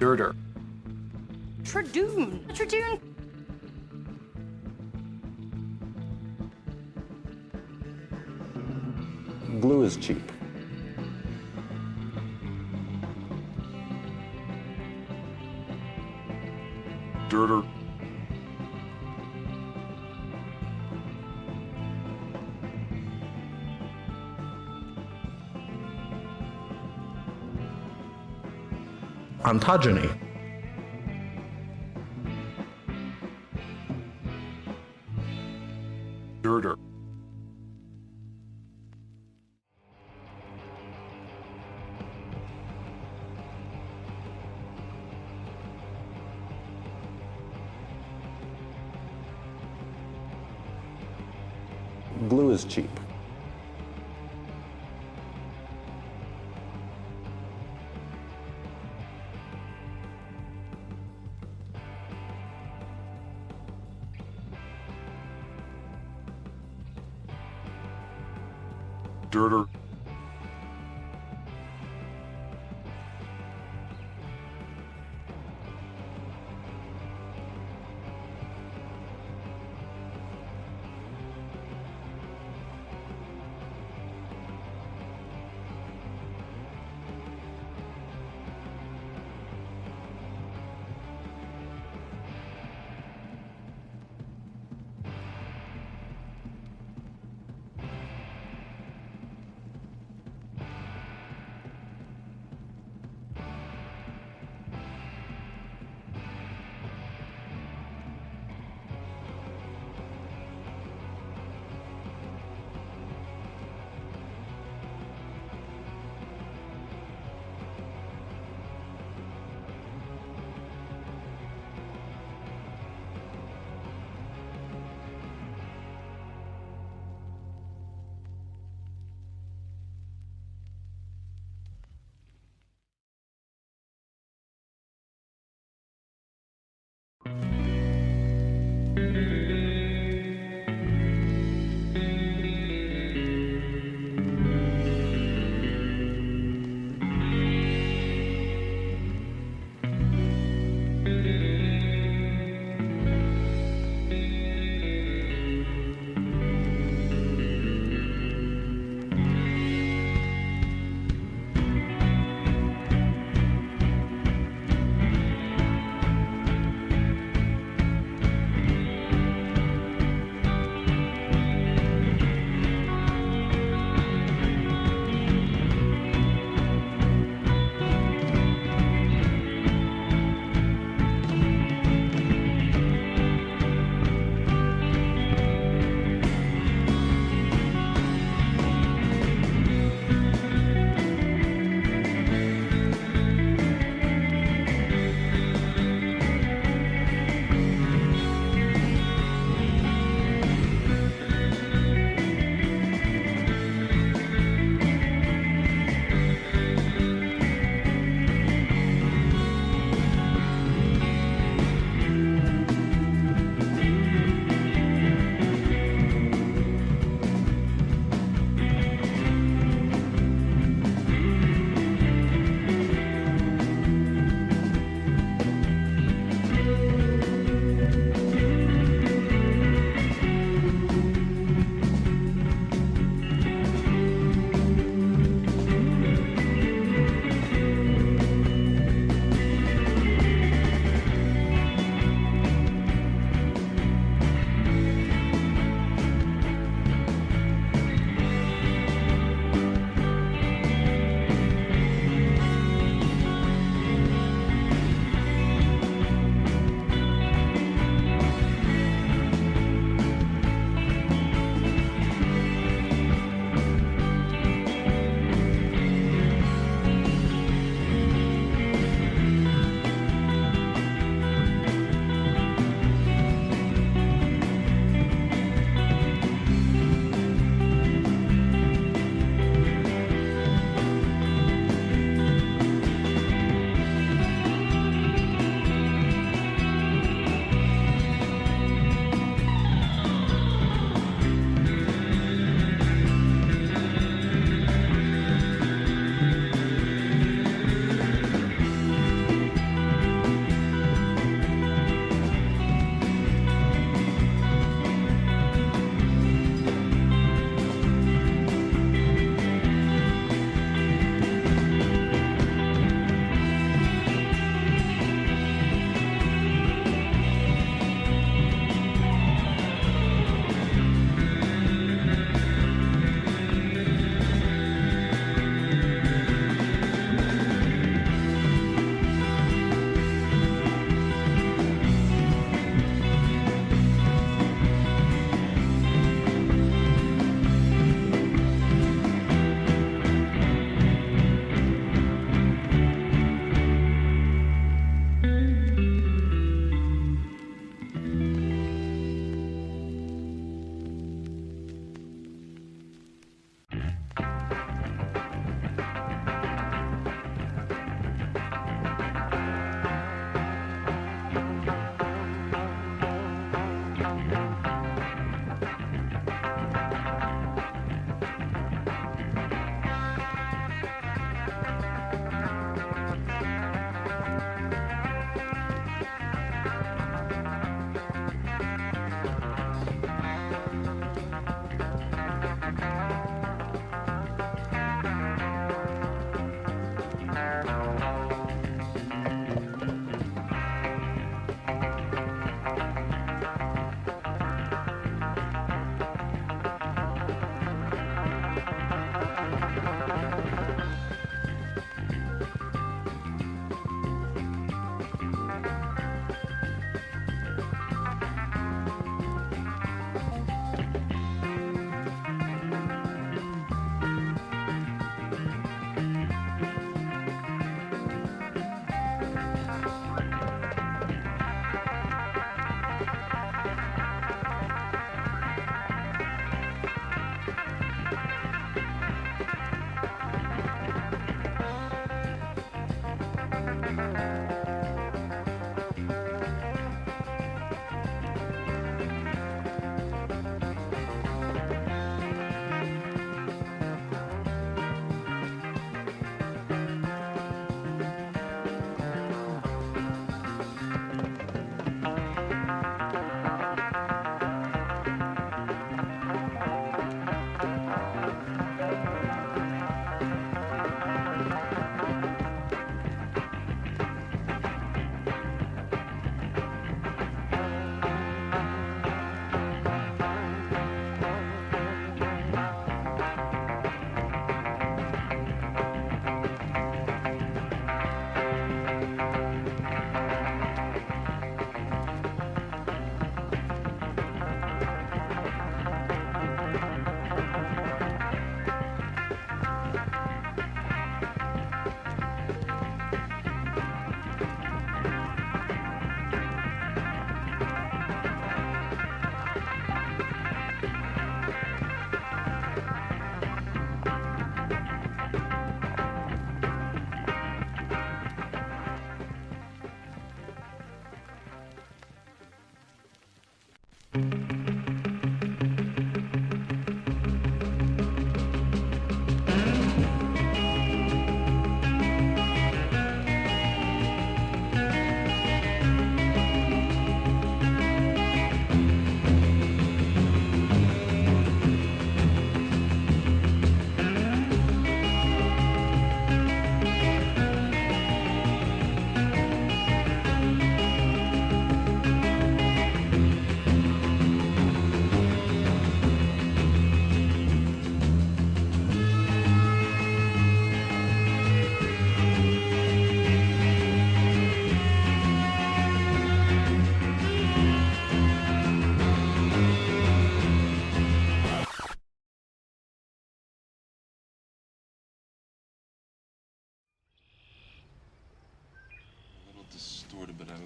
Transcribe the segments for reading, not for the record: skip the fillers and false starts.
Dirter. Tradoon. Tradoon. Glue is cheap. Dirter. Ontogeny. Dirter. Glue is cheap. Dirter.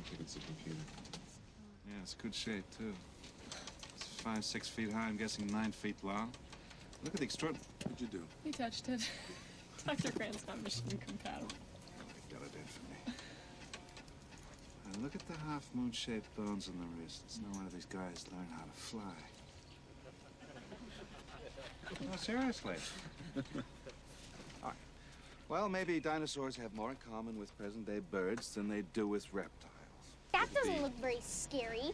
think it's a computer. Yeah, it's good shape, too. It's 5, 6 feet high, I'm guessing 9 feet long. Look at the extraordinary... What'd you do? He touched it. Dr. Grant's not mission compatible. They got it in for me. And look at the half-moon-shaped bones on the wrists. No wonder these guys learn how to fly. No, seriously. All right. Well, maybe dinosaurs have more in common with present-day birds than they do with reptiles. That doesn't look very scary.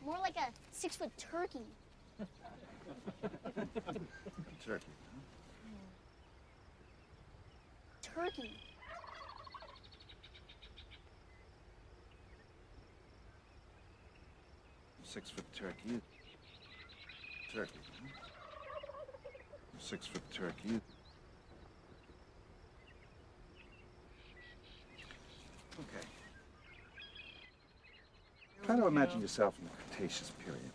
More like a 6-foot turkey. Turkey, Turkey. 6-foot turkey. Turkey, 6-foot turkey. Okay. Try to imagine yourself in the Cretaceous period.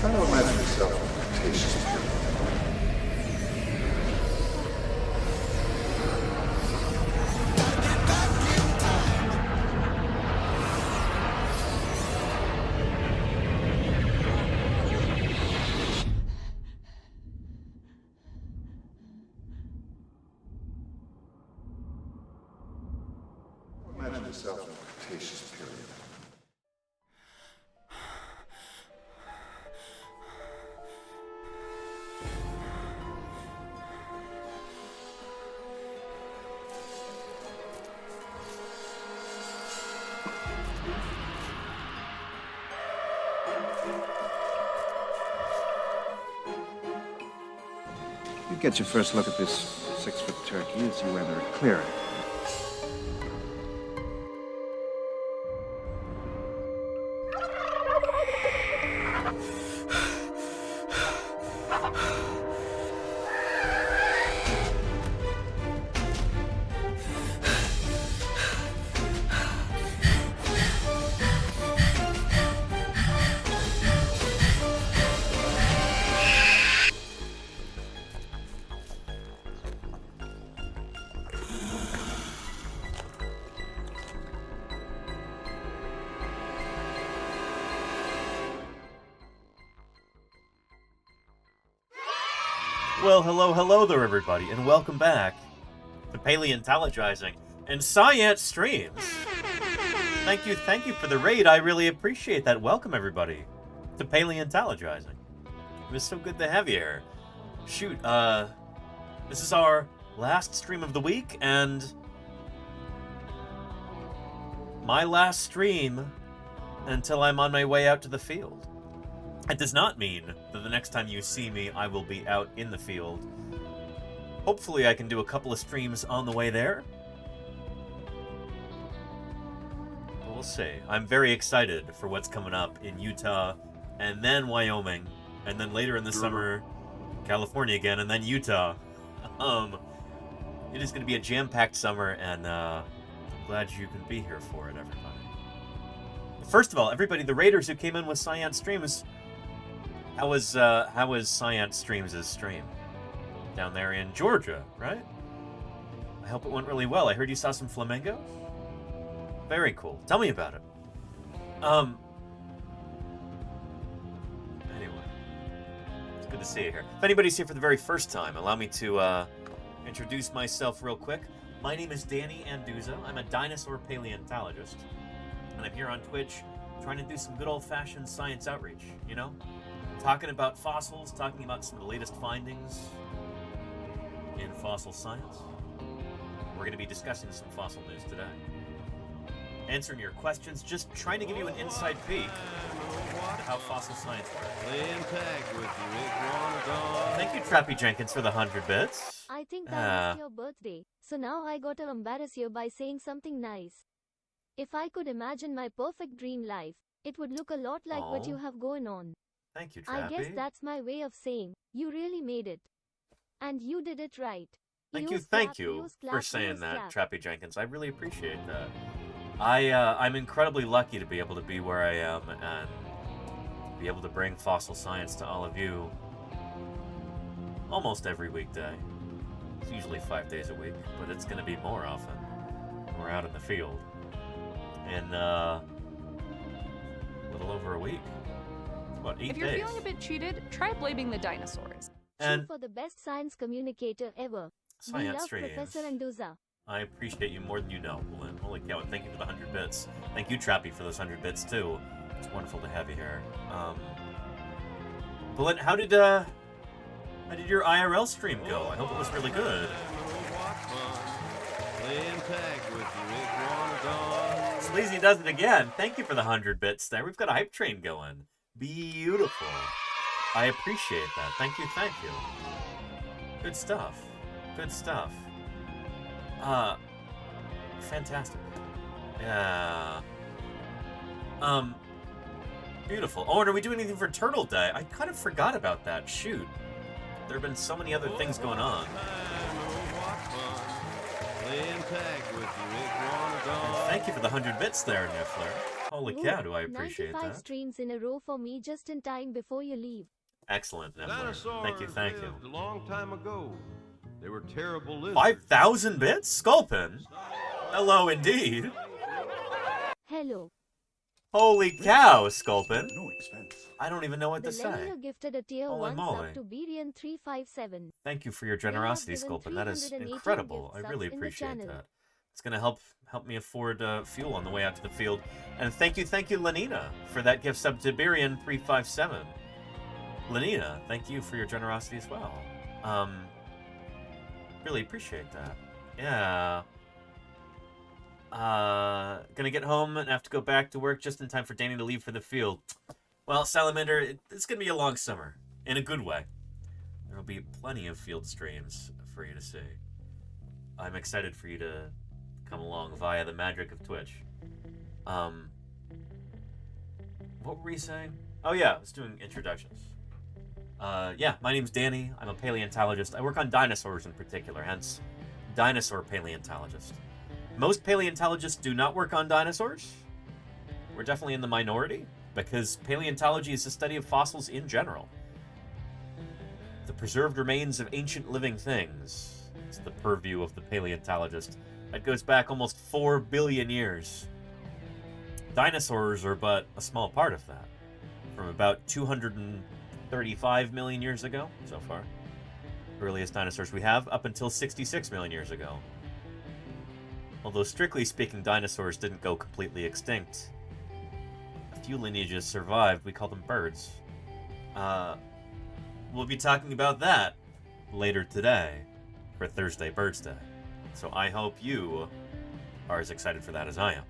Try to imagine yourself in the Cretaceous period. Imagine yourself in the Cretaceous period. You get your first look at this 6-foot turkey as you enter a clearing. Well, hello there, everybody, and welcome back to Paleontologizing and Science Streams. Thank you for the raid. I really appreciate that. Welcome, everybody, to Paleontologizing. It was so good to have you here. Shoot, this is our last stream of the week, and my last stream until I'm on my way out to the field. It does not mean that the next time you see me, I will be out in the field. Hopefully I can do a couple of streams on the way there. But we'll see. I'm very excited for what's coming up in Utah, and then Wyoming, and then later in the summer, California again, and then Utah. It is going to be a jam-packed summer, and I'm glad you can be here for it, everybody. First of all, everybody, the raiders who came in with Science Streams, how was Science Streams' stream? Down there in Georgia, right? I hope it went really well. I heard you saw some flamingos? Very cool. Tell me about it. Anyway. It's good to see you here. If anybody's here for the very first time, allow me to introduce myself real quick. My name is Danny Anduza. I'm a dinosaur paleontologist. And I'm here on Twitch trying to do some good old-fashioned science outreach, you know? Talking about fossils, talking about some of the latest findings in fossil science. We're going to be discussing some fossil news today. Answering your questions, just trying to give you an inside peek into how fossil science works. Thank you, Trappy Jenkins, for the 100 bits. I think that was your birthday, so now I gotta embarrass you by saying something nice. If I could imagine my perfect dream life, it would look a lot like what you have going on. Thank you, Trappy. I guess that's my way of saying, you really made it. And you did it right. Thank you for saying that, Trappy Jenkins. I really appreciate that. I'm incredibly lucky to be able to be where I am, and be able to bring fossil science to all of you almost every weekday. It's usually 5 days a week, but it's going to be more often. We're out in the field. In a little over a week. About 8 days. If you're feeling a bit cheated, try blaming the dinosaurs. And For the best science communicator ever. We Science love Streams. Professor Anduza. I appreciate you more than you know, Bullen. Holy cow, and thank you for the 100 bits. Thank you, Trappy, for those 100 bits, too. It's wonderful to have you here. Bullen, how did your IRL stream go? I hope it was really good. Sleazy does it again. Thank you for the 100 bits there. We've got a hype train going. Beautiful. I appreciate that. Thank you, thank you. Good stuff. Good stuff. Fantastic. Yeah. Beautiful. Oh, and are we doing anything for Turtle Day? I kind of forgot about that. Shoot. There have been so many other things going on. And thank you for the 100 bits there, Niffler. Holy cow, do I appreciate 95 that. streams in a row for me just in time before you leave. Excellent, Niffler. Thank you, thank you. A long time ago. They were terrible lizards. 5,000 bits? Sculpin? Hello, indeed. Hello. Holy cow, Sculpin. No expense. I don't even know what The to say. Lenino gifted a tier Holy 1 moly. sub to Berian357. Thank you for your They have generosity, given Sculpin. That is 318 incredible. I gift really subs in the appreciate channel. that. It's going to help me afford fuel on the way out to the field. And thank you, Lenina, for that gift sub to Berian357. Lenina, thank you for your generosity as well. Really appreciate that. Yeah. Gonna get home and have to go back to work just in time for Danny to leave for the field. Well, Salamander, it's gonna be a long summer. In a good way. There'll be plenty of field streams for you to see. I'm excited for you to come along via the magic of Twitch. What were we saying? Oh yeah, I was doing introductions. Yeah, my name's Danny. I'm a paleontologist. I work on dinosaurs in particular, hence dinosaur paleontologist. Most paleontologists do not work on dinosaurs. We're definitely in the minority, because paleontology is the study of fossils in general. The preserved remains of ancient living things. It's the purview of the paleontologist. That goes back almost 4 billion years. Dinosaurs are but a small part of that. From about 235 million years ago, so far. Earliest dinosaurs we have, up until 66 million years ago. Although strictly speaking, dinosaurs didn't go completely extinct. A few lineages survived, we call them birds. We'll be talking about that later today for Thursday BIRDSday. So I hope you are as excited for that as I am.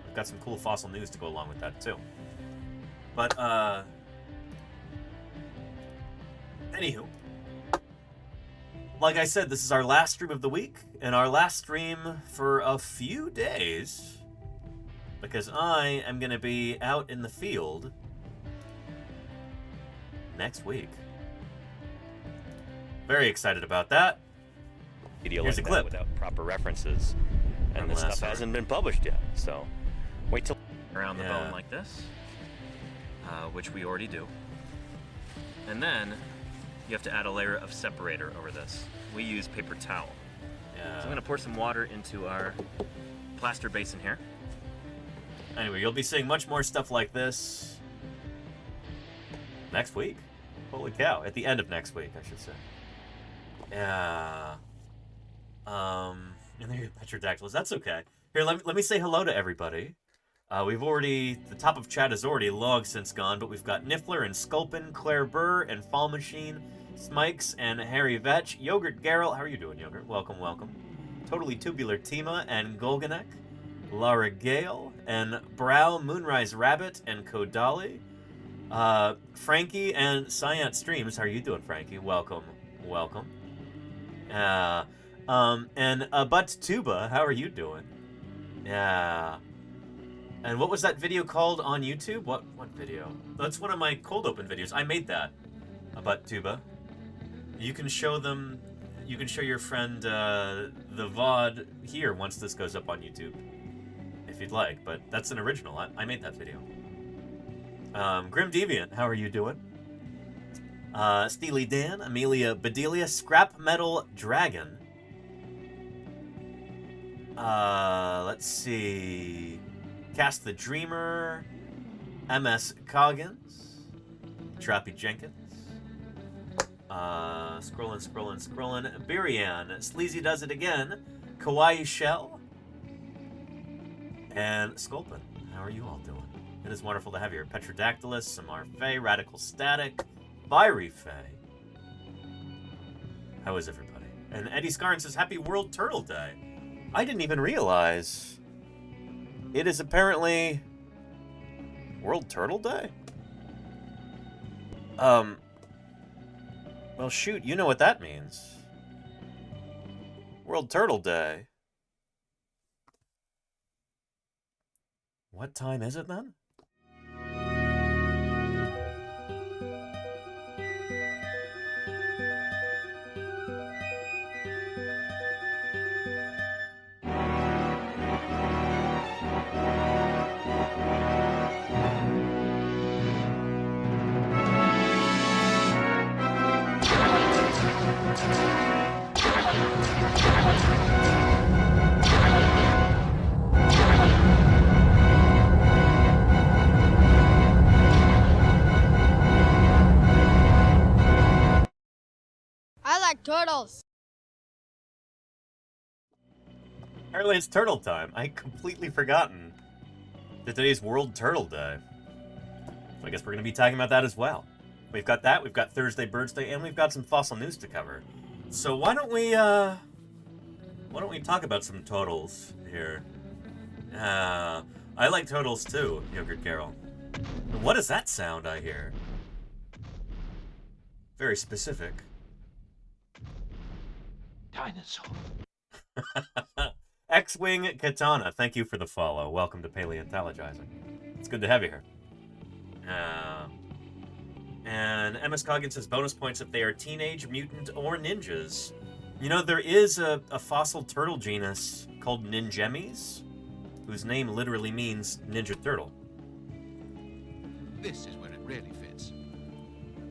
I've got some cool fossil news to go along with that too. But, anywho. Like I said, this is our last stream of the week, and our last stream for a few days, because I am going to be out in the field next week. Very excited about that. Video Here's like a clip. that without proper references, and this Unless stuff our- hasn't been published yet. So wait till Around the bone like this, which we already do, and then you have to add a layer of separator over this. We use paper towel. So I'm going to pour some water into our plaster basin here. Anyway, you'll be seeing much more stuff like this next week. Holy cow. At the end of next week, I should say. Yeah. And there are petrodactyls. That's okay. Here, let me say hello to everybody. The top of chat is already long since gone, but we've got Niffler and Sculpin, Claire Burr and Fall Machine, Smikes and Harry Vetch, Yogurt Garrel. How are you doing, Yogurt? Welcome, welcome. Totally Tubular Tima and Golganek, Lara Gale and Brow, Moonrise Rabbit and Kodali, Frankie and Science Streams. How are you doing, Frankie? Welcome, welcome. And Butt Tuba. How are you doing? Yeah. And what was that video called on YouTube? What video? That's one of my cold open videos. I made that about tuba. You can show them. You can show your friend the VOD here once this goes up on YouTube, if you'd like. But that's an original. I made that video. Grim Deviant, how are you doing? Steely Dan, Amelia Bedelia, Scrap Metal Dragon. Let's see. Cast the Dreamer, MS Coggins, Trappy Jenkins. Scrolling. Birian, Sleazy Does It Again, Kawaii Shell, and Sculpin. How are you all doing? It is wonderful to have you here. Petrodactylus, Samar Faye, Radical Static, Fiery Faye. How is everybody? And Eddie Scarn says, Happy World Turtle Day. I didn't even realize it is apparently World Turtle Day? Well, shoot, you know what that means. World Turtle Day. What time is it then? I like turtles. Apparently it's turtle time. I completely forgotten that today's World Turtle Day. So I guess we're going to be talking about that as well. We've got that, we've got Thursday, BIRDSday, and we've got some fossil news to cover. So why don't we talk about some turtles here? I like turtles too, Yogurt Carol. What is that sound I hear? Very specific. Dinosaur. X-Wing Katana, thank you for the follow. Welcome to Paleontologizing. It's good to have you here. And MS Coggins says bonus points if they are teenage, mutant, or ninjas. You know, there is a fossil turtle genus called Ninjemes, whose name literally means ninja turtle. This is where it really fits.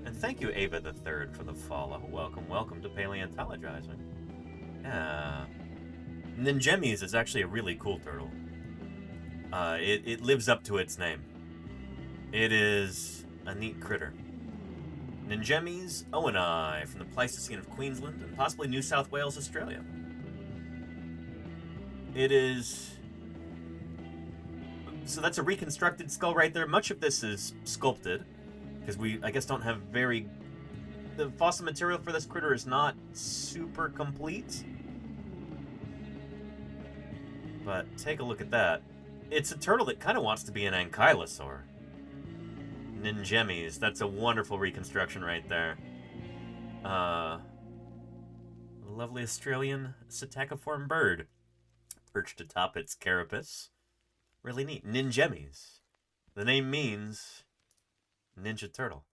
And thank you, Ava the Third, for the follow. Welcome to Paleontologizing. Ninjemes is actually a really cool turtle. It lives up to its name. It is a neat critter. Ninjemes owenii from the Pleistocene of Queensland and possibly New South Wales, Australia. It is... So that's a reconstructed skull right there. Much of this is sculpted, because we, I guess, don't have very... The fossil material for this critter is not super complete. But take a look at that. It's a turtle that kind of wants to be an ankylosaur. Ninjemes, that's a wonderful reconstruction right there. Lovely Australian psittaciform bird perched atop its carapace. Really neat. Ninjemes. The name means ninja turtle.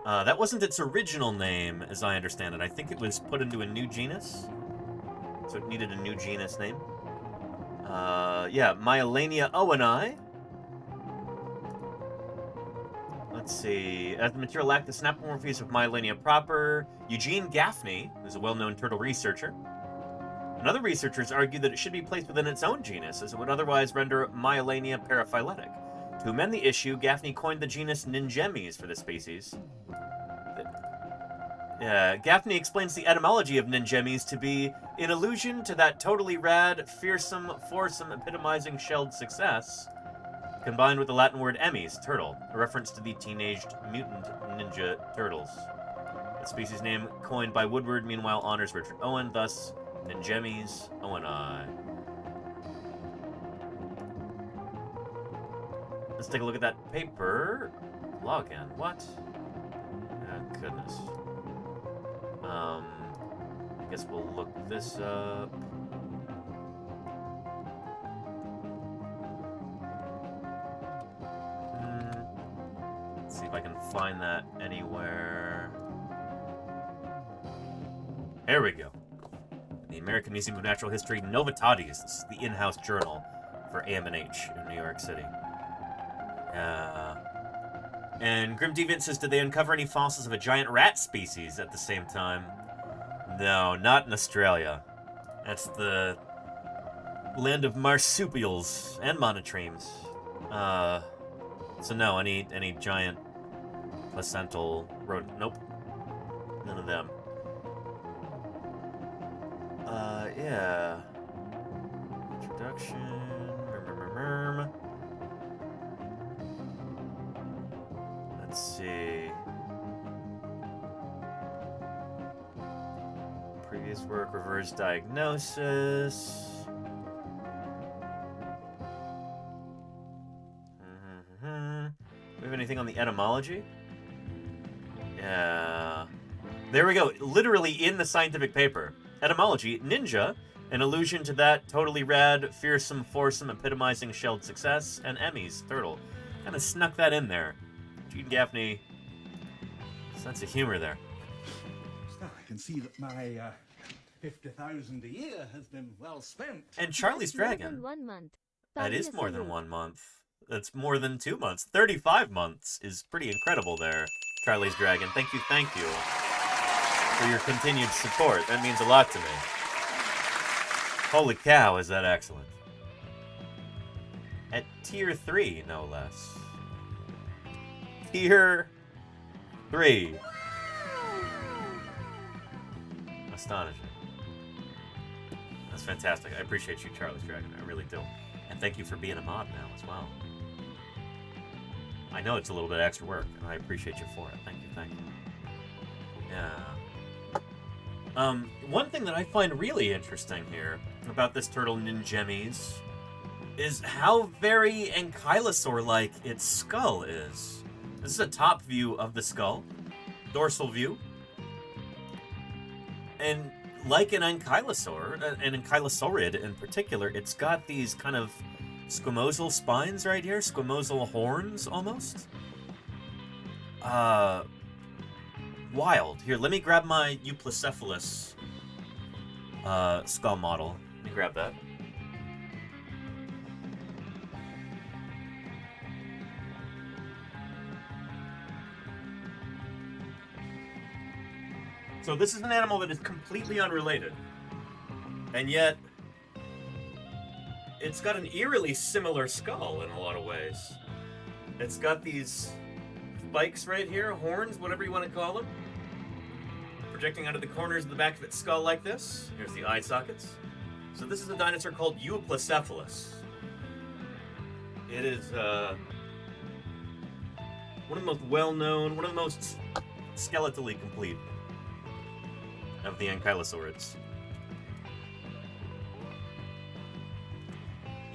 That wasn't its original name, as I understand it. I think it was put into a new genus, so it needed a new genus name. Yeah, Myelania owenii. Let's see. As the material lacked the snapomorphies of Myelania proper, Eugene Gaffney, who's a well-known turtle researcher, and other researchers argue that it should be placed within its own genus, as it would otherwise render Myelania paraphyletic. To amend the issue, Gaffney coined the genus Ninjemes for the species. Gaffney explains the etymology of Ninjemes to be in allusion to that totally rad, fearsome, foursome epitomizing shelled success, combined with the Latin word emes, turtle, a reference to the teenaged mutant ninja turtles. The species name coined by Woodward, meanwhile, honors Richard Owen, thus Ninjemes owenii. Let's take a look at that paper. Login. What? Oh, goodness. I guess we'll look this up. Let's see if I can find that anywhere. There we go. The American Museum of Natural History, Novitatis. This is the in-house journal for AM&H in New York City. And Grim Deviant says, did they uncover any fossils of a giant rat species at the same time? No, not in Australia. That's the land of marsupials and monotremes. So no, any giant placental rodent? Nope. None of them. Yeah. Introduction. Let's see. Previous work, reverse diagnosis. Do we have anything on the etymology? Yeah. There we go. Literally in the scientific paper. Etymology, ninja, an allusion to that totally rad, fearsome, foursome, epitomizing shelled success, and Emmys, turtle. Kind of snuck that in there. Gene Gaffney, sense of humor there. So I can see that my 50,000 a year has been well spent. And Charlie's Dragon. More than 1 month. That is more than 1 month. That's more than 2 months. 35 months is pretty incredible there, Charlie's Dragon. Thank you for your continued support. That means a lot to me. Holy cow, is that excellent. At tier 3, no less. Tier 3. Astonishing. That's fantastic. I appreciate you, Charlie's Dragon. I really do. And thank you for being a mod now as well. I know it's a little bit extra work, and I appreciate you for it. Thank you. Yeah. One thing that I find really interesting here about this turtle Ninjemys is how very ankylosaur-like its skull is. This is a top view of the skull, dorsal view. And like an ankylosaur, an ankylosaurid in particular, it's got these kind of squamosal spines right here, squamosal horns almost. Wild. Here, let me grab my Euplacephalus skull model. Let me grab that. So this is an animal that is completely unrelated. And yet, it's got an eerily similar skull in a lot of ways. It's got these spikes right here, horns, whatever you want to call them, projecting out of the corners of the back of its skull like this. Here's the eye sockets. So this is a dinosaur called Euplacephalus. It is one of the most well-known, one of the most skeletally complete of the ankylosaurids.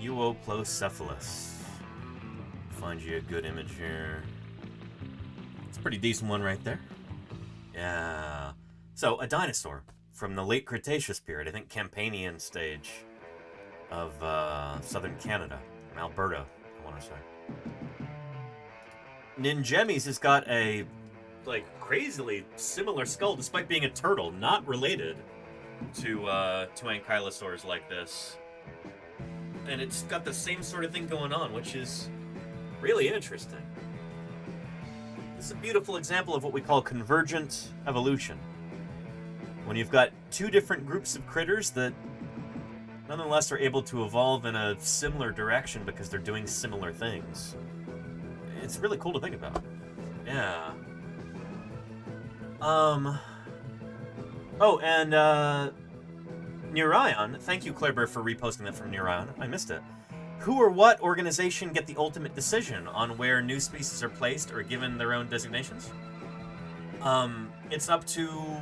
Euplacephalus. Find you a good image here. It's a pretty decent one right there. Yeah. So, a dinosaur from the late Cretaceous period, I think Campanian stage of southern Canada, Alberta, I want to say. Ninjemys has got a crazily similar skull, despite being a turtle, not related to ankylosaurs like this. And it's got the same sort of thing going on, which is really interesting. This is a beautiful example of what we call convergent evolution. When you've got two different groups of critters that nonetheless are able to evolve in a similar direction because they're doing similar things. It's really cool to think about. Yeah. Oh, and, Neurion, thank you, Clairebear, for reposting that from Neurion. I missed it. Who or what organization get the ultimate decision on where new species are placed or given their own designations? It's up to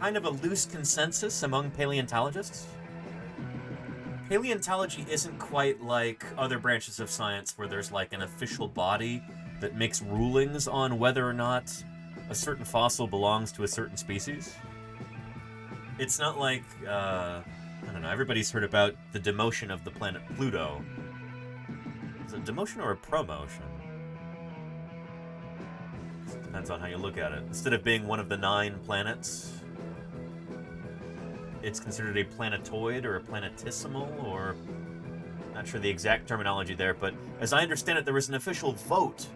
kind of a loose consensus among paleontologists. Paleontology isn't quite like other branches of science where there's like an official body that makes rulings on whether or not a certain fossil belongs to a certain species. It's not like, I don't know, everybody's heard about the demotion of the planet Pluto. Is it a demotion or a promotion? It depends on how you look at it. Instead of being one of the 9 planets, it's considered a planetoid or a planetesimal, or Not sure the exact terminology there, but as I understand it, there was an official vote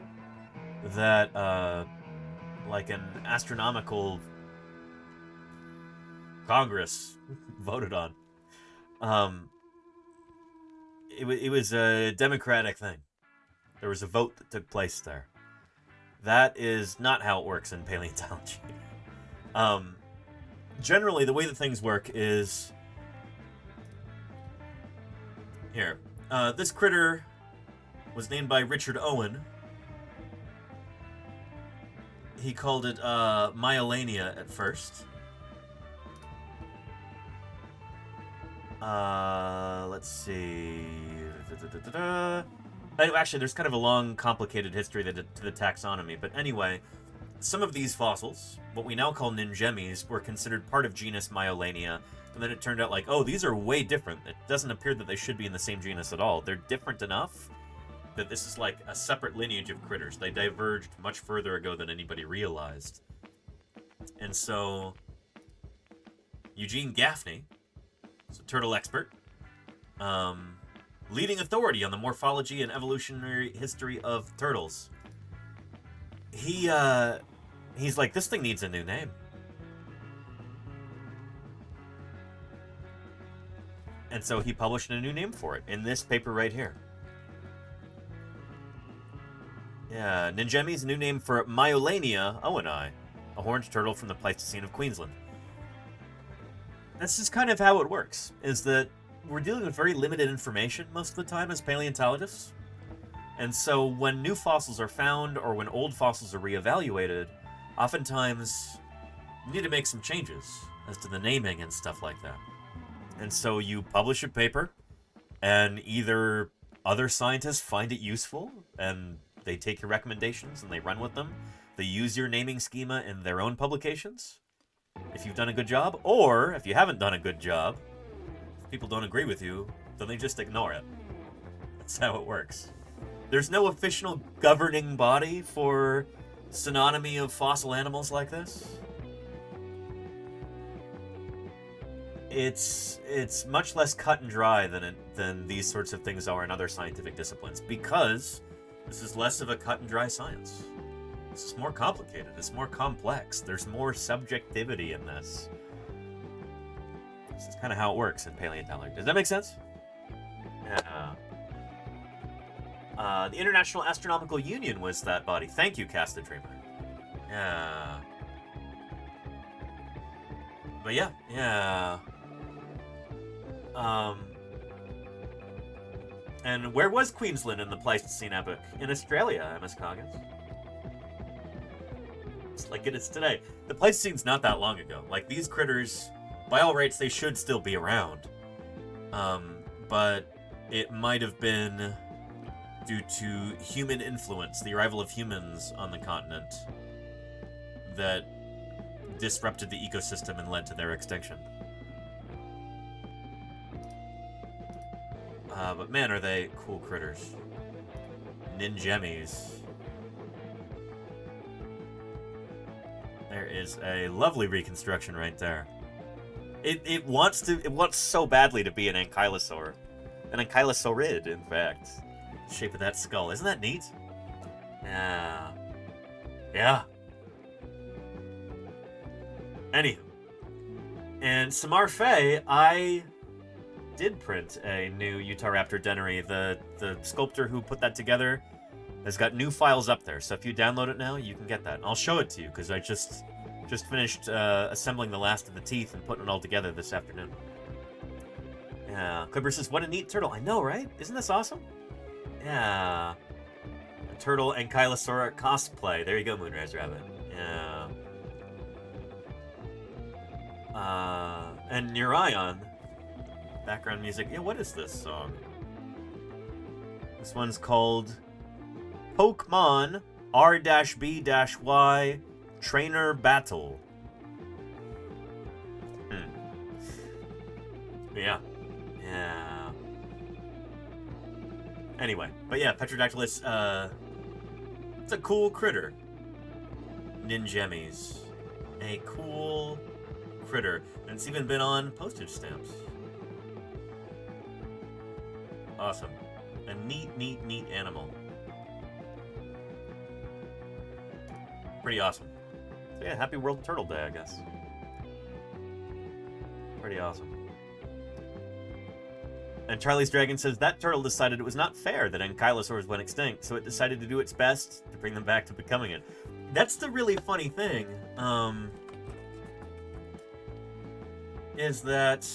that, like an astronomical Congress voted on. It was a democratic thing. There was a vote that took place there. That is not how it works in paleontology. Generally, the way that things work is... Here. This critter was named by Richard Owen. He called it Myolania at first. Let's see. Actually, there's kind of a long, complicated history to the taxonomy. But anyway, some of these fossils, what we now call ningemies, were considered part of genus Myolania. And then it turned out like, oh, these are way different. It doesn't appear that they should be in the same genus at all. They're different enough that this is like a separate lineage of critters. They diverged much further ago than anybody realized. And so, Eugene Gaffney, a turtle expert, leading authority on the morphology and evolutionary history of turtles. He's like, this thing needs a new name. And so he published a new name for it in this paper right here. Yeah, Ningemi's new name for Myolania owenii, a horned turtle from the Pleistocene of Queensland. That's just kind of how it works, is that we're dealing with very limited information most of the time as paleontologists. And so when new fossils are found or when old fossils are reevaluated, oftentimes you need to make some changes as to the naming and stuff like that. And so you publish a paper, and either other scientists find it useful, and they take your recommendations and they run with them. They use your naming schema in their own publications, if you've done a good job, or if you haven't done a good job, if people don't agree with you, then they just ignore it. That's how it works. There's no official governing body for synonymy of fossil animals like this. It's much less cut and dry than these sorts of things are in other scientific disciplines, because this is less of a cut and dry science. This is more complicated. It's more complex. There's more subjectivity in this. This is kind of how it works in paleontology. Does that make sense? Yeah. The International Astronomical Union was that body. Thank you, Cast the Dreamer. Yeah. But yeah. And where was Queensland in the Pleistocene epoch? In Australia, Ms. Coggins. It's like it is today. The Pleistocene's not that long ago. Like, these critters, by all rights, they should still be around. But it might have been due to human influence, the arrival of humans on the continent, that disrupted the ecosystem and led to their extinction. But man, are they cool critters. Ningemies. There is a lovely reconstruction right there. It wants so badly to be an ankylosaur. An ankylosaurid, in fact. The shape of that skull. Isn't that neat? Yeah. Yeah. Anywho. And Samar Faye, I did print a new Utahraptor denary. The sculptor who put that together has got new files up there. So if you download it now, you can get that. And I'll show it to you, because I just finished assembling the last of the teeth and putting it all together this afternoon. Yeah. Clipper says, what a neat turtle. I know, right? Isn't this awesome? Yeah. A turtle ankylosaur cosplay. There you go, Moonrise Rabbit. Yeah. And Neurion. Background music. Yeah, what is this song? This one's called Pokemon R-B-Y Trainer Battle. Yeah. Yeah. Anyway, but yeah, Petrodactylus, it's a cool critter. Ningemies. A cool critter. And it's even been on postage stamps. Awesome. A neat, neat, neat animal. Pretty awesome. So yeah, happy World Turtle Day, I guess. Pretty awesome. And Charlie's Dragon says that turtle decided it was not fair that ankylosaurs went extinct, so it decided to do its best to bring them back to becoming it. That's the really funny thing, is that...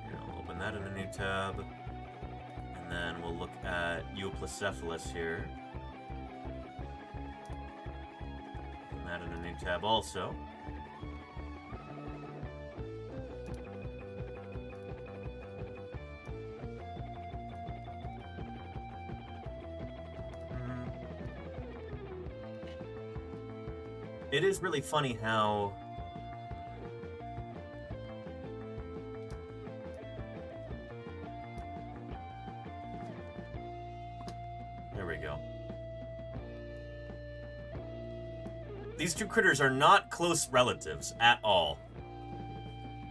Here, I'll open that in a new tab. And then we'll look at Euplocephalus here. Open that in a new tab also. It is really funny how... There we go. These two critters are not close relatives at all.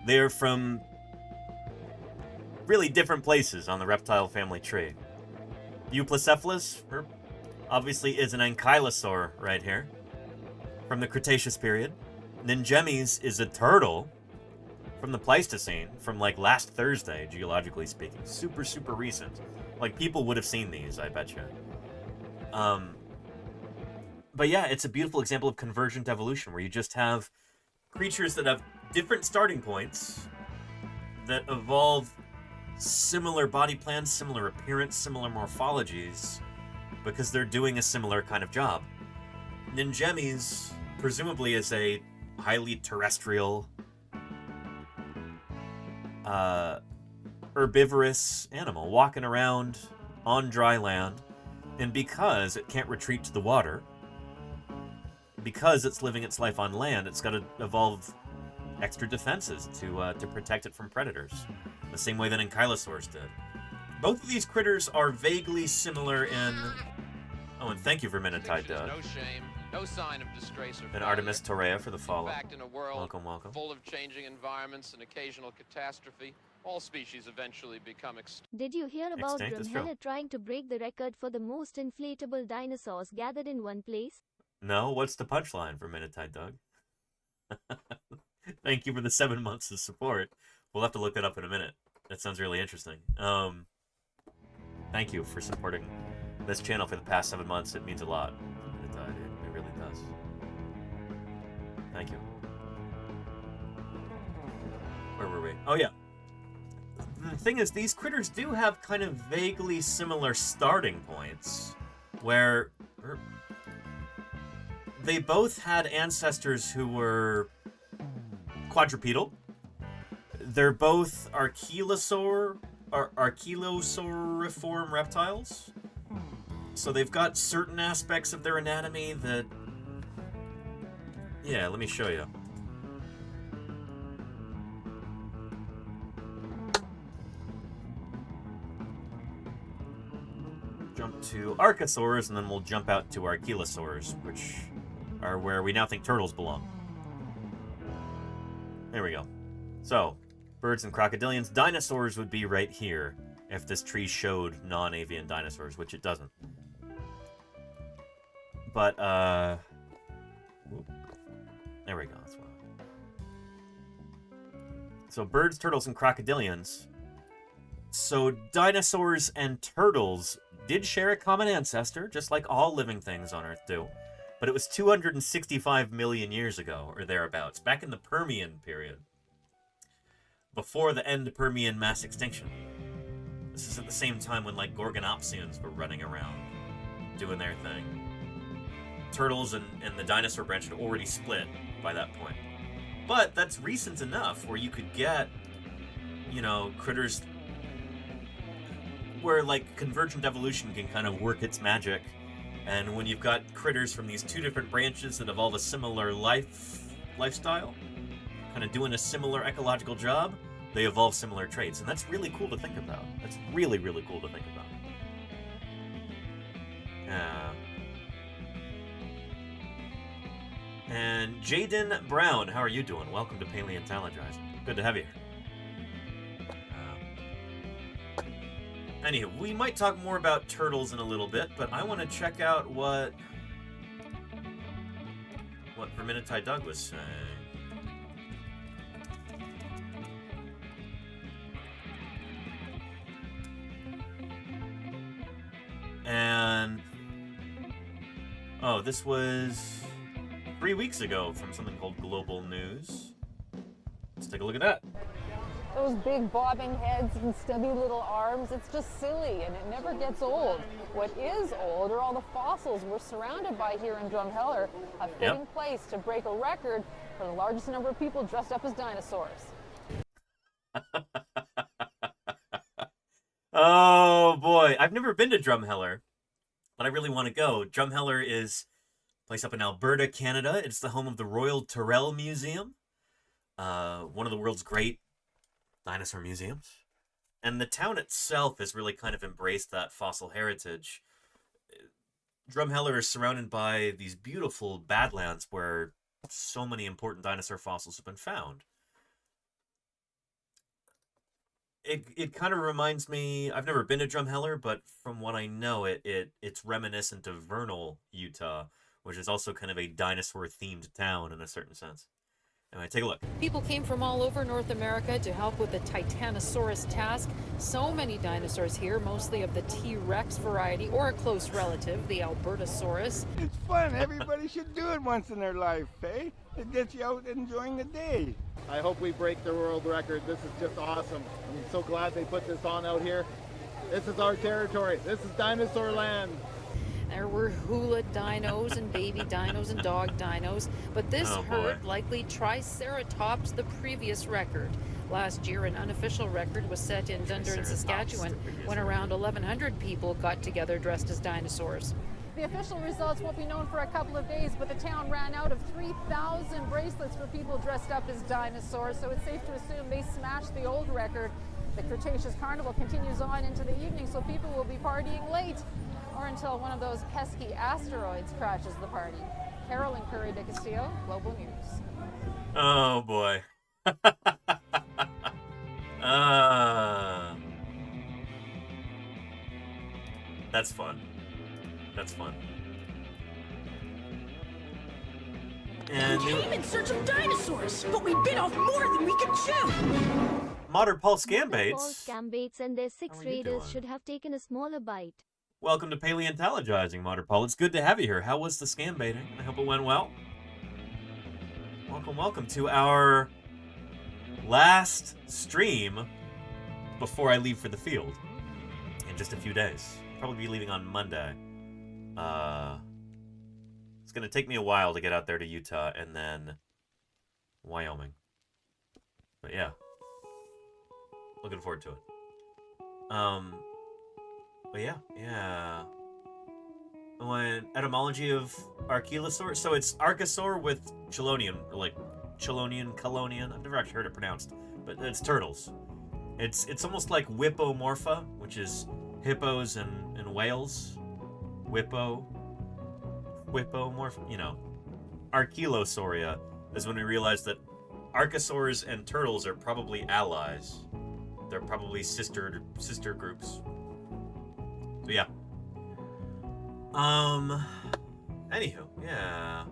They're from really different places on the reptile family tree. Euplocephalus obviously is an ankylosaur right here, from the Cretaceous period. Ningemys is a turtle from the Pleistocene, from like last Thursday, geologically speaking. Super, super recent. Like, people would have seen these, I bet you. But yeah, it's a beautiful example of convergent evolution, where you just have creatures that have different starting points that evolve similar body plans, similar appearance, similar morphologies, because they're doing a similar kind of job. Ningemys presumably is a highly terrestrial, herbivorous animal, walking around on dry land, and because it can't retreat to the water, because it's living its life on land, it's got to evolve extra defenses to protect it from predators, the same way that ankylosaurs did. Both of these critters are vaguely similar in... Oh, and thank you for Minotide Doug. No shame, no sign of disgrace or And Artemis Torrea for the follow. In fact, in a world welcome, welcome. full of changing environments and occasional catastrophe, all species eventually become extinct. Did you hear about Extinct is Drumheller trying to break the record for the most inflatable dinosaurs gathered in one place? No, what's the punchline for Minotide Doug? Thank you for the 7 months of support. We'll have to look that up in a minute. That sounds really interesting. Thank you for supporting this channel for the past 7 months. It means a lot. It really does. Thank you. Where were we? Oh, yeah. The thing is, these critters do have kind of vaguely similar starting points, where they both had ancestors who were quadrupedal. They're both archelosauriform reptiles. So they've got certain aspects of their anatomy that... Yeah, let me show you. Jump to archosaurs, and then we'll jump out to archelosaurs, which are where we now think turtles belong. There we go. So, birds and crocodilians. Dinosaurs would be right here if this tree showed non-avian dinosaurs, which it doesn't. But, there we go. That's what. So, birds, turtles, and crocodilians. So, dinosaurs and turtles did share a common ancestor, just like all living things on Earth do. But it was 265 million years ago, or thereabouts, back in the Permian period, before the end Permian mass extinction. This is at the same time when, like, Gorgonopsians were running around, doing their thing. Turtles and the dinosaur branch had already split by that point. But that's recent enough where you could get, you know, critters where, like, convergent evolution can kind of work its magic. And when you've got critters from these two different branches that evolve a similar lifestyle, kind of doing a similar ecological job, they evolve similar traits. And that's really cool to think about. That's really, really cool to think about. And Jaden Brown, how are you doing? Welcome to Paleontologizing. Good to have you here. Anywho, we might talk more about turtles in a little bit, but I want to check out what Verminitai Doug was saying. And oh, this was 3 weeks ago from something called Global News. Let's take a look at that. Those big bobbing heads and stubby little arms, it's just silly and it never gets old. What is old are all the fossils we're surrounded by here in Drumheller, a fitting place to break a record for the largest number of people dressed up as dinosaurs. Oh boy, I've never been to Drumheller, but I really want to go. Drumheller is a place up in Alberta, Canada. It's the home of the Royal Tyrrell Museum, one of the world's great dinosaur museums. And the town itself has really kind of embraced that fossil heritage. Drumheller is surrounded by these beautiful badlands where so many important dinosaur fossils have been found. It kind of reminds me, I've never been to Drumheller, but from what I know, it's reminiscent of Vernal, Utah, which is also kind of a dinosaur-themed town in a certain sense. Anyway, take a look. People came from all over North America to help with the Titanosaurus task. So many dinosaurs here, mostly of the T-Rex variety or a close relative, the Albertosaurus. It's fun. Everybody should do it once in their life, eh? It gets you out enjoying the day. I hope we break the world record. This is just awesome. I'm so glad they put this on out here. This is our territory. This is dinosaur land. There were hula dinos and baby dinos and dog dinos, but this herd likely triceratops the previous record. Last year, an unofficial record was set in Dundurn, Saskatchewan, when around 1,100 people got together dressed as dinosaurs. The official results won't be known for a couple of days, but the town ran out of 3,000 bracelets for people dressed up as dinosaurs, so it's safe to assume they smashed the old record. The Cretaceous Carnival continues on into the evening, so people will be partying late, or until one of those pesky asteroids crashes the party. Carolyn Curry de Castillo, Global News. Oh boy. That's fun. That's fun. And we came in search of dinosaurs, but we bit off more than we could chew. Modern Paul Scambates. Paul Scambates and their 6 raiders should have taken a smaller bite. Welcome to Paleontologizing, Modern Paul. It's good to have you here. How was the scam baiting? I hope it went well. Welcome to our last stream before I leave for the field in just a few days. Probably be leaving on Monday. It's going to take me a while to get out there to Utah and then Wyoming. But yeah. Looking forward to it. But yeah. When etymology of Archelosaur, so it's Archosaur with Chelonian, or like Chelonian, Colonian. I've never actually heard it pronounced, but it's turtles. It's almost like Whippomorpha, which is hippos and whales. Whippomorpha, you know. Archelosauria is when we realized that archosaurs and turtles are probably allies. They're probably sister groups. So yeah. Anywho, yeah.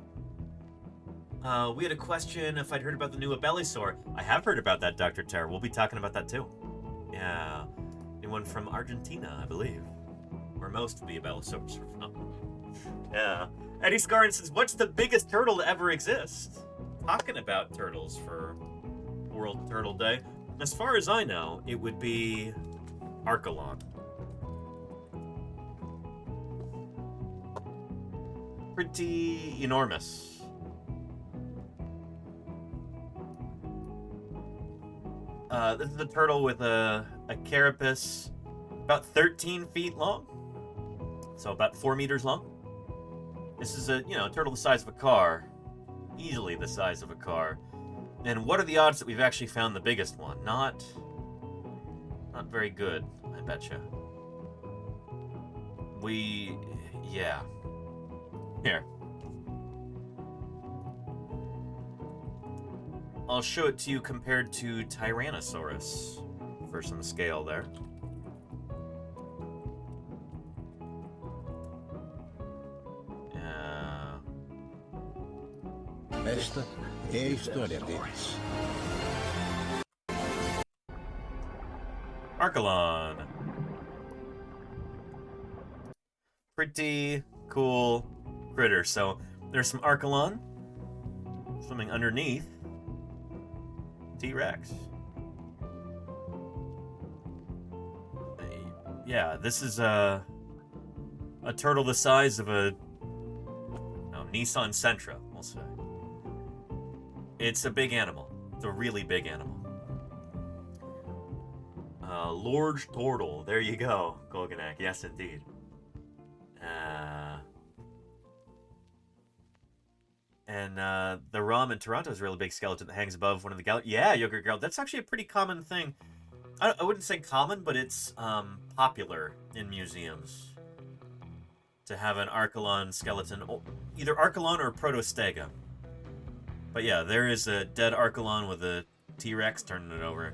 We had a question if I'd heard about the new Abelisaur. I have heard about that, Dr. Terror. We'll be talking about that too. Yeah. Anyone from Argentina, I believe. Where most of the Abelisaurs are from. Yeah. Eddie Scarn says, what's the biggest turtle to ever exist? Talking about turtles for World Turtle Day. As far as I know, it would be Archelon. Pretty enormous. This is a turtle with a carapace about 13 feet long. So about 4 meters long. This is a turtle the size of a car. Easily the size of a car. And what are the odds that we've actually found the biggest one? Not very good, I betcha. Yeah. Here. I'll show it to you compared to Tyrannosaurus for some scale there. esta é a história deles. Archelon. Pretty cool critter. So there's some Archelon swimming underneath T-Rex. Yeah, this is a turtle the size of a Nissan Sentra, we'll say. It's a big animal. It's a really big animal. Large turtle. There you go, Golganak. Yes, indeed. And the Rom in Toronto is a really big skeleton that hangs above one of the galleries. Yeah, Yogurt Girl. That's actually a pretty common thing. I wouldn't say common, but it's popular in museums to have an Archelon skeleton, either Archelon or Protostega. But yeah, there is a dead Archelon with a T-Rex turning it over.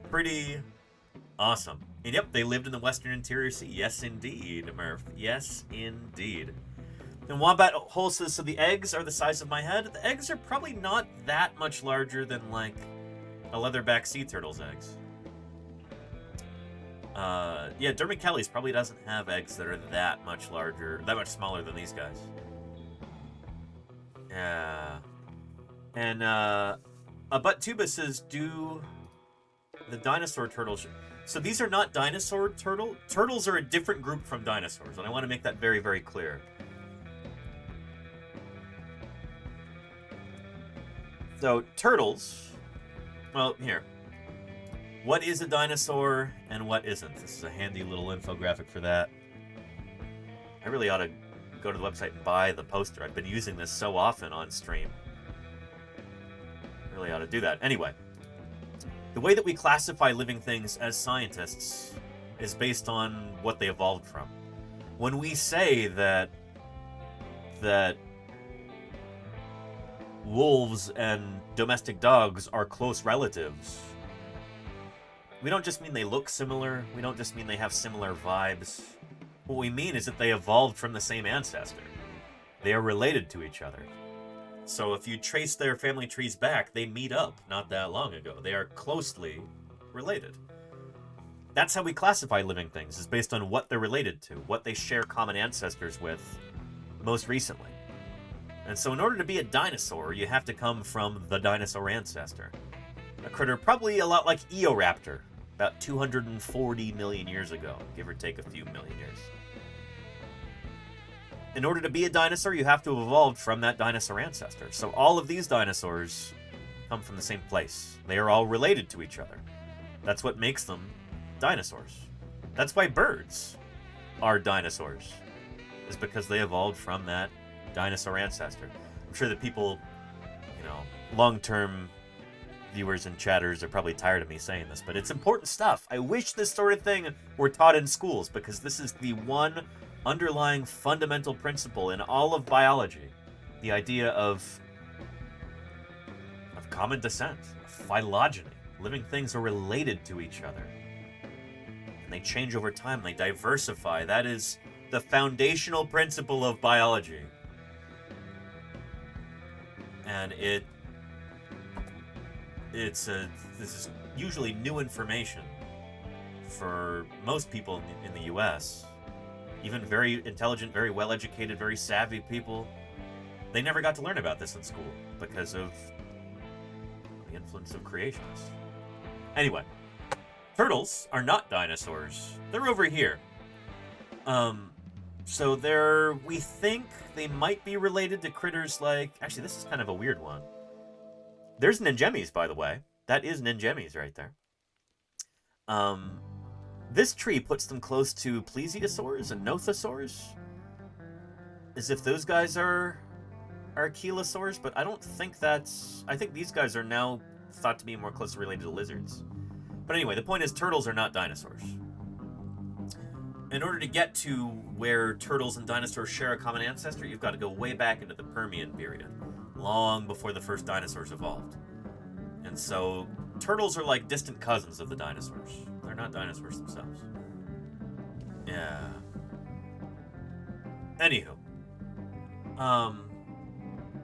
Pretty awesome. And yep, they lived in the Western Interior Sea. Yes, indeed, Murph. Yes, indeed. And Wombat Hole says, so the eggs are the size of my head? The eggs are probably not that much larger than, like, a leatherback sea turtle's eggs. Yeah, Dermot Kelly's probably doesn't have eggs that are that much larger, that much smaller than these guys. Yeah. And, Tuba says, do the dinosaur turtles... So these are not dinosaur turtle. Turtles are a different group from dinosaurs, and I want to make that very, very clear. So, turtles... Well, here. What is a dinosaur and what isn't? This is a handy little infographic for that. I really ought to go to the website and buy the poster. I've been using this so often on stream. Really ought to do that. Anyway. The way that we classify living things as scientists is based on what they evolved from. When we say that wolves and domestic dogs are close relatives, we don't just mean they look similar, we don't just mean they have similar vibes. What we mean is that they evolved from the same ancestor. They are related to each other. So if you trace their family trees back, they meet up not that long ago. They are closely related. That's how we classify living things, is based on what they're related to, what they share common ancestors with most recently. And so in order to be a dinosaur, you have to come from the dinosaur ancestor. A critter probably a lot like Eoraptor, about 240 million years ago, give or take a few million years. In order to be a dinosaur, you have to have evolved from that dinosaur ancestor. So all of these dinosaurs come from the same place. They are all related to each other. That's what makes them dinosaurs. That's why birds are dinosaurs, is because they evolved from that dinosaur ancestor. I'm sure that people, long-term viewers and chatters are probably tired of me saying this, but it's important stuff. I wish this sort of thing were taught in schools, because this is the one underlying fundamental principle in all of biology. The idea of common descent, of phylogeny. Living things are related to each other. And they change over time, they diversify. That is the foundational principle of biology. And this is usually new information for most people in the US. Even very intelligent, very well-educated, very savvy people, they never got to learn about this in school because of the influence of creationists. Anyway, turtles are not dinosaurs. They're over here. So we think they might be related to critters like... Actually, this is kind of a weird one. There's Ningemis, by the way. That is Ningemis right there. This tree puts them close to plesiosaurs and nothosaurs, as if those guys are chelosaurs, but I don't think that's... I think these guys are now thought to be more closely related to lizards. But anyway, the point is turtles are not dinosaurs. In order to get to where turtles and dinosaurs share a common ancestor, you've got to go way back into the Permian period, long before the first dinosaurs evolved. And so turtles are like distant cousins of the dinosaurs. They're not dinosaurs themselves. Yeah. Anywho, But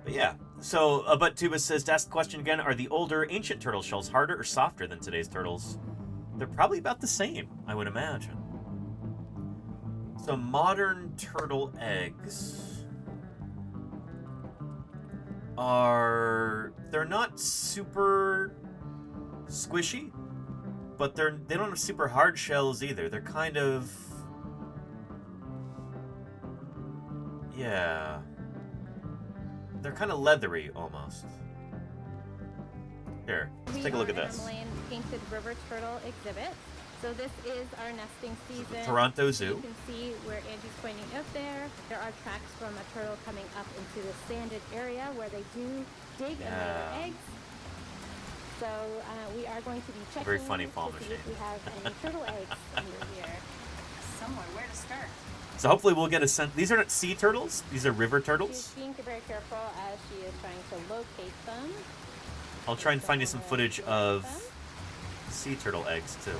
yeah. So, but Tuba says, to ask the question again, are the older ancient turtle shells harder or softer than today's turtles? They're probably about the same, I would imagine. So modern turtle eggs they're not super squishy, but they don't have super hard shells either. They're kind of, yeah, they're kind of leathery almost. Here, let's take a look at this. Painted river turtle exhibit. So this is our nesting season. Toronto Zoo. You can see where Angie's pointing out there. There are tracks from a turtle coming up into the sanded area where they do dig and lay their eggs. So we are going to be checking Very funny fall to see machine. if we have any turtle eggs under here. Somewhere, where to start? So hopefully we'll get a sense. These are not sea turtles. These are river turtles. She's being very careful as she is trying to locate them. I'll try and find you some footage of sea turtle eggs too.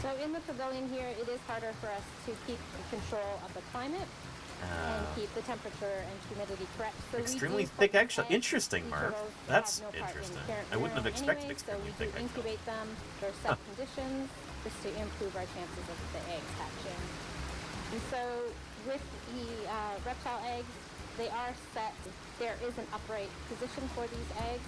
So in the pavilion here, it is harder for us to keep control of the climate and keep the temperature and humidity correct. So Extremely thick eggshell. Interesting, Marv. That's interesting. I wouldn't have expected extremely thick eggshell. So we do incubate them. There are set conditions just to improve our chances of the eggs hatching. And so with the reptile eggs, they are set. There is an upright position for these eggs.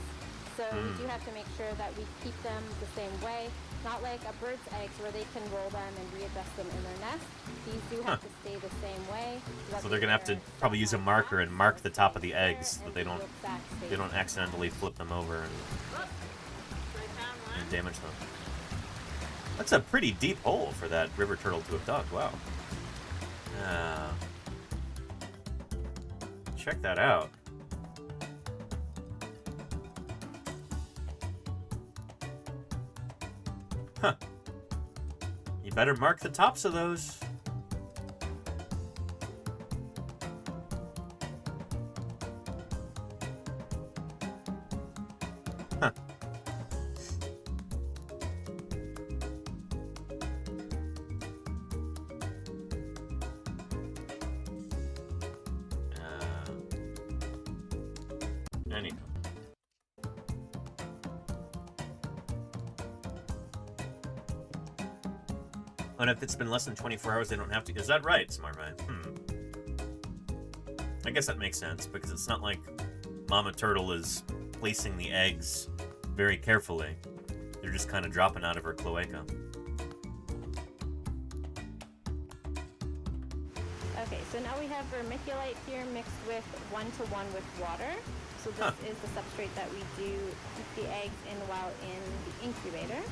So we do have to make sure that we keep them the same way. Not like a bird's eggs where they can roll them and readjust them in their nest. These do have to stay the same way. So they're gonna have to probably use a marker and mark the top of the eggs so that they don't accidentally flip them over and damage them. That's a pretty deep hole for that river turtle to have dug. Wow. Check that out. Huh. You better mark the tops of those. Huh. Anyhow. And if it's been less than 24 hours, they don't have to. Is that right, Smart Man? I guess that makes sense, because it's not like Mama Turtle is placing the eggs very carefully. They're just kind of dropping out of her cloaca. Okay, so now we have vermiculite here mixed with 1-to-1 with water. So this is the substrate that we do keep the eggs in while in the incubator.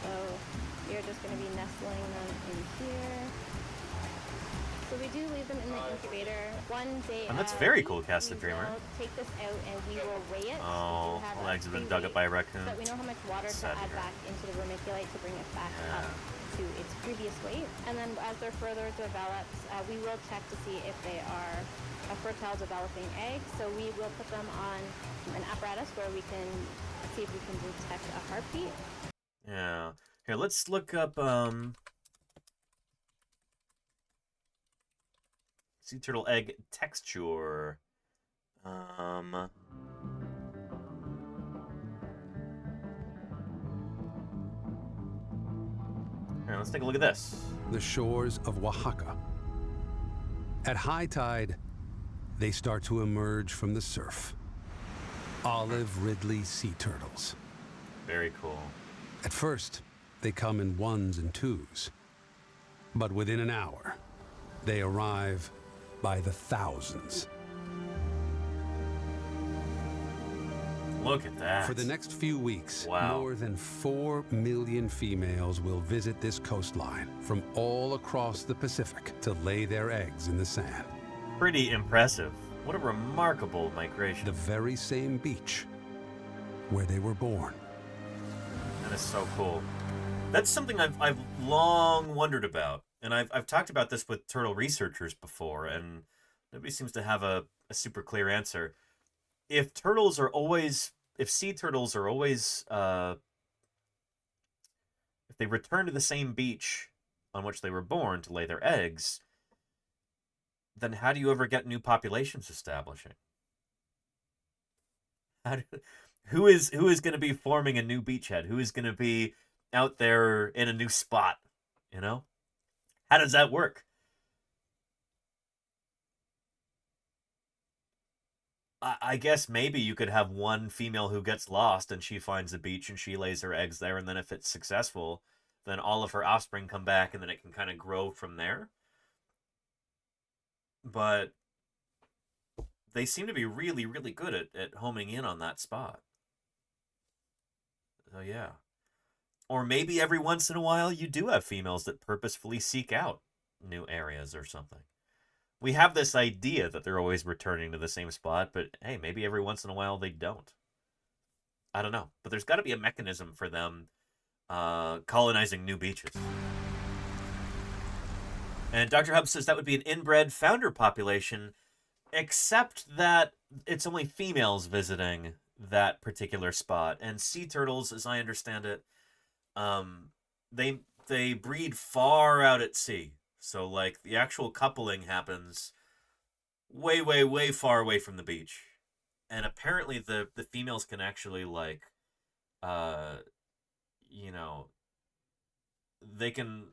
So we're just going to be nestling them in here. So we do leave them in the incubator 1 day. And that's very cool, Cast the Dreamer. Take this out and we will weigh it. Oh, all the eggs have been dug up by a raccoon. So that we know how much water to add back into the vermiculite to bring it back up to its previous weight. And then as they're further developed, we will check to see if they are a fertile developing egg. So we will put them on an apparatus where we can see if we can detect a heartbeat. Yeah. Here, let's look up sea turtle egg texture. Here, let's take a look at this. The shores of Oaxaca. At high tide, they start to emerge from the surf. Olive Ridley sea turtles. Very cool. At first, they come in 1s and 2s. But within an hour, they arrive by the thousands. Look at that. For the next few weeks, wow, more than 4 million females will visit this coastline from all across the Pacific to lay their eggs in the sand. Pretty impressive. What a remarkable migration. The very same beach where they were born. That is so cool. That's something I've long wondered about. And I've talked about this with turtle researchers before, and nobody seems to have a super clear answer. If sea turtles are always, if they return to the same beach on which they were born to lay their eggs, then how do you ever get new populations establishing? Who is going to be forming a new beachhead? Who is going to be out there in a new spot? You know, how does that work? I guess maybe you could have one female who gets lost and she finds a beach and she lays her eggs there, and then if it's successful, then all of her offspring come back and then it can kind of grow from there. But they seem to be really, really good at homing in on that spot. So yeah. Or maybe every once in a while you do have females that purposefully seek out new areas or something. We have this idea that they're always returning to the same spot, but hey, maybe every once in a while they don't. I don't know. But there's got to be a mechanism for them colonizing new beaches. And Dr. Hub says that would be an inbred founder population, except that it's only females visiting that particular spot. And sea turtles, as I understand it, they breed far out at sea. So, like, the actual coupling happens way, way, way far away from the beach. And apparently the females can actually, like, you know, they can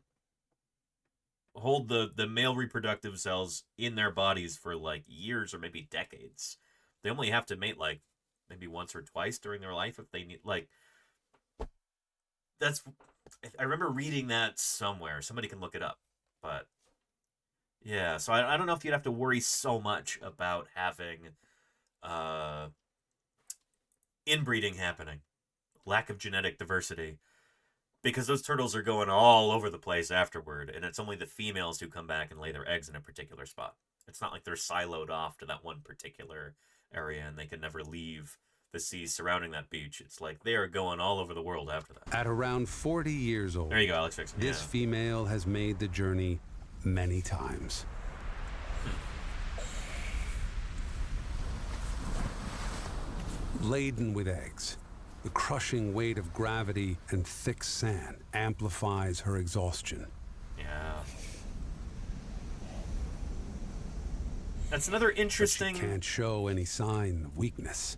hold the male reproductive cells in their bodies for, like, years or maybe decades. They only have to mate, like, maybe once or twice during their life if they need, like, that's, I remember reading that somewhere. Somebody can look it up. But, yeah, so I don't know if you'd have to worry so much about having inbreeding happening, lack of genetic diversity, because those turtles are going all over the place afterward, and it's only the females who come back and lay their eggs in a particular spot. It's not like they're siloed off to that one particular area and they can never leave the seas surrounding that beach. It's like they are going all over the world after that. At around 40 years old, there you go, Alex Fixon. This female has made the journey many times. Laden with eggs, the crushing weight of gravity and thick sand amplifies her exhaustion. Yeah. That's another interesting... But she can't show any sign of weakness.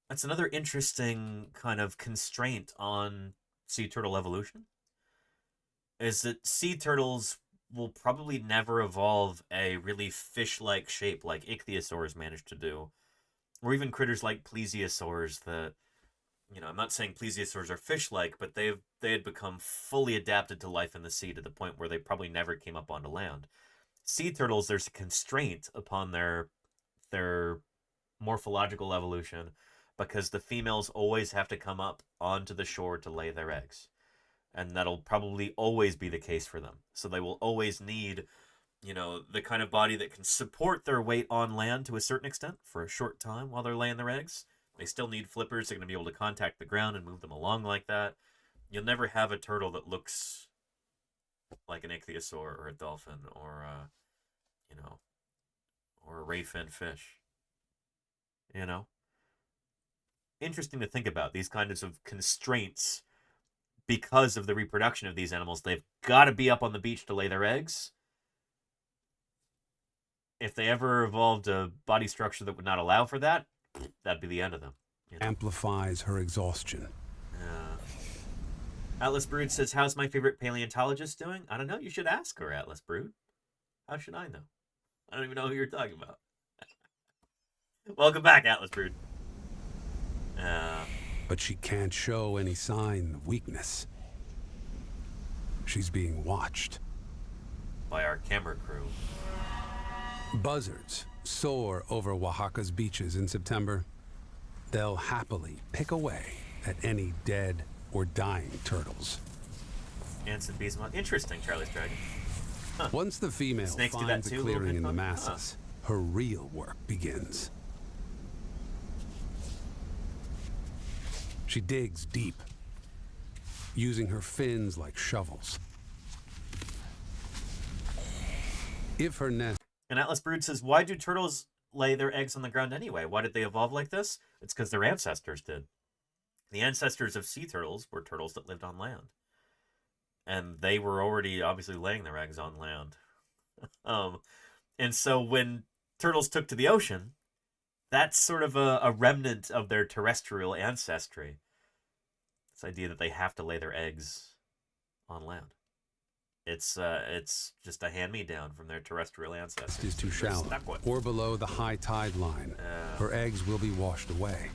That's another interesting kind of constraint on sea turtle evolution, is that sea turtles will probably never evolve a really fish-like shape like ichthyosaurs managed to do, or even critters like plesiosaurs that, you know, I'm not saying plesiosaurs are fish-like, but they had become fully adapted to life in the sea to the point where they probably never came up onto land. Sea turtles, there's a constraint upon their morphological evolution, because the females always have to come up onto the shore to lay their eggs. And that'll probably always be the case for them. So they will always need, you know, the kind of body that can support their weight on land to a certain extent for a short time while they're laying their eggs. They still need flippers. They're going to be able to contact the ground and move them along like that. You'll never have a turtle that looks like an ichthyosaur or a dolphin or, you know, or a ray fin fish. You know? Interesting to think about, these kinds of constraints because of the reproduction of these animals. They've got to be up on the beach to lay their eggs. If they ever evolved a body structure that would not allow for that, that'd be the end of them. You know? Amplifies her exhaustion. Atlas Brood says, how's my favorite paleontologist doing? I don't know. You should ask her, Atlas Brood. How should I know? I don't even know who you're talking about. Welcome back, Atlas Brood. But she can't show any sign of weakness. She's being watched by our camera crew. Buzzards soar over Oaxaca's beaches in September. They'll happily pick away at any dead or dying turtles. Anson Beesmont. Interesting, Charlie's Dragon. Huh. Once the female Snakes finds a clearing in the masses, her real work begins. She digs deep, using her fins like shovels. If her nest... And Atlas Brood says, why do turtles lay their eggs on the ground anyway? Why did they evolve like this? It's because their ancestors did. The ancestors of sea turtles were turtles that lived on land. And they were already obviously laying their eggs on land. And so when turtles took to the ocean, that's sort of a remnant of their terrestrial ancestry. This idea that they have to lay their eggs on land. It's just a hand-me-down from their terrestrial ancestors. Is too shallow or below the high tide line. Her eggs will be washed away.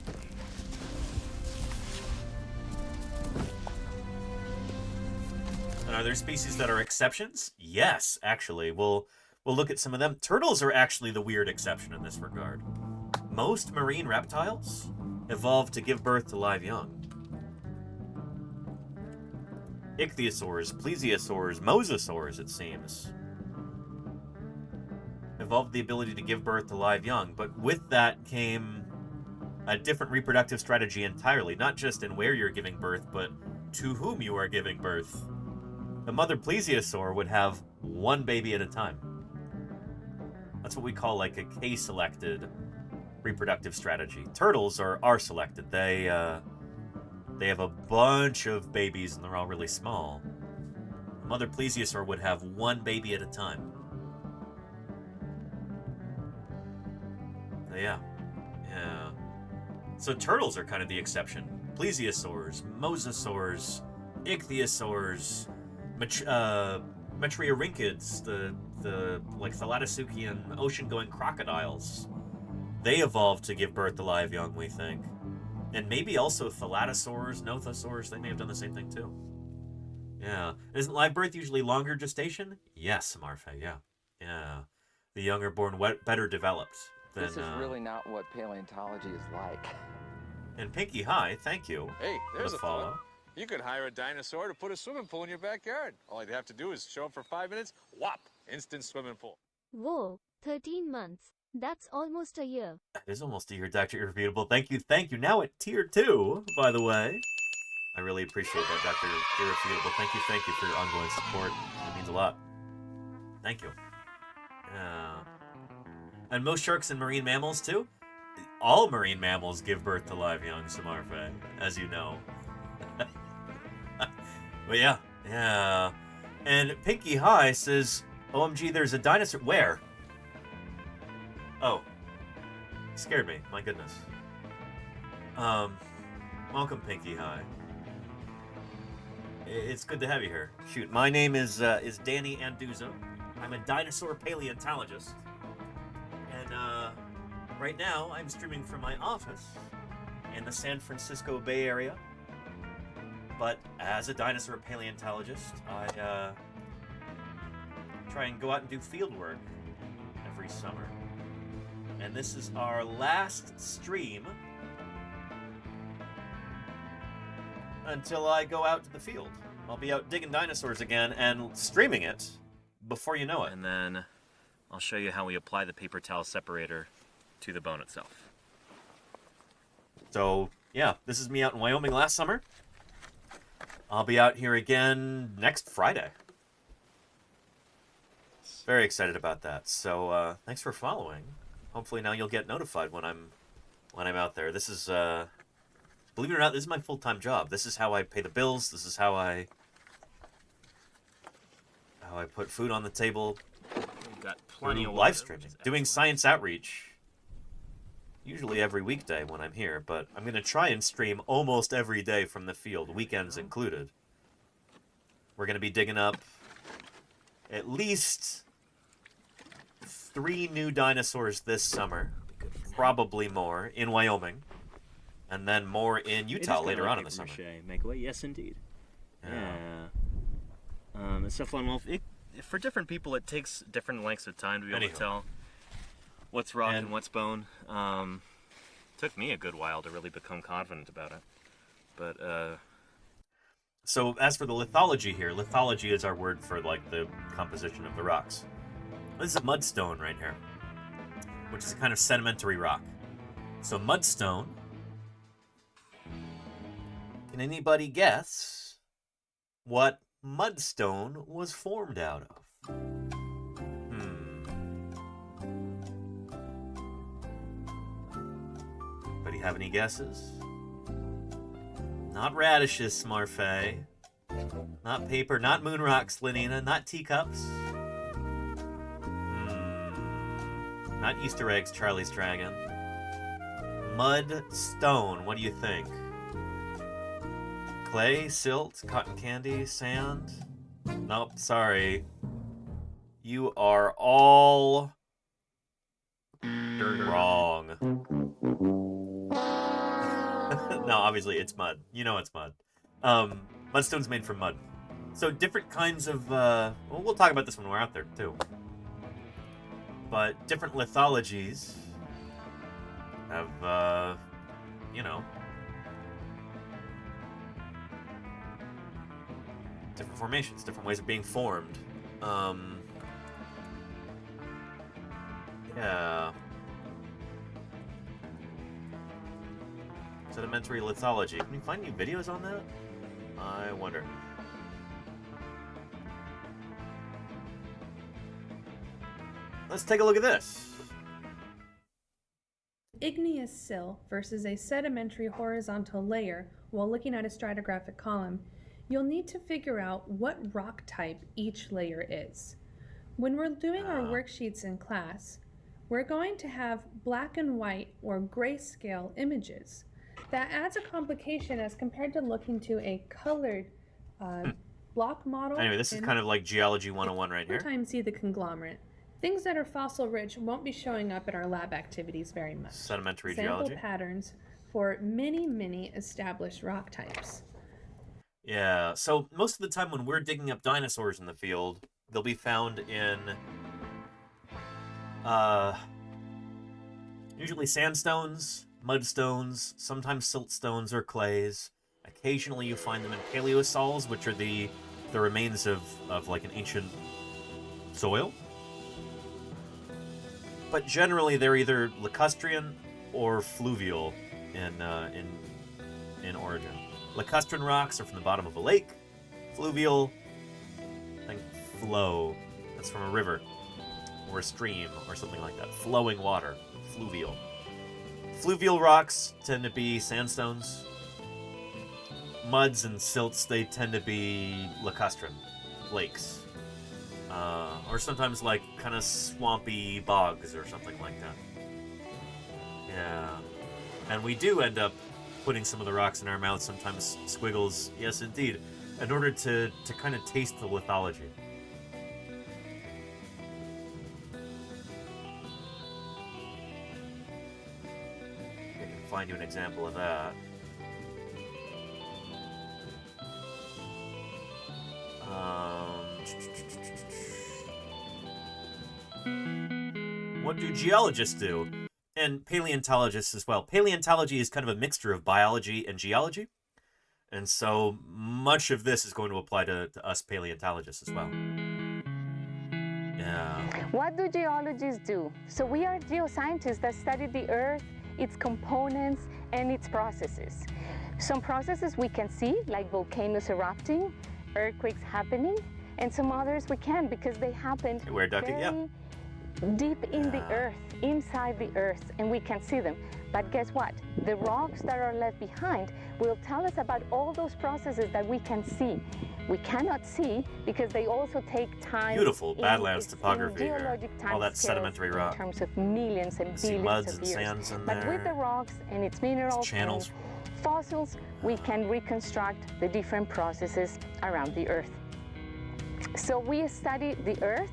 And are there species that are exceptions? Yes, actually. We'll look at some of them. Turtles are actually the weird exception in this regard. Most marine reptiles evolved to give birth to live young. Ichthyosaurs, plesiosaurs, mosasaurs, it seems, evolved the ability to give birth to live young, but with that came a different reproductive strategy entirely, not just in where you're giving birth, but to whom you are giving birth. The mother plesiosaur would have one baby at a time. That's what we call like a K-selected reproductive strategy. Turtles are R-selected. They have a bunch of babies, and they're all really small. The mother plesiosaur would have one baby at a time. Yeah. So turtles are kind of the exception. Plesiosaurs, mosasaurs, ichthyosaurs, metriorhynchids, the like Thalattosuchian ocean-going crocodiles. They evolved to give birth to live young, we think. And maybe also thalattosaurs, nothosaurs, they may have done the same thing too. Yeah. Isn't live birth usually longer gestation? Yes, Marfe, yeah. Yeah. The young are born better developed than... This is really not what paleontology is like. And Pinky High, thank you. Hey, there's a follow. thought. You could hire a dinosaur to put a swimming pool in your backyard. All you'd have to do is show up for 5 minutes, whop, instant swimming pool. Whoa, 13 months. That's almost a year. It is almost a year, Dr. Irrefutable. Thank you. Now at tier 2, by the way. I really appreciate that, Dr. Irrefutable. Thank you for your ongoing support. It means a lot. Thank you. Yeah. And most sharks and marine mammals, too? All marine mammals give birth to live young, Samarfe, as you know. But yeah. And Pinky High says, OMG, there's a dinosaur. Where? Oh. Scared me. My goodness. Welcome, Pinky High. It's good to have you here. Shoot, my name is Danny Anduzo. I'm a dinosaur paleontologist. And, right now, I'm streaming from my office in the San Francisco Bay Area. But as a dinosaur paleontologist, I, try and go out and do field work every summer. And this is our last stream until I go out to the field. I'll be out digging dinosaurs again and streaming it before you know it. And then I'll show you how we apply the paper towel separator to the bone itself. So, yeah, this is me out in Wyoming last summer. I'll be out here again next Friday. Very excited about that. So, thanks for following. Hopefully now you'll get notified when I'm out there. This is, believe it or not, this is my full-time job. This is how I pay the bills. This is how I put food on the table. We've got plenty of live streaming, doing science outreach. Usually every weekday when I'm here, but I'm going to try and stream almost every day from the field, weekends included. We're going to be digging up at least 3 new dinosaurs this summer, probably more, in Wyoming, and then more in Utah later on in the summer. Make way, yes indeed. Yeah. It's so fun. Well, for different people, it takes different lengths of time to be able to tell what's rock and what's bone. Took me a good while to really become confident about it. But, So, as for the lithology here, lithology is our word for, like, the composition of the rocks. This is a mudstone right here, which is a kind of sedimentary rock. So, mudstone. Can anybody guess what mudstone was formed out of? Anybody have any guesses? Not radishes, Smarfay. Not paper, not moon rocks, Lenina, not teacups. Not Easter eggs, Charlie's Dragon. Mud, stone, what do you think? Clay, silt, cotton candy, sand? Nope, sorry. You are all wrong. No, obviously it's mud. You know it's mud. Mudstone's made from mud. So different kinds of, well, we'll talk about this when we're out there, too. But different lithologies have, you know, different formations, different ways of being formed. Yeah. Sedimentary lithology. Can we find any videos on that? I wonder. Let's take a look at this. Igneous sill versus a sedimentary horizontal layer while looking at a stratigraphic column, you'll need to figure out what rock type each layer is. When we're doing our worksheets in class, we're going to have black and white or grayscale images. That adds a complication as compared to looking to a colored block model. Anyway, this is kind of like Geology 101 right here. Sometimes see the conglomerate. Things that are fossil rich won't be showing up in our lab activities very much. Sedimentary Sample geology. patterns for many established rock types. Yeah, so most of the time when we're digging up dinosaurs in the field, they'll be found in usually sandstones, mudstones, sometimes siltstones or clays. Occasionally you find them in paleosols, which are the remains of like an ancient soil. But generally they're either lacustrine or fluvial in origin. Lacustrine rocks are from the bottom of a lake. Fluvial, I think flow, that's from a river or a stream or something like that. Flowing water, fluvial. Fluvial rocks tend to be sandstones. Muds and silts, they tend to be lacustrine lakes. Or sometimes like kind of swampy bogs or something like that. Yeah. And we do end up putting some of the rocks in our mouths, sometimes squiggles, yes indeed, in order to kind of taste the lithology. I can find you an example of that. What do geologists do? And paleontologists as well. Paleontology is kind of a mixture of biology and geology. And so much of this is going to apply to us paleontologists as well. Yeah. What do geologists do? So we are geoscientists that study the Earth, its components, and its processes. Some processes we can see, like volcanoes erupting, earthquakes happening, and some others we can't because they happened very deep in the Earth, inside the Earth, and we can see them. But guess what? The rocks that are left behind will tell us about all those processes that we can see. We cannot see because they also take time. Beautiful Badlands topography here. Geologic time All that sedimentary rock. In terms of millions and billions muds of and years. sands in But there. with the rocks and its minerals channels. and fossils, we can reconstruct the different processes around the Earth. So we study the Earth,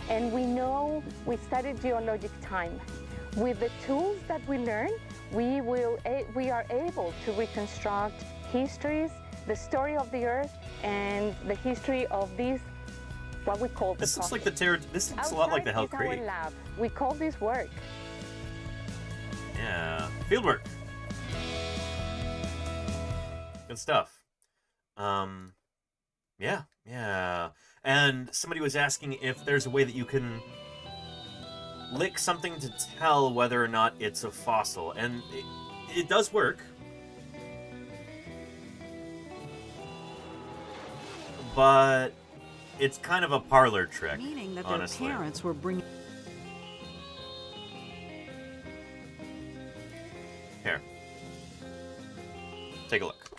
and we know we study geologic time. With the tools that we learn, we are able to reconstruct histories, the story of the Earth, and the history of these, what we call This looks like this looks a lot like the Hell Creek. Our lab. We call this work. Yeah, fieldwork. Good stuff. Yeah. And somebody was asking if there's a way that you can lick something to tell whether or not it's a fossil, and it does work. But it's kind of a parlor trick, Meaning that honestly. their parents were bringing... Here. Take a look.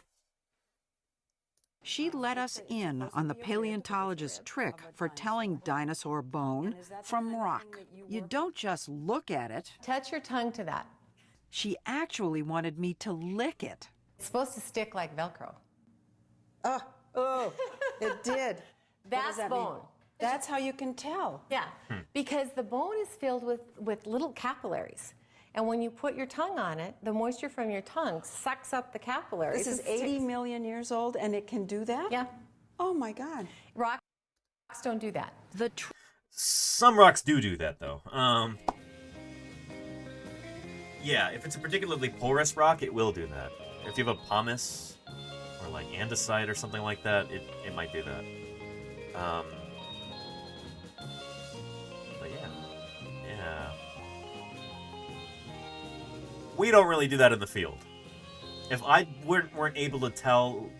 She let us in on the paleontologist's trick for telling dinosaur bone from rock. You don't just look at it. Touch your tongue to that. She actually wanted me to lick it. It's supposed to stick like Velcro. Oh, it did. That's bone. That's how you can tell. Yeah, because the bone is filled with little capillaries. And when you put your tongue on it, the moisture from your tongue sucks up the capillaries. This is 80 million years old and it can do that? Yeah. Oh my God. Rocks don't do that. Some rocks do that, though. Yeah, if it's a particularly porous rock, it will do that. If you have a pumice or like andesite or something like that, it might do that. But yeah. We don't really do that in the field. If I weren't able to tell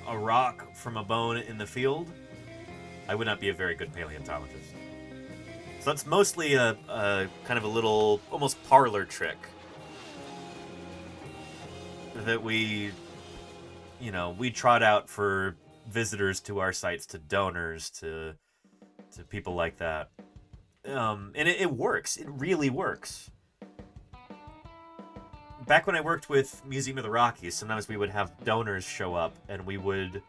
a rock from a bone in the field, I would not be a very good paleontologist. So that's mostly a kind of a little, almost parlor trick that we trot out for visitors to our sites, to donors, to people like that. And it works. It really works. Back when I worked with Museum of the Rockies, sometimes we would have donors show up, and we would,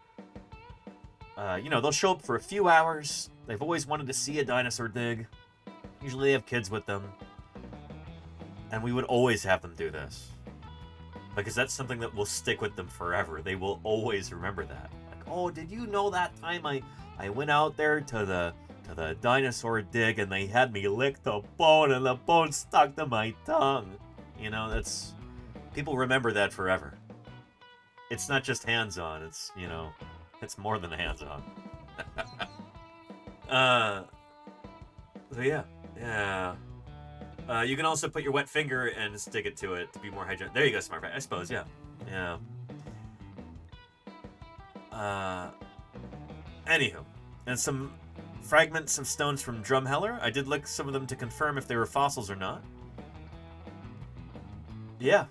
they'll show up for a few hours. They've always wanted to see a dinosaur dig. Usually they have kids with them. And we would always have them do this. Because that's something that will stick with them forever. They will always remember that. Like, oh, did you know that time I went out there to the dinosaur dig and they had me lick the bone and the bone stuck to my tongue? That's... People remember that forever. It's not just hands-on. It's, it's more than hands-on. So yeah. You can also put your wet finger and stick it to it to be more hygienic. There you go, smart. I suppose, yeah. Anywho, and some fragments of stones from Drumheller. I did lick some of them to confirm if they were fossils or not. Yeah,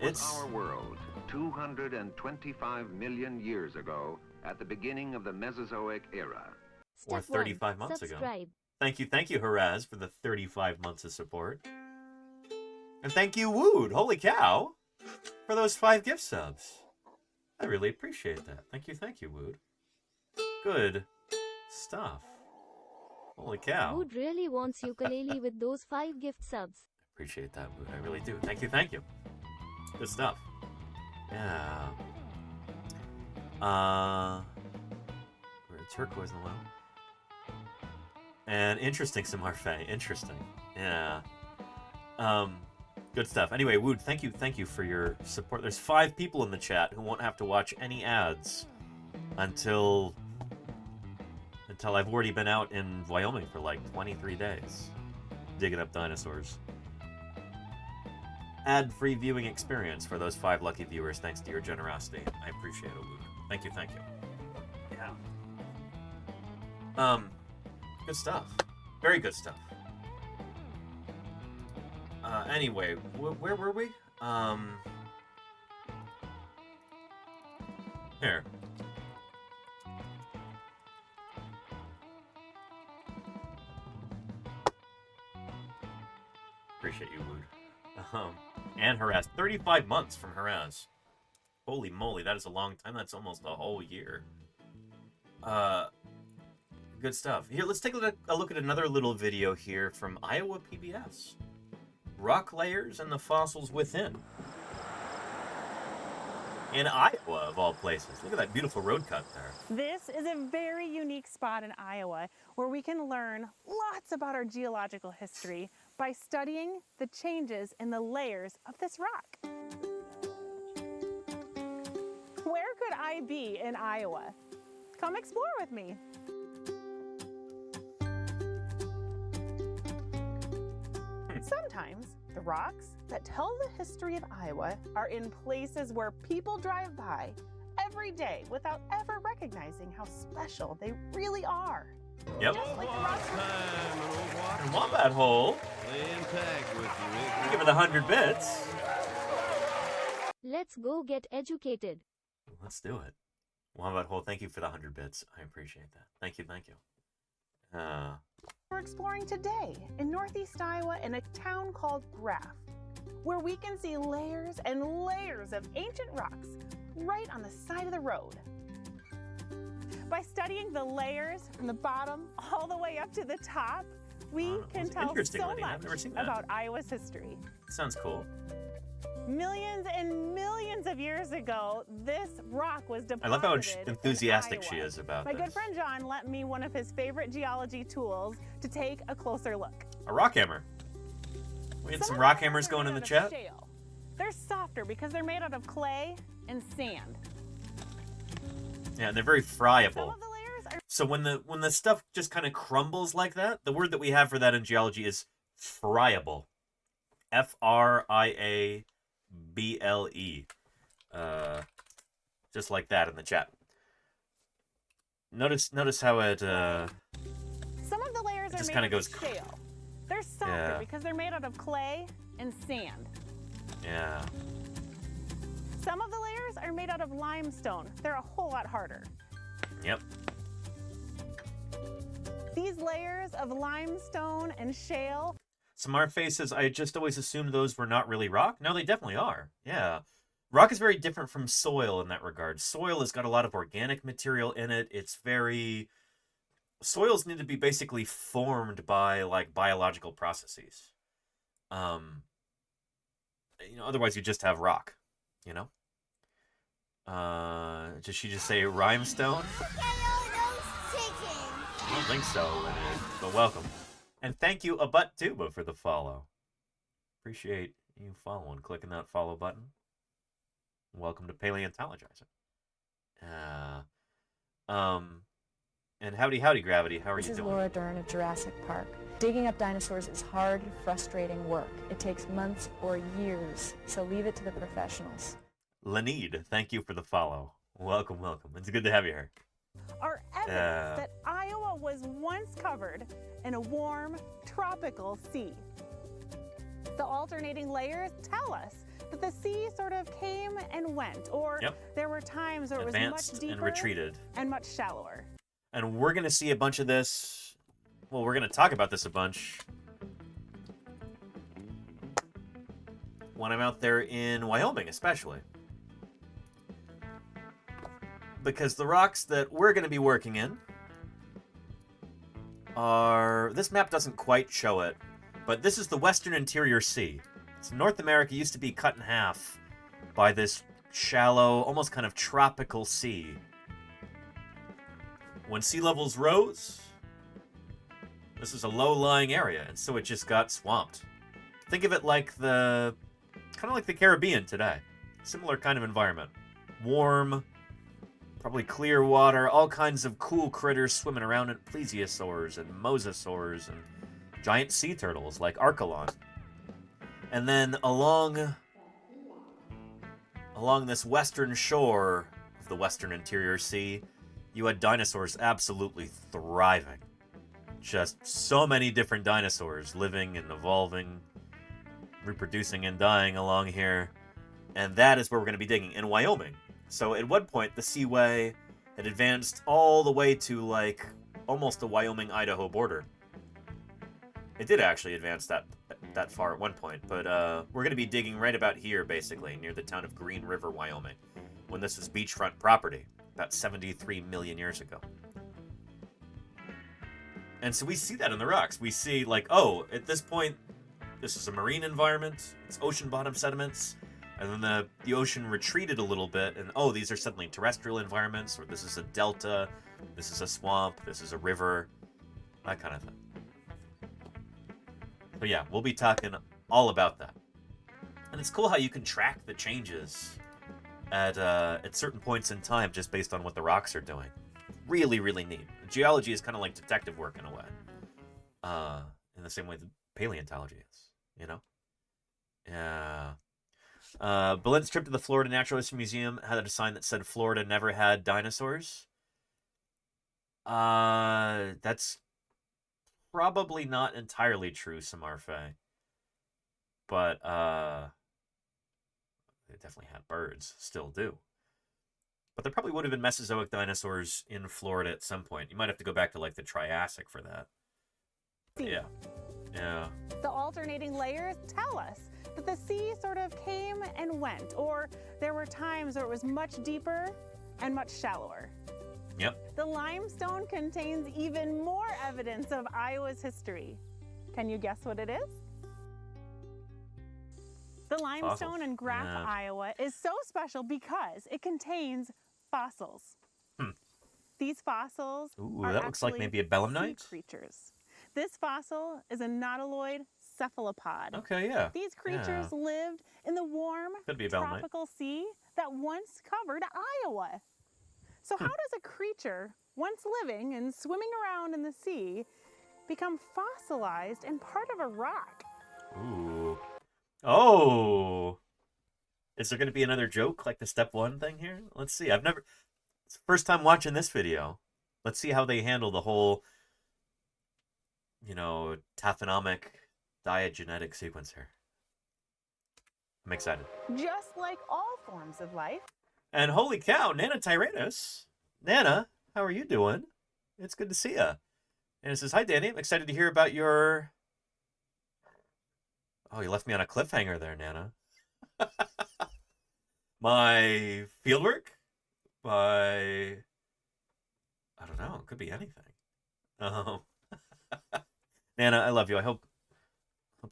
it's our world 225 million years ago at the beginning of the Mesozoic era. Or 35 months ago. Thank you, Haraz, for the 35 months of support. And thank you, Wood, holy cow, for those 5 gift subs. I really appreciate that. Thank you, Wood. Good stuff. Holy cow. Wood really wants ukulele with those 5 gift subs. Appreciate that, Wood. I really do. Thank you. Good stuff. Yeah. We're at turquoise and low. And interesting, Samarfe. Interesting. Yeah. Good stuff. Anyway, Wood, thank you for your support. There's 5 people in the chat who won't have to watch any ads until I've already been out in Wyoming for like 23 days digging up dinosaurs. Ad-free viewing experience for those 5 lucky viewers, thanks to your generosity. I appreciate it, Wood. Thank you. Yeah. Good stuff. Very good stuff. Anyway, where were we? Here. Appreciate you, Wood. And Haraz. 35 months from Haraz. Holy moly, that is a long time. That's almost a whole year. Good stuff. Here, let's take a look at another little video here from Iowa PBS. Rock layers and the fossils within. In Iowa, of all places. Look at that beautiful road cut there. This is a very unique spot in Iowa where we can learn lots about our geological history by studying the changes in the layers of this rock. Where could I be in Iowa? Come explore with me. Sometimes the rocks that tell the history of Iowa are in places where people drive by every day without ever recognizing how special they really are. Yep. Just like the rocks And Wombat Hole. Give it 100 bits. Let's go get educated. Let's do it. Wombat Hole, thank you for the 100 bits. I appreciate that. Thank you, thank you. We're exploring today in northeast Iowa in a town called Graff, where we can see layers and layers of ancient rocks right on the side of the road. By studying the layers from the bottom all the way up to the top, we can tell so much about Iowa's history. Sounds cool. Millions and millions of years ago, this rock was deposited. I love how enthusiastic she is about My this. good friend John lent me one of his favorite geology tools to take a closer look. A rock hammer. We had some rock hammers going in the chat. Shale. They're softer because they're made out of clay and sand. Yeah, and they're very friable. So when the stuff just kind of crumbles like that, the word that we have for that in geology is friable. Friable. Just like that in the chat. Notice how it Some of the layers are just made kind of of goes shale. They're softer because they're made out of clay and sand. Yeah. Some of the layers are made out of limestone. They're a whole lot harder. Yep. These layers of limestone and shale. Samarfe says, I just always assumed those were not really rock. No, they definitely are. Yeah. Rock is very different from soil in that regard. Soil has got a lot of organic material in it. Soils need to be basically formed by like biological processes. Otherwise you just have rock, you know? Did she just say rhinestone? I don't think so, but welcome. And thank you, Abut-Tuba, for the follow. Appreciate you following, clicking that follow button. Welcome to Paleontologizing. And howdy, Gravity. How are you doing? This is Laura Dern of Jurassic Park. Digging up dinosaurs is hard, frustrating work. It takes months or years, so leave it to the professionals. Lanid, thank you for the follow. Welcome. It's good to have you here. Are evidence that Iowa was once covered in a warm, tropical sea. The alternating layers tell us that the sea sort of came and went, or there were times where it was much deeper and retreated and much shallower. And we're going to see a bunch of this. Well, we're going to talk about this a bunch when I'm out there in Wyoming, especially. Because the rocks that we're going to be working in are... This map doesn't quite show it, but this is the Western Interior Sea. So North America used to be cut in half by this shallow, almost kind of tropical sea. When sea levels rose, this is a low-lying area, and so it just got swamped. Think of it like kind of like the Caribbean today. Similar kind of environment. Warm, probably clear water, all kinds of cool critters swimming around it, plesiosaurs and mosasaurs and giant sea turtles like Archelon. And then along this western shore of the Western Interior Sea, you had dinosaurs absolutely thriving. Just so many different dinosaurs living and evolving, reproducing and dying along here. And that is where we're going to be digging, in Wyoming. So at one point, the seaway had advanced all the way to, like, almost the Wyoming-Idaho border. It did actually advance that far at one point, but we're going to be digging right about here, basically, near the town of Green River, Wyoming, when this was beachfront property, about 73 million years ago. And so we see that in the rocks. We see, like, oh, at this point, this is a marine environment, it's ocean bottom sediments, and then the ocean retreated a little bit, and oh, these are suddenly terrestrial environments, or this is a delta, this is a swamp, this is a river, that kind of thing. So yeah, we'll be talking all about that. And it's cool how you can track the changes at certain points in time just based on what the rocks are doing. Really, really neat. Geology is kind of like detective work in a way. In the same way that paleontology is, you know? Yeah. Belinda's trip to the Florida Natural History Museum had a sign that said Florida never had dinosaurs. That's probably not entirely true, Samarfe. But, they definitely had birds. Still do. But there probably would have been Mesozoic dinosaurs in Florida at some point. You might have to go back to like the Triassic for that. But yeah. Yeah. The alternating layers tell us that the sea sort of came and went, or there were times where it was much deeper and much shallower. Yep. The limestone contains even more evidence of Iowa's history. Can you guess what it is? The limestone in Graff, Iowa is so special because it contains fossils. These fossils are that looks like maybe a belemnite? sea creatures. This fossil is a nautiloid cephalopod. Okay, yeah. These creatures lived in the warm tropical sea that once covered Iowa. So how does a creature once living and swimming around in the sea become fossilized and part of a rock? Ooh. Oh. Is there going to be another joke like the step one thing here? Let's see. It's the first time watching this video. Let's see how they handle the whole, you know, taphonomic diagenetic sequence here. I'm excited. Just like all forms of life. And holy cow, Nana Tyrannus. Nana, how are you doing? It's good to see you. And it says, hi, Danny. I'm excited to hear about your... Oh, you left me on a cliffhanger there, Nana. My fieldwork? My... I don't know. It could be anything. Nana, I love you. I hope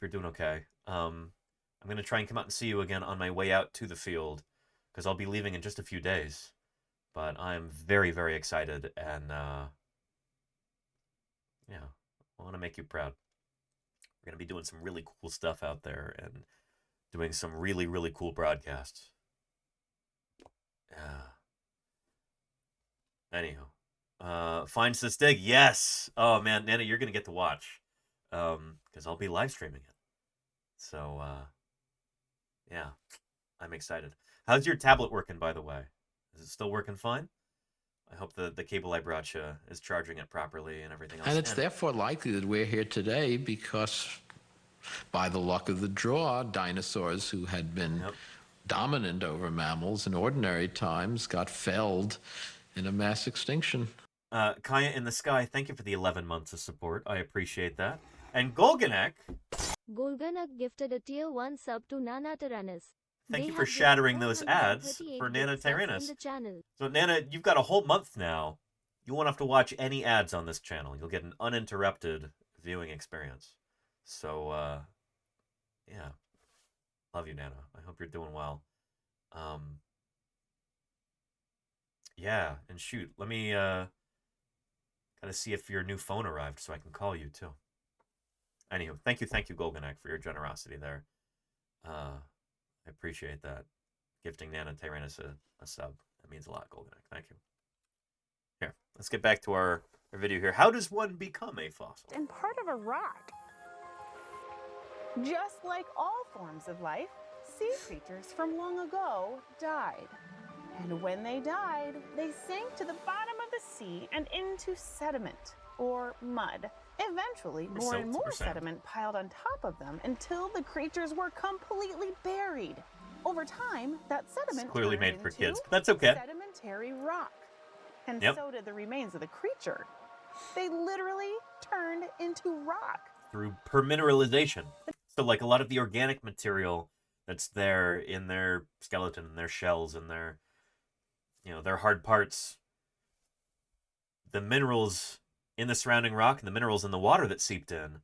you're doing okay. I'm going to try and come out and see you again on my way out to the field, because I'll be leaving in just a few days. But I'm very, very excited, and yeah, I want to make you proud. We're going to be doing some really cool stuff out there and doing some really, really cool broadcasts. Yeah. Anyhow, finds this dig. Yes. Oh man, Nana, you're going to get to watch, because I'll be live streaming it. So, yeah, I'm excited. How's your tablet working, by the way? Is it still working fine? I hope the cable I brought you is charging it properly and everything else. And it's therefore likely that we're here today because, by the luck of the draw, dinosaurs who had been dominant over mammals in ordinary times got felled in a mass extinction. Kaya in the Sky, thank you for the 11 months of support. I appreciate that. And Golganek. Golganek gifted a tier 1 sub to Nana Tyrannus. Thank you for shattering those ads for Nana Tyrannus. So, Nana, you've got a whole month now. You won't have to watch any ads on this channel. You'll get an uninterrupted viewing experience. So, yeah. Love you, Nana. I hope you're doing well. Yeah, and shoot, let me, gotta see if your new phone arrived so I can call you, too. Anywho, thank you, Golganek, for your generosity there. I appreciate that. Gifting Nana Tyrannus a sub. That means a lot, Golganek. Thank you. Here, let's get back to our video here. How does one become a fossil? And part of a rock. Just like all forms of life, sea creatures from long ago died. And when they died, they sank to the bottom of the sea and into sediment, or mud. Eventually, more and more sediment piled on top of them until the creatures were completely buried. Over time, that sediment clearly turned made for into kids, but that's okay. Sedimentary rock. And Yep. so did the remains of the creature. They literally turned into rock. Through permineralization. So, like, a lot of the organic material that's there in their skeleton and their shells and their, you know, their hard parts, the minerals in the surrounding rock and the minerals in the water that seeped in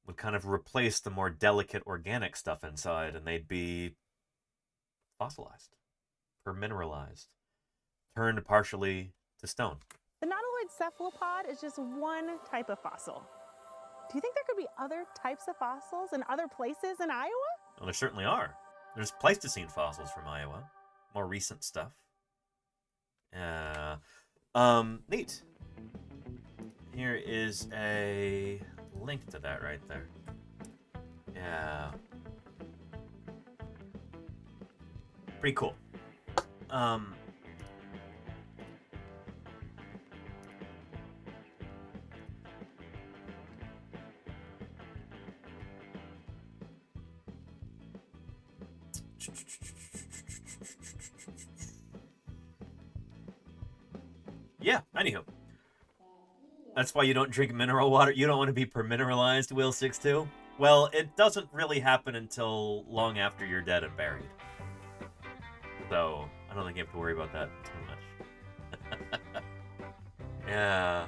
would kind of replace the more delicate organic stuff inside, and they'd be fossilized, permineralized, turned partially to stone. The nautiloid cephalopod is just one type of fossil. Do you think there could be other types of fossils in other places in Iowa? Well, there certainly are. There's Pleistocene fossils from Iowa, more recent stuff. Neat. Here is a link to that right there. Yeah. Pretty cool. Anywho. That's why you don't drink mineral water. You don't want to be permineralized, Will 62. Well, it doesn't really happen until long after you're dead and buried. So, I don't think you have to worry about that too much. Yeah.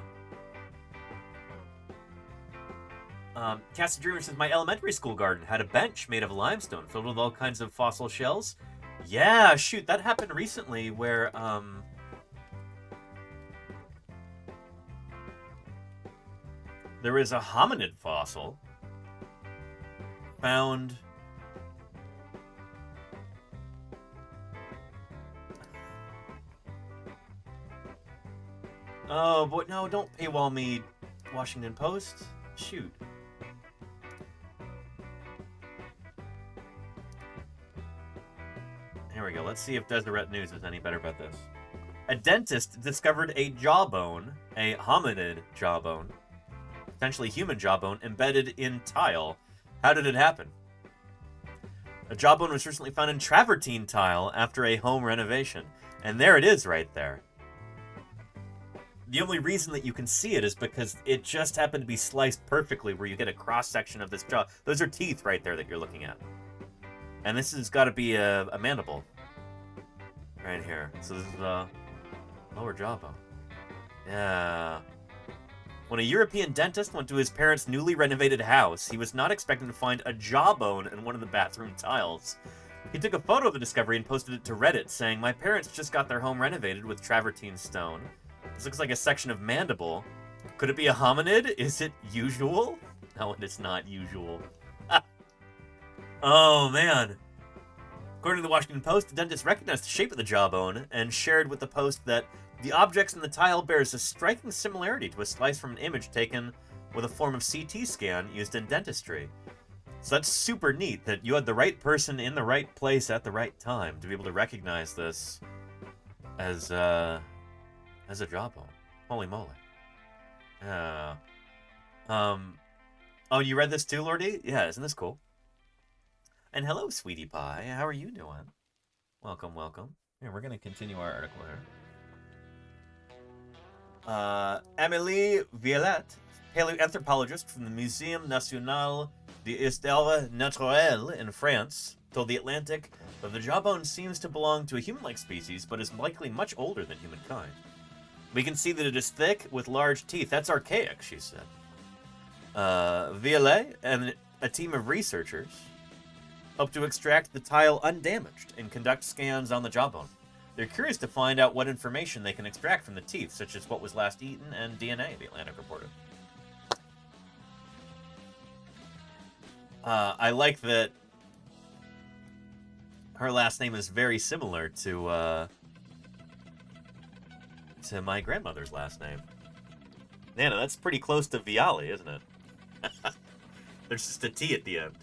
Cassie Dreamer says, my elementary school garden had a bench made of limestone filled with all kinds of fossil shells. Yeah, shoot, that happened recently where, there is a hominid fossil found oh boy, no, don't paywall me, Washington Post. Shoot. Here we go. Let's see if Deseret News is any better about this. A dentist discovered a jawbone, a hominid jawbone, potentially human jawbone, embedded in tile. How did it happen? A jawbone was recently found in travertine tile after a home renovation. And there it is right there. The only reason that you can see it is because it just happened to be sliced perfectly where you get a cross-section of this jaw. Those are teeth right there that you're looking at. And this has got to be a mandible. Right here. So this is a lower jawbone. Yeah. When a European dentist went to his parents' newly renovated house, he was not expecting to find a jawbone in one of the bathroom tiles. He took a photo of the discovery and posted it to Reddit, saying, my parents just got their home renovated with travertine stone. This looks like a section of mandible. Could it be a hominid? Is it usual? No, it is not usual. Oh, man. According to the Washington Post, the dentist recognized the shape of the jawbone and shared with the Post that the objects in the tile bears a striking similarity to a slice from an image taken with a form of CT scan used in dentistry. So that's super neat that you had the right person in the right place at the right time to be able to recognize this as a jawbone. Holy moly. Oh, you read this too, Lordy? Yeah, isn't this cool? And hello, Sweetie Pie. How are you doing? Welcome, welcome. Here, we're going to continue our article here. Amélie Violette, paleoanthropologist from the Muséum National d'Histoire Naturelle in France, told The Atlantic that the jawbone seems to belong to a human-like species, but is likely much older than humankind. We can see that it is thick with large teeth. That's archaic, she said. Violette and a team of researchers hope to extract the tile undamaged and conduct scans on the jawbone. They're curious to find out what information they can extract from the teeth, such as what was last eaten and DNA, The Atlantic reported. I like that her last name is very similar to my grandmother's last name. Nana, that's pretty close to Viali, isn't it? There's just a T at the end.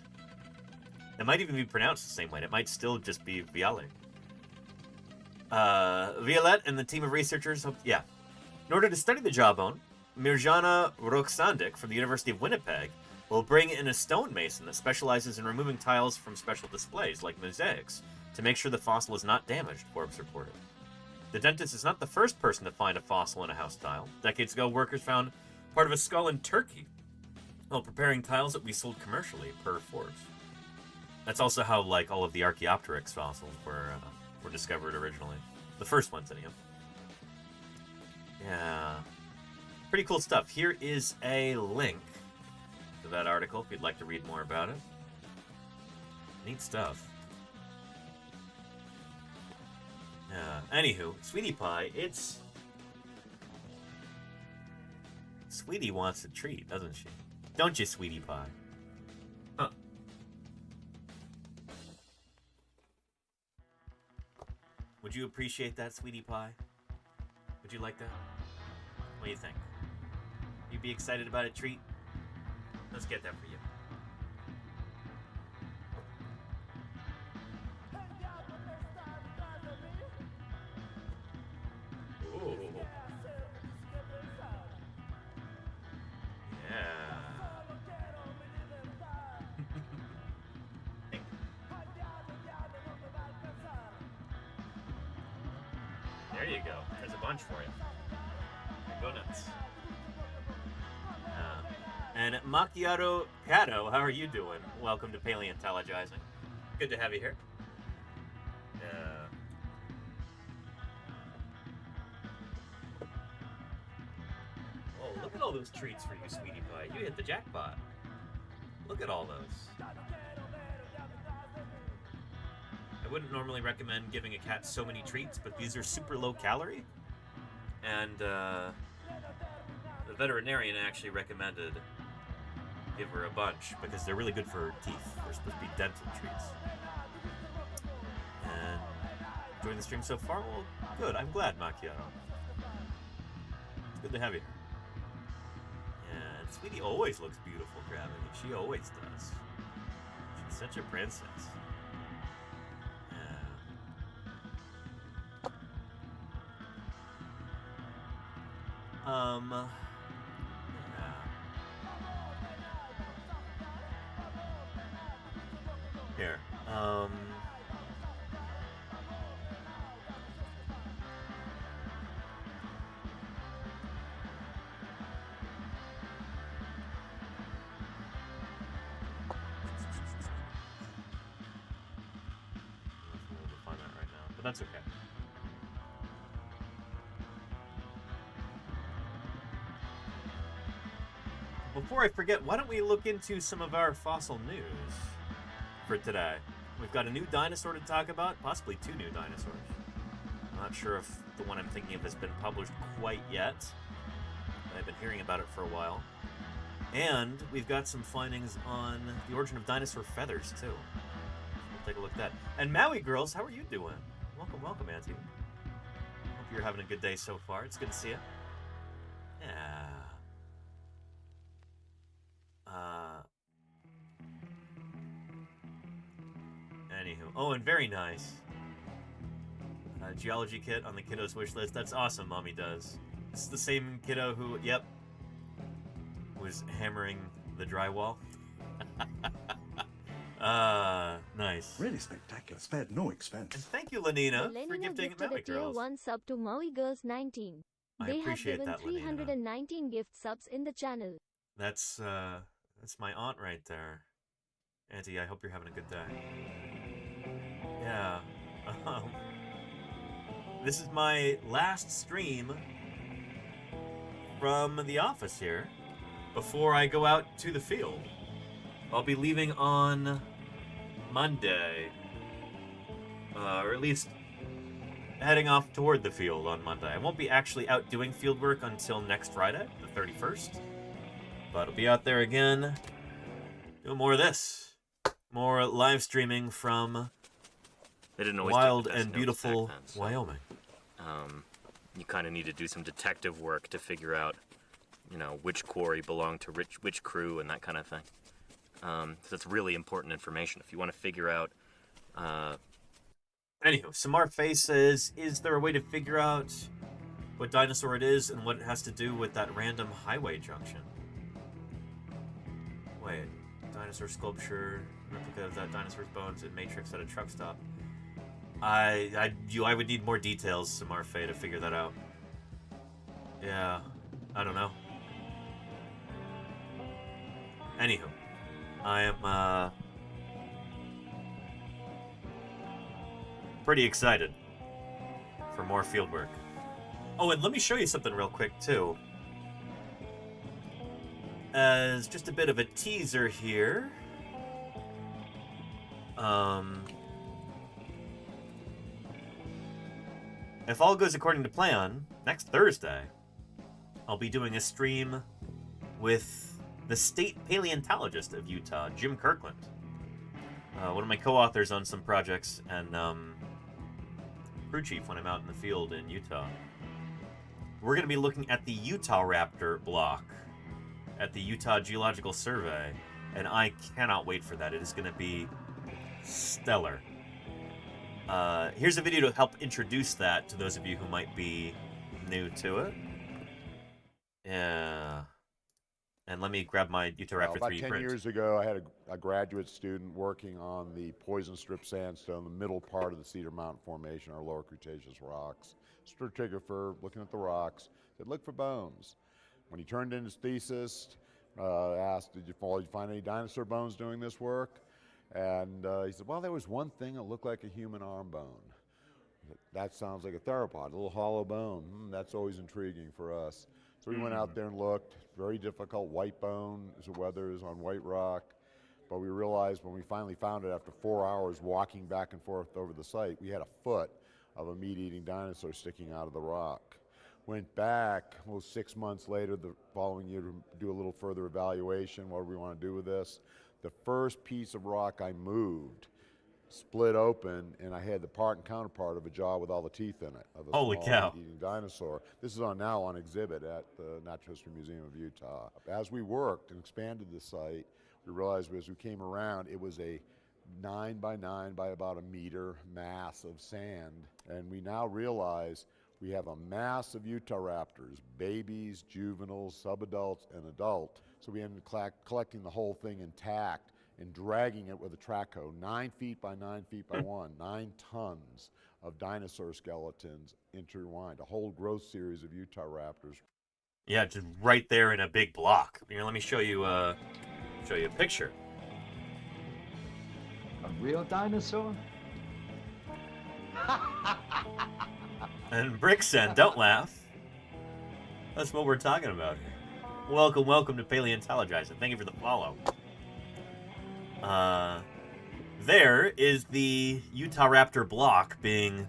It might even be pronounced the same way. It might still just be Viali. Violette and the team of researchers hope... Yeah. In order to study the jawbone, Mirjana Roksandik from the University of Winnipeg will bring in a stonemason that specializes in removing tiles from special displays, like mosaics, to make sure the fossil is not damaged, Forbes reported. The dentist is not the first person to find a fossil in a house tile. Decades ago, workers found part of a skull in Turkey while preparing tiles that would be sold commercially, per Forbes. That's also how, like, all of the Archaeopteryx fossils were discovered originally. The first ones, anyhow. Yeah. Pretty cool stuff. Here is a link to that article if you'd like to read more about it. Neat stuff. Yeah. Anywho, Sweetie Pie, it's... Sweetie wants a treat, doesn't she? Don't you, Sweetie Pie? Huh. Would you appreciate that, Sweetie Pie? Would you like that? What do you think? You'd be excited about a treat? Let's get that for you. Ooh. Yeah. There you go. There's a bunch for you. Go nuts. And Macchiato Cato, how are you doing? Welcome to Paleontologizing. Good to have you here. Oh, look at all those treats for you, sweetie pie. You hit the jackpot. Look at all those. I wouldn't normally recommend giving a cat so many treats, but these are super low calorie. And the veterinarian actually recommended give her a bunch because they're really good for her teeth. They're supposed to be dental treats. And enjoying the stream so far? Well, good. I'm glad, Macchiato. It's good to have you here. And Sweetie always looks beautiful, Gravity. She always does. She's such a princess. Here. Find that right now, but that's okay. Before I forget, why don't we look into some of our fossil news for today? We've got a new dinosaur to talk about, possibly two new dinosaurs. I'm not sure if the one I'm thinking of has been published quite yet, but I've been hearing about it for a while. And we've got some findings on the origin of dinosaur feathers, too. We'll take a look at that. And Maui girls, how are you doing? Welcome, welcome, Auntie. Hope you're having a good day so far. It's good to see you. Yeah. Anywho. Oh, and very nice. Geology kit on the kiddo's wish list. That's awesome, Mommy does. This is the same kiddo who, yep, was hammering the drywall. Nice. Really spectacular. Spared no expense. And thank you, Lenina, for Lenina gifting gifted Maui a tier Girls. 1 sub to Maui Girls 19. I They have appreciate given that, Lenina. 319 gift subs in the channel. That's my aunt right there. Auntie, I hope you're having a good day. Yeah. This is my last stream from the office here before I go out to the field. I'll be leaving on Monday, or at least heading off toward the field on Monday. I won't be actually out doing field work until next Friday, the 31st, but I'll be out there again doing more of this. More live streaming from wild and beautiful Wyoming. You kind of need to do some detective work to figure out, you know, which quarry belonged to which crew and that kind of thing. So that's really important information. If you want to figure out... Anywho, Samar Face says, is there a way to figure out what dinosaur it is and what it has to do with that random highway junction? Wait, dinosaur sculpture, replica of that dinosaur's bones and matrix at a truck stop. I would need more details, Samar Faye, to figure that out. Yeah, I don't know. Anywho, I am pretty excited for more field work. Oh, and let me show you something real quick too. As just a bit of a teaser here. If all goes according to plan, next Thursday, I'll be doing a stream with the state paleontologist of Utah, Jim Kirkland. One of my co-authors on some projects, and crew chief when I'm out in the field in Utah. We're going to be looking at the Utah Raptor block at the Utah Geological Survey, and I cannot wait for that. It is going to be stellar. Here's a video to help introduce that to those of you who might be new to it. Yeah. And let me grab my Utah Raptor 3D about 10 print. years ago, I had a graduate student working on the poison strip sandstone, the middle part of the Cedar Mountain Formation, our lower Cretaceous rocks. Stratigrapher, looking at the rocks, Said, look for bones. When he turned in his thesis, asked, did you find any dinosaur bones doing this work? And he said, well, there was one thing that looked like a human arm bone. That sounds like a theropod, a little hollow bone. That's always intriguing for us. So we went out there and looked. Very difficult, white bone, as the weather is on white rock. But we realized when we finally found it after 4 hours walking back and forth over the site, we had a foot of a meat-eating dinosaur sticking out of the rock. Went back, 6 months later, the following year, to do a little further evaluation. What do we want to do with this? The first piece of rock I moved split open, and I had the part and counterpart of a jaw with all the teeth in it of a Holy small cow. meat-eating dinosaur. This is now on exhibit at the Natural History Museum of Utah. As we worked and expanded the site, we realized as we came around, it was a 9 by 9 by about a meter mass of sand. And we now realize we have a mass of Utahraptors, babies, juveniles, subadults, and adult. So we ended up collecting the whole thing intact and dragging it with a track hoe, 9 feet by 9 feet by 9 tons of dinosaur skeletons intertwined, a whole growth series of Utahraptors. Yeah, just right there in a big block. Here, let me show you a picture. A real dinosaur? And Brixen, don't laugh. That's what we're talking about here. Welcome to Paleontologizing. Thank you for the follow. There is the Utahraptor block being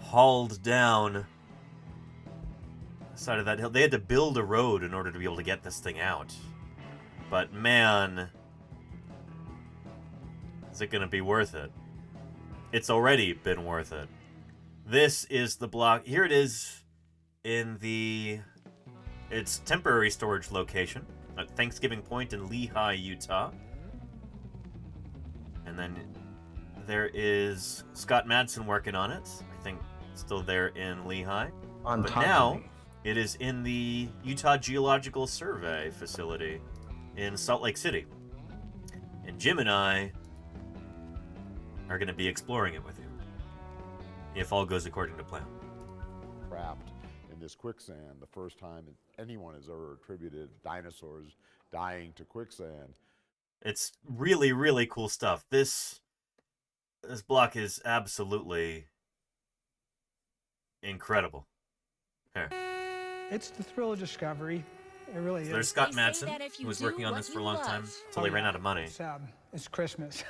hauled down the side of that hill. They had to build a road in order to be able to get this thing out. But man, is it going to be worth it? It's already been worth it. This is the block. Here it is in its temporary storage location at Thanksgiving Point in Lehi, Utah. And then there is Scott Madsen working on it. I think still there in Lehi. But now it is in the Utah Geological Survey facility in Salt Lake City. And Jim and I are going to be exploring it with you, if all goes according to plan. Trapped in this quicksand, the first time anyone has ever attributed dinosaurs dying to quicksand. It's really, really cool stuff. This block is absolutely incredible. Here. It's the thrill of discovery. It really is. There's Scott Madsen, who was working on this for a long time until they ran out of money. It's Christmas.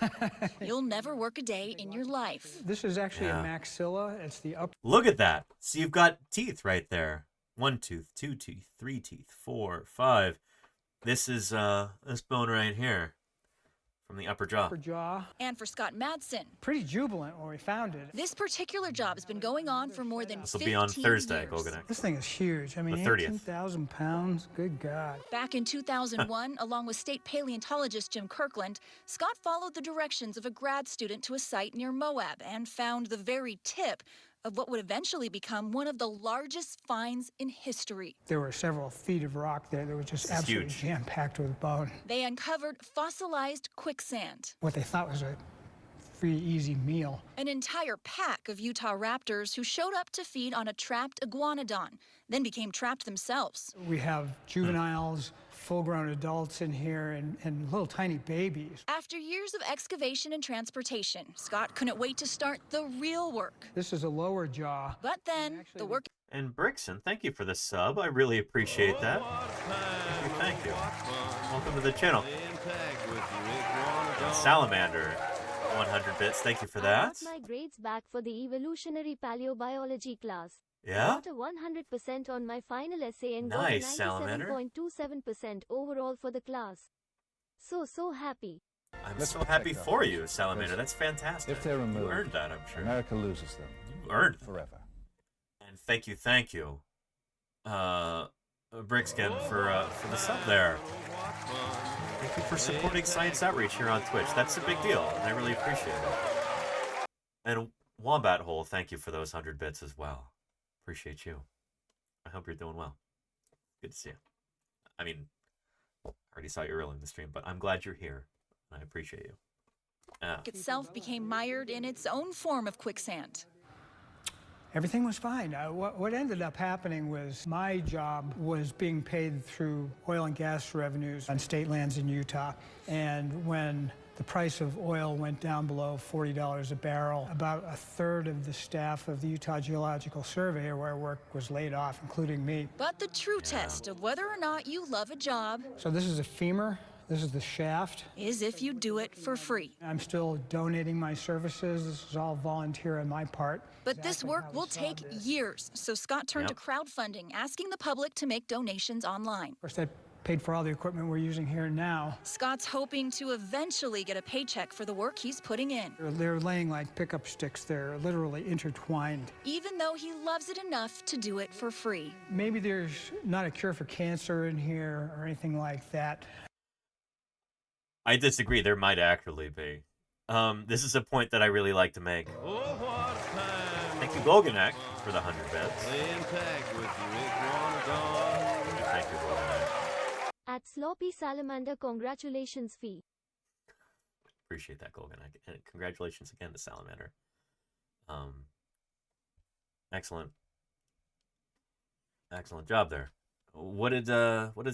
You'll never work a day in your life. This is actually a maxilla. It's the upper. Look at that. So you've got teeth right there. 1 tooth, 2 teeth, 3 teeth, 4, 5. This is this bone right here from the upper jaw. Upper jaw. And for Scott Madsen. Pretty jubilant when we found it. This particular job has been going on for more than 15 years. This will be on Thursday, Golganek. This thing is huge. I mean, The 30th. 18,000 pounds. Good God. Back in 2001, along with state paleontologist Jim Kirkland, Scott followed the directions of a grad student to a site near Moab and found the very tip of what would eventually become one of the largest finds in history. There were several feet of rock there that was just absolutely jam-packed with bone. They uncovered fossilized quicksand. What they thought was a free, easy meal. An entire pack of Utahraptors who showed up to feed on a trapped iguanodon, then became trapped themselves. We have juveniles, full-grown adults in here, and little tiny babies. After years of excavation and transportation, Scott couldn't wait to start the real work. This is a lower jaw. But then, the work... And Brixen, thank you for the sub. I really appreciate that. Thank you. Welcome to the channel. And Salamander, 100 bits. Thank you for I that. got my grades back for the evolutionary paleobiology class. Yeah? I got a 100% on my final essay and Nice, got a Salamander. 97.27% overall for the class. So happy. I'm so happy for you, Salamander. That's fantastic. If they're removed, you earned that, I'm sure. America loses them. You earned it. Forever. And thank you, Brixen, for the sub there. Thank you for supporting science outreach here on Twitch. That's a big deal, and I really appreciate it. And Wombat Hole, thank you for those 100 bits as well. Appreciate you. I hope you're doing well. Good to see you. I mean, I already saw you earlier in the stream, but I'm glad you're here. I appreciate you. itself became mired in its own form of quicksand. Everything was fine. What ended up happening was my job was being paid through oil and gas revenues on state lands in Utah. And when the price of oil went down below $40 a barrel, about a third of the staff of the Utah Geological Survey, where I worked, was laid off, including me. But the true test of whether or not you love a job So this is a femur. This is the shaft. is if you do it for free. I'm still donating my services. This is all volunteer on my part. But this work will take years, so Scott turned to crowdfunding, asking the public to make donations online. Of course, that paid for all the equipment we're using here now. Scott's hoping to eventually get a paycheck for the work he's putting in. They're laying like pickup sticks. They're literally intertwined. Even though he loves it enough to do it for free. Maybe there's not a cure for cancer in here or anything like that. I disagree. There might actually be. This is a point that I really like to make. Thank you, Golganek, for the 100 bits. Thank you, Golganek. At Sloppy Salamander, congratulations fee. Appreciate that, Golganek. And congratulations again to Salamander. Excellent. Excellent job there. What did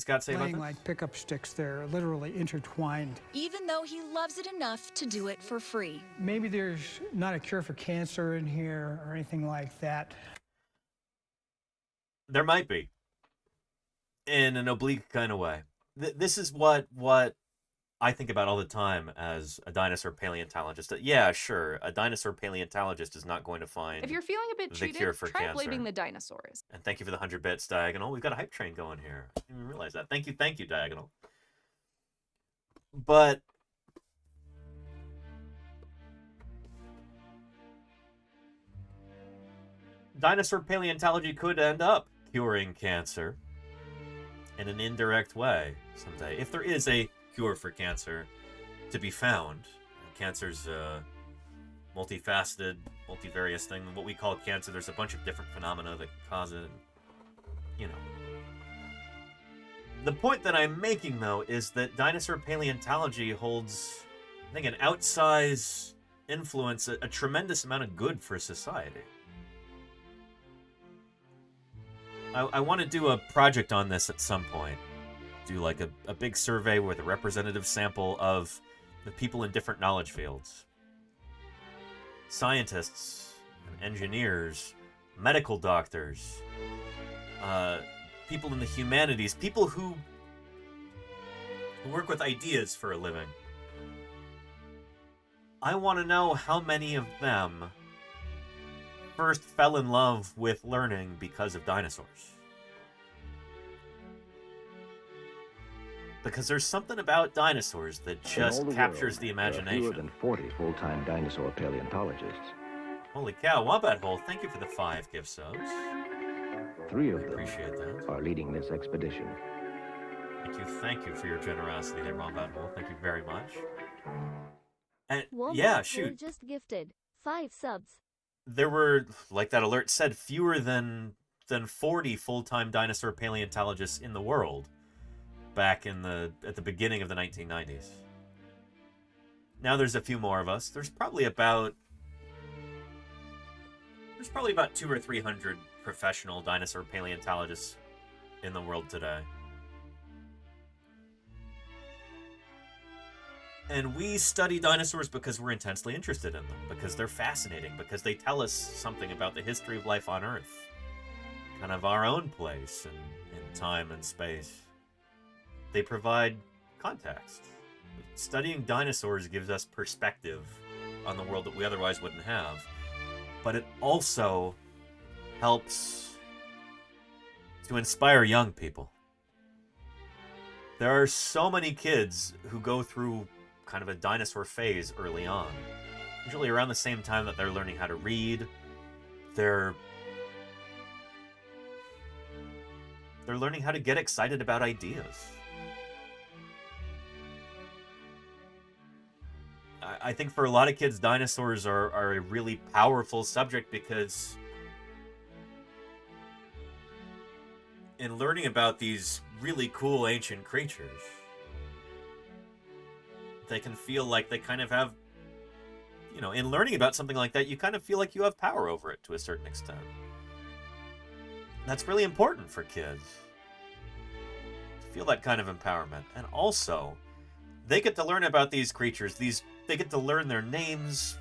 Scott say about Laying that? like pickup sticks. They're literally intertwined. Even though he loves it enough to do it for free. Maybe there's not a cure for cancer in here or anything like that. There might be. In an oblique kind of way. This is what I think about all the time as a dinosaur paleontologist. Yeah, sure, a dinosaur paleontologist is not going to find If you're feeling a bit the cheated, cure for try cancer. blaming the dinosaurs. And thank you for the 100 bits, Diagonal. We've got a hype train going here. I didn't even realize that. Thank you, Diagonal. But dinosaur paleontology could end up curing cancer in an indirect way someday. If there is a cure for cancer to be found. Cancer's a multifaceted, multivarious thing. What we call cancer, there's a bunch of different phenomena that cause it. You know. The point that I'm making, though, is that dinosaur paleontology holds, I think, an outsized influence, a tremendous amount of good for society. I want to do a project on this at some point. Do like a big survey with a representative sample of the people in different knowledge fields. Scientists, engineers, medical doctors, people in the humanities, people who work with ideas for a living. I want to know how many of them first fell in love with learning because of dinosaurs. Because there's something about dinosaurs that just captures the imagination. There are fewer than 40 full-time dinosaur paleontologists. Holy cow, Wombat Hole, thank you for the 5 gift subs. 3 of them Appreciate that. are leading this expedition. Thank you for your generosity there, Wombat Hole. Thank you very much. And Wombat yeah, Hole shoot. just gifted 5 subs. There were, like that alert said, fewer than 40 full-time dinosaur paleontologists in the world back at the beginning of the 1990s. Now there's a few more of us. There's probably about 200 or 300 professional dinosaur paleontologists in the world today. And we study dinosaurs because we're intensely interested in them, because they're fascinating, because they tell us something about the history of life on Earth, kind of our own place in time and space. They provide context. Studying dinosaurs gives us perspective on the world that we otherwise wouldn't have, but it also helps to inspire young people. There are so many kids who go through kind of a dinosaur phase early on, usually around the same time that they're learning how to read. They're learning how to get excited about ideas. I think for a lot of kids, dinosaurs are a really powerful subject because in learning about these really cool ancient creatures, they can feel like they kind of have, you know, in learning about something like that, you kind of feel like you have power over it to a certain extent. That's really important for kids. To feel that kind of empowerment. And also, they get to learn about these creatures. They get to learn their names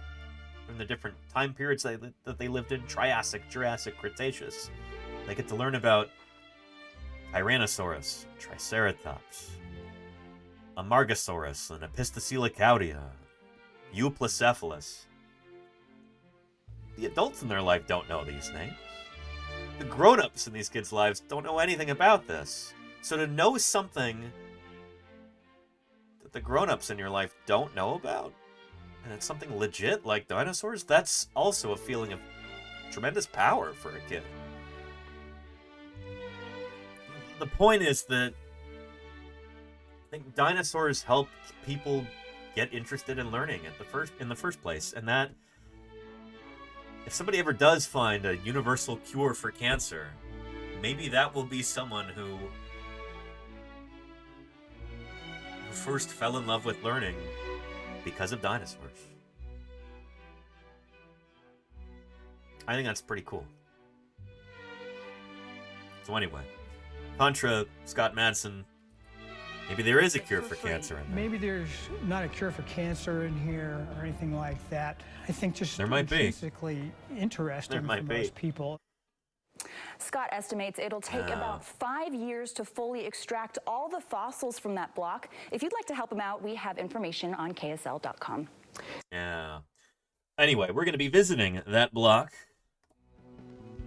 and the different time periods that they lived in. Triassic, Jurassic, Cretaceous. They get to learn about Tyrannosaurus, Triceratops, Amargasaurus, and Epistocoelicaudia, Euplocephalus. The adults in their life don't know these names. The grown-ups in these kids' lives don't know anything about this. So to know something that the grown-ups in your life don't know about, and it's something legit like dinosaurs, that's also a feeling of tremendous power for a kid. The point is that I think dinosaurs help people get interested in learning in the first place, and that if somebody ever does find a universal cure for cancer, maybe that will be someone who first fell in love with learning because of dinosaurs. I think that's pretty cool. So anyway, contra Scott Madsen, maybe there is a cure for cancer in there. Maybe there's not a cure for cancer in here or anything like that. I think just there might be. Intrinsically interesting for most people. Scott estimates it'll take about 5 years to fully extract all the fossils from that block. If you'd like to help him out, we have information on KSL.com. Yeah. Anyway, we're going to be visiting that block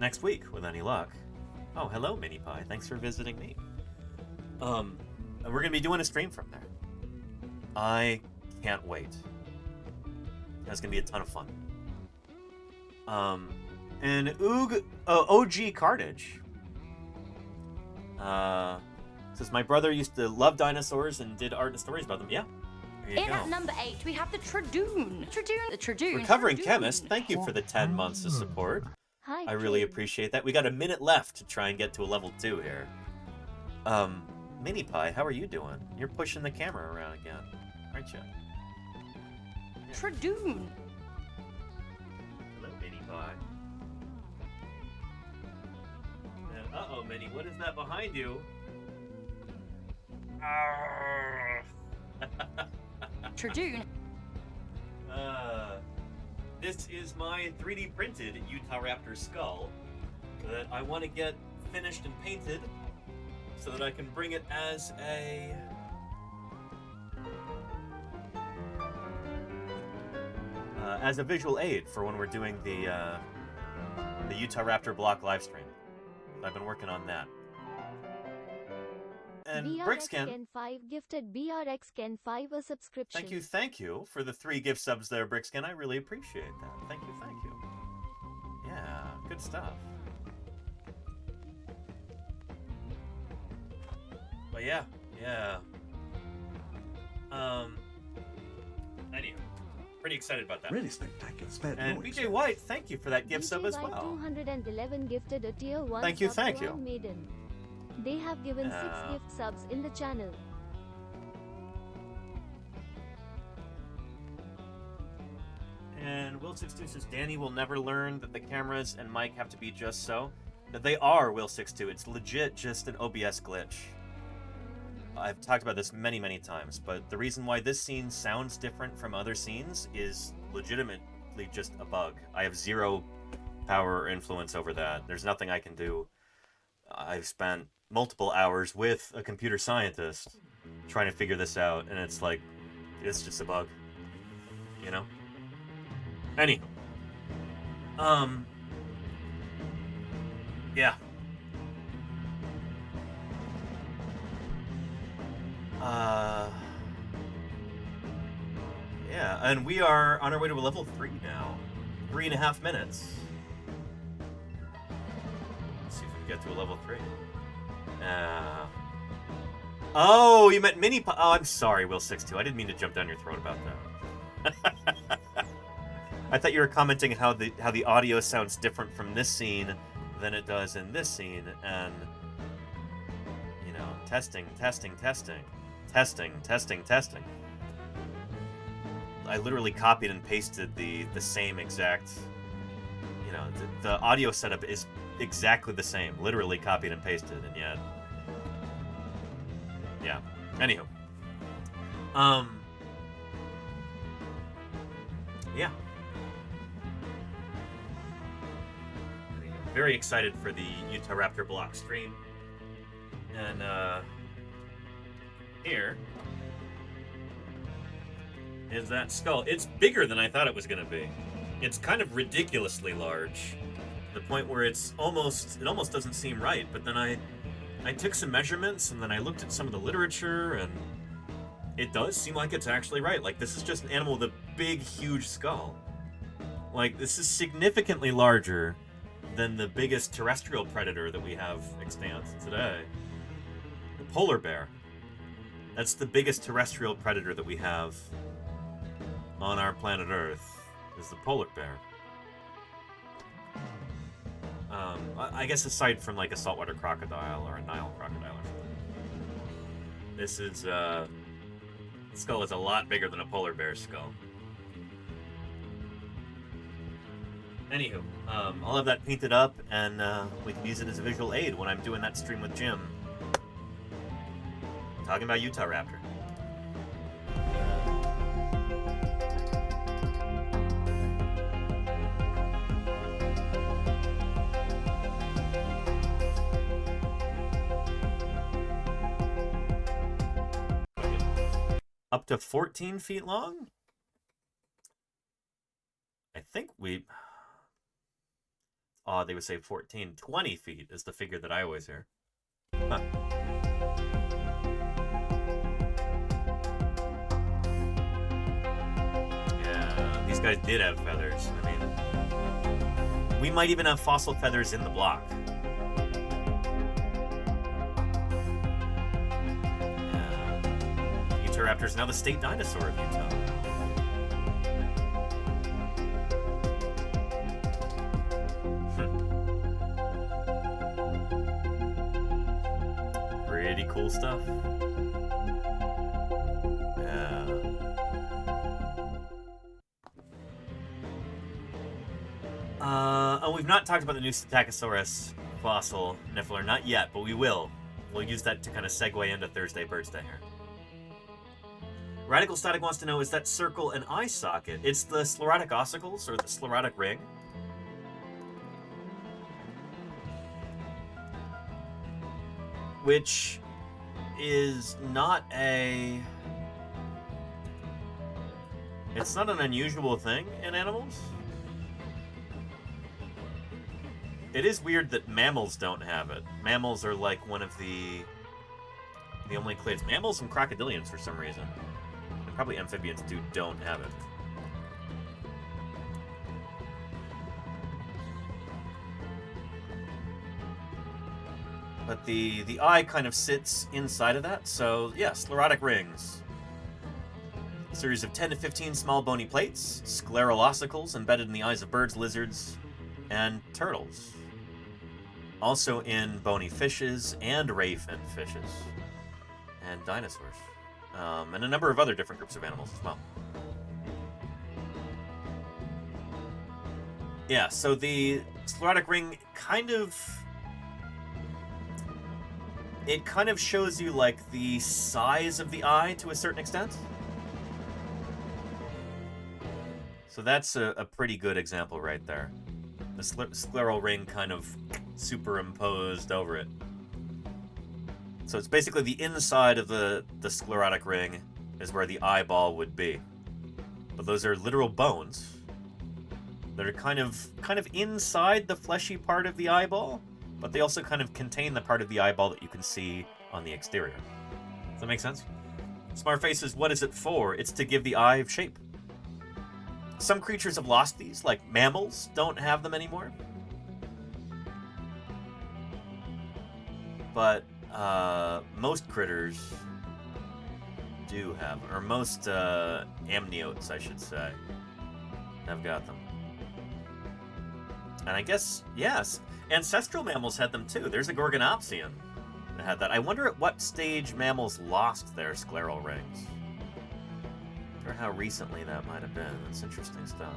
next week with any luck. Oh, hello, Mini Pie. Thanks for visiting me. And we're going to be doing a stream from there. I can't wait. That's going to be a ton of fun. And OG Cartage says, my brother used to love dinosaurs and did art and stories about them. Yeah. There you In go. at number 8, we have the Tradoon. The Tradoon. Recovering Chemist, thank you for the 10 months of support. Hi, I really appreciate that. We got a minute left to try and get to a level 2 here. Mini Pie, how are you doing? You're pushing the camera around again, aren't you? Tradoon. Hello, Mini Pie. Uh-oh, Minnie, what is that behind you? Tradoon. This is my 3D printed Utah Raptor skull that I want to get finished and painted so that I can bring it as a visual aid for when we're doing the Utah Raptor block live stream. I've been working on that. And Brickscan, 5 gifted BRX 5 a subscription. thank you for the 3 gift subs there, Brickscan. I really appreciate that. Thank you. Yeah, good stuff. But yeah. Anyway, pretty excited about that. Really spectacular. Spared And no BJ expense. White, thank you for that gift sub as well. 211 gifted a tier 1 Thank you, sub thank to you. Iron Maiden. They have given 6 gift subs in the channel. And Will62 says, Danny will never learn that the cameras and mic have to be just so. That they are, Will62. It's legit just an OBS glitch. I've talked about this many, many times, but the reason why this scene sounds different from other scenes is legitimately just a bug. I have zero power or influence over that. There's nothing I can do. I've spent multiple hours with a computer scientist trying to figure this out, and it's like, it's just a bug, you know? Anywho. Yeah. Yeah, and we are on our way to a level 3 now. 3.5 minutes. Let's see if we can get to a level 3. Oh, you meant mini. Oh, I'm sorry, Will62. I didn't mean to jump down your throat about that. I thought you were commenting how the audio sounds different from this scene than it does in this scene, and you know, testing. I literally copied and pasted the same exact, you know, the audio setup is exactly the same, literally copied and pasted, and yet, yeah. Anywho, yeah. Very excited for the Utah Raptor block stream, and here is that skull. It's bigger than I thought it was going to be. It's kind of ridiculously large, to the point where it almost doesn't seem right. But then I took some measurements, and then I looked at some of the literature, and it does seem like it's actually right. Like, this is just an animal with a big, huge skull. Like, this is significantly larger than the biggest terrestrial predator that we have extant today. The polar bear. That's the biggest terrestrial predator that we have on our planet Earth, is the polar bear. I guess aside from like a saltwater crocodile or a Nile crocodile or something. This is, the skull is a lot bigger than a polar bear's skull. Anywho, I'll have that painted up, and we can use it as a visual aid when I'm doing that stream with Jim. Talking about Utah Raptor. Up to 14 feet long? I think we... Oh, they would say 14. 20 feet is the figure that I always hear. Huh. Yeah, these guys did have feathers. I mean, we might even have fossil feathers in the block. Yeah. Utah Raptor is now the state dinosaur of Utah. Pretty cool stuff. Yeah. Oh, we've not talked about the new Stegosaurus fossil, Niffler, not yet, but we will. We'll use that to kind of segue into Thursday BIRDSday here. Radical Static wants to know, is that circle an eye socket? It's the sclerotic ossicles, or the sclerotic ring. Which is not a... It's not an unusual thing in animals. It is weird that mammals don't have it. Mammals are like one of the only clades. Mammals and crocodilians for some reason. And probably amphibians don't have it. But the eye kind of sits inside of that, so yeah, sclerotic rings. A series of 10 to 15 small bony plates, scleral ossicles embedded in the eyes of birds, lizards, and turtles. Also in bony fishes and ray-finned fishes. And dinosaurs. And a number of other different groups of animals as well. Yeah, so the sclerotic ring kind of shows you, like, the size of the eye to a certain extent. So that's a pretty good example right there. The scleral ring kind of superimposed over it. So it's basically the inside of the sclerotic ring is where the eyeball would be. But those are literal bones that are kind of inside the fleshy part of the eyeball, but they also kind of contain the part of the eyeball that you can see on the exterior. Does that make sense? Smartface says, what is it for? It's to give the eye shape. Some creatures have lost these, like mammals don't have them anymore. But most critters do have, or most amniotes, I should say, have got them. And I guess, yes, ancestral mammals had them too. There's a Gorgonopsian that had that. I wonder at what stage mammals lost their scleral rings. Or how recently that might have been. That's interesting stuff.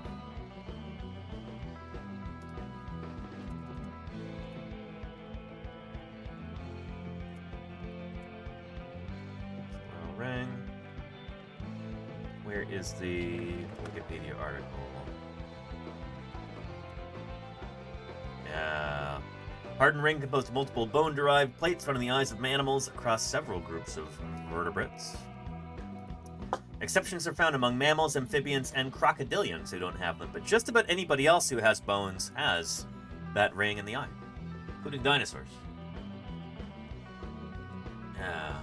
Ring. Where is the Wikipedia article? Yeah. Hardened ring composed of multiple bone-derived plates found in the eyes of animals across several groups of vertebrates. Exceptions are found among mammals, amphibians, and crocodilians who don't have them, but just about anybody else who has bones has that ring in the eye, including dinosaurs. Yeah.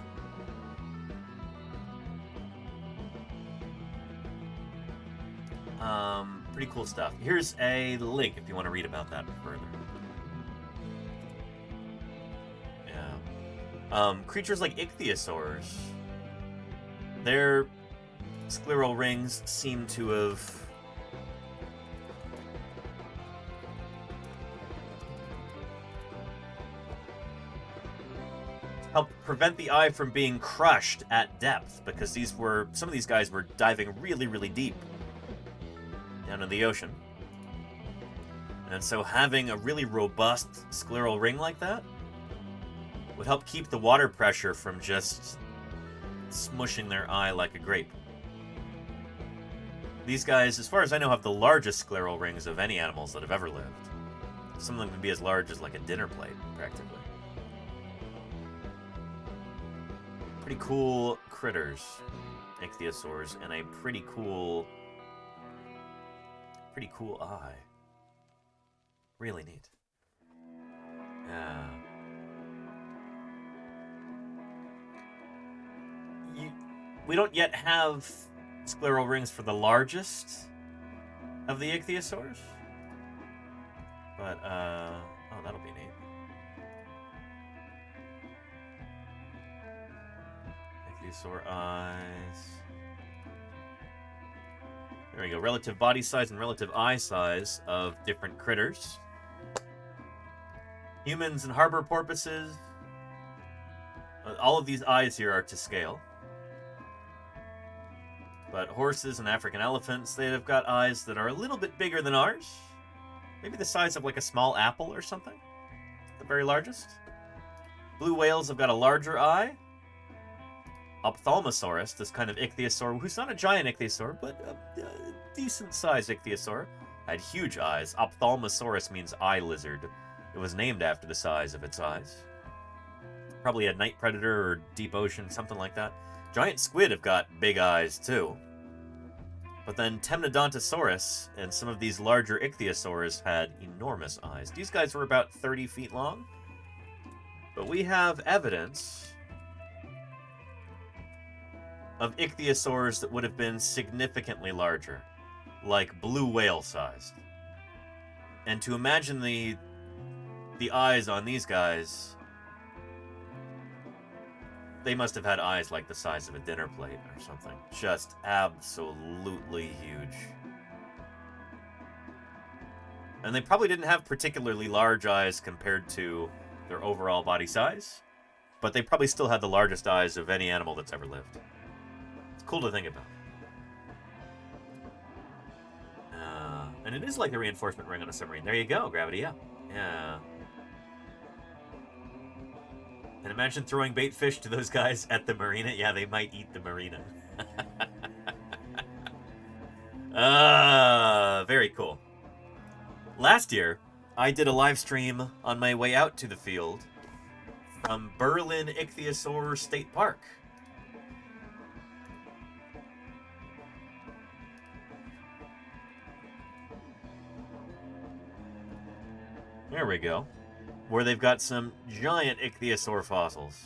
Pretty cool stuff. Here's a link if you want to read about that further. Yeah. Creatures like ichthyosaurs, their scleral rings seem to have helped prevent the eye from being crushed at depth, because some of these guys were diving really, really deep down in the ocean. And so having a really robust scleral ring like that would help keep the water pressure from just smushing their eye like a grape. These guys, as far as I know, have the largest scleral rings of any animals that have ever lived. Some of them can be as large as like a dinner plate, practically. Pretty cool critters, ichthyosaurs, and a pretty cool eye. Really neat. Yeah. We don't yet have scleral rings for the largest of the ichthyosaurs. But, oh, that'll be neat. Ichthyosaur eyes. There we go. Relative body size and relative eye size of different critters. Humans and harbor porpoises. All of these eyes here are to scale. But horses and African elephants, they've got eyes that are a little bit bigger than ours. Maybe the size of like a small apple or something. The very largest. Blue whales have got a larger eye. Ophthalmosaurus, this kind of ichthyosaur, who's not a giant ichthyosaur, but a decent-sized ichthyosaur, had huge eyes. Ophthalmosaurus means eye lizard. It was named after the size of its eyes. Probably a night predator or deep ocean, something like that. Giant squid have got big eyes, too. But then Temnodontosaurus and some of these larger ichthyosaurs had enormous eyes. These guys were about 30 feet long. But we have evidence of ichthyosaurs that would have been significantly larger, like blue whale sized. And to imagine the eyes on these guys, they must have had eyes like the size of a dinner plate or something. Just absolutely huge. And they probably didn't have particularly large eyes compared to their overall body size, but they probably still had the largest eyes of any animal that's ever lived. Cool to think about. And it is like the reinforcement ring on a submarine. There you go, gravity up. Yeah. And imagine throwing bait fish to those guys at the marina. Yeah, they might eat the marina. Very cool. Last year, I did a live stream on my way out to the field from Berlin Ichthyosaur State Park. There we go. Where they've got some giant ichthyosaur fossils.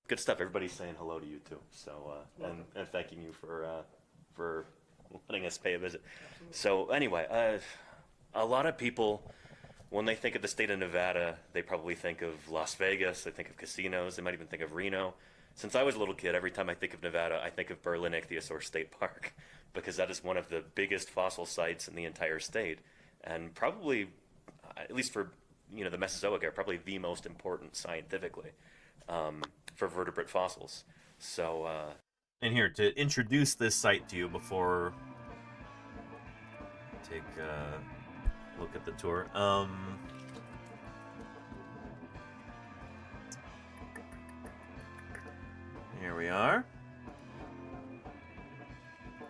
Good stuff. Everybody's saying hello to you too. So and thanking you for letting us pay a visit. So anyway, a lot of people, when they think of the state of Nevada, they probably think of Las Vegas. They think of casinos. They might even think of Reno. Since I was a little kid, every time I think of Nevada, I think of Berlin Ichthyosaur State Park, because that is one of the biggest fossil sites in the entire state, and probably, at least for the Mesozoic era, probably the most important scientifically. for vertebrate fossils. So, and here, to introduce this site to you before take a look at the tour. Here we are.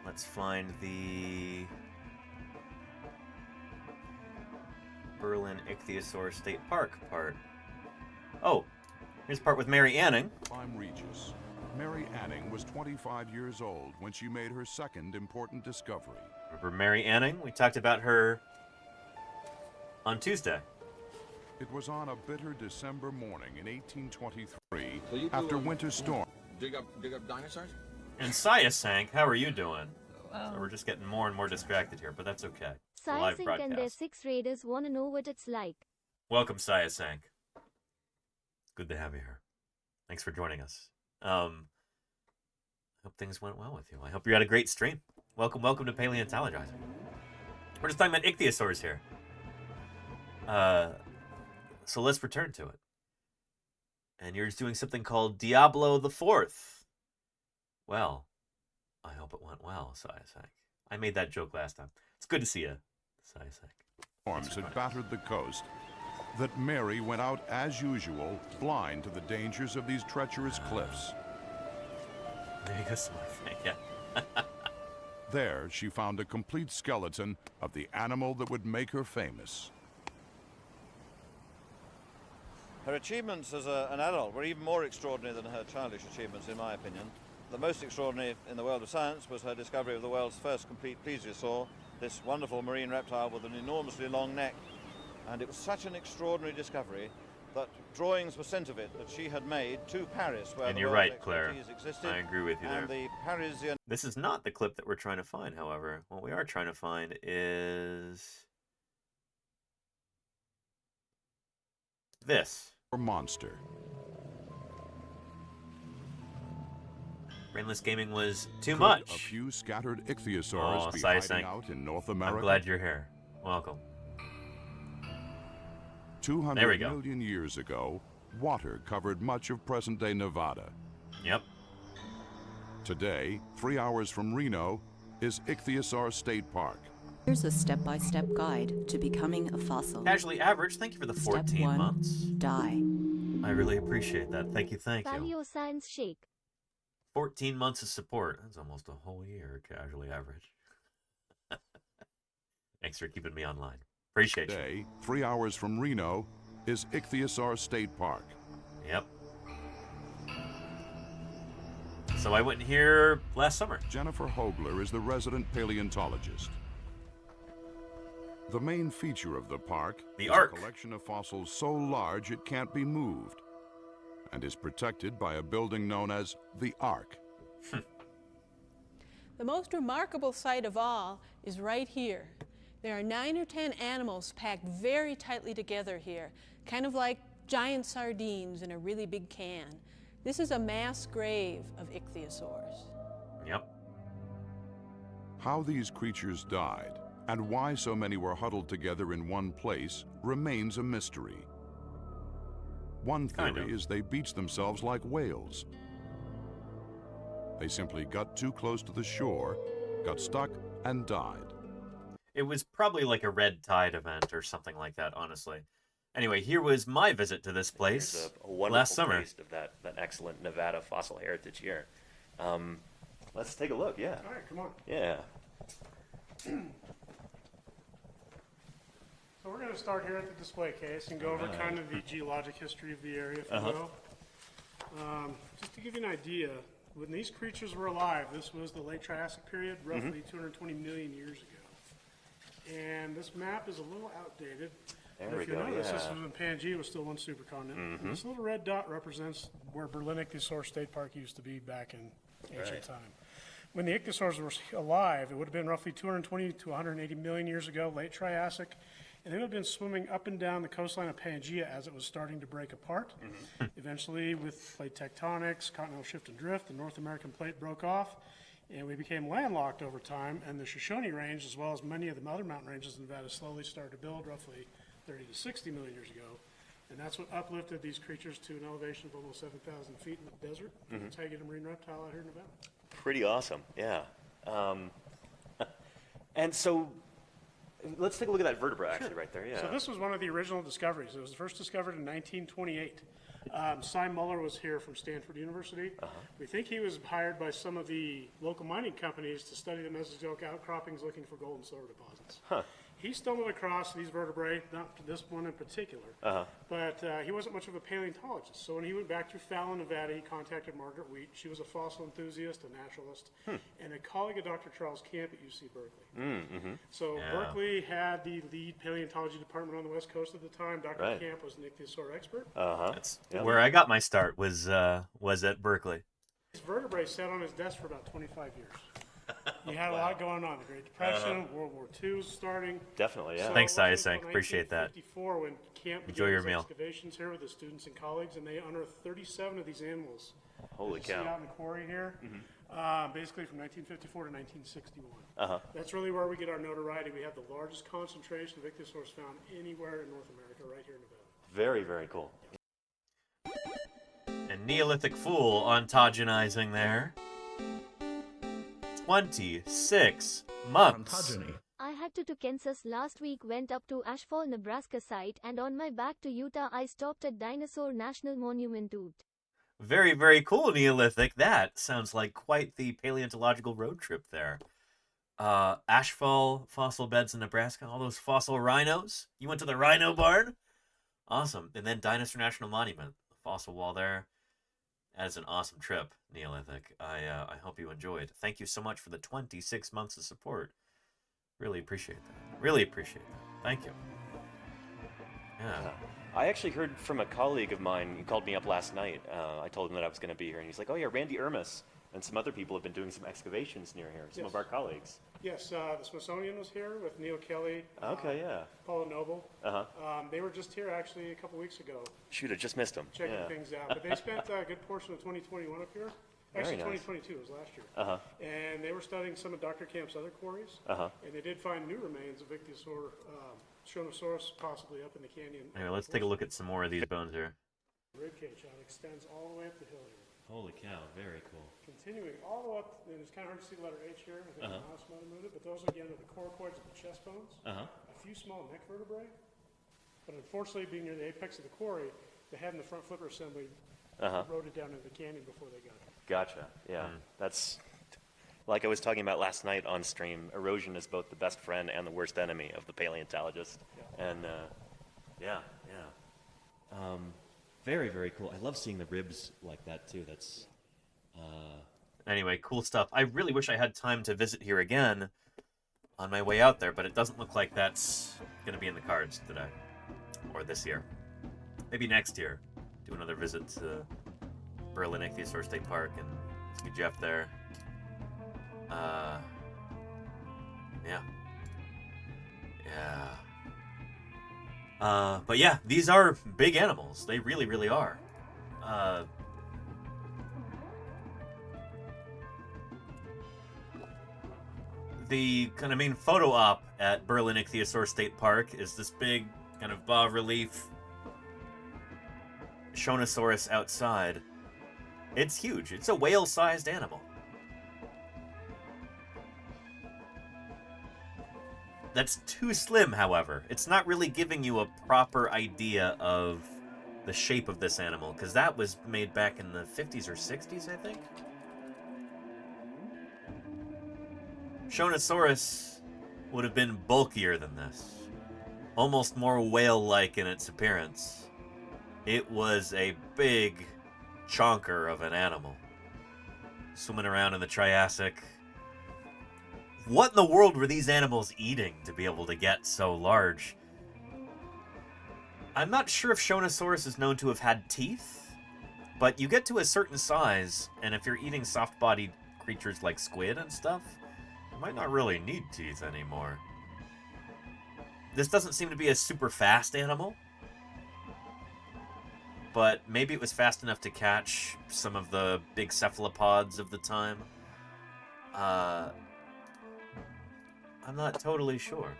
Let's find the Berlin Ichthyosaur State Park part. Oh, here's the part with Mary Anning. I'm Regis. Mary Anning was 25 years old when she made her second important discovery. Remember Mary Anning? We talked about her on Tuesday. It was on a bitter December morning in 1823 after winter storm. Dig up dinosaurs? And Syasank, how are you doing? So we're just getting more and more distracted here, but that's okay. It's a live Syasank and their broadcast. 6 raiders want to know what it's like. Welcome, Syasank. Good to have you here. Thanks for joining us. I hope things went well with you. I hope you had a great stream. Welcome to Paleontologizing. We're just talking about ichthyosaurs here. So let's return to it. And you're just doing something called Diablo the Fourth. Well, I hope it went well, Syasank. I made that joke last time. It's good to see you, Syasank. Storms had battered the coast, that Mary went out as usual, blind to the dangers of these treacherous cliffs. There you go, Syasank. Yeah. There, she found a complete skeleton of the animal that would make her famous. Her achievements as an adult were even more extraordinary than her childish achievements, in my opinion. The most extraordinary in the world of science was her discovery of the world's first complete plesiosaur, this wonderful marine reptile with an enormously long neck. And it was such an extraordinary discovery that drawings were sent of it that she had made to Paris, where And the you're world's right, Claire. expertise existed. I agree with you there. And the Parisian... This is not the clip that we're trying to find, however. What we are trying to find is this. Or monster. Brainless Gaming was too Could much. A few scattered ichthyosaurs be Syasank. hiding out in North America? I'm glad you're here. Welcome. 200 There we go. million years ago, water covered much of present-day Nevada. Yep. Today, 3 hours from Reno, is Ichthyosaur State Park. Here's a step-by-step guide to becoming a fossil. Casually Average, thank you for the 14 Step 1, months. Die. I really appreciate that. Thank you. Paleo Science Shake. 14 months of support. That's almost a whole year, Casually Average. Thanks for keeping me online. Appreciate you. Today, 3 hours from Reno, is Ichthyosaur State Park. Yep. So I went here last summer. Jennifer Hogler is the resident paleontologist. The main feature of the park is Ark. a collection of fossils so large it can't be moved, and is protected by a building known as the Ark. The most remarkable sight of all is right here. There are 9 or 10 animals packed very tightly together here, kind of like giant sardines in a really big can. This is a mass grave of ichthyosaurs. Yep. How these creatures died and why so many were huddled together in one place remains a mystery. One theory is they beached themselves like whales. They simply got too close to the shore, got stuck, and died. It was probably like a red tide event or something like that, honestly. Anyway, here was my visit to this place Here's a wonderful last summer. taste of that excellent Nevada fossil heritage here. Let's take a look, yeah. All right, come on. Yeah. So we're going to start here at the display case and go over kind of the geologic history of the area, if you will. Just to give you an idea, when these creatures were alive, this was the late Triassic period, roughly 220 million years ago. And this map is a little outdated. There But we if you go, notice, yeah. this was when Pangea was still one supercontinent. And this little red dot represents where Berlin Ichthyosaur State Park used to be back in ancient Right. time. When the ichthyosaurs were alive, it would have been roughly 220 to 180 million years ago, late Triassic, and they would have been swimming up and down the coastline of Pangea as it was starting to break apart. Eventually, with plate tectonics, continental shift and drift, the North American plate broke off, and we became landlocked over time, and the Shoshone Range, as well as many of the other mountain ranges in Nevada, slowly started to build roughly 30 to 60 million years ago. And that's what uplifted these creatures to an elevation of almost 7,000 feet in the desert. That's how you get a marine reptile out here in Nevada. Pretty awesome, yeah. And so, let's take a look at that vertebra actually right there, yeah. So this was one of the original discoveries. It was first discovered in 1928. Cy Muller was here from Stanford University. We think he was hired by some of the local mining companies to study the Mesozoic outcroppings looking for gold and silver deposits. He stumbled across these vertebrae, not this one in particular, but he wasn't much of a paleontologist. So when he went back to Fallon, Nevada, he contacted Margaret Wheat. She was a fossil enthusiast, a naturalist, and a colleague of Dr. Charles Camp at UC Berkeley. So Berkeley had the lead paleontology department on the West Coast at the time. Dr. Camp was an ichthyosaur expert. That's where I got my start, was at Berkeley. His vertebrae sat on his desk for about 25 years. He had a lot going on. The Great Depression, World War II was starting. Definitely, yeah. So Thanks, it wasn't Isaak. until Appreciate that. 1954 when Camp Enjoy began your his meal. excavations here with his students and colleagues, and they unearthed 37 of these animals. Holy that you cow. See out in the quarry here, basically from 1954 to 1961. That's really where we get our notoriety. We have the largest concentration of ichthyosaurs found anywhere in North America, right here in Nevada. Very, very cool. And Neolithic Fool ontogenizer there. 26 months. I had to Kansas last week, went up to Ashfall, Nebraska site, and on my back to Utah I stopped at Dinosaur National Monument. Very, very cool, Neolithic. That sounds like quite the paleontological road trip there. Ashfall fossil beds in Nebraska, all those fossil rhinos. You went to the rhino barn? Awesome. And then Dinosaur National Monument, the fossil wall there. That is an awesome trip, Neolithic. I hope you enjoyed. Thank you so much for the 26 months of support. Really appreciate that. Really appreciate that. Thank you. Yeah. I actually heard from a colleague of mine. He called me up last night. I told him that I was going to be here, and he's like, "Oh yeah, Randy Ermis and some other people have been doing some excavations near here. Some of our colleagues." Yes, the Smithsonian was here with Neil Kelly. Okay, yeah. Paula Noble. They were just here actually a couple weeks ago. Shoot, I just missed them. Checking things out. But they spent a good portion of 2021 up here. Actually, Very nice. 2022 was last year. And they were studying some of Dr. Camp's other quarries. And they did find new remains of ichthyosaur, Shonosaurus, possibly up in the canyon. Anyway, let's take a look at some more of these bones here. Ribcage extends all the way up the hill here. Holy cow, very cool. Continuing all the way up, and it's kind of hard to see the letter H here. I think the mouse might have moved it, but those again are the coracoids of the chest bones. A few small neck vertebrae, but unfortunately, being near the apex of the quarry, the head and the front flipper assembly eroded down into the canyon before they got here. Gotcha. Yeah, that's like I was talking about last night on stream. Erosion is both the best friend and the worst enemy of the paleontologist. And very, very cool. I love seeing the ribs like that too. That's Anyway, cool stuff. I really wish I had time to visit here again on my way out there, but it doesn't look like that's going to be in the cards today or this year. Maybe next year. Do another visit to Berlin Ichthyosaur State Park and see Jeff there. But yeah, these are big animals. They really, really are. The kind of main photo op at Berlin Ichthyosaur State Park is this big kind of bas-relief Shonosaurus outside. It's huge. It's a whale-sized animal. That's too slim, however. It's not really giving you a proper idea of the shape of this animal, because that was made back in the 50s or 60s, I think? Shonosaurus would have been bulkier than this. Almost more whale-like in its appearance. It was a big chonker of an animal. Swimming around in the Triassic. What in the world were these animals eating to be able to get so large? I'm not sure if Shonosaurus is known to have had teeth, but you get to a certain size, and if you're eating soft-bodied creatures like squid and stuff, you might not really need teeth anymore. This doesn't seem to be a super fast animal, but maybe it was fast enough to catch some of the big cephalopods of the time. I'm not totally sure.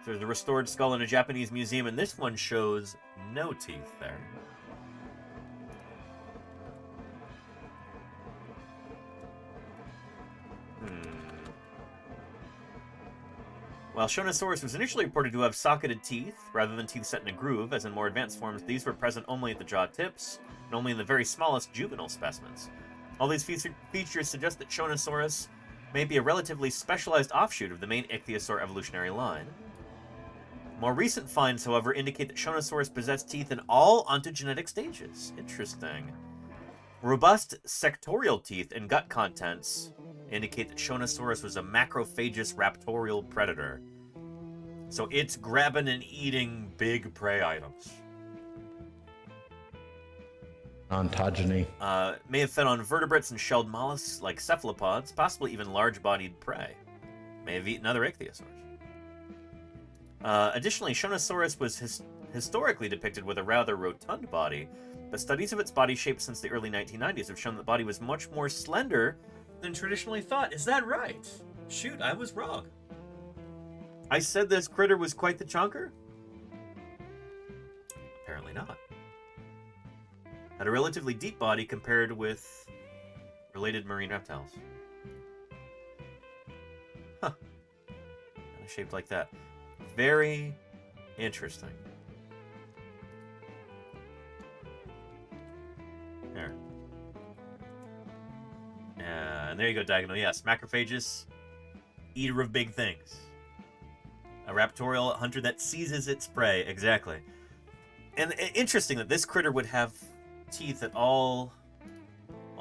There's a restored skull in a Japanese museum, and this one shows no teeth there. While Shonosaurus was initially reported to have socketed teeth, rather than teeth set in a groove, as in more advanced forms, these were present only at the jaw tips, and only in the very smallest juvenile specimens. All these features suggest that Shonosaurus may be a relatively specialized offshoot of the main ichthyosaur evolutionary line. More recent finds, however, indicate that Shonosaurus possessed teeth in all ontogenetic stages. Interesting. Robust sectorial teeth and gut contents indicate that Shonosaurus was a macrophagous raptorial predator. So it's grabbing and eating big prey items. Ontogeny. May have fed on vertebrates and shelled mollusks like cephalopods, possibly even large-bodied prey. May have eaten other ichthyosaurs. Additionally, Shonosaurus was historically depicted with a rather rotund body, but studies of its body shape since the early 1990s have shown that the body was much more slender than traditionally thought. Is that right? Shoot, I was wrong. I said this critter was quite the chunker? Apparently not. Had a relatively deep body compared with related marine reptiles. Huh. Kind of shaped like that. Very interesting. There. And there you go, Diagonal. Yes, macrophagous, eater of big things. A raptorial hunter that seizes its prey. Exactly. And interesting that this critter would have teeth at all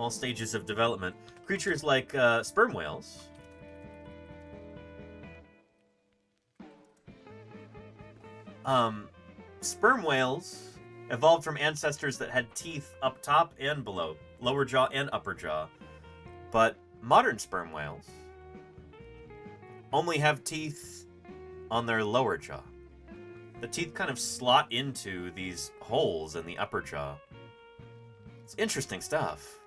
stages of development. Creatures like sperm whales. Sperm whales evolved from ancestors that had teeth up top and below, lower jaw and upper jaw. But modern sperm whales only have teeth on their lower jaw. The teeth kind of slot into these holes in the upper jaw. It's interesting stuff.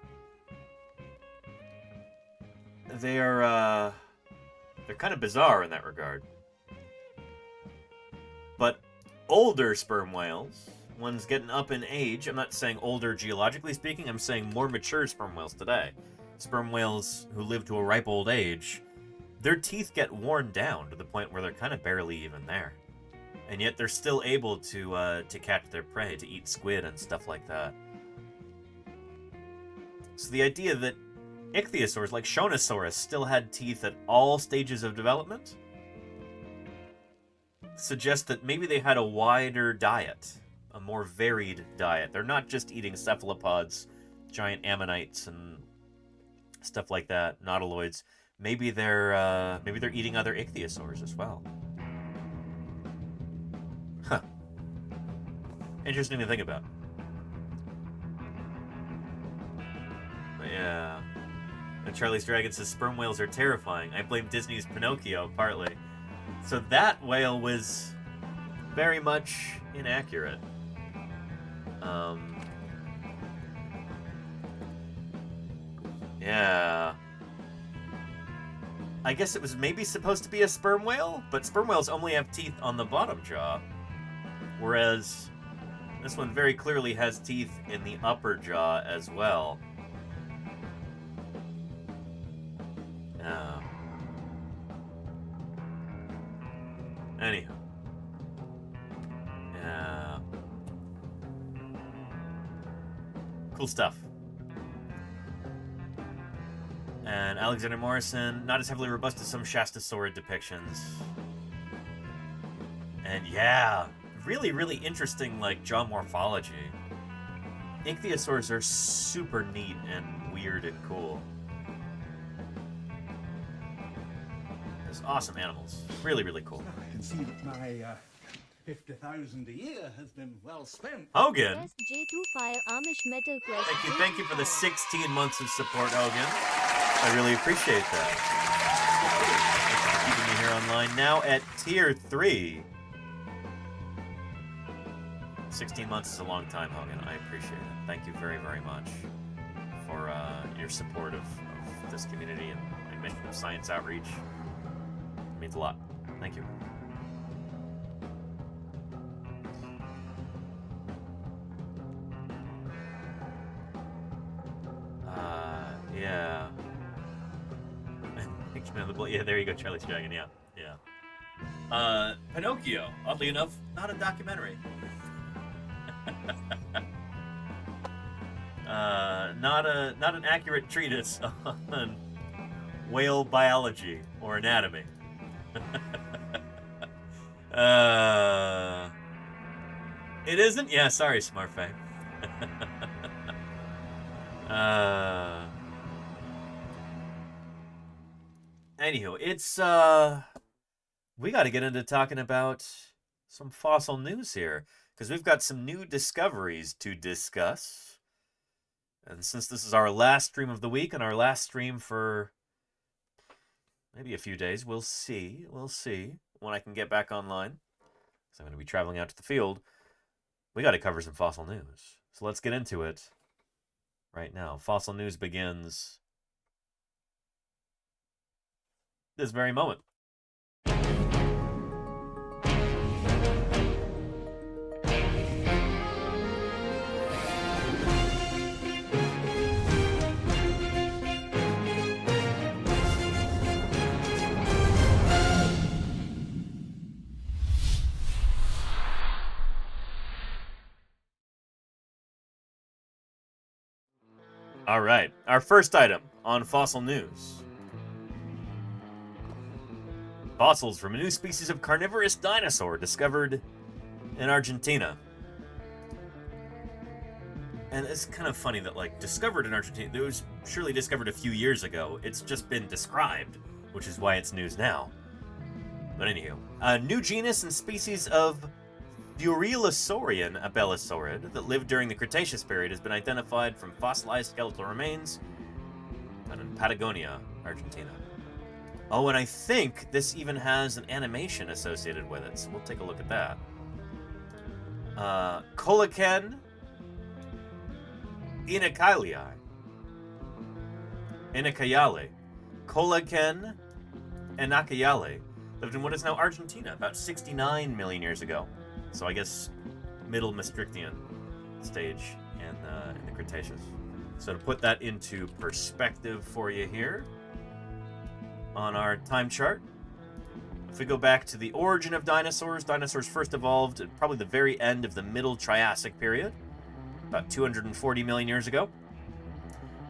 They're kind of bizarre in that regard. But older sperm whales, ones getting up in age, I'm not saying older geologically speaking, I'm saying more mature sperm whales today. Sperm whales who live to a ripe old age, their teeth get worn down to the point where they're kind of barely even there. And yet they're still able to catch their prey, to eat squid and stuff like that. So the idea that ichthyosaurs like Shonosaurus still had teeth at all stages of development suggests that maybe they had a wider diet, a more varied diet. They're not just eating cephalopods, giant ammonites, and stuff like that, nautiloids. Maybe they're eating other ichthyosaurs as well. Huh. Interesting to think about. Yeah. And Charlie's Dragon says sperm whales are terrifying. I blame Disney's Pinocchio partly. So that whale was very much inaccurate. Yeah. I guess it was maybe supposed to be a sperm whale, but sperm whales only have teeth on the bottom jaw. Whereas this one very clearly has teeth in the upper jaw as well. Anyhow. Yeah. Cool stuff. And Alexander Morrison, not as heavily robust as some Shastasaurid depictions. And yeah, really, really interesting, like, jaw morphology. Ichthyosaurs are super neat and weird and cool. There's awesome animals. Really, really cool. I can see that my 50,000 a year has been well spent. Hogan. Best J2 Fire Amish Metal Quest. Thank you for the 16 months of support, Hogan. I really appreciate that. Thanks for keeping me here online. Now at Tier 3. 16 months is a long time, Hogan. I appreciate it. Thank you very, very much for your support of this community and my mission of science outreach. It means a lot. Thank you. Yeah, there you go, Charlie's Dragon. Yeah, yeah. Pinocchio, oddly enough, not a documentary. Not an accurate treatise on whale biology or anatomy. It isn't? Yeah, sorry, Smartfang. Anywho, it's we got to get into talking about some fossil news here, because we've got some new discoveries to discuss. And since this is our last stream of the week and our last stream for maybe a few days, we'll see when I can get back online, because I'm going to be traveling out to the field. We got to cover some fossil news. So let's get into it right now. Fossil news begins this very moment. All right, our first item on fossil news. Fossils from a new species of carnivorous dinosaur discovered in Argentina. And it's kind of funny that, like, discovered in Argentina, it was surely discovered a few years ago. It's just been described, which is why it's news now. But anywho, a new genus and species of Furelisaurian abellisaurid that lived during the Cretaceous period has been identified from fossilized skeletal remains and in Patagonia, Argentina. Oh, and I think this even has an animation associated with it, so we'll take a look at that. Colaken Inacayale. Colaken Inacayale lived in what is now Argentina about 69 million years ago. So I guess middle Maastrichtian stage in the Cretaceous. So to put that into perspective for you here on our time chart, if we go back to the origin of dinosaurs, dinosaurs first evolved at probably the very end of the Middle Triassic period, about 240 million years ago.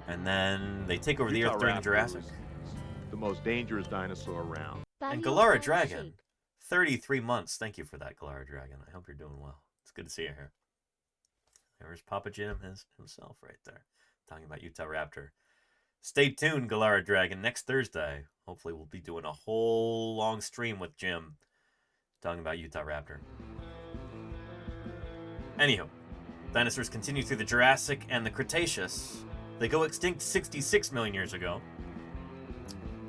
And then they take over the Earth during the Jurassic. The most dangerous dinosaur around. And Galara Dragon, 33 months. Thank you for that, Galara Dragon. I hope you're doing well. It's good to see you here. There's Papa Jim himself right there, talking about Utah Raptor. Stay tuned, Galara Dragon. Next Thursday, hopefully we'll be doing a whole long stream with Jim talking about Utah Raptor. Anywho, dinosaurs continue through the Jurassic and the Cretaceous. They go extinct 66 million years ago.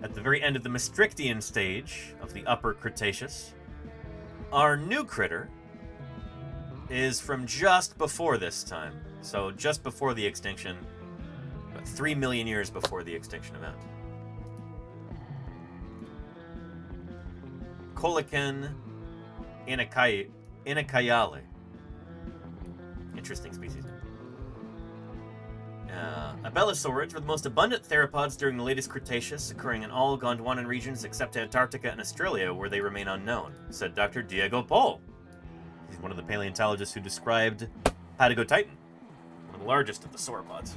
At the very end of the Maastrichtian stage of the Upper Cretaceous. Our new critter is from just before this time. So just before the extinction, about 3 million years before the extinction event. Colaken Inacayale. Interesting species. Abellisaurids were the most abundant theropods during the latest Cretaceous, occurring in all Gondwanan regions except Antarctica and Australia, where they remain unknown, said Dr. Diego Pol. He's one of the paleontologists who described Patagotitan, one of the largest of the sauropods.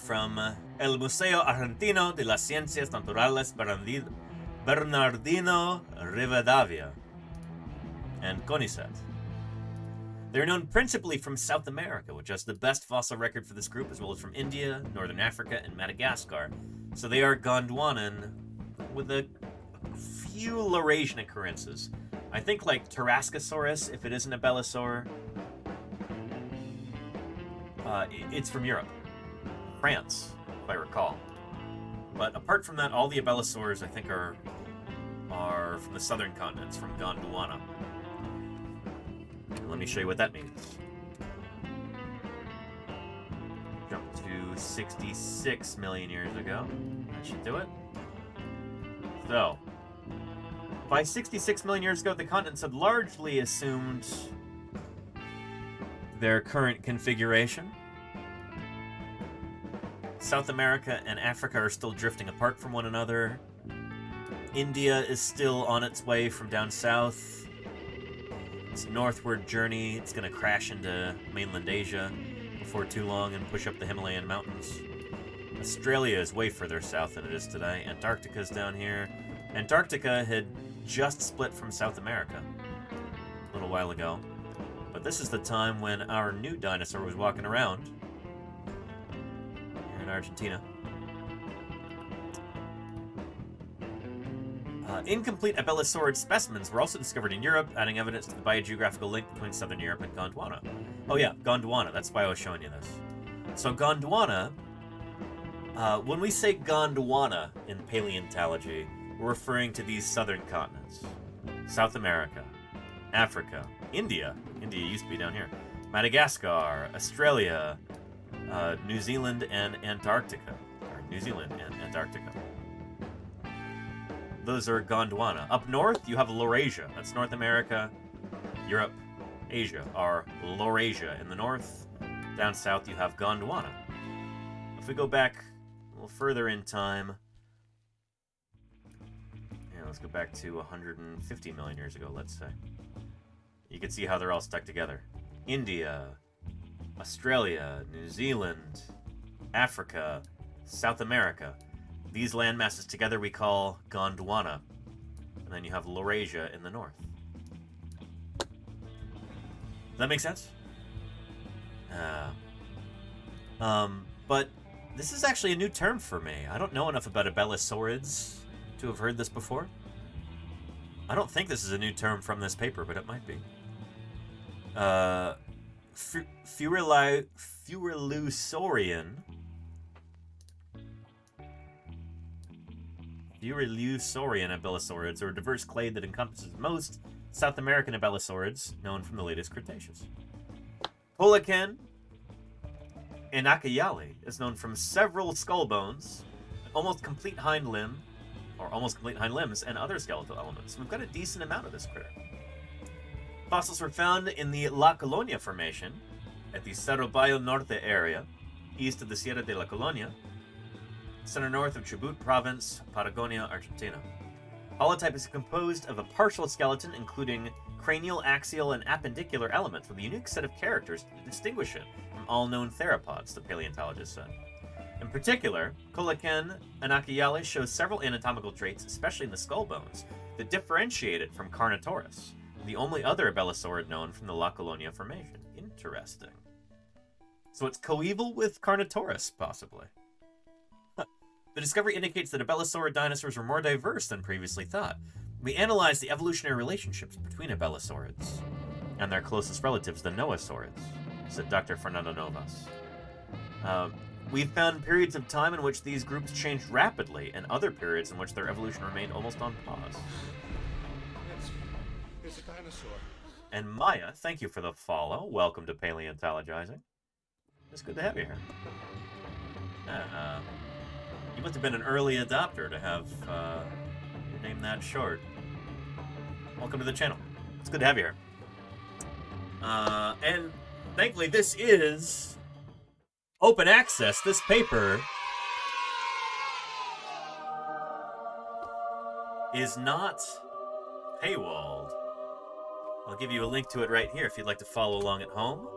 From El Museo Argentino de las Ciencias Naturales Bernardino Rivadavia and CONICET. They're known principally from South America, which has the best fossil record for this group, as well as from India, Northern Africa, and Madagascar. So they are Gondwanan with a few Laurasian occurrences. I think like Tarascosaurus, if it isn't a Abellisaur, it's from Europe. France, if I recall. But apart from that, all the Abellisaurs, I think, are from the southern continents, from Gondwana. Let me show you what that means. Jump to 66 million years ago. That should do it. So, by 66 million years ago, the continents had largely assumed their current configuration. South America and Africa are still drifting apart from one another. India is still on its way from down south. It's a northward journey. It's going to crash into mainland Asia before too long and push up the Himalayan mountains. Australia is way further south than it is today. Antarctica's down here. Antarctica had just split from South America a little while ago. But this is the time when our new dinosaur was walking around here in Argentina. Incomplete abelosaurid specimens were also discovered in Europe, adding evidence to the biogeographical link between southern Europe and Gondwana. Oh yeah, Gondwana, that's why I was showing you this. So Gondwana, when we say Gondwana in paleontology, we're referring to these southern continents. South America, Africa, India used to be down here, Madagascar, Australia, New Zealand and Antarctica. Those are Gondwana. Up north, you have Laurasia. That's North America, Europe, Asia are Laurasia in the north. Down south, you have Gondwana. If we go back a little further in time, let's go back to 150 million years ago, let's say. You can see how they're all stuck together. India, Australia, New Zealand, Africa, South America. These land masses together we call Gondwana. And then you have Laurasia in the north. Does that make sense? But this is actually a new term for me. I don't know enough about abelisaurids to have heard this before. I don't think this is a new term from this paper, but it might be. Fieldwork abelisaurids are a diverse clade that encompasses most South American abelisaurids known from the latest Cretaceous. Polacan Inakayali is known from several skull bones, almost complete hind limbs, and other skeletal elements. We've got a decent amount of this critter. Fossils were found in the La Colonia Formation at the Cerro Bayo Norte area, east of the Sierra de la Colonia, center north of Chubut Province, Patagonia, Argentina. Holotype is composed of a partial skeleton including cranial, axial, and appendicular elements with a unique set of characters to distinguish it from all known theropods, the paleontologist said. In particular, Coelacanth Inakayali shows several anatomical traits, especially in the skull bones, that differentiate it from Carnotaurus, the only other abelisaurid known from the La Colonia Formation. Interesting. So it's coeval with Carnotaurus, possibly. The discovery indicates that abelisaurid dinosaurs were more diverse than previously thought. We analyzed the evolutionary relationships between abelisaurids and their closest relatives, the noasaurids, said Dr. Fernando Novas. We've found periods of time in which these groups changed rapidly and other periods in which their evolution remained almost on pause. It's a dinosaur. And Maya, thank you for the follow. Welcome to Paleontologizing. It's good to have you here. You must have been an early adopter to have your name that short. Welcome to the channel. It's good to have you here. And thankfully this is open access. This paper is not paywalled. I'll give you a link to it right here if you'd like to follow along at home.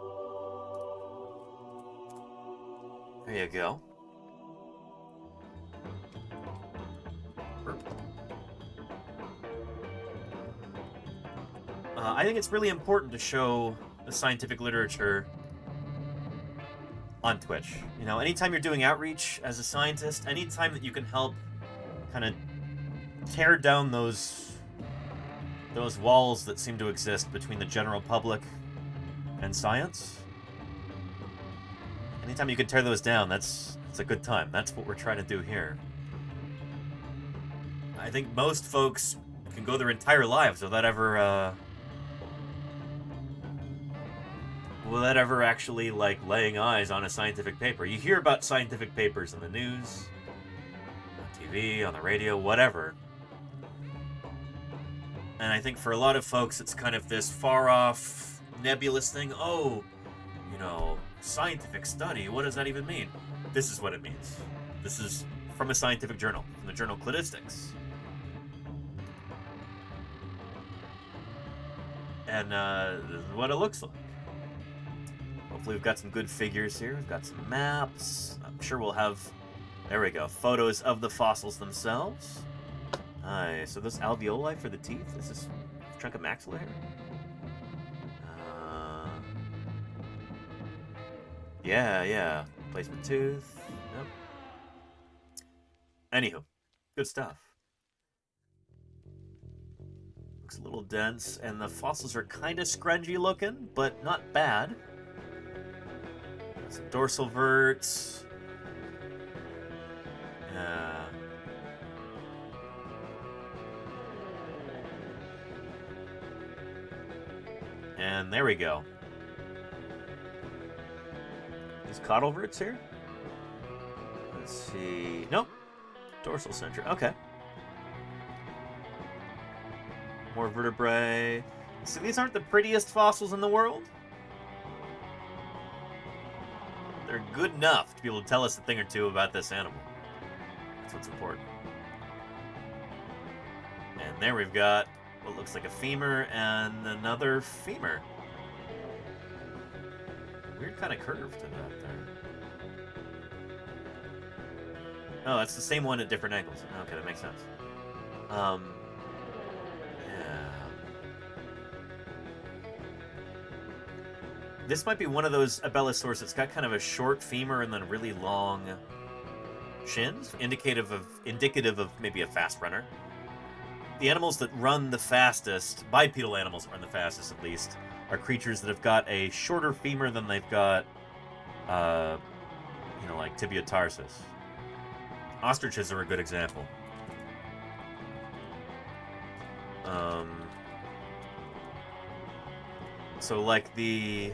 There you go. I think it's really important to show the scientific literature on Twitch. You know, anytime you're doing outreach as a scientist, anytime that you can help kind of tear down those walls that seem to exist between the general public and science, anytime you can tear those down, that's a good time. That's what we're trying to do here. I think most folks can go their entire lives without ever actually like laying eyes on a scientific paper. You hear about scientific papers in the news, on TV, on the radio, whatever. And I think for a lot of folks, it's kind of this far-off, nebulous thing. Oh, you know, scientific study, what does that even mean? This is what it means. This is from a scientific journal, from the journal Cladistics. And this is what it looks like. Hopefully we've got some good figures here. We've got some maps. I'm sure we'll have, there we go, photos of the fossils themselves. So this alveoli for the teeth, is this a chunk of maxilla here? Yeah. Placement tooth. Yep. Anywho, good stuff. Looks a little dense, and the fossils are kind of scrungy looking, but not bad. Some dorsal verts. And there we go. These caudal verts here? Let's see. Nope. Dorsal center. Okay. More vertebrae. So these aren't the prettiest fossils in the world. They're good enough to be able to tell us a thing or two about this animal. That's what's important. And there we've got what looks like a femur and another femur. Weird kind of curve to that there. Oh, that's the same one at different angles. Okay, that makes sense. Yeah. This might be one of those Abelisaurs that's got kind of a short femur and then really long shins, indicative of maybe a fast runner. The animals that run the fastest, bipedal animals that run the fastest at least, are creatures that have got a shorter femur than they've got, like tibia tarsus. Ostriches are a good example. So like there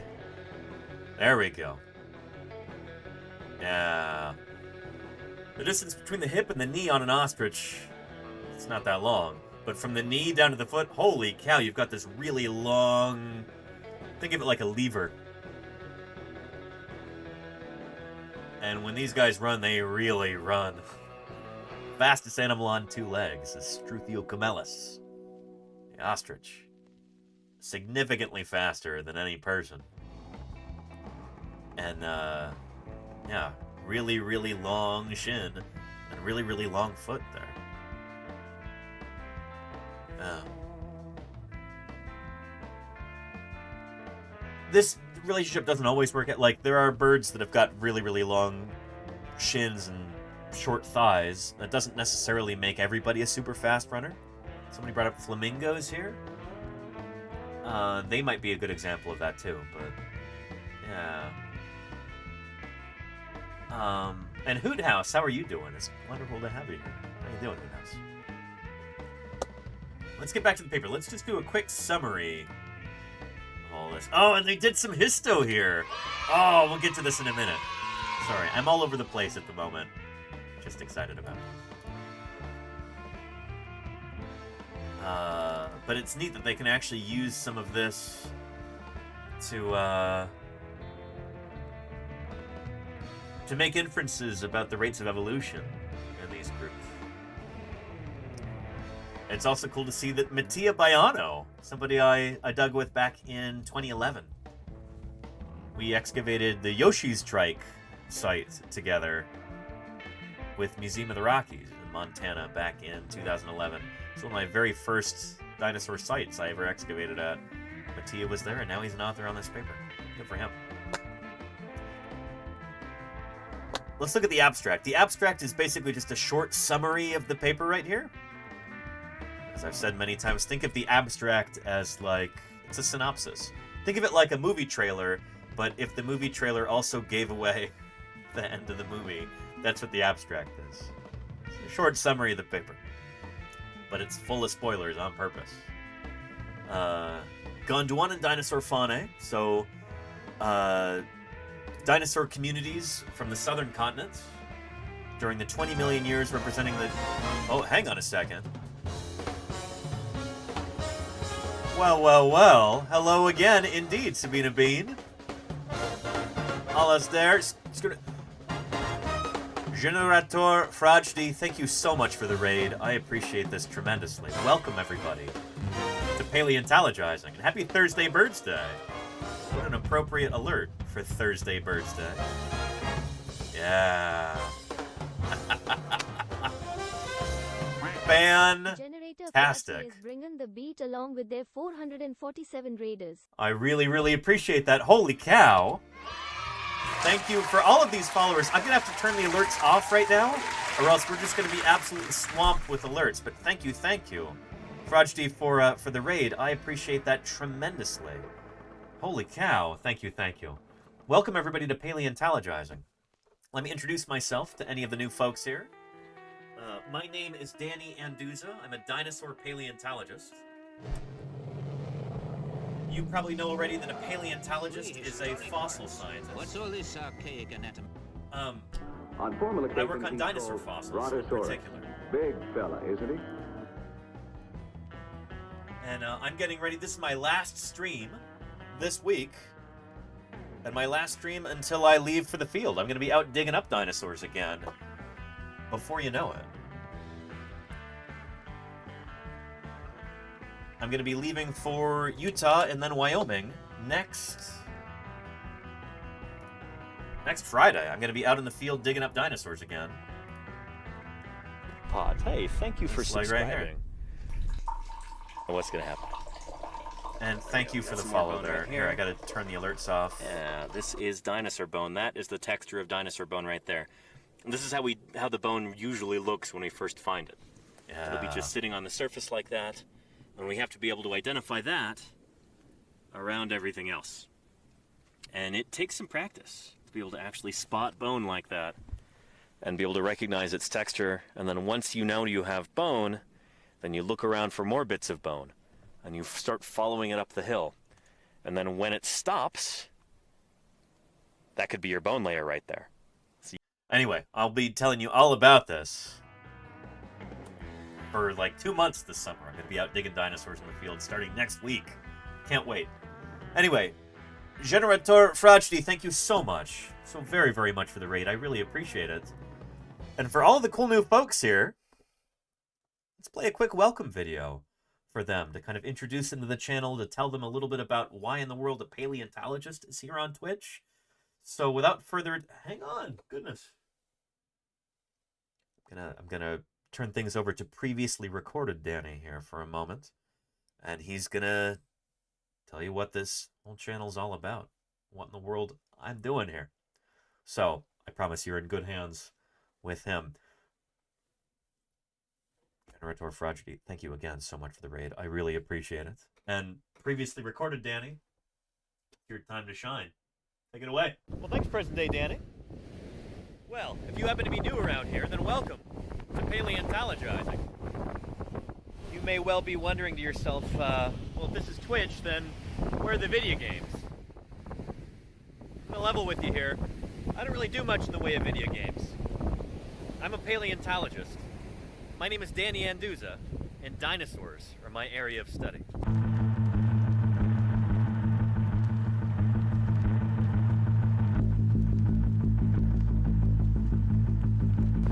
we go. Yeah. The distance between the hip and the knee on an ostrich, it's not that long. But from the knee down to the foot, holy cow, you've got this really long... Think of it like a lever. And when these guys run, they really run. Fastest animal on two legs is Struthiocamelus, the ostrich. Significantly faster than any person. And, yeah, really, really long shin and really, really long foot there. This relationship doesn't always work out. Like, there are birds that have got really, really long shins and short thighs. That doesn't necessarily make everybody a super fast runner. Somebody brought up flamingos here. They might be a good example of that too, but yeah. And Hoot House, how are you doing? It's wonderful to have you here. How are you doing, Hoot House? Let's get back to the paper. Let's just do a quick summary of all this. Oh, and they did some histo here. Oh, we'll get to this in a minute. Sorry, I'm all over the place at the moment. Just excited about it. But it's neat that they can actually use some of this to make inferences about the rates of evolution in these groups. It's also cool to see that Mattia Baiano, somebody I dug with back in 2011, we excavated the Yoshi's Trike site together with Museum of the Rockies in Montana back in 2011. It's one of my very first dinosaur sites I ever excavated at. Mattia was there, and now he's an author on this paper. Good for him. Let's look at the abstract. The abstract is basically just a short summary of the paper right here. As I've said many times, think of the abstract as like, it's a synopsis. Think of it like a movie trailer, but if the movie trailer also gave away the end of the movie, that's what the abstract is. It's a short summary of the paper. But it's full of spoilers on purpose. Gondwanan dinosaur faunae, so dinosaur communities from the southern continents during the 20 million years representing the... Oh, hang on a second. Well. Hello again, indeed, Sabina Bean. Alastair. Generator BIRDSday, thank you so much for the raid. I appreciate this tremendously. Welcome, everybody, to Paleontologizing. And happy Thursday BIRDSday. What an appropriate alert for Thursday BIRDSday. Yeah. Fantastic. Is bringing the beat along with their 447 raiders. I really, really appreciate that. Holy cow. Thank you for all of these followers. I'm going to have to turn the alerts off right now, or else we're just going to be absolutely swamped with alerts. But thank you, BIRDSday, for the raid. I appreciate that tremendously. Holy cow. Thank you. Welcome, everybody, to Paleontologizing. Let me introduce myself to any of the new folks here. My name is Danny Anduza. I'm a dinosaur paleontologist. You probably know already that a paleontologist is a fossil scientist. What's all this archaic anatomy? On formal I work on dinosaur fossils in particular. Big fella, isn't he? And I'm getting ready. This is my last stream this week. And my last stream until I leave for the field. I'm going to be out digging up dinosaurs again before you know it. I'm going to be leaving for Utah and then Wyoming next Friday. I'm going to be out in the field digging up dinosaurs again. Pod, hey, thank you for It's like subscribing. right here. What's going to happen? And thank you for the follow there. Here, I got to turn the alerts off. Yeah, this is dinosaur bone. That is the texture of dinosaur bone right there. And this is how the bone usually looks when we first find it. Yeah. It'll be just sitting on the surface like that, and we have to be able to identify that around everything else. And it takes some practice to be able to actually spot bone like that and be able to recognize its texture. And then once you know you have bone, then you look around for more bits of bone, and you start following it up the hill. And then when it stops, that could be your bone layer right there. Anyway, I'll be telling you all about this for like 2 months this summer. I'm going to be out digging dinosaurs in the field starting next week. Can't wait. Anyway, Generator BIRDSday, thank you so much. So very, very much for the raid. I really appreciate it. And for all of the cool new folks here, let's play a quick welcome video for them to kind of introduce them to the channel, to tell them a little bit about why in the world a paleontologist is here on Twitch. So without further ado, hang on, goodness. I'm gonna turn things over to previously recorded Danny here for a moment, and he's gonna tell you what this whole channel's all about, what in the world I'm doing here. So I promise you're in good hands with him. Generator BIRDSday, thank you again so much for the raid. I really appreciate it. And previously recorded Danny, your time to shine. Take it away. Well, thanks, present day Danny. Well, if you happen to be new around here, then welcome to Paleontologizing. You may well be wondering to yourself, well, if this is Twitch, then where are the video games? I'm gonna level with you here. I don't really do much in the way of video games. I'm a paleontologist. My name is Danny Anduza, and dinosaurs are my area of study.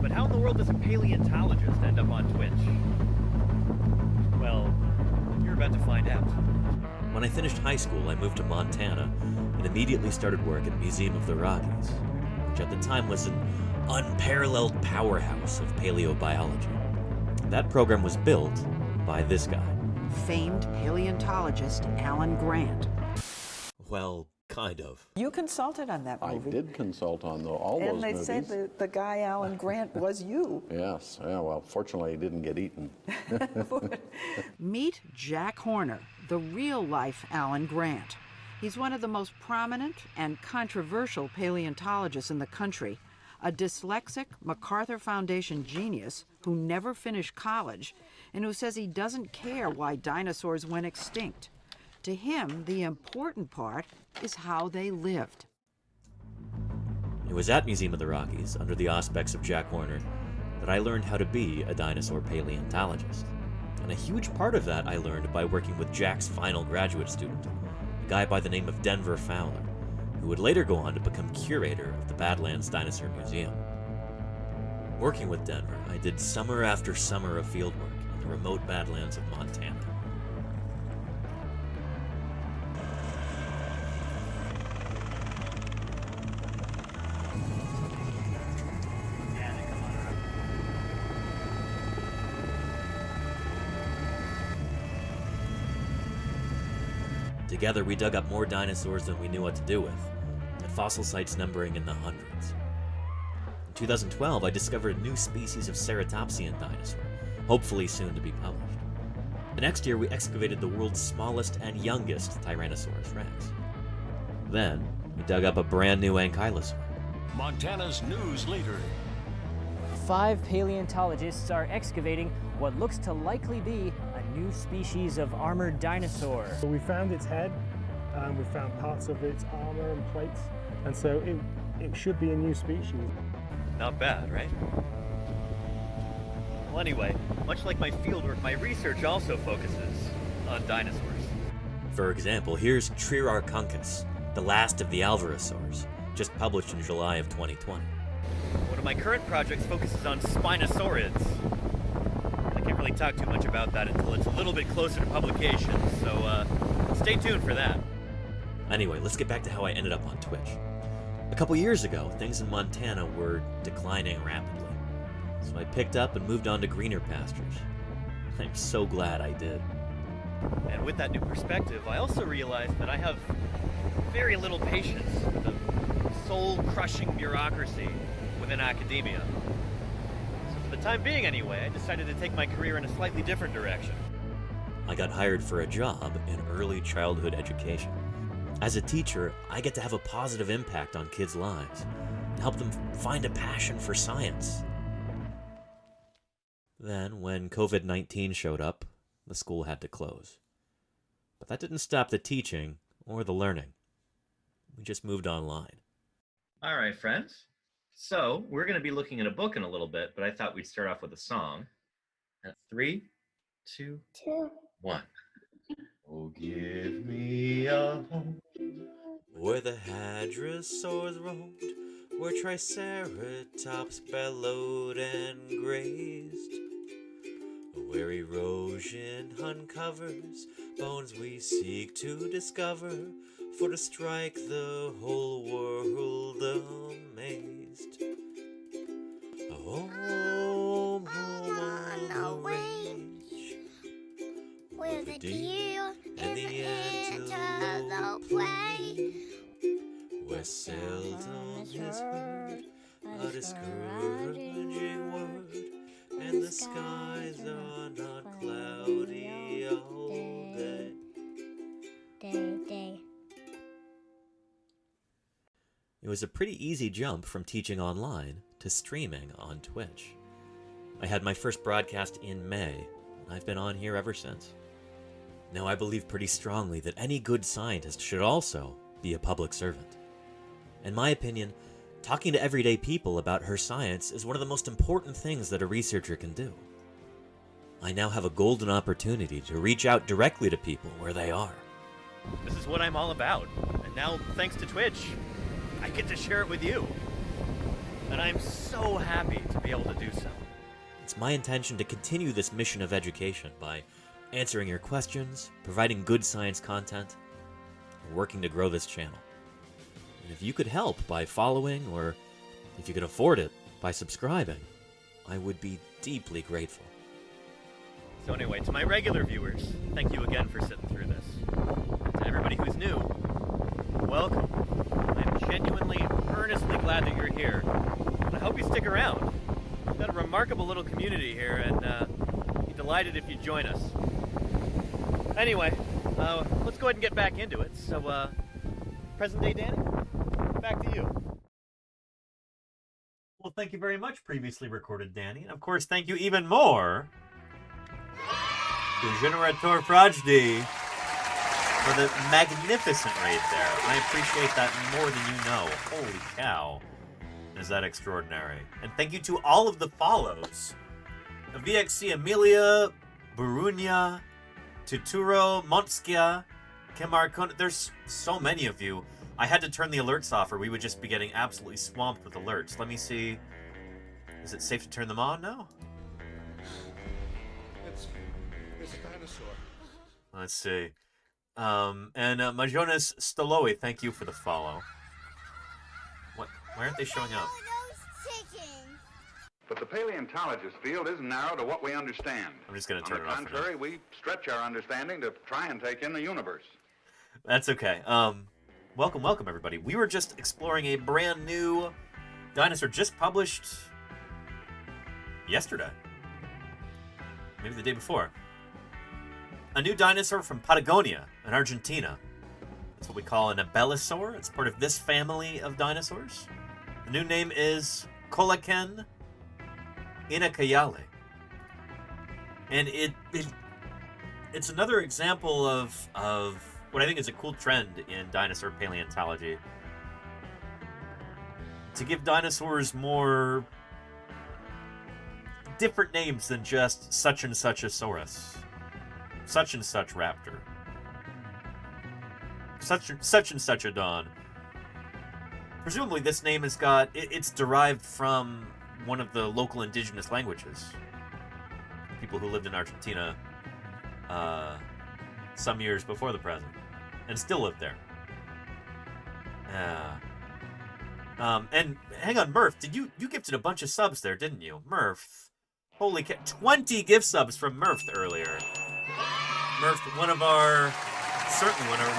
But how in the world does a paleontologist end up on Twitch? Well, you're about to find out. When I finished high school, I moved to Montana and immediately started work at Museum of the Rockies, which at the time was an unparalleled powerhouse of paleobiology. That program was built by this guy. Famed paleontologist Alan Grant. Well, kind of. You consulted on that movie. I did consult on all those movies. And they said that the guy Alan Grant was you. Yes. Yeah, well, fortunately, he didn't get eaten. Meet Jack Horner, the real-life Alan Grant. He's one of the most prominent and controversial paleontologists in the country, a dyslexic MacArthur Foundation genius who never finished college and who says he doesn't care why dinosaurs went extinct. To him, the important part is how they lived. It was at Museum of the Rockies, under the auspices of Jack Horner, that I learned how to be a dinosaur paleontologist. And a huge part of that I learned by working with Jack's final graduate student, a guy by the name of Denver Fowler, who would later go on to become curator of the Badlands Dinosaur Museum. Working with Denver, I did summer after summer of fieldwork in the remote badlands of Montana. Together, we dug up more dinosaurs than we knew what to do with, at fossil sites numbering in the hundreds. In 2012, I discovered a new species of ceratopsian dinosaur, hopefully soon to be published. The next year, we excavated the world's smallest and youngest Tyrannosaurus rex. Then, we dug up a brand new ankylosaur. Montana's news leader. 5 paleontologists are excavating what looks to likely be a new species of armored dinosaur. So we found its head, and we found parts of its armor and plates, and so it should be a new species. Not bad, right? Well, anyway, much like my fieldwork, my research also focuses on dinosaurs. For example, here's Triarchunkus, the last of the Alvarezsaurs, just published in July of 2020. One of my current projects focuses on Spinosaurids. I can't really talk too much about that until it's a little bit closer to publication, so stay tuned for that. Anyway, let's get back to how I ended up on Twitch. A couple years ago, things in Montana were declining rapidly, so I picked up and moved on to greener pastures. I'm so glad I did. And with that new perspective, I also realized that I have very little patience with the soul-crushing bureaucracy within academia. So for the time being anyway, I decided to take my career in a slightly different direction. I got hired for a job in early childhood education. As a teacher, I get to have a positive impact on kids' lives and help them find a passion for science. Then, when COVID-19 showed up, the school had to close. But that didn't stop the teaching or the learning. We just moved online. All right, friends. So we're going to be looking at a book in a little bit, but I thought we'd start off with a song. At 3, 2, 1. Oh, give me a home where the hadrosaurs roamed, where triceratops bellowed and grazed, where erosion uncovers bones we seek to discover, for to strike the whole world amazed. Home, home on the range, where the deer and the antelope play, where seldom is heard a discouraging word, and the skies are not cloudy all day. It was a pretty easy jump from teaching online to streaming on Twitch. I had my first broadcast in May, and I've been on here ever since. Now, I believe pretty strongly that any good scientist should also be a public servant. In my opinion, talking to everyday people about her science is one of the most important things that a researcher can do. I now have a golden opportunity to reach out directly to people where they are. This is what I'm all about, and now, thanks to Twitch, I get to share it with you. And I'm so happy to be able to do so. It's my intention to continue this mission of education by answering your questions, providing good science content, and working to grow this channel. And if you could help by following, or if you could afford it, by subscribing, I would be deeply grateful. So anyway, to my regular viewers, thank you again for sitting through this. To everybody who's new, welcome. I'm genuinely, earnestly glad that you're here, and I hope you stick around. We've got a remarkable little community here, and I'd be delighted if you join us. Anyway, let's go ahead and get back into it. So, present day Danny, back to you. Well, thank you very much, previously recorded Danny, and of course, thank you even more to Generator BIRDSday for the magnificent raid there. I appreciate that more than you know. Holy cow. Is that extraordinary. And thank you to all of the follows. VXC Amelia, Burunia, Tuturo, Montskia, Kemarkon. There's so many of you. I had to turn the alerts off or we would just be getting absolutely swamped with alerts. Let me see. Is it safe to turn them on now? It's a dinosaur. Let's see. And Majonas Stoloe, thank you for the follow. What? Why aren't they showing up? But the paleontologist field isn't narrow to what we understand. I'm just going to turn it off. On the contrary, we stretch our understanding to try and take in the universe. That's okay. Welcome, everybody. We were just exploring a brand new dinosaur just published yesterday. Maybe the day before. A new dinosaur from Patagonia in Argentina. That's what we call an abelisaur. It's part of this family of dinosaurs. The new name is Colaken Inacayale. And it's another example of what I think is a cool trend in dinosaur paleontology. To give dinosaurs more different names than just such and such a saurus. Such and such raptor. Such and such a dawn. Presumably this name has got... It's derived from one of the local indigenous languages. People who lived in Argentina some years before the present. And still live there. And hang on, Murph, you gifted a bunch of subs there, didn't you? Murph. Holy cow. 20 gift subs from Murph earlier. Murph, certainly one of our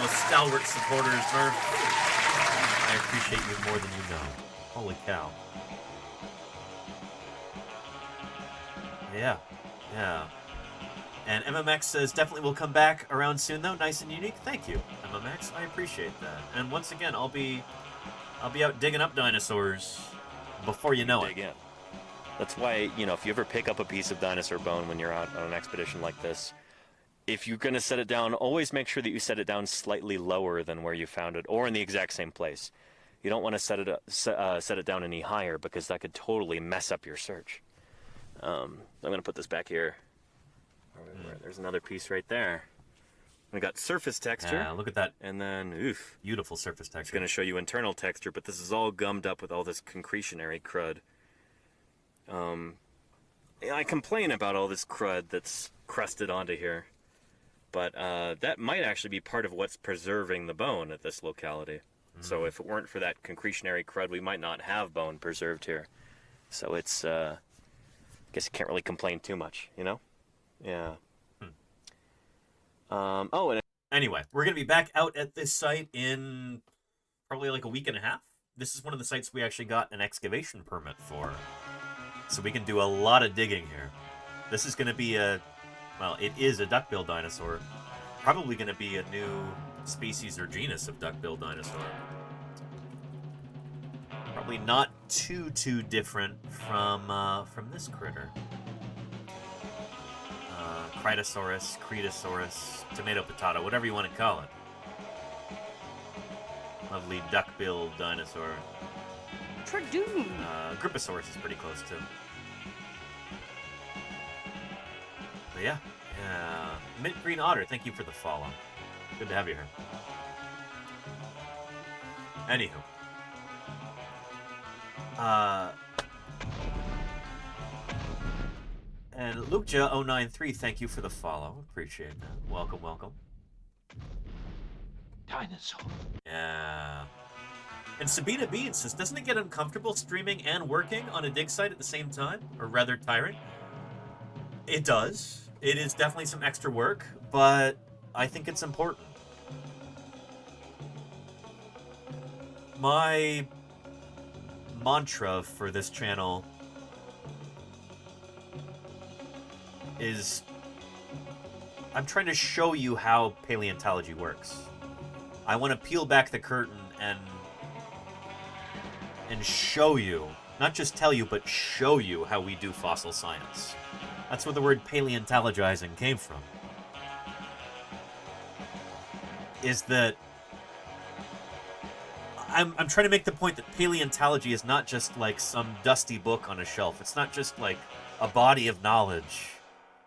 most stalwart supporters, Murph. I appreciate you more than you know. Holy cow. Yeah. And MMX says definitely will come back around soon though. Nice and unique. Thank you, MMX. I appreciate that. And once again, I'll be out digging up dinosaurs before you know it. Dig in. That's why, if you ever pick up a piece of dinosaur bone when you're out on an expedition like this, if you're going to set it down, always make sure that you set it down slightly lower than where you found it, or in the exact same place. You don't want to set it down any higher, because that could totally mess up your search. I'm going to put this back here. There's another piece right there. We got surface texture. Yeah, look at that. And then, oof. Beautiful surface texture. It's going to show you internal texture, but this is all gummed up with all this concretionary crud. I complain about all this crud that's crusted onto here, but that might actually be part of what's preserving the bone at this locality. So if it weren't for that concretionary crud, we might not have bone preserved here. So it's, I guess you can't really complain too much, Yeah. And anyway, we're going to be back out at this site in probably like a week and a half. This is one of the sites we actually got an excavation permit for. So we can do a lot of digging here. This is going to be it is a duck-billed dinosaur. Probably going to be a new species or genus of duck-billed dinosaur. Probably not too different from this critter. Critosaurus, Cretosaurus, tomato potato, whatever you want to call it. Lovely duck-billed dinosaur. Tradoon. Griposaurus is pretty close too. But yeah. Mint Green Otter, thank you for the follow. Good to have you here. Anywho. And Lukeja093, thank you for the follow. Appreciate that. Welcome. Dinosaur. Yeah. And Sabina Bean says, doesn't it get uncomfortable streaming and working on a dig site at the same time? Or rather tiring? It does. It is definitely some extra work, but I think it's important. My mantra for this channel is I'm trying to show you how paleontology works. I want to peel back the curtain and show you, not just tell you, but show you how we do fossil science. That's where the word paleontologizing came from. Is that I'm trying to make the point that paleontology is not just like some dusty book on a shelf. It's not just like a body of knowledge,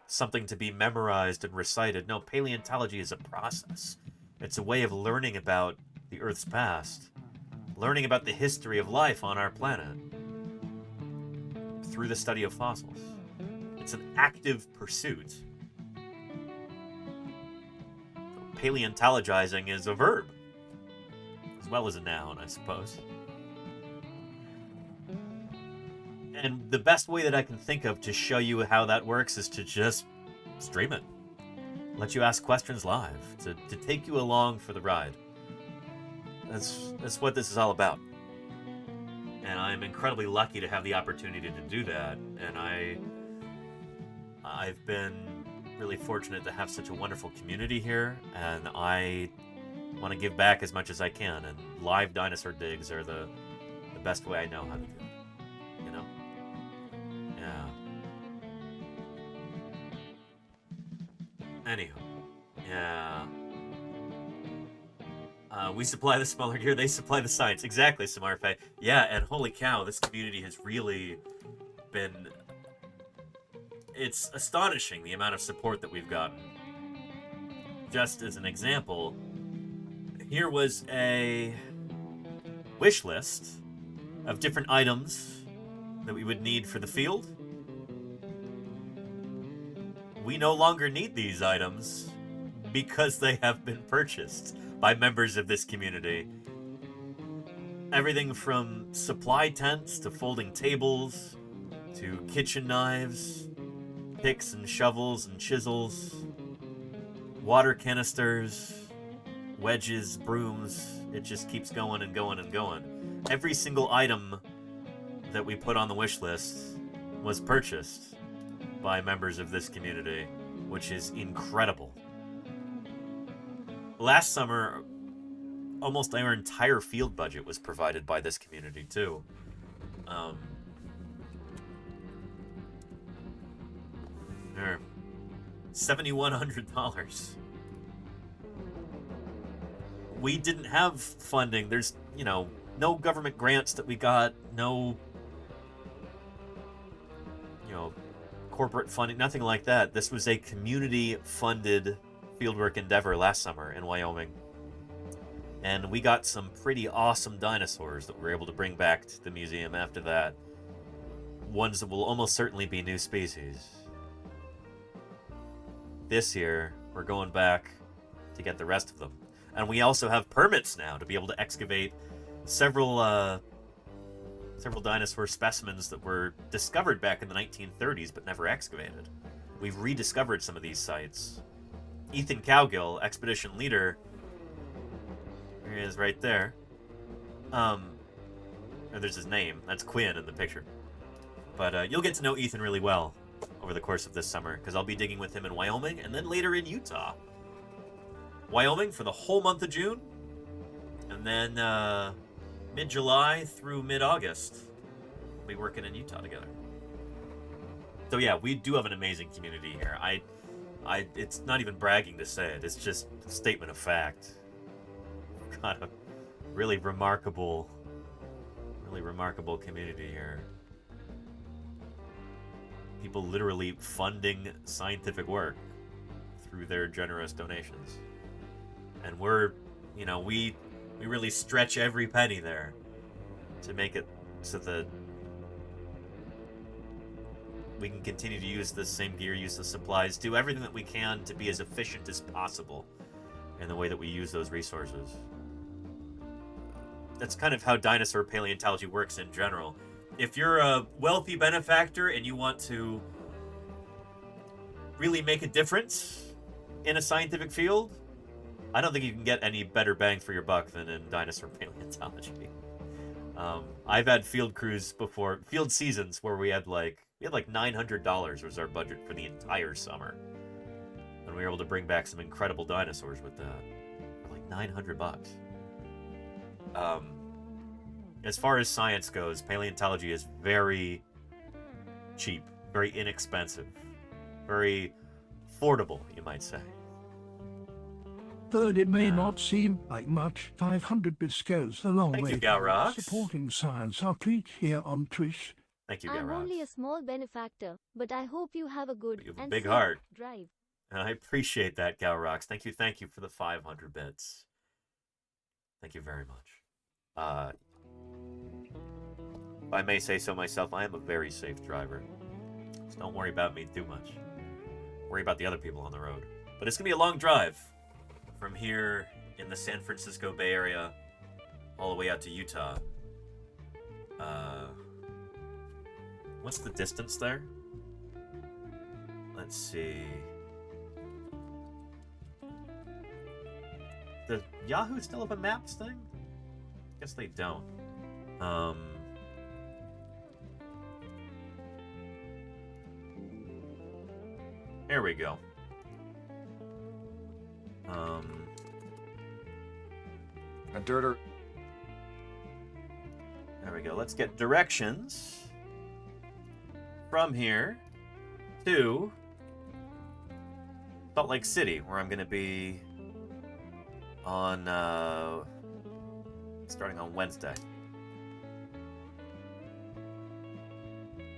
something to be memorized and recited. No, paleontology is a process. It's a way of learning about the Earth's past, learning about the history of life on our planet through the study of fossils. It's an active pursuit. Paleontologizing is a verb, as well as a noun, I suppose. And the best way that I can think of to show you how that works is to just stream it. Let you ask questions live, to take you along for the ride. That's what this is all about. And I'm incredibly lucky to have the opportunity to do that. And I've been really fortunate to have such a wonderful community here, and I want to give back as much as I can, and live dinosaur digs are the best way I know how to do it, you know? Yeah. Anywho, yeah. We supply the smaller gear, they supply the science. Exactly, Samarfe. Yeah, and holy cow, this community has really been... It's astonishing the amount of support that we've gotten. Just as an example, here was a wish list of different items that we would need for the field. We no longer need these items because they have been purchased by members of this community. Everything from supply tents to folding tables to kitchen knives, picks and shovels and chisels, water canisters, wedges, brooms. It just keeps going and going and going. Every single item that we put on the wish list was purchased by members of this community, which is incredible. Last summer, almost our entire field budget was provided by this community too. There, $7,100. We didn't have funding. There's, no government grants that we got, no, corporate funding, nothing like that. This was a community-funded fieldwork endeavor last summer in Wyoming. And we got some pretty awesome dinosaurs that we were able to bring back to the museum after that. Ones that will almost certainly be new species. This year, we're going back to get the rest of them. And we also have permits now to be able to excavate several dinosaur specimens that were discovered back in the 1930s but never excavated. We've rediscovered some of these sites. Ethan Cowgill, expedition leader, here he is right there. And there's his name. That's Quinn in the picture. But you'll get to know Ethan really well over the course of this summer, because I'll be digging with him in Wyoming and then later in Utah. Wyoming for the whole month of June, and then mid-July through mid-August, we'll be working in Utah together. So yeah, we do have an amazing community here. It's not even bragging to say it, it's just a statement of fact. We've got a really remarkable community here. People literally funding scientific work through their generous donations. And we're, we really stretch every penny there to make it so that we can continue to use the same gear, use the supplies, do everything that we can to be as efficient as possible in the way that we use those resources. That's kind of how dinosaur paleontology works in general. If you're a wealthy benefactor and you want to really make a difference in a scientific field, I don't think you can get any better bang for your buck than in dinosaur paleontology. I've had field crews before, field seasons, where we had like $900 was our budget for the entire summer. And we were able to bring back some incredible dinosaurs with that. For like $900. As far as science goes, paleontology is very cheap, very inexpensive, very affordable, you might say. Though it may not seem like much, 500 bits goes a long way. Thank you, Galrox. Supporting science. Our tweet here on Twitch. Thank you, I'm Galrox. only a small benefactor, but I hope you have a good You have a and big safe heart. drive. And I appreciate that, Galrox. Thank you for the 500 bits. Thank you very much. If I may say so myself, I am a very safe driver. So don't worry about me too much. Worry about the other people on the road. But it's going to be a long drive from here in the San Francisco Bay Area all the way out to Utah. What's the distance there? Let's see. Does Yahoo still have a maps thing? Guess they don't. There we go. A dirter. There we go. Let's get directions from here to Salt Lake City, where I'm going to be on starting on Wednesday.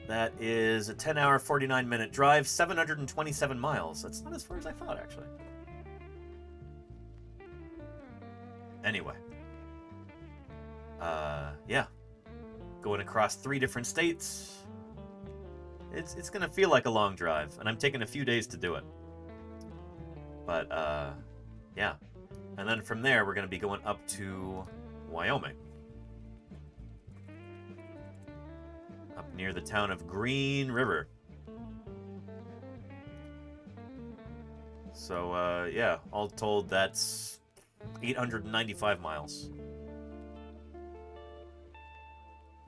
That is a 10-hour, 49-minute drive, 727 miles. That's not as far as I thought, actually. Anyway. Yeah. Going across 3 different states. It's going to feel like a long drive, and I'm taking a few days to do it. But, yeah. And then from there, we're going to be going up to Wyoming. Up near the town of Green River. So, yeah, all told, that's 895 miles.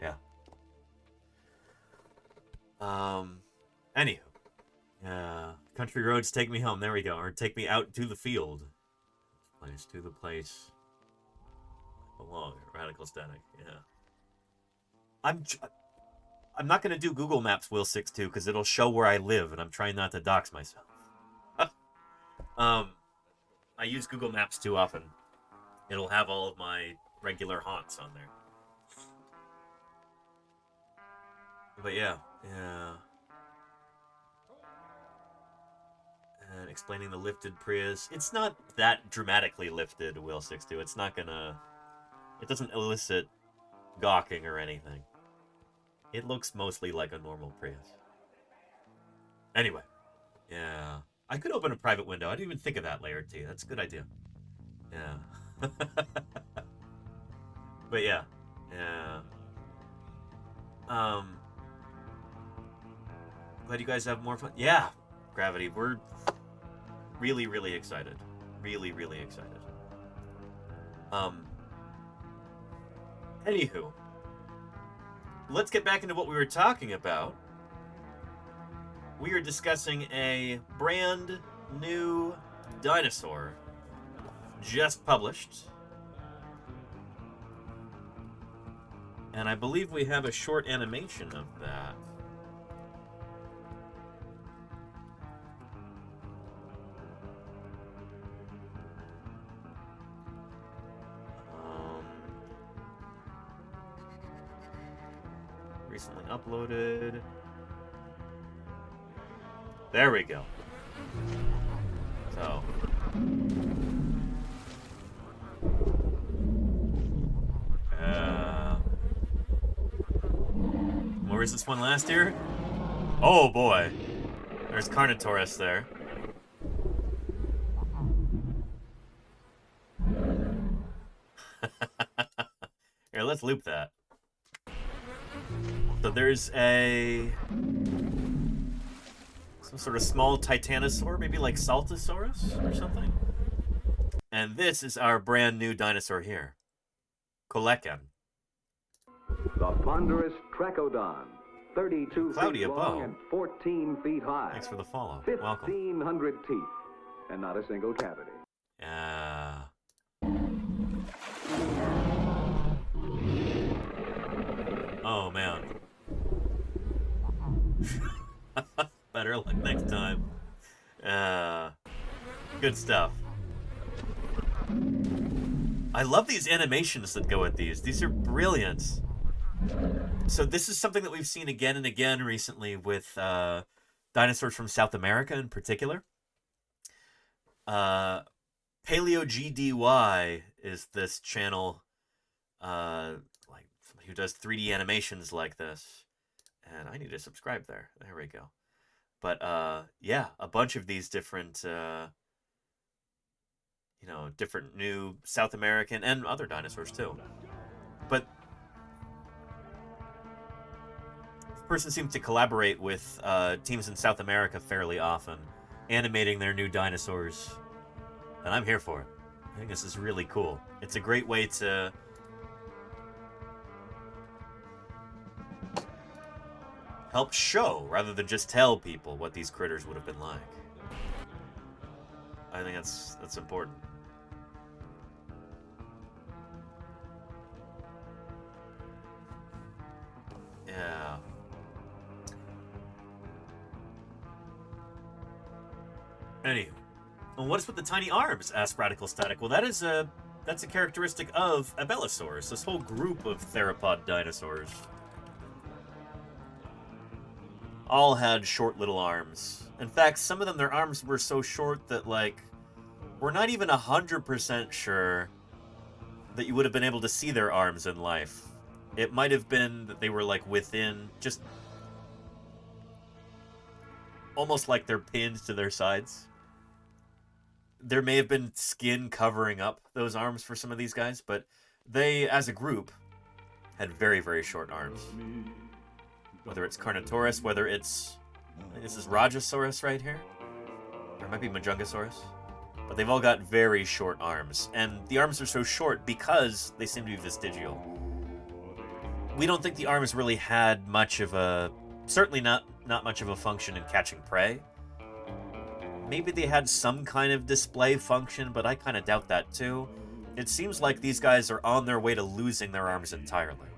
Yeah. Anywho. Country roads take me home. There we go. Or take me out to the field. To the place. I belong. Radical static. Yeah. I'm not going to do Google Maps, Will62, because it'll show where I live, and I'm trying not to dox myself. I use Google Maps too often. It'll have all of my regular haunts on there. But yeah. And explaining the lifted Prius. It's not that dramatically lifted, Will62. It's not gonna... It doesn't elicit gawking or anything. It looks mostly like a normal Prius. Anyway. Yeah. I could open a private window. I didn't even think of that, Layer T. That's a good idea. Yeah. But yeah. Glad you guys have more fun. Yeah. Gravity. We're really, really excited. Really, really excited. Anywho. Let's get back into what we were talking about. We are discussing a brand new dinosaur just published. And I believe we have a short animation of that. Recently uploaded. There we go. So. Where was this one last year? Oh boy. There's Carnotaurus there. Here, let's loop that. So there's some sort of small titanosaur, maybe like Saltosaurus or something. And this is our brand new dinosaur here. Coelacanth. The ponderous Trachodon, 32 Claudia feet long Bow. and 14 feet high. Thanks for the follow. 1,500 teeth and not a single cavity. Oh man. Better luck next time. Good stuff. I love these animations that go with these. These are brilliant. So this is something that we've seen again and again recently with dinosaurs from South America in particular. Paleogdy is this channel. Like who does 3D animations like this. And I need to subscribe there. There we go. But, yeah, a bunch of these different, different new South American and other dinosaurs, too. But this person seems to collaborate with teams in South America fairly often, animating their new dinosaurs. And I'm here for it. I think this is really cool. It's a great way to help show, rather than just tell people what these critters would have been like. I think that's important. Yeah. Anywho. Well, what is with the tiny arms? Asked Radical Static. Well, that's a characteristic of Abelisaurus, this whole group of theropod dinosaurs. All had short little arms. In fact, some of them, their arms were so short that, like, we're not even 100% sure that you would have been able to see their arms in life. It might have been that they were, like, within, just almost like they're pinned to their sides. There may have been skin covering up those arms for some of these guys, but they, as a group, had very, very short arms. Whether it's Carnotaurus, whether it's... This is Rajasaurus right here. Or it might be Majungasaurus. But they've all got very short arms. And the arms are so short because they seem to be vestigial. We don't think the arms really had much of a... Certainly not much of a function in catching prey. Maybe they had some kind of display function, but I kind of doubt that too. It seems like these guys are on their way to losing their arms entirely.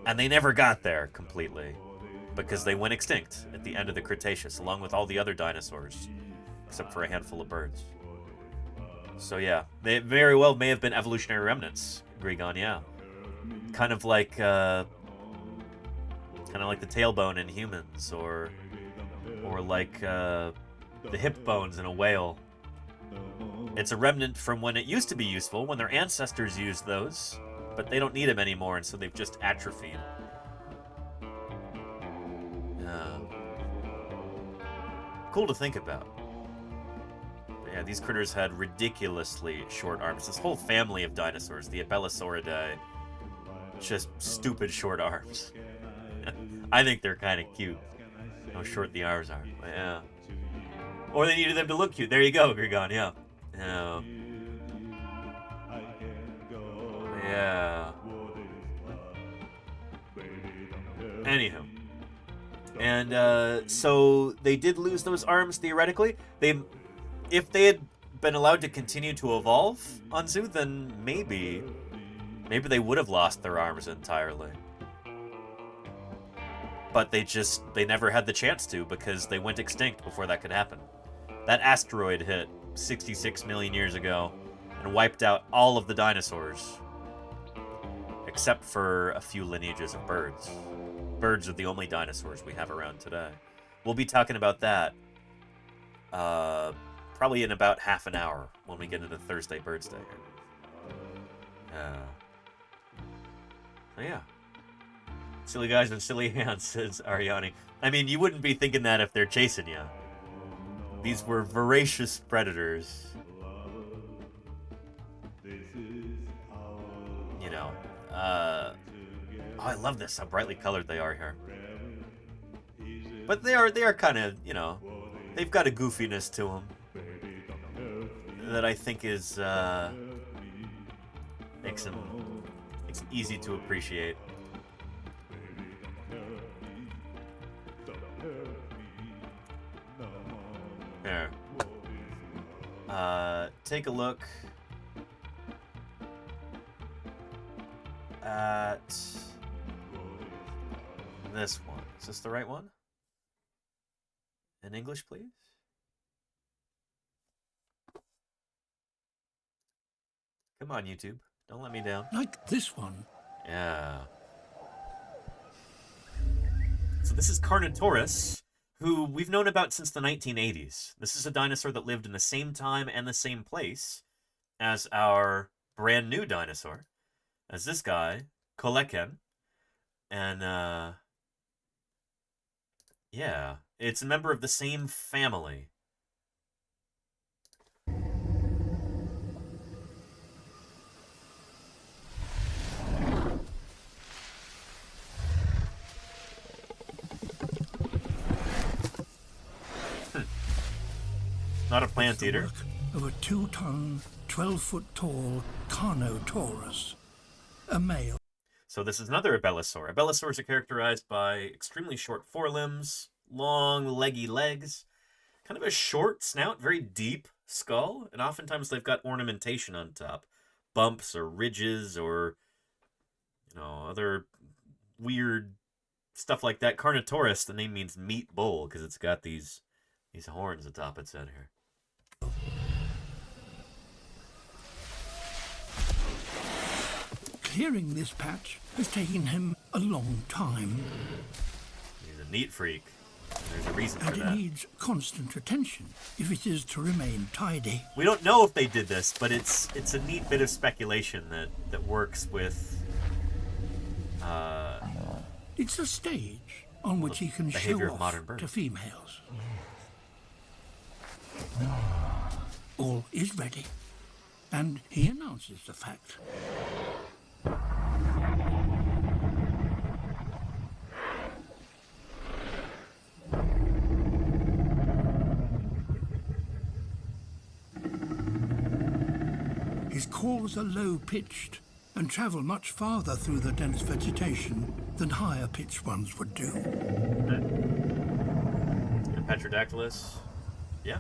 And they never got there completely, because they went extinct at the end of the Cretaceous, along with all the other dinosaurs, except for a handful of birds. So yeah, they very well may have been evolutionary remnants, Grigon, yeah. Kind of like the tailbone in humans, or like the hip bones in a whale. It's a remnant from when it used to be useful, when their ancestors used those, but they don't need them anymore, and so they've just atrophied. Cool to think about. But yeah, these critters had ridiculously short arms. This whole family of dinosaurs, the Abelisauridae, just stupid short arms. I think they're kind of cute. How short the arms are. But yeah. Or they needed them to look cute. There you go, Grigon, yeah. Yeah. Anywho. And so they did lose those arms theoretically. If they had been allowed to continue to evolve on Zoo, then maybe they would have lost their arms entirely. But they never had the chance to, because they went extinct before that could happen. That asteroid hit 66 million years ago and wiped out all of the dinosaurs, except for a few lineages of birds. Birds are the only dinosaurs we have around today. We'll be talking about that probably in about half an hour when we get into Thursday BIRDSday. So yeah. Silly guys and silly hands, says Ariani. I mean, you wouldn't be thinking that if they're chasing you. These were voracious predators. You know, oh, I love this, how brightly colored they are here. But they are kind of, you know, they've got a goofiness to them that I think is, makes them easy to appreciate. There. Take a look at this one. Is this the right one? In English, please? Come on, YouTube. Don't let me down. Like this one. Yeah. So this is Carnotaurus, who we've known about since the 1980s. This is a dinosaur that lived in the same time and the same place as our brand new dinosaur, as this guy coelacanth. And, yeah, it's a member of the same family. Not a plant eater. Of a 2-ton, 12-foot-tall Carnotaurus, a male. So this is another Abelisaur. Abelisaurs are characterized by extremely short forelimbs, long, leggy legs, kind of a short snout, very deep skull, and oftentimes they've got ornamentation on top. Bumps or ridges or, you know, other weird stuff like that. Carnotaurus, the name means meat bowl because it's got these horns atop its head here. Clearing this patch has taken him a long time. He's a neat freak. There's a reason for and that. It needs constant attention if it is to remain tidy. We don't know if they did this, but it's a neat bit of speculation that works with. It's a stage on which he can show off to females. All is ready, and he announces the fact. His calls are low-pitched and travel much farther through the dense vegetation than higher-pitched ones would do. And Petrodactylus, yeah,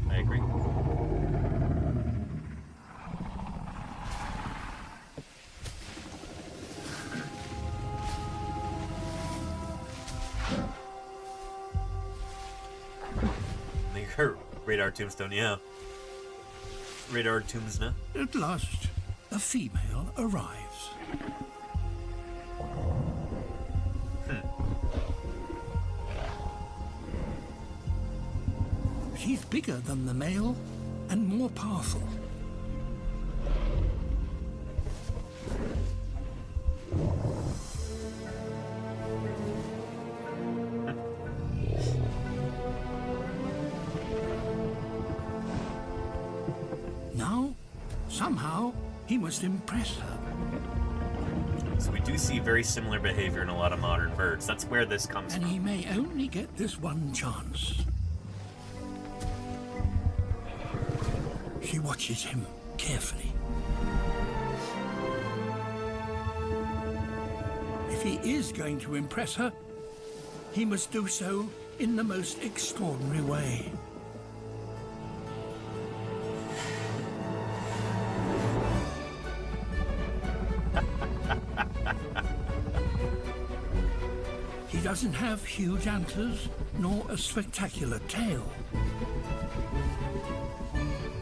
I agree. Radar tombstone, yeah. Radar tombstone. At last, a female arrives. She's bigger than the male and more powerful. Now, somehow, he must impress her. So we do see very similar behavior in a lot of modern birds. That's where this comes from. And he may only get this one chance. She watches him carefully. If he is going to impress her, he must do so in the most extraordinary way. He doesn't have huge antlers, nor a spectacular tail.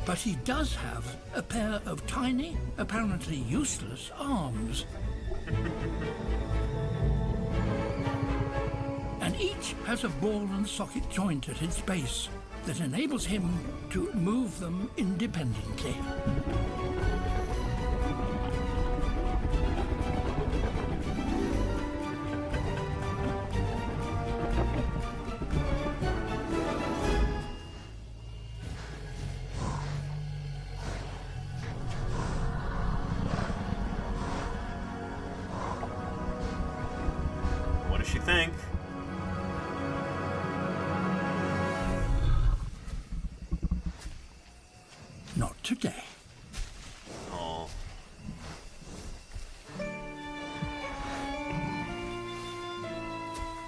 But he does have a pair of tiny, apparently useless arms. And each has a ball and socket joint at its base that enables him to move them independently. What does she think? Not today. Oh.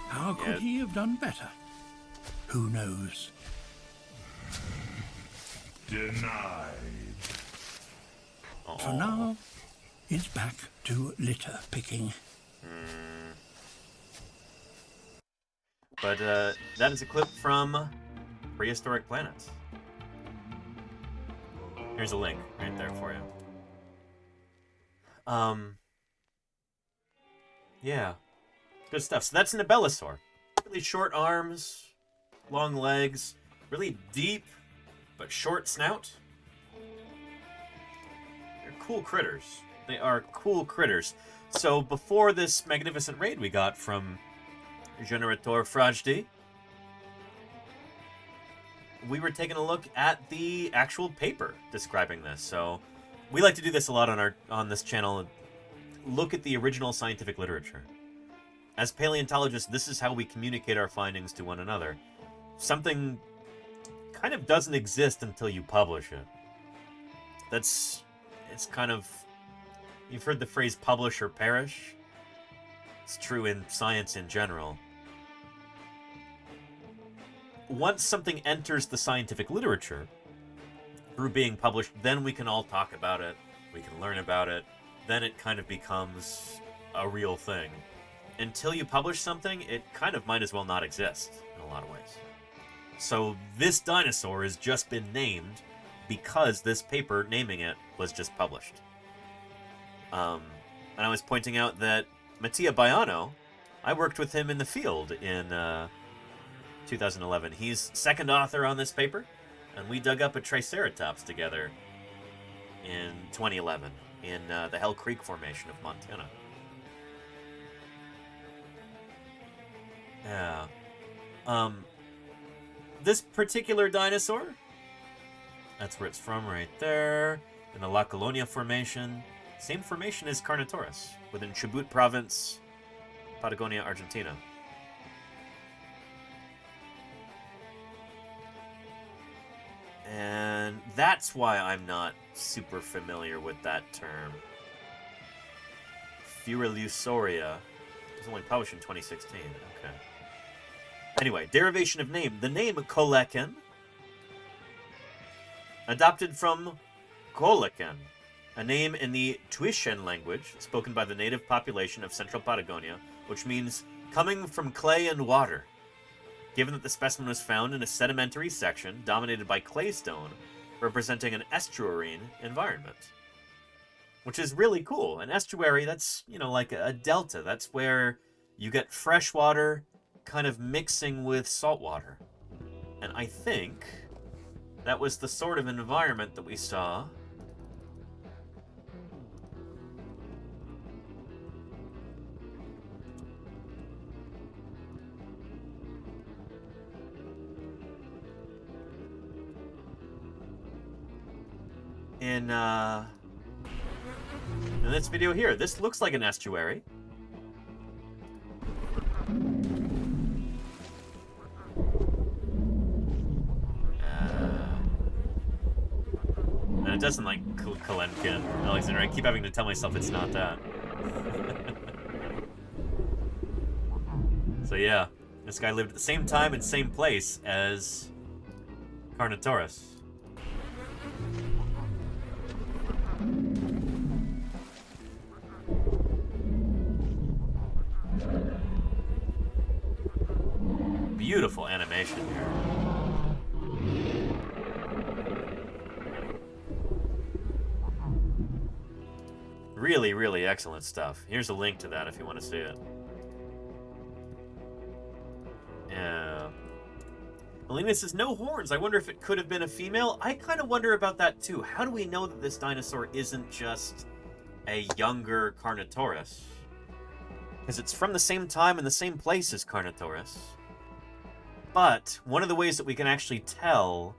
How could he have done better? Who knows? Denied. For now, it's back to litter picking. But that is a clip from Prehistoric Planets. Here's a link right there for you. Yeah. Good stuff. So that's an Abelisaur. Really short arms, long legs, really deep but short snout. They're cool critters. They are cool critters. So before this magnificent raid we got from Generator Frajdi, we were taking a look at the actual paper describing this. So we like to do this a lot on this channel. Look at the original scientific literature. As paleontologists, this is how we communicate our findings to one another. Something kind of doesn't exist until you publish it. It's kind of, you've heard the phrase publish or perish. It's true in science in general. Once something enters the scientific literature through being published, then we can all talk about it, we can learn about it, then it kind of becomes a real thing. Until you publish something, it kind of might as well not exist in a lot of ways. So this dinosaur has just been named because this paper naming it was just published. And I was pointing out that Mattia Baiano, I worked with him in the field in 2011. He's second author on this paper, and we dug up a Triceratops together in 2011 in the Hell Creek Formation of Montana. Yeah. This particular dinosaur, that's where it's from right there, in the La Colonia Formation. Same formation as Carnotaurus, within Chubut Province, Patagonia, Argentina. And that's why I'm not super familiar with that term. Furuleusoria. It was only published in 2016. Okay. Anyway, derivation of name. The name Coelacanth, adopted from Coelacanth, a name in the Tuishen language spoken by the native population of central Patagonia, which means coming from clay and water. Given that the specimen was found in a sedimentary section dominated by claystone, representing an estuarine environment. Which is really cool. An estuary, that's, you know, like a delta. That's where you get fresh water kind of mixing with salt water. And I think that was the sort of environment that we saw in this video here. This looks like an estuary. And it doesn't like Kalenkin, Alexander. I keep having to tell myself it's not that. So yeah, this guy lived at the same time and same place as Carnotaurus. Beautiful animation here. Really, really excellent stuff. Here's a link to that if you want to see it. Yeah. Melina says, no horns. I wonder if it could have been a female. I kind of wonder about that too. How do we know that this dinosaur isn't just a younger Carnotaurus? Because it's from the same time and the same place as Carnotaurus. But one of the ways that we can actually tell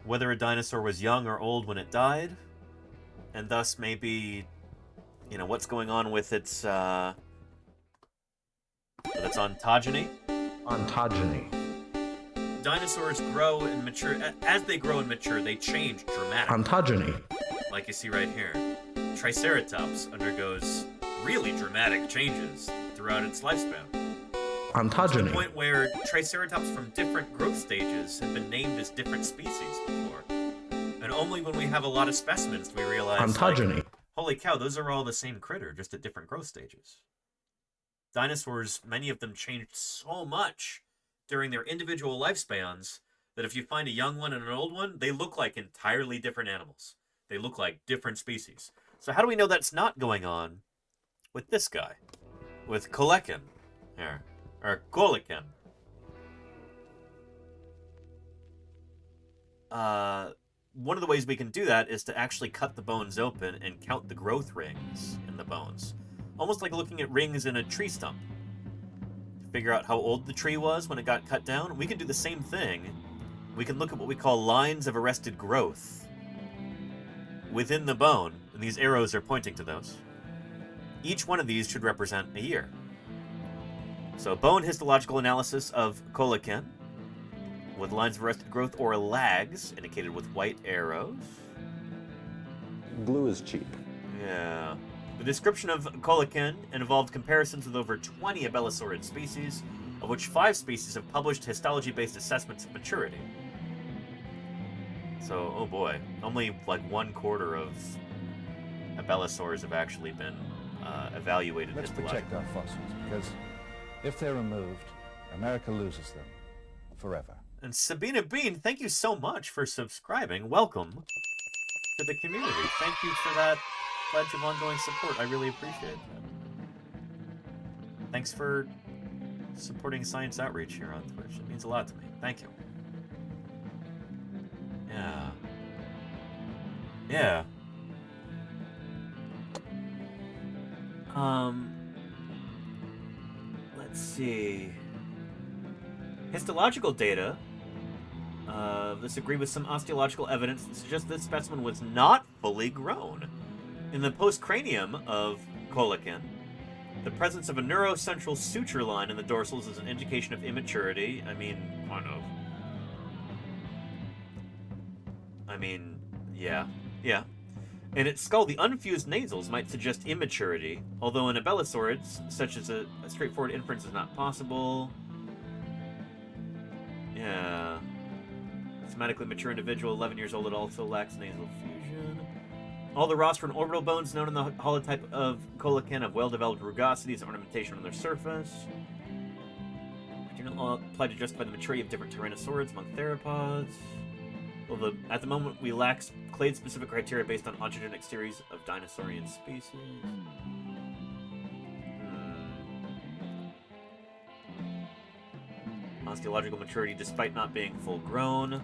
whether a dinosaur was young or old when it died, and thus maybe, you know, what's going on with its ontogeny. Ontogeny. Dinosaurs grow and mature. As they grow and mature, they change dramatically. Ontogeny. Like you see right here. Triceratops undergoes really dramatic changes throughout its lifespan. Ontogeny. To the point where Triceratops from different growth stages have been named as different species before. And only when we have a lot of specimens do we realize, Ontogeny. like, holy cow, those are all the same critter, just at different growth stages. Dinosaurs, many of them changed so much during their individual lifespans that if you find a young one and an old one, they look like entirely different animals. They look like different species. So how do we know that's not going on with this guy? With Coelacanth here. Or Coelacanth. one of the ways we can do that is to actually cut the bones open and count the growth rings in the bones. Almost like looking at rings in a tree stump. To figure out how old the tree was when it got cut down, we can do the same thing. We can look at what we call lines of arrested growth within the bone, and these arrows are pointing to those. Each one of these should represent a year. So bone histological analysis of coelacanth with lines of arrested growth or lags indicated with white arrows. Glue is cheap. Yeah. The description of coelacanth involved comparisons with over 20 abelosaurid species, of which 5 species have published histology-based assessments of maturity. So, oh boy, only like 1/4 of abelosaurs have actually been evaluated. Let's protect our fossils, because if they're removed, America loses them forever. And Sabina Bean, thank you so much for subscribing. Welcome to the community. Thank you for that pledge of ongoing support. I really appreciate that. Thanks for supporting science outreach here on Twitch. It means a lot to me. Thank you. Yeah. Yeah. Let's see. Histological data disagree with some osteological evidence that suggests this specimen was not fully grown. In the postcranium of coelacanth, the presence of a neurocentral suture line in the dorsals is an indication of immaturity. I mean, yeah. In its skull, the unfused nasals might suggest immaturity, although in abelosaurids, such as a straightforward inference is not possible. Yeah. Somatically mature individual, 11 years old, it also lacks nasal fusion. All the rostral and orbital bones known in the holotype of coelacanth have well-developed rugosities and ornamentation on their surface. Do not apply to justify the maturity of different tyrannosaurids among theropods. Although at the moment we lack clade-specific criteria based on ontogenic series of dinosaurian species. Osteological maturity despite not being full-grown.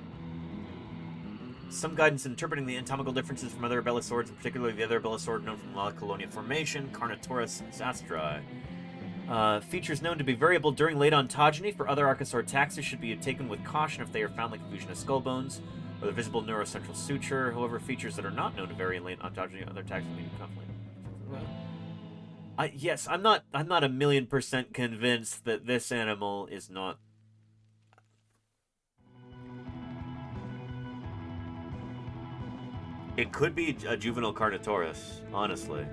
Some guidance in interpreting the anatomical differences from other abelosaurids, and particularly the other abelosaurid known from La Colonia Formation, Carnotaurus zastri. Features known to be variable during late ontogeny for other archosaur taxa should be taken with caution if they are found like fusion of skull bones or the visible neurocentral suture. However, features that are not known to vary in late ontogeny other taxa may be conflict. Yes, I'm not 1,000,000% convinced that this animal is not. It could be a juvenile Carnotaurus, honestly.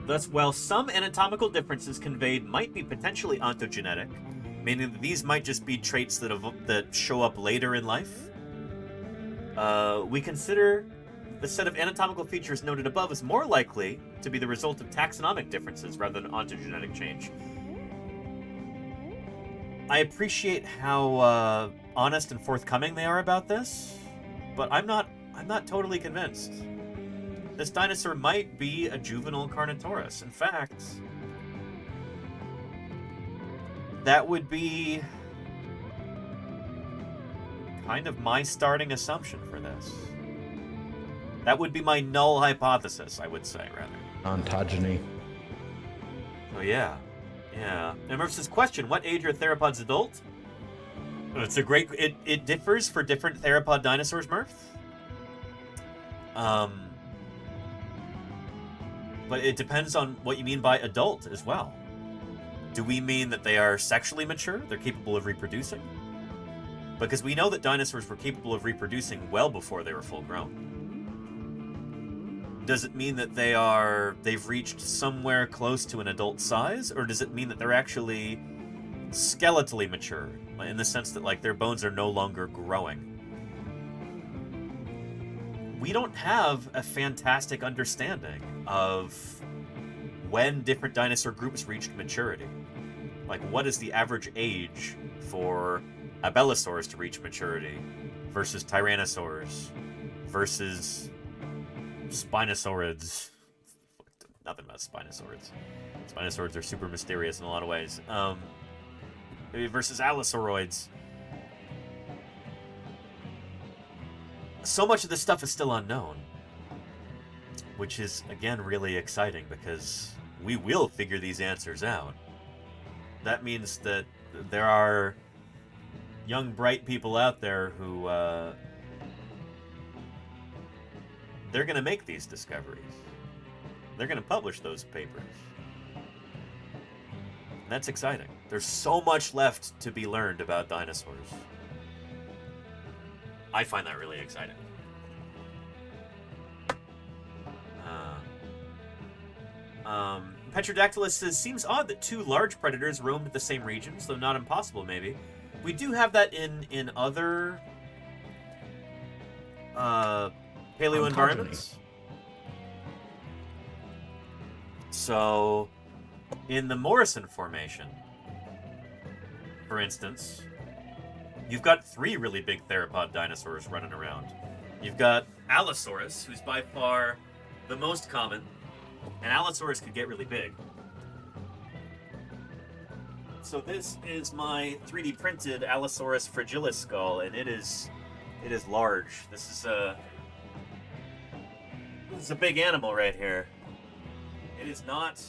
Thus, while some anatomical differences conveyed might be potentially ontogenetic, meaning that these might just be traits that show up later in life, we consider the set of anatomical features noted above is more likely to be the result of taxonomic differences rather than ontogenetic change. I appreciate how honest and forthcoming they are about this, but I'm not totally convinced. This dinosaur might be a juvenile Carnotaurus. In fact, that would be kind of my starting assumption for this. That would be my null hypothesis, I would say, rather. Ontogeny. Oh, yeah. Yeah. And Murph's question, what age are theropods adult? It's a great... It differs for different theropod dinosaurs, Murph. But it depends on what you mean by adult as well. Do we mean that they are sexually mature? They're capable of reproducing? Because we know that dinosaurs were capable of reproducing well before they were full grown. Does it mean that they've reached somewhere close to an adult size, or does it mean that they're actually skeletally mature, in the sense that like their bones are no longer growing? We don't have a fantastic understanding of when different dinosaur groups reached maturity. Like, what is the average age for abelosaurs to reach maturity versus tyrannosaurs versus Spinosaurids. Nothing about Spinosaurids. Spinosaurids are super mysterious in a lot of ways. Maybe versus Allosaurids. So much of this stuff is still unknown. Which is, again, really exciting because we will figure these answers out. That means that there are young, bright people out there who, they're going to make these discoveries. They're going to publish those papers. And that's exciting. There's so much left to be learned about dinosaurs. I find that really exciting. Petrodactylus says, seems odd that two large predators roamed the same regions, though not impossible, maybe. We do have that in other paleo environments. So, in the Morrison Formation, for instance, you've got 3 really big theropod dinosaurs running around. You've got Allosaurus, who's by far the most common, and Allosaurus could get really big. So this is my 3D printed Allosaurus fragilis skull, and it is large. This is a big animal right here. It is not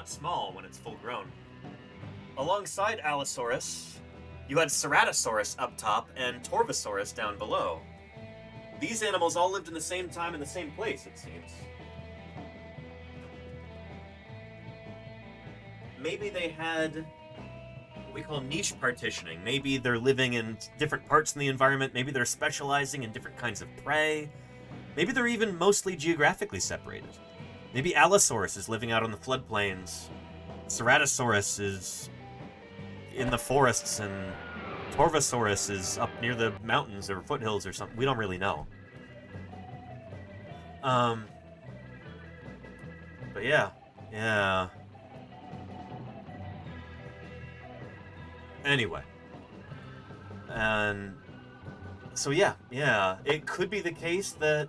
small when it's full grown. Alongside Allosaurus, you had Ceratosaurus up top and Torvosaurus down below. These animals all lived in the same time in the same place, it seems. Maybe they had what we call niche partitioning. Maybe they're living in different parts in the environment. Maybe they're specializing in different kinds of prey. Maybe they're even mostly geographically separated. Maybe Allosaurus is living out on the floodplains. Ceratosaurus is in the forests, and Torvosaurus is up near the mountains or foothills or something. We don't really know. But yeah. Anyway. And so yeah, it could be the case that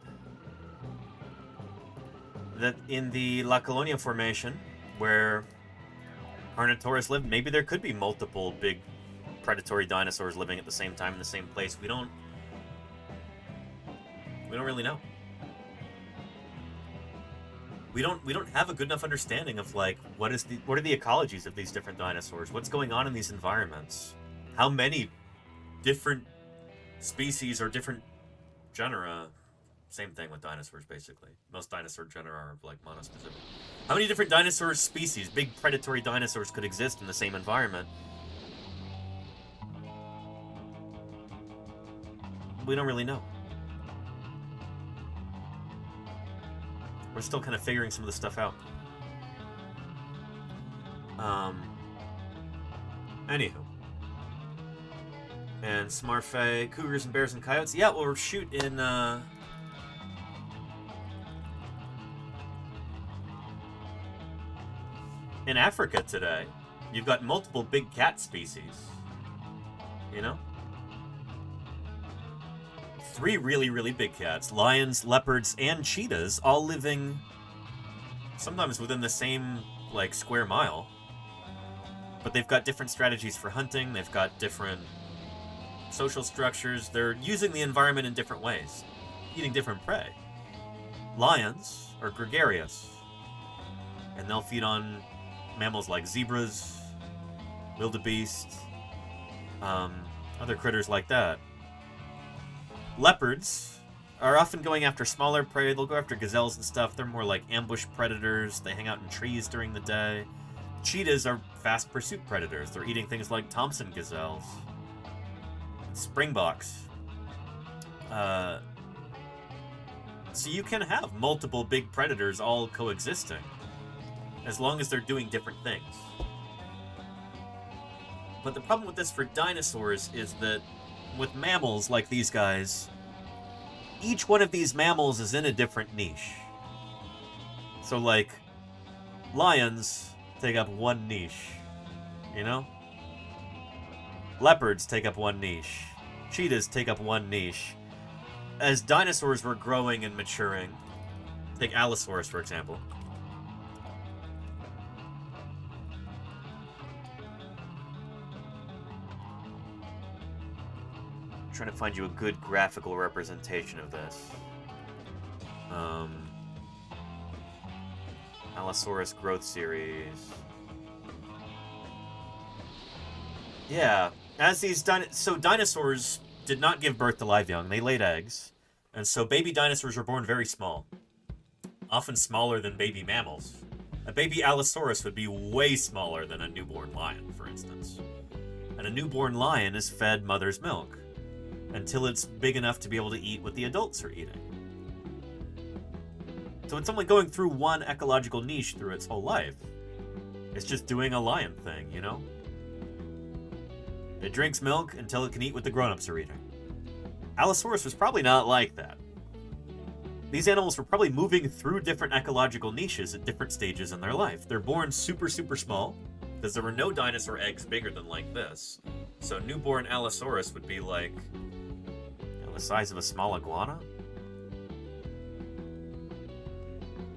in the La Colonia Formation, where Carnotaurus lived, maybe there could be multiple big predatory dinosaurs living at the same time in the same place. We don't really know. We don't have a good enough understanding of like what are the ecologies of these different dinosaurs? What's going on in these environments? How many different species or different genera? Same thing with dinosaurs, basically. Most dinosaur genera are like monospecific. How many different dinosaur species, big predatory dinosaurs, could exist in the same environment? We don't really know. We're still kind of figuring some of this stuff out. Anywho. And Smarfay, cougars and bears and coyotes. Yeah, we'll shoot in Africa today. You've got multiple big cat species. You know? 3 really, really big cats. Lions, leopards, and cheetahs all living sometimes within the same, like, square mile. But they've got different strategies for hunting. They've got different social structures. They're using the environment in different ways. Eating different prey. Lions are gregarious. And they'll feed on mammals like zebras, wildebeest, other critters like that. Leopards are often going after smaller prey. They'll go after gazelles and stuff. They're more like ambush predators. They hang out in trees during the day. Cheetahs are fast pursuit predators. They're eating things like Thompson gazelles, springboks. So you can have multiple big predators all coexisting, as long as they're doing different things. But the problem with this for dinosaurs is that with mammals like these guys, each one of these mammals is in a different niche. So like, lions take up one niche, you know? Leopards take up one niche. Cheetahs take up one niche. as dinosaurs were growing and maturing, take Allosaurus, for example. I'm trying to find you a good graphical representation of this. Allosaurus growth series. Yeah, as these dinosaurs did not give birth to live young. They laid eggs, and so baby dinosaurs were born very small, often smaller than baby mammals. A baby Allosaurus would be way smaller than a newborn lion, for instance. And a newborn lion is fed mother's milk until it's big enough to be able to eat what the adults are eating. So it's only going through one ecological niche through its whole life. It's just doing a lion thing, you know? It drinks milk until it can eat what the grown-ups are eating. Allosaurus was probably not like that. These animals were probably moving through different ecological niches at different stages in their life. They're born super, super small, because there were no dinosaur eggs bigger than like this. So newborn Allosaurus would be like, you know, the size of a small iguana.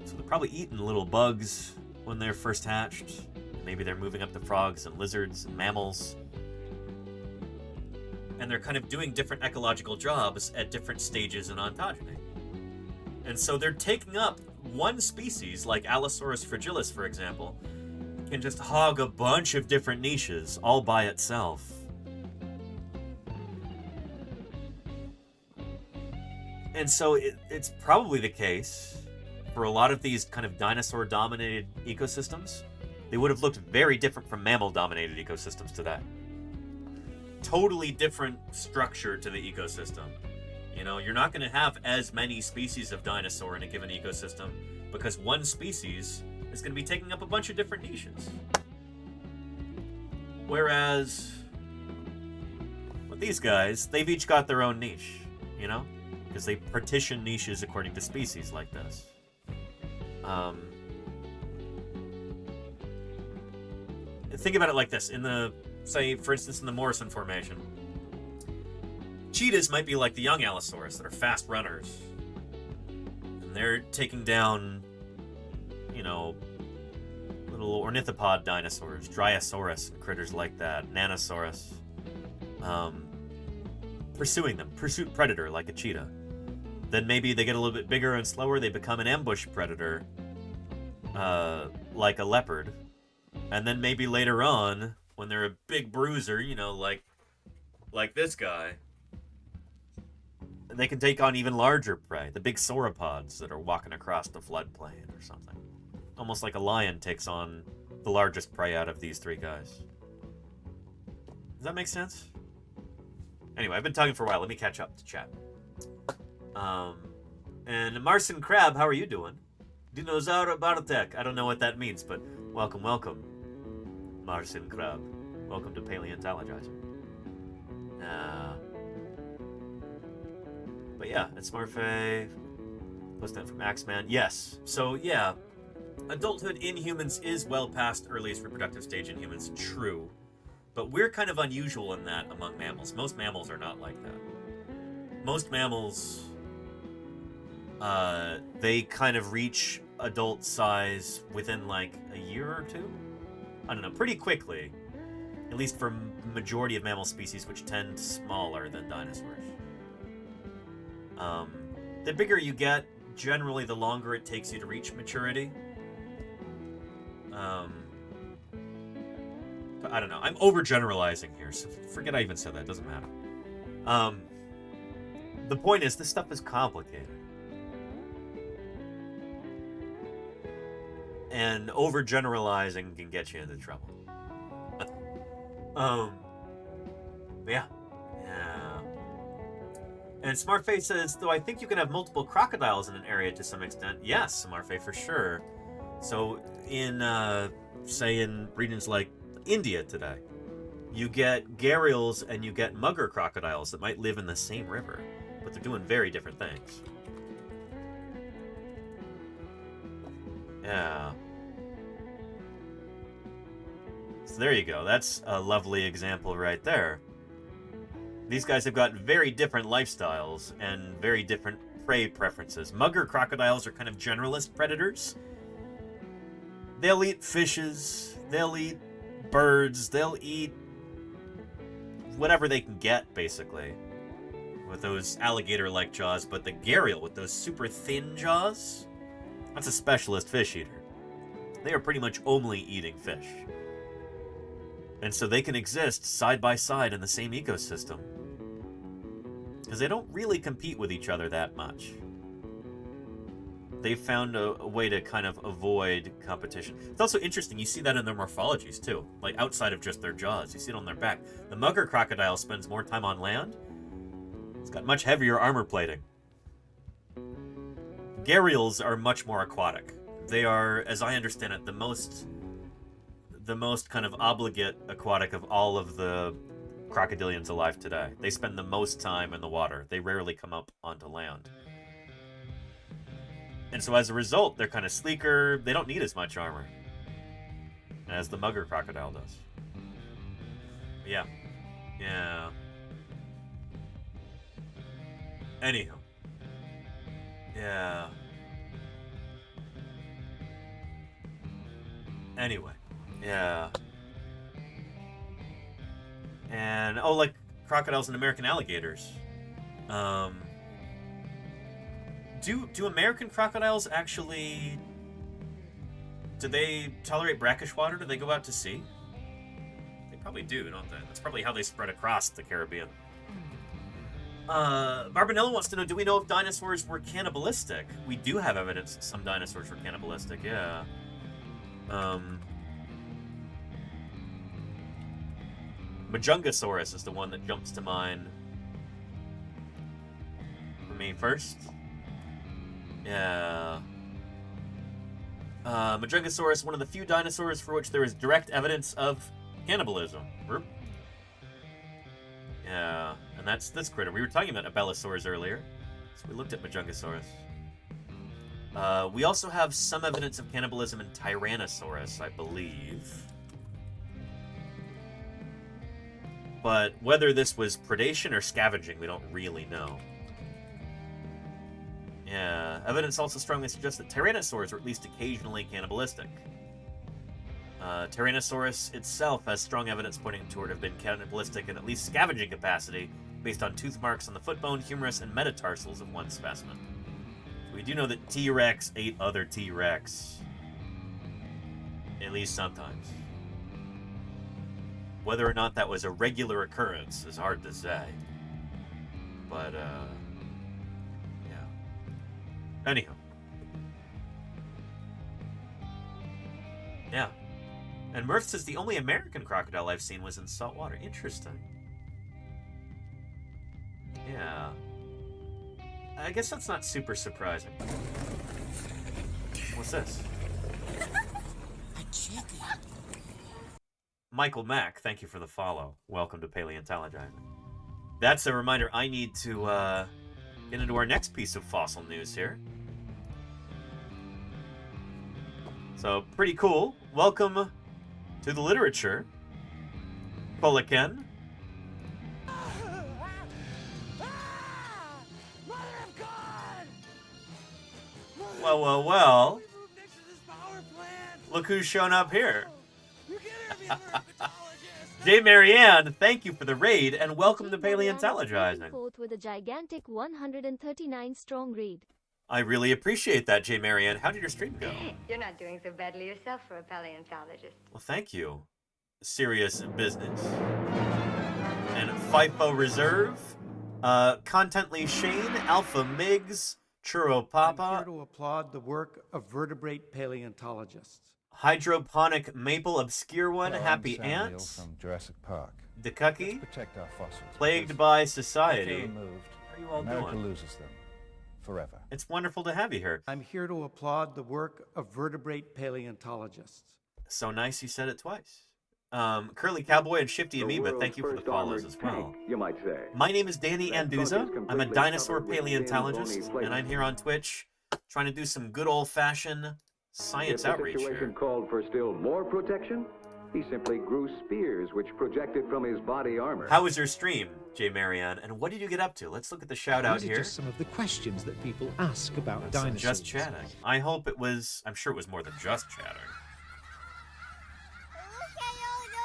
So they're probably eating little bugs when they're first hatched. Maybe they're moving up to frogs and lizards and mammals. And they're kind of doing different ecological jobs at different stages in ontogeny. And so they're taking up one species, like Allosaurus fragilis, for example, can just hog a bunch of different niches all by itself. And so it's probably the case for a lot of these kind of dinosaur-dominated ecosystems. They would have looked very different from mammal-dominated ecosystems today. Totally different structure to the ecosystem. You know, you're not going to have as many species of dinosaur in a given ecosystem because one species is going to be taking up a bunch of different niches. Whereas with these guys, they've each got their own niche, you know? Because they partition niches according to species like this. Think about it like this. In the, say, for instance, in the Morrison Formation, cheetahs might be like the young Allosaurus that are fast runners. And they're taking down, you know, little ornithopod dinosaurs, Dryosaurus, and critters like that, Nanosaurus. Pursuing them, pursuit predator like a cheetah. Then maybe they get a little bit bigger and slower, they become an ambush predator, like a leopard. And then maybe later on, when they're a big bruiser, you know, like this guy, they can take on even larger prey, the big sauropods that are walking across the floodplain or something. Almost like a lion takes on the largest prey out of these three guys. Does that make sense? Anyway, I've been talking for a while. Let me catch up to chat. And Marcin Crab, how are you doing? Dinosaur Bartek. I don't know what that means, but welcome, welcome. Marcin Crab. Welcome to Paleontologizing. But yeah, it's Smurfay. Post that from Axeman. Yes. So yeah, adulthood in humans is well past earliest reproductive stage in humans. True. But we're kind of unusual in that among mammals. Most mammals are not like that. Most mammals, they kind of reach adult size within like a year or two. I don't know, pretty quickly. At least for the majority of mammal species, which tend smaller than dinosaurs. The bigger you get, generally the longer it takes you to reach maturity. But I don't know. I'm overgeneralizing here, so forget I even said that. It doesn't matter. The point is, this stuff is complicated. And overgeneralizing can get you into trouble. Yeah. And Smartface says, though I think you can have multiple crocodiles in an area to some extent. Yes, Smartface, for sure. So in, say, in regions like India today, you get gharials and you get mugger crocodiles that might live in the same river, but they're doing very different things. Yeah. So there you go. That's a lovely example right there. These guys have got very different lifestyles and very different prey preferences. Mugger crocodiles are kind of generalist predators. They'll eat fishes, they'll eat birds, they'll eat whatever they can get, basically, with those alligator-like jaws. But the gharial, with those super thin jaws, that's a specialist fish eater. They are pretty much only eating fish. And so they can exist side by side in the same ecosystem, because they don't really compete with each other that much. They've found a way to kind of avoid competition. It's also interesting, you see that in their morphologies too, like outside of just their jaws. You see it on their back. The mugger crocodile spends more time on land. It's got much heavier armor plating. Gharials are much more aquatic. They are, as I understand it, the most kind of obligate aquatic of all of the crocodilians alive today. They spend the most time in the water. They rarely come up onto land. And so as a result, they're kind of sleeker. They don't need as much armor as the mugger crocodile does. Yeah. Yeah. Anywho. Yeah. Anyway. Yeah. And, oh, like crocodiles and American alligators. Do American crocodiles actually... Do they tolerate brackish water? Do they go out to sea? They probably do, don't they? That's probably how they spread across the Caribbean. Barbanella wants to know, do we know if dinosaurs were cannibalistic? We do have evidence that some dinosaurs were cannibalistic, yeah. Majungasaurus is the one that jumps to mind for me first. Yeah. Majungasaurus, one of the few dinosaurs for which there is direct evidence of cannibalism. Yeah, and that's this critter. We were talking about abelisaurs earlier, so we looked at Majungasaurus. We also have some evidence of cannibalism in Tyrannosaurus, I believe. But whether this was predation or scavenging, we don't really know. Yeah, evidence also strongly suggests that Tyrannosaurs were at least occasionally cannibalistic. Tyrannosaurus itself has strong evidence pointing toward have been cannibalistic in at least scavenging capacity, based on tooth marks on the footbone, humerus, and metatarsals of one specimen. So we do know that T-Rex ate other T-Rex, at least sometimes. Whether or not that was a regular occurrence is hard to say. But, yeah. Anyhow. Yeah. And Murph says the only American crocodile I've seen was in saltwater. Interesting. Yeah. I guess that's not super surprising. What's this? A chicken. Michael Mack, thank you for the follow. Welcome to Paleontologizing. That's a reminder I need to get into our next piece of fossil news here. So, pretty cool. Welcome to the literature. Poliken. Well, well, well. Look who's shown up here. Jay Marianne, thank you for the raid, and welcome to Paleontologizing. Forth with a gigantic 139-strong raid. I really appreciate that, Jay Marianne. How did your stream go? You're not doing so badly yourself for a paleontologist. Well, thank you. Serious business. And FIFO Reserve, Contently Shane, Alpha Migs, Churro Papa. I'm here to applaud the work of vertebrate paleontologists. Hydroponic Maple Obscure One, Hello, Happy I'm Samuel Ants. from Jurassic Park. Decucky. Let's protect our fossils. Plagued by If Society. they're removed, How are you all America doing? loses them forever. It's wonderful to have you here. I'm here to applaud the work of vertebrate paleontologists. So nice you said it twice. Curly Cowboy and Shifty Amoeba, thank you for the follows as well. You might say. My name is Danny Anduza. I'm a dinosaur paleontologist, and I'm here on Twitch trying to do some good old-fashioned science If the outreach situation here. called for still more protection, He simply grew spears which projected from his body armor. How was your stream, J. Marianne? And what did you get up to? Let's look at the shout out These are here. just some of the questions that people ask about dinosaurs. Just chatting. I'm sure it was more than just chatting.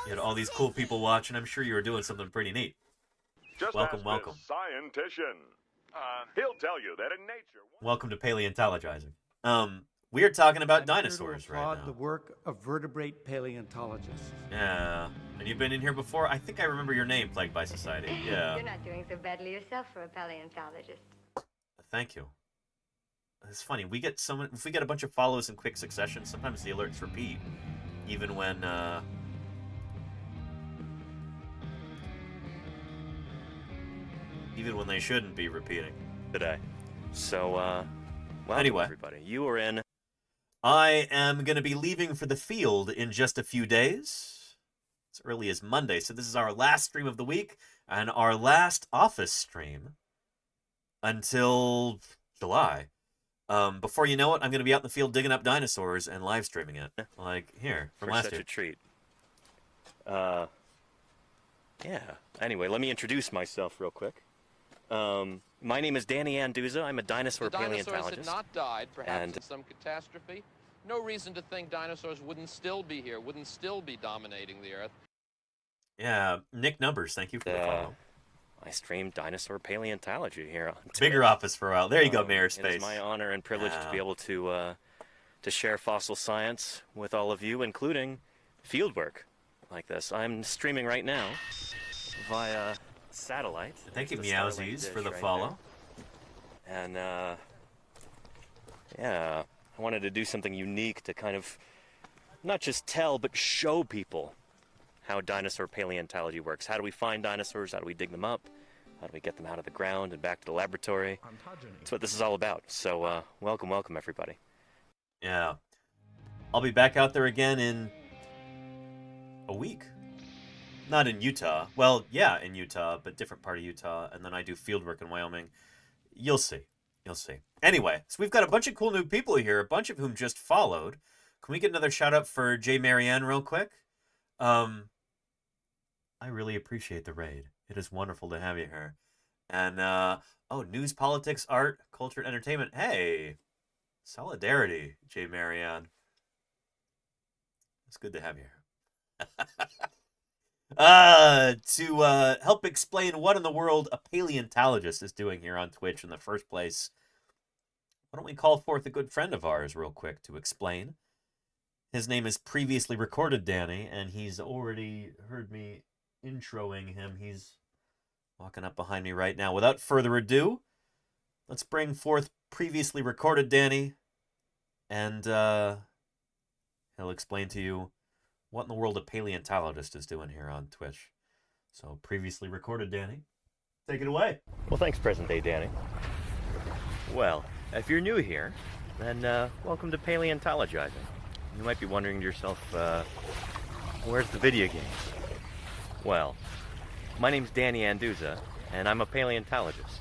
You had all these cool people watching. I'm sure you were doing something pretty neat. Just welcome. This scientician. He'll tell you that in nature. Welcome to Paleontologizing. We are talking about dinosaurs right now. The work of vertebrate paleontologists. Yeah. And you've been in here before? I think I remember your name, Plagued by Society. Yeah. You're not doing so badly yourself for a paleontologist. Thank you. It's funny. If we get a bunch of follows in quick succession, sometimes the alerts repeat, even when they shouldn't be repeating. Today. So, well, anyway, everybody, you are in. I am going to be leaving for the field in just a few days. As early as Monday. So this is our last stream of the week and our last office stream until July. Before you know it, I'm going to be out in the field digging up dinosaurs and live streaming it. Like here, from last such year. a treat. Yeah. Anyway, let me introduce myself real quick. My name is Danny Anduza. I'm a dinosaur paleontologist. The dinosaurs had not died, perhaps in some catastrophe. No reason to think dinosaurs wouldn't still be here, wouldn't still be dominating the Earth. Yeah, Nick Numbers, thank you for the follow. I stream dinosaur paleontology here on Twitch. Bigger office for a while. There you go, Mayor Space. It is my honor and privilege to be able to share fossil science with all of you, including fieldwork like this. I'm streaming right now via satellite. Thank you, Meowsies, for the follow. There. And yeah, I wanted to do something unique to kind of not just tell but show people how dinosaur paleontology works. How do we find dinosaurs? How do we dig them up? How do we get them out of the ground and back to the laboratory? That's what this is all about. So welcome everybody. Yeah, I'll be back out there again in a week. Not in Utah. Well, yeah, in Utah, but different part of Utah. And then I do fieldwork in Wyoming. You'll see. You'll see. Anyway, so we've got a bunch of cool new people here, a bunch of whom just followed. Can we get another shout out for J. Marianne real quick? I really appreciate the raid. It is wonderful to have you here. And, news, politics, art, culture, entertainment. Hey, solidarity, J. Marianne. It's good to have you here. To help explain what in the world a paleontologist is doing here on Twitch in the first place, why don't we call forth a good friend of ours real quick to explain. His name is Previously Recorded Danny, and he's already heard me introing him. He's walking up behind me right now. Without further ado, let's bring forth Previously Recorded Danny, and he'll explain to you what in the world a paleontologist is doing here on Twitch. So, Previously Recorded Danny, take it away. Well, thanks, present day Danny. Well, if you're new here, then welcome to Paleontologizing. You might be wondering to yourself, where's the video games? Well, my name's Danny Anduza, and I'm a paleontologist.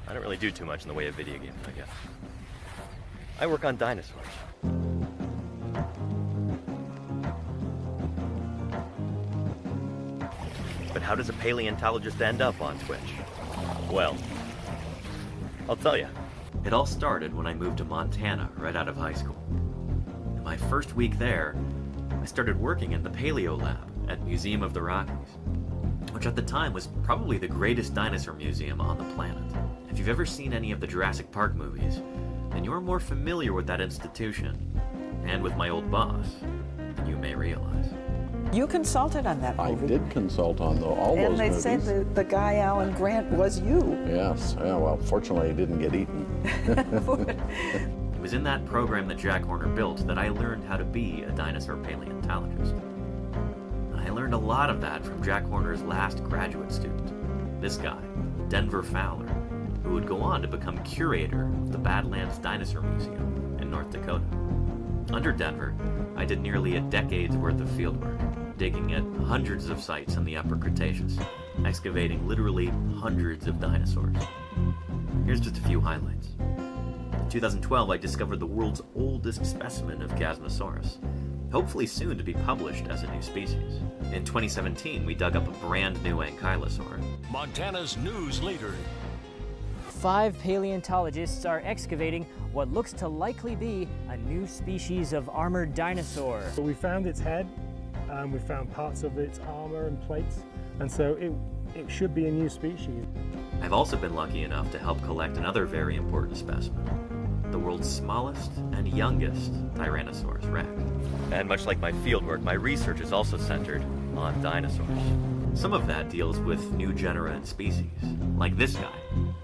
I don't really do too much in the way of video games, I guess. I work on dinosaurs. But how does a paleontologist end up on Twitch? Well, I'll tell you. It all started when I moved to Montana right out of high school. In my first week there, I started working in the Paleo Lab at Museum of the Rockies, which at the time was probably the greatest dinosaur museum on the planet. If you've ever seen any of the Jurassic Park movies, then you're more familiar with that institution and with my old boss than you may realize. You consulted on that movie. I did consult on all those movies. And they said the guy, Alan Grant, was you. Yes. Yeah, well, fortunately, he didn't get eaten. It was in that program that Jack Horner built that I learned how to be a dinosaur paleontologist. I learned a lot of that from Jack Horner's last graduate student, this guy, Denver Fowler, who would go on to become curator of the Badlands Dinosaur Museum in North Dakota. Under Denver, I did nearly a decade's worth of fieldwork, digging at hundreds of sites in the Upper Cretaceous, excavating literally hundreds of dinosaurs. Here's just a few highlights. In 2012, I discovered the world's oldest specimen of Chasmosaurus, hopefully soon to be published as a new species. In 2017, we dug up a brand new ankylosaur. Montana's news leader. 5 paleontologists are excavating what looks to likely be a new species of armored dinosaur. So we found its head, and we found parts of its armor and plates, and so it should be a new species. I've also been lucky enough to help collect another very important specimen, the world's smallest and youngest Tyrannosaurus rex. And much like my fieldwork, my research is also centered on dinosaurs. Some of that deals with new genera and species, like this guy,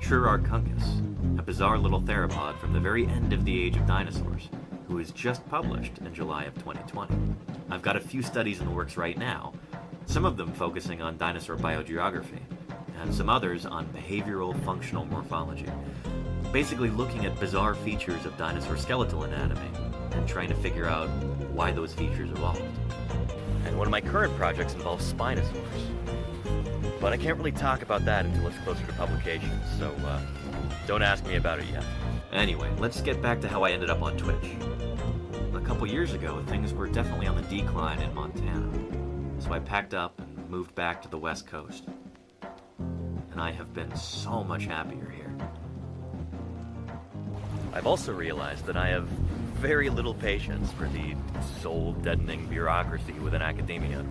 Trurarchuncus, a bizarre little theropod from the very end of the age of dinosaurs, who was just published in July of 2020. I've got a few studies in the works right now, some of them focusing on dinosaur biogeography, and some others on behavioral functional morphology, basically looking at bizarre features of dinosaur skeletal anatomy and trying to figure out why those features evolved. And one of my current projects involves spinosaurs, but I can't really talk about that until it's closer to publication, so don't ask me about it yet. Anyway, let's get back to how I ended up on Twitch. A couple years ago, things were definitely on the decline in Montana, so I packed up and moved back to the West Coast. And I have been so much happier here. I've also realized that I have very little patience for the soul-deadening bureaucracy within academia.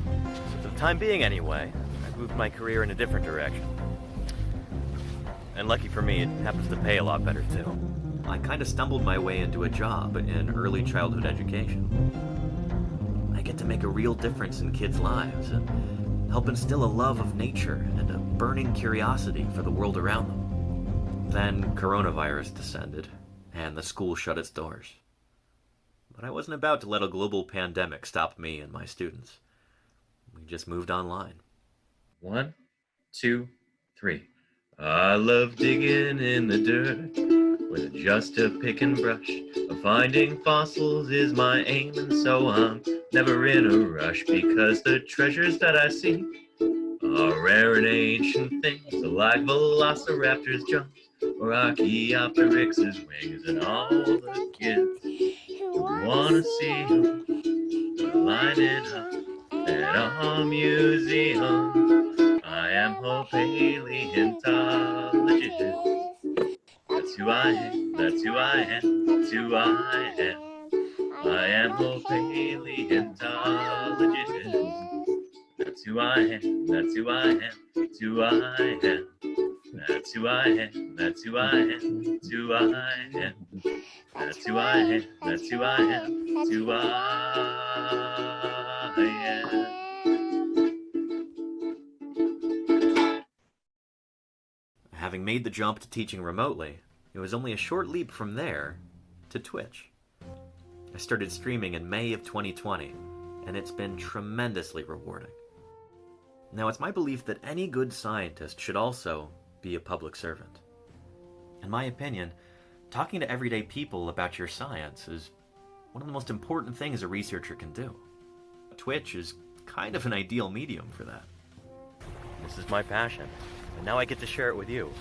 So for the time being anyway, I've moved my career in a different direction. And lucky for me, it happens to pay a lot better too. I kind of stumbled my way into a job in early childhood education. I get to make a real difference in kids' lives and help instill a love of nature and a burning curiosity for the world around them. Then coronavirus descended, and the school shut its doors. But I wasn't about to let a global pandemic stop me and my students. We just moved online. 1, 2, 3. I love digging in the dirt with just a pick and brush. Finding fossils is my aim, and so I'm never in a rush, because the treasures that I see are rare and ancient things, like velociraptors' jumps or Archaeopteryx's wings, and all the kids who wanna see them lining up at our museum. I am a paleontologist. That's who I am, that's who I am, that's who I am. I am a paleontologist. That's who I am, that's who I am, that's who I am. That's who I am, that's who I am, that's who I am. That's who I am, that's who I am, that's who I am. Having made the jump to teaching remotely, it was only a short leap from there to Twitch. I started streaming in May of 2020, and it's been tremendously rewarding. Now, it's my belief that any good scientist should also be a public servant. In my opinion, talking to everyday people about your science is one of the most important things a researcher can do. Twitch is kind of an ideal medium for that. This is my passion, and now I get to share it with you.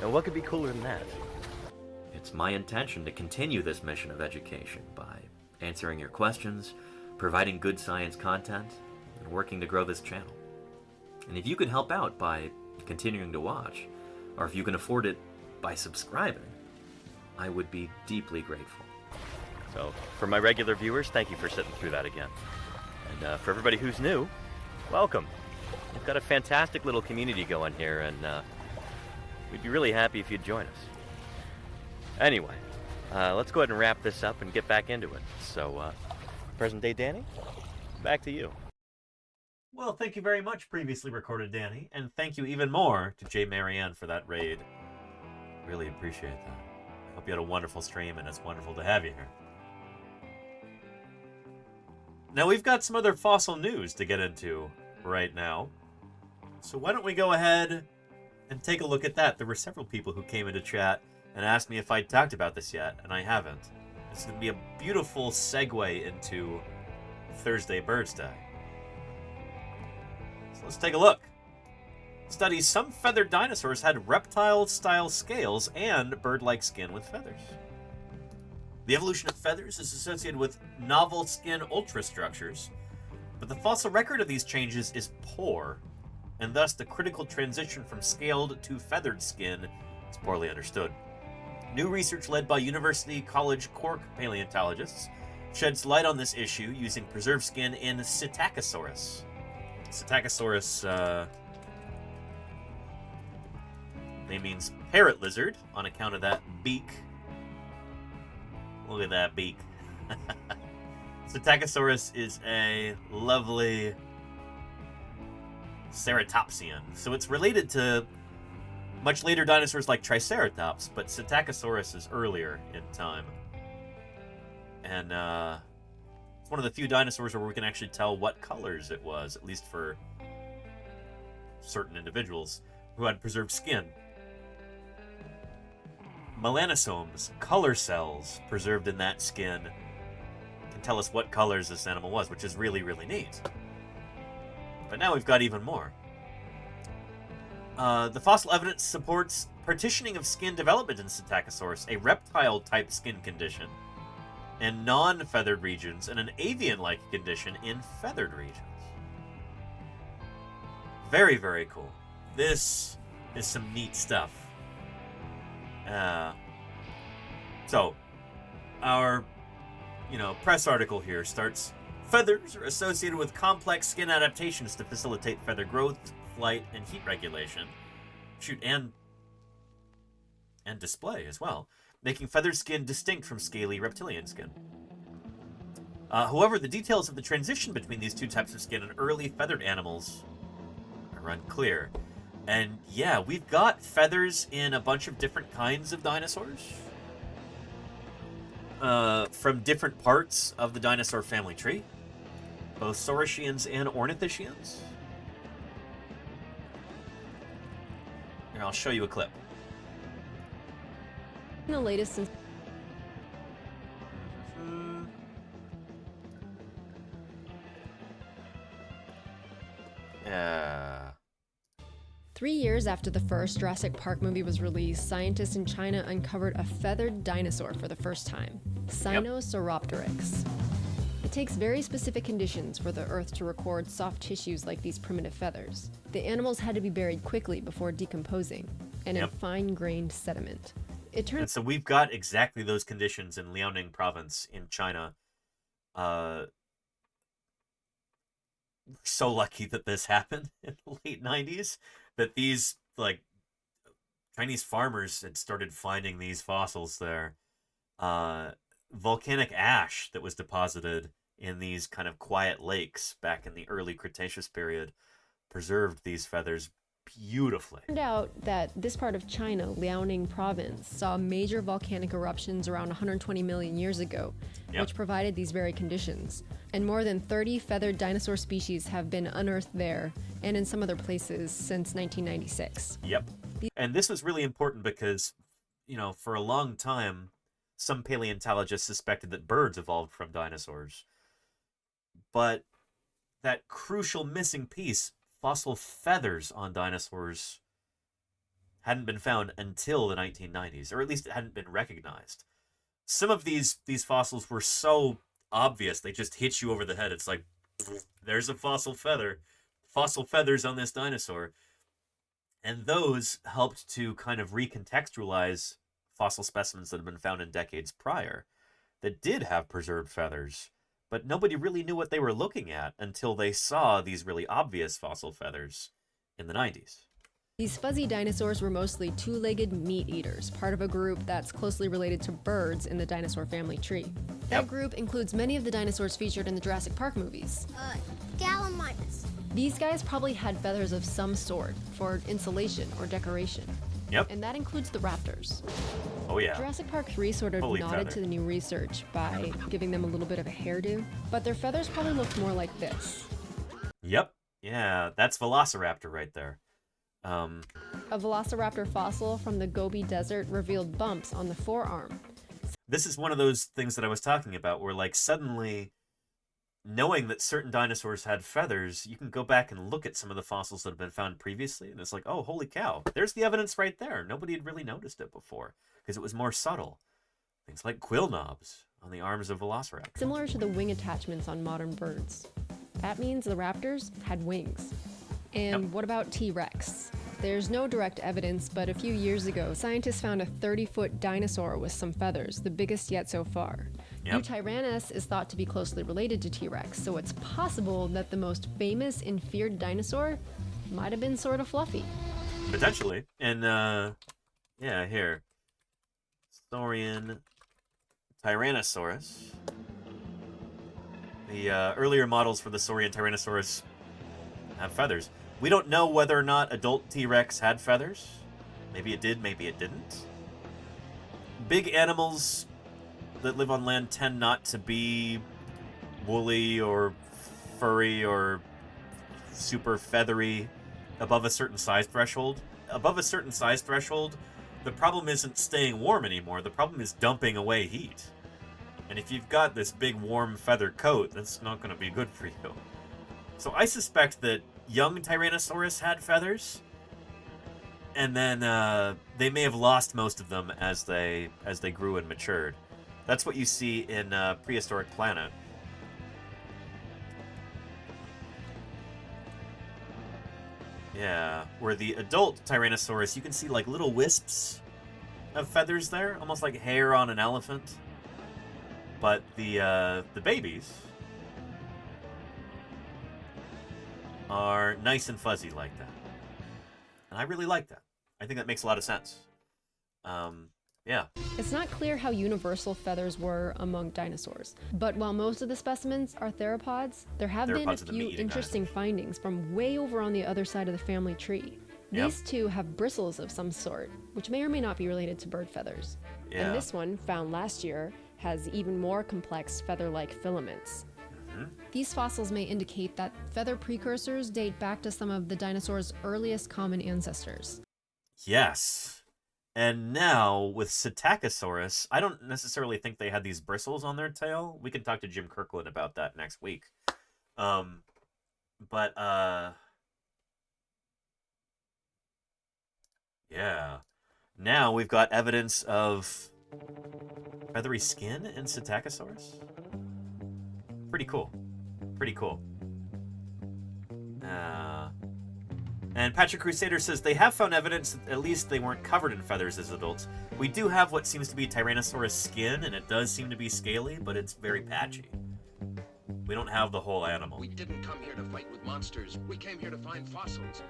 And what could be cooler than that? It's my intention to continue this mission of education by answering your questions, providing good science content, and working to grow this channel. And if you can help out by continuing to watch, or if you can afford it by subscribing, I would be deeply grateful. So, for my regular viewers, thank you for sitting through that again. And for everybody who's new, welcome. We've got a fantastic little community going here, and we'd be really happy if you'd join us. Anyway, let's go ahead and wrap this up and get back into it. So, present day Danny, back to you. Well, thank you very much, previously recorded Danny, and thank you even more to Jay Marianne for that raid. Really appreciate that. I hope you had a wonderful stream, and it's wonderful to have you here. Now, we've got some other fossil news to get into right now, so why don't we go ahead and take a look at that. There were several people who came into chat and asked me if I'd talked about this yet, and I haven't. It's going to be a beautiful segue into Thursday BIRDSday. So let's take a look. Studies: some feathered dinosaurs had reptile-style scales and bird-like skin with feathers. The evolution of feathers is associated with novel skin ultrastructures, but the fossil record of these changes is poor, and thus the critical transition from scaled to feathered skin is poorly understood. New research led by University College Cork paleontologists sheds light on this issue using preserved skin in Psittacosaurus. Psittacosaurus, name means parrot lizard on account of that beak. Look at that beak. Psittacosaurus is a lovely ceratopsian. So it's related to much later dinosaurs like Triceratops, but Psittacosaurus is earlier in time. And it's one of the few dinosaurs where we can actually tell what colors it was, at least for certain individuals who had preserved skin. Melanosomes, color cells preserved in that skin, can tell us what colors this animal was, which is really, really neat. But now we've got even more. The fossil evidence supports partitioning of skin development in Psittacosaurus, a reptile-type skin condition in non-feathered regions, and an avian-like condition in feathered regions. Very, very cool. This is some neat stuff. So, our, press article here starts, feathers are associated with complex skin adaptations to facilitate feather growth, flight, and heat regulation. And display as well, making feathered skin distinct from scaly reptilian skin. However, the details of the transition between these two types of skin in early feathered animals are unclear. And yeah, we've got feathers in a bunch of different kinds of dinosaurs. From different parts of the dinosaur family tree. Both saurischians and ornithischians. Here, I'll show you a clip. The latest in Uh, 3 years after the first Jurassic Park movie was released, scientists in China uncovered a feathered dinosaur for the first time, Sinosauropteryx. It takes very specific conditions for the Earth to record soft tissues like these primitive feathers. The animals had to be buried quickly before decomposing, and in fine-grained sediment. And so we've got exactly those conditions in Liaoning province in China. We're so lucky that this happened in the late 90s, that these Chinese farmers had started finding these fossils there. Volcanic ash that was deposited in these kind of quiet lakes back in the early Cretaceous period preserved these feathers beautifully. It turned out that this part of China, Liaoning province, saw major volcanic eruptions around 120 million years ago, which provided these very conditions. And more than 30 feathered dinosaur species have been unearthed there and in some other places since 1996. Yep. And this was really important because, for a long time, some paleontologists suspected that birds evolved from dinosaurs. But that crucial missing piece, fossil feathers on dinosaurs, hadn't been found until the 1990s, or at least it hadn't been recognized. Some of these fossils were so obvious, they just hit you over the head. It's like, there's a fossil feather. Fossil feathers on this dinosaur. And those helped to kind of recontextualize fossil specimens that had been found in decades prior that did have preserved feathers, but nobody really knew what they were looking at until they saw these really obvious fossil feathers in the 90s. These fuzzy dinosaurs were mostly two-legged meat eaters, part of a group that's closely related to birds in the dinosaur family tree. That group includes many of the dinosaurs featured in the Jurassic Park movies. Gallimimus. These guys probably had feathers of some sort for insulation or decoration. Yep. And that includes the raptors. Oh yeah. Jurassic Park 3 sort of Fully nodded feathered. to the new research by giving them a little bit of a hairdo, but their feathers probably looked more like this. Yep. Yeah, that's Velociraptor right there. A velociraptor fossil from the Gobi Desert revealed bumps on the forearm. This is one of those things that I was talking about where suddenly knowing that certain dinosaurs had feathers, you can go back and look at some of the fossils that have been found previously, and it's like, oh, holy cow, there's the evidence right there. Nobody had really noticed it before because it was more subtle. Things like quill knobs on the arms of velociraptors. Similar to the wing attachments on modern birds. That means the raptors had wings. And what about T-Rex? There's no direct evidence, but a few years ago, scientists found a 30-foot dinosaur with some feathers, the biggest yet so far. Eutyrannus is thought to be closely related to T-Rex, so it's possible that the most famous and feared dinosaur might have been sort of fluffy. Potentially. And, yeah, here. Saurian Tyrannosaurus. The earlier models for the Saurian Tyrannosaurus have feathers. We don't know whether or not adult T-Rex had feathers. Maybe it did, maybe it didn't. Big animals that live on land tend not to be woolly or furry or super feathery above a certain size threshold. Above a certain size threshold, the problem isn't staying warm anymore. The problem is dumping away heat. And if you've got this big warm feather coat, that's not going to be good for you. So I suspect that young Tyrannosaurus had feathers, and then they may have lost most of them as they grew and matured. That's what you see in Prehistoric Planet. Yeah, where the adult Tyrannosaurus, you can see like little wisps of feathers there, almost like hair on an elephant. But the babies are nice and fuzzy like that. And I really like that. I think that makes a lot of sense. Yeah. It's not clear how universal feathers were among dinosaurs, but while most of the specimens are theropods, there have been a few interesting findings from way over on the other side of the family tree. These two have bristles of some sort, which may or may not be related to bird feathers. And this one, found last year, has even more complex feather-like filaments. These fossils may indicate that feather precursors date back to some of the dinosaurs' earliest common ancestors. Yes. And now, with Psittacosaurus, I don't necessarily think they had these bristles on their tail. We can talk to Jim Kirkland about that next week. Yeah. Now we've got evidence of feathery skin in Psittacosaurus. Pretty cool. Pretty cool. And Patrick Crusader says they have found evidence that at least they weren't covered in feathers as adults. We do have what seems to be Tyrannosaurus skin, and it does seem to be scaly, but it's very patchy. We don't have the whole animal. We didn't come here to fight with monsters. We came here to find fossils.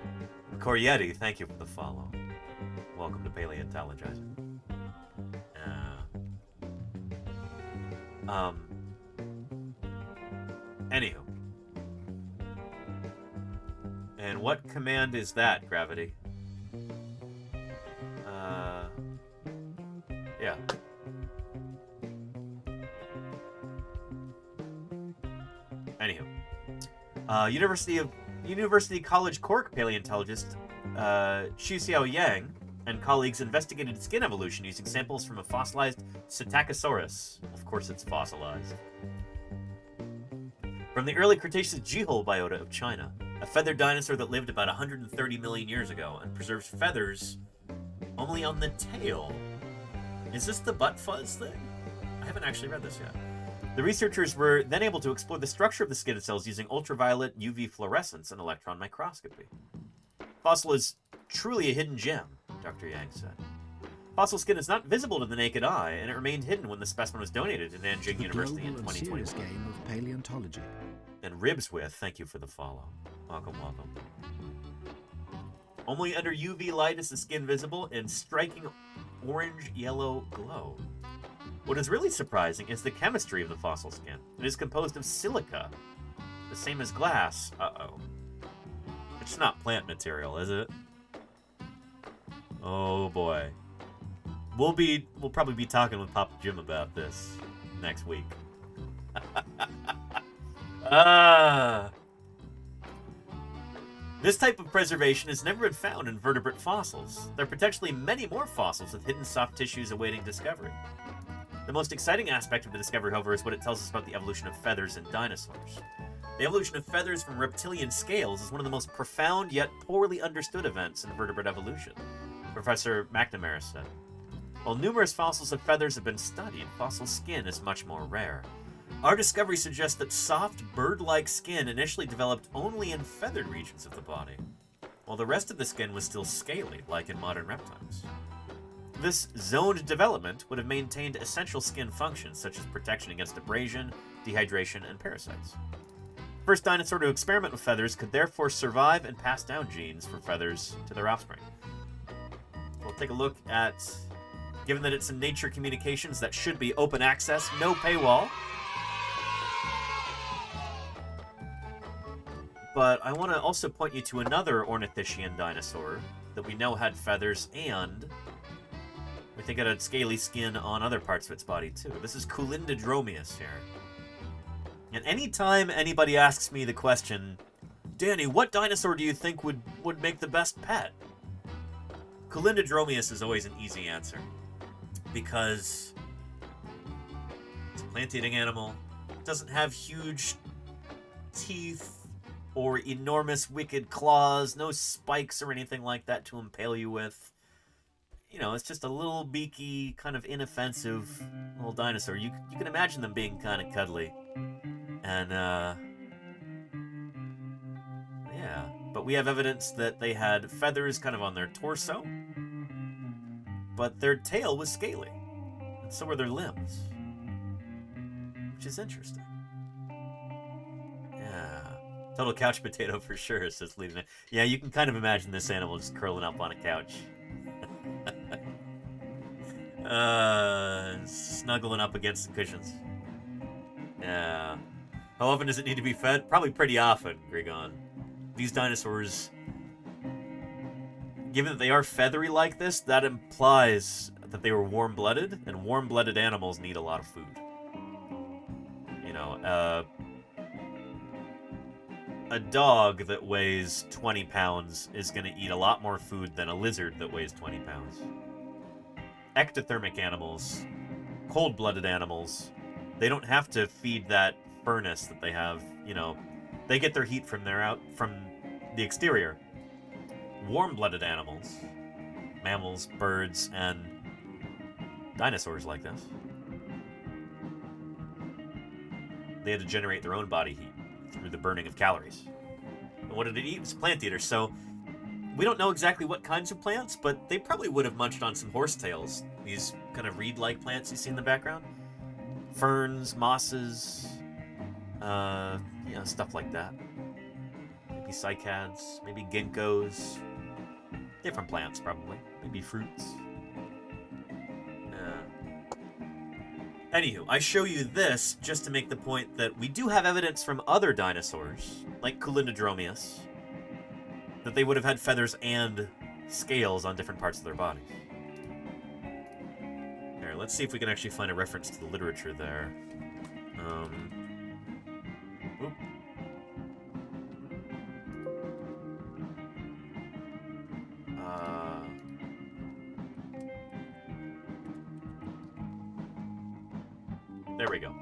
Corietti, thank you for the follow. Welcome to Paleontologizing. Anywho. And what command is that, Gravity? Yeah. Anywho. University College Cork paleontologist Xiao Yang and colleagues investigated skin evolution using samples from a fossilized Psittacosaurus. Of course it's fossilized. From the early Cretaceous Jehol biota of China, a feathered dinosaur that lived about 130 million years ago and preserves feathers only on the tail. Is this the butt fuzz thing? I haven't actually read this yet. The researchers were then able to explore the structure of the skin cells using ultraviolet UV fluorescence and electron microscopy. Fossil is truly a hidden gem, Dr. Yang said. Fossil skin is not visible to the naked eye, and it remained hidden when the specimen was donated to Nanjing University in 2021. Game of paleontology. And Ribs with, thank you for the follow. Welcome, welcome. Only under UV light is the skin visible in striking orange-yellow glow. What is really surprising is the chemistry of the fossil skin. It is composed of silica, the same as glass. Uh-oh. It's not plant material, is it? Oh boy. We'll probably be talking with Papa Jim about this next week. This type of preservation has never been found in vertebrate fossils. There are potentially many more fossils with hidden soft tissues awaiting discovery. The most exciting aspect of the discovery, however, is what it tells us about the evolution of feathers in dinosaurs. The evolution of feathers from reptilian scales is one of the most profound yet poorly understood events in vertebrate evolution, Professor McNamara said. While numerous fossils of feathers have been studied, fossil skin is much more rare. Our discovery suggests that soft, bird-like skin initially developed only in feathered regions of the body, while the rest of the skin was still scaly, like in modern reptiles. This zoned development would have maintained essential skin functions such as protection against abrasion, dehydration, and parasites. First dinosaur to experiment with feathers could therefore survive and pass down genes for feathers to their offspring. We'll take a look at, given that it's in Nature Communications, that should be open access, no paywall. But I want to also point you to another ornithischian dinosaur that we know had feathers, and we think it had scaly skin on other parts of its body too. This is Culindrodromeus here. And anytime anybody asks me the question, Danny, what dinosaur do you think would make the best pet? Culindrodromeus is always an easy answer, because it's a plant-eating animal, doesn't have huge teeth or enormous wicked claws, no spikes or anything like that to impale you with. You know, it's just a little beaky, kind of inoffensive little dinosaur. You can imagine them being kind of cuddly. And, yeah. But we have evidence that they had feathers kind of on their torso, but their tail was scaly, and so were their limbs, which is interesting. Yeah. Total couch potato for sure, says Leaving. Yeah, you can kind of imagine this animal just curling up on a couch. Snuggling up against the cushions. Yeah. How often does it need to be fed? Probably pretty often, Grigon. These dinosaurs, given that they are feathery like this, that implies that they were warm-blooded, and warm-blooded animals need a lot of food. You know, a dog that weighs 20 pounds is going to eat a lot more food than a lizard that weighs 20 pounds. Ectothermic animals, cold-blooded animals, they don't have to feed that furnace that they have. You know, they get their heat from the exterior. Warm-blooded animals, mammals, birds, and dinosaurs like this, they had to generate their own body heat through the burning of calories. And what did it eat? It was plant eaters. So we don't know exactly what kinds of plants, but they probably would have munched on some horsetails, these kind of reed-like plants you see in the background. Ferns, mosses, you know, stuff like that. Maybe cycads, maybe ginkgos. Different plants, probably. Maybe fruits. Anywho, I show you this just to make the point that we do have evidence from other dinosaurs, like Culindrodromeus, that they would have had feathers and scales on different parts of their bodies. Here, let's see if we can actually find a reference to the literature there. Oop. There we go.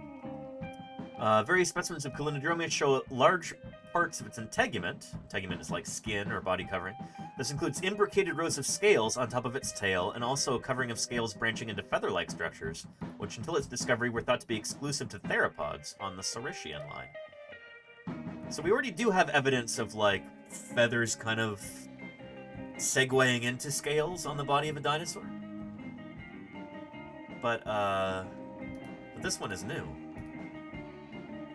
Various specimens of Culindrodromeus show large parts of its integument. Integument is like skin or body covering. This includes imbricated rows of scales on top of its tail, and also a covering of scales branching into feather-like structures, which until its discovery were thought to be exclusive to theropods on the Saurischian line. So we already do have evidence of, like, feathers kind of segueing into scales on the body of a dinosaur. But this one is new.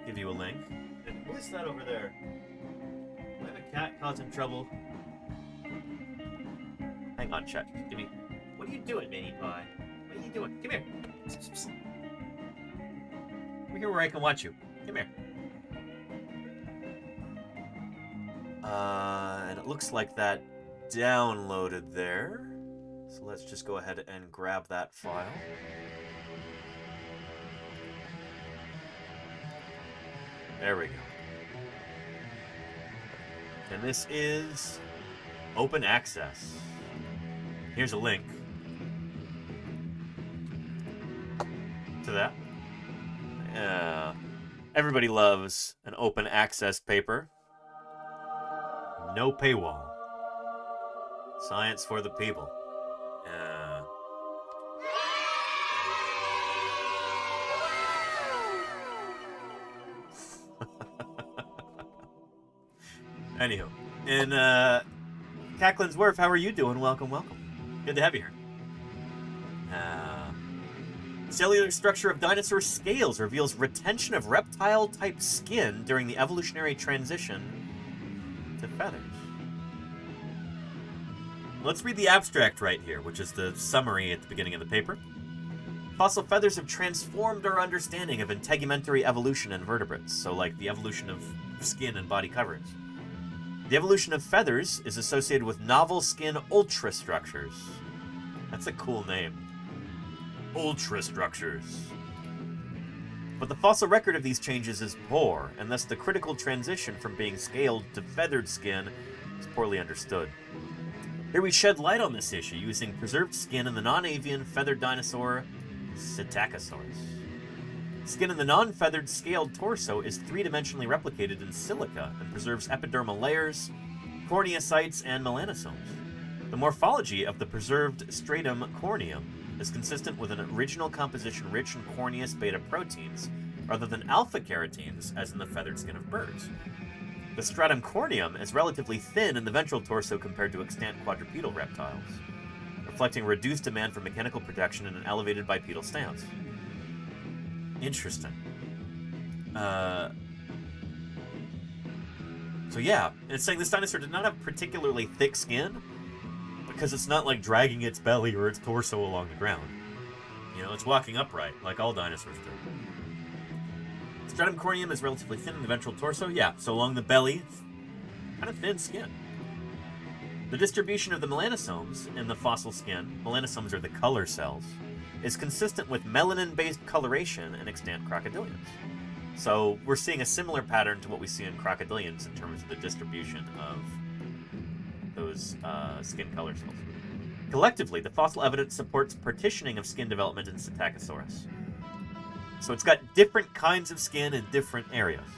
Give you a link. And who is that over there? Do I have a cat causing trouble? Hang on, Chet. Give me. What are you doing, Mini Pie? What are you doing? Come here. Come here where I can watch you. Come here. And it looks like that downloaded there. So let's just go ahead and grab that file. There we go. And this is open access. Here's a link to that. Everybody loves an open access paper. No paywall. Science for the people. Anywho, and Cacklin's Wharf, how are you doing? Welcome, welcome. Good to have you here. Cellular structure of dinosaur scales reveals retention of reptile-type skin during the evolutionary transition to feathers. Let's read the abstract right here, which is the summary at the beginning of the paper. Fossil feathers have transformed our understanding of integumentary evolution in vertebrates, so like the evolution of skin and body coverings. The evolution of feathers is associated with novel skin ultrastructures. That's a cool name. Ultrastructures. But the fossil record of these changes is poor, and thus the critical transition from being scaled to feathered skin is poorly understood. Here we shed light on this issue using preserved skin in the non-avian feathered dinosaur Psittacosaurus. Skin in the non-feathered scaled torso is three-dimensionally replicated in silica and preserves epidermal layers, corneocytes, and melanosomes. The morphology of the preserved stratum corneum is consistent with an original composition rich in corneous beta proteins rather than alpha-keratines as in the feathered skin of birds. The stratum corneum is relatively thin in the ventral torso compared to extant quadrupedal reptiles, reflecting reduced demand for mechanical protection in an elevated bipedal stance. Interesting. So yeah, it's saying this dinosaur did not have particularly thick skin because it's not like dragging its belly or its torso along the ground. You know, it's walking upright like all dinosaurs do. Stratum corneum is relatively thin in the ventral torso. Yeah, so along the belly, kind of thin skin. The distribution of the melanosomes in the fossil skin, melanosomes are the color cells, is consistent with melanin-based coloration in extant crocodilians. So we're seeing a similar pattern to what we see in crocodilians in terms of the distribution of those skin color cells. Collectively, the fossil evidence supports partitioning of skin development in Psittacosaurus. So it's got different kinds of skin in different areas.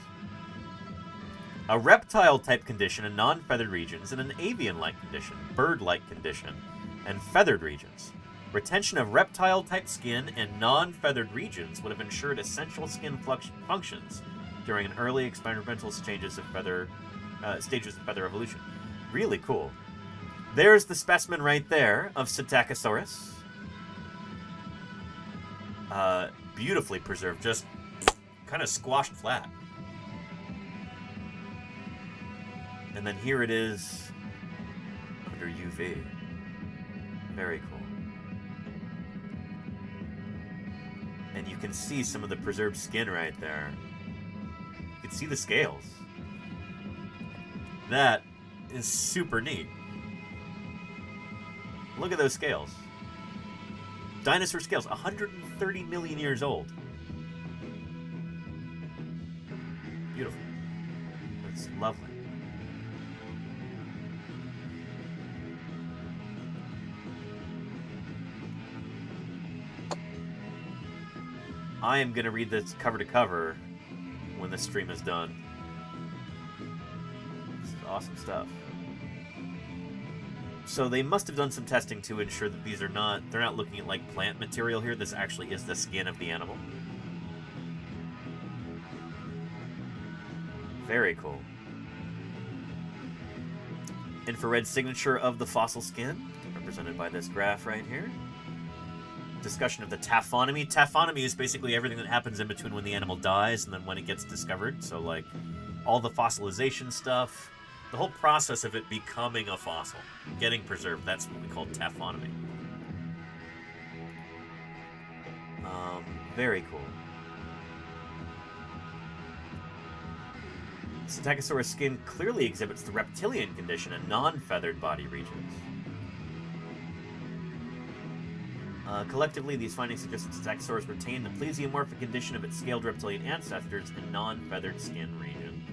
A reptile-type condition in non-feathered regions, and an avian-like condition, bird-like condition, and feathered regions. Retention of reptile-type skin in non-feathered regions would have ensured essential skin functions during an early experimental stages of feather evolution. Really cool. There's the specimen right there of Psittacosaurus. Beautifully preserved, just kind of squashed flat. And then here it is under UV. Very cool. And you can see some of the preserved skin right there. You can see the scales. That is super neat. Look at those scales. Dinosaur scales, 130 million years old. Beautiful. That's lovely. I am going to read this cover to cover when the stream is done. This is awesome stuff. So they must have done some testing to ensure that they're not looking at like plant material here. This actually is the skin of the animal. Very cool. Infrared signature of the fossil skin, represented by this graph right here. Discussion of the taphonomy. Taphonomy is basically everything that happens in between when the animal dies and then when it gets discovered. So like all the fossilization stuff, the whole process of it becoming a fossil, getting preserved, that's what we call taphonomy. Very cool. Psittacosaurus skin clearly exhibits the reptilian condition in non-feathered body regions. Collectively, these findings suggest that Psittacosaurus retained the plesiomorphic condition of its scaled reptilian ancestors in non-feathered skin region.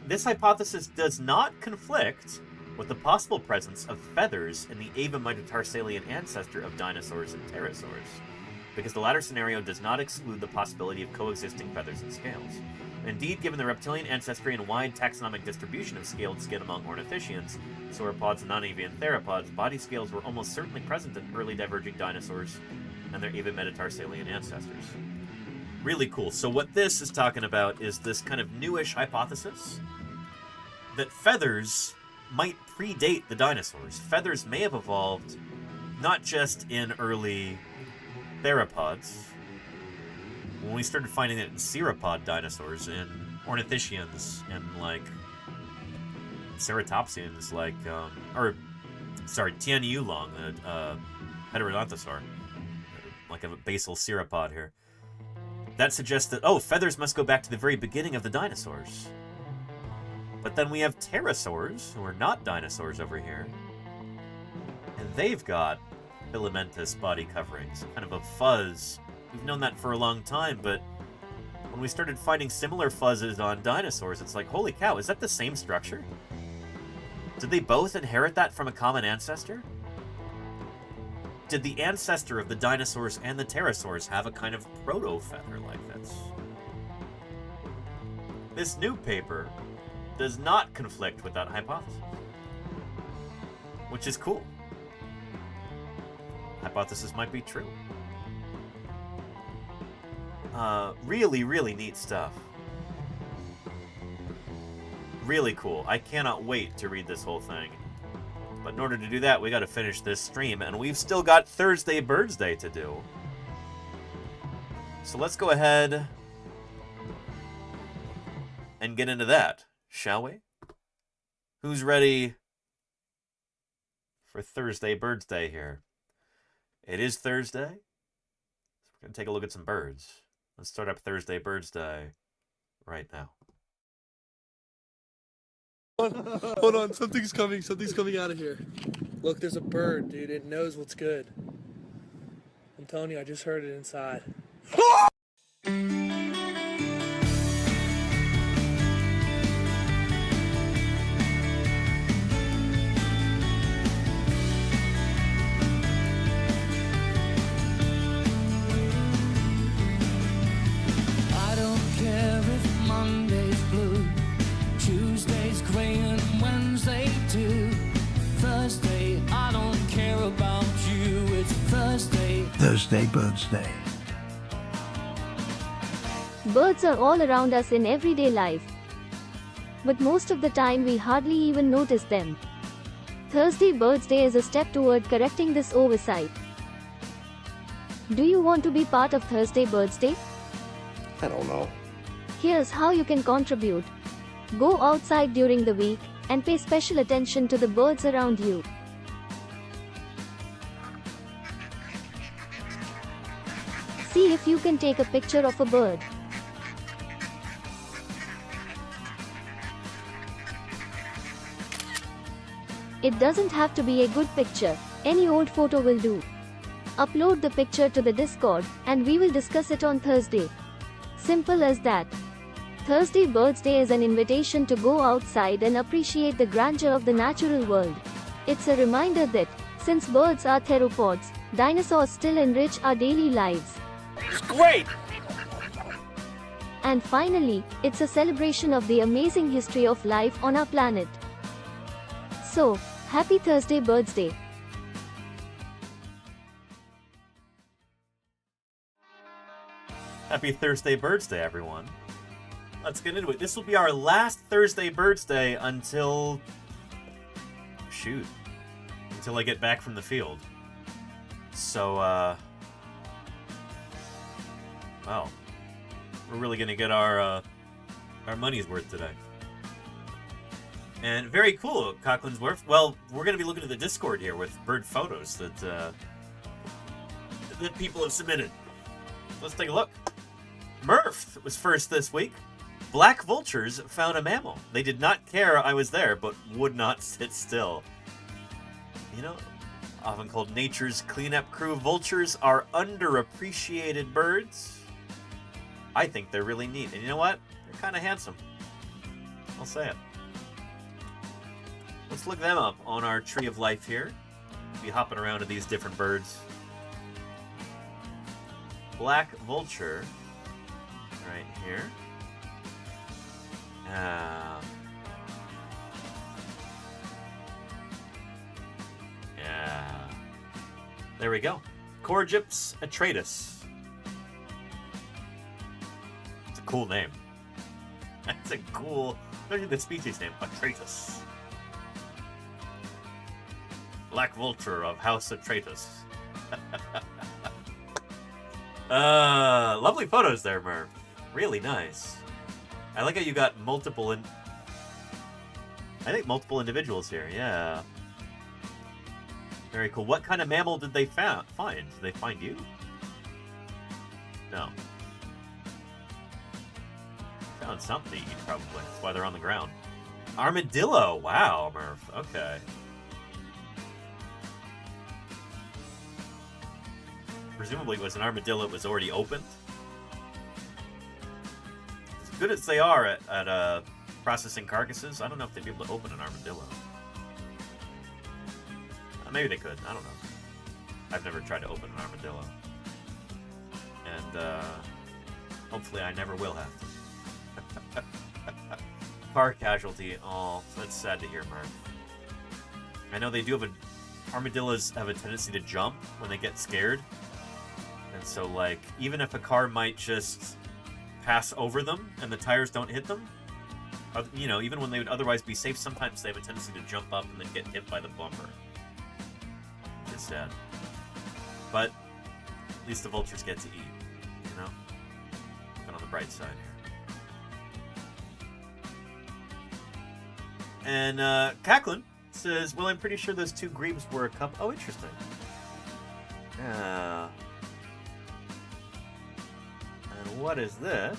This hypothesis does not conflict with the possible presence of feathers in the avometatarsalia ancestor of dinosaurs and pterosaurs, because the latter scenario does not exclude the possibility of coexisting feathers and scales. Indeed, given the reptilian ancestry and wide taxonomic distribution of scaled skin among ornithischians, sauropods, and non-avian theropods, body scales were almost certainly present in early diverging dinosaurs and their avometatarsalia ancestors. Really cool. So what this is talking about is this kind of newish hypothesis that feathers might predate the dinosaurs. Feathers may have evolved not just in early theropods. When we started finding it in sauropod dinosaurs, in ornithischians, and like ceratopsians, like Tian Yulong, the heterodontosaur, like a basal sauropod here. That suggests that, oh, feathers must go back to the very beginning of the dinosaurs. But then we have pterosaurs, who are not dinosaurs over here, and they've got filamentous body coverings, kind of a fuzz. We've known that for a long time, but when we started finding similar fuzzes on dinosaurs, it's like, holy cow, is that the same structure? Did they both inherit that from a common ancestor? Did the ancestor of the dinosaurs and the pterosaurs have a kind of proto-feather like this? This new paper does not conflict with that hypothesis, which is cool. Hypothesis might be true. Really, really neat stuff. Really cool. I cannot wait to read this whole thing. But in order to do that, we got to finish this stream, and we've still got Thursday BIRDSday to do. So let's go ahead and get into that, shall we? Who's ready for Thursday BIRDSday here? It is Thursday. We're going to take a look at some birds. Let's start up Thursday BIRDSday right now. Hold on, something's coming out of here. Look, there's a bird, dude. It knows what's good. I'm telling you, I just heard it inside. I don't care if Monday's blue, Tuesday's gray and Wednesday too. Thursday, I don't care about you. It's Thursday. Thursday BIRDSday. Birds are all around us in everyday life. But most of the time we hardly even notice them. Thursday BIRDSday is a step toward correcting this oversight. Do you want to be part of Thursday BIRDSday? I don't know. Here's how you can contribute. Go outside during the week and pay special attention to the birds around you. See if you can take a picture of a bird. It doesn't have to be a good picture, any old photo will do. Upload the picture to the Discord and we will discuss it on Thursday. Simple as that. Thursday BIRDSday is an invitation to go outside and appreciate the grandeur of the natural world. It's a reminder that, since birds are theropods, dinosaurs still enrich our daily lives. It's great! And finally, it's a celebration of the amazing history of life on our planet. So, happy Thursday BIRDSday! Happy Thursday BIRDSday, everyone. Let's get into it. This will be our last Thursday BIRDSday until... shoot. Until I get back from the field. So, well, we're really going to get our money's worth today. And very cool, Cochran's Wharf. Well, we're going to be looking at the Discord here with bird photos that people have submitted. Let's take a look. Murph was first this week. Black vultures found a mammal. They did not care I was there, but would not sit still. You know, often called nature's cleanup crew, vultures are underappreciated birds. I think they're really neat. And you know what? They're kind of handsome. I'll say it. Let's look them up on our tree of life here. Be hopping around to these different birds. Black vulture. Right here. Yeah. There we go. Corgyps atratus. cool name. That's a cool, especially the species name, Atratus. Black vulture of House Atratus. Lovely photos there, Murph. Really nice. I like how you got multiple I think multiple individuals here, yeah. Very cool. What kind of mammal did they find? Did they find you? No. Found something to eat, probably. That's why they're on the ground. Armadillo! Wow, Murph. Okay. Presumably it was an armadillo that was already opened. As good as they are at processing carcasses, I don't know if they'd be able to open an armadillo. Maybe they could. I don't know. I've never tried to open an armadillo. And hopefully I never will have to. Car casualty. Oh, that's sad to hear, Mark. I know they do have armadillos have a tendency to jump when they get scared. And so, like, even if a car might just pass over them and the tires don't hit them, you know, even when they would otherwise be safe, sometimes they have a tendency to jump up and then get hit by the bumper. Which is sad. But at least the vultures get to eat, you know? But on the bright side here. And Cacklin says, well, I'm pretty sure those two grebes were a couple. Oh, interesting. Yeah. And what is this?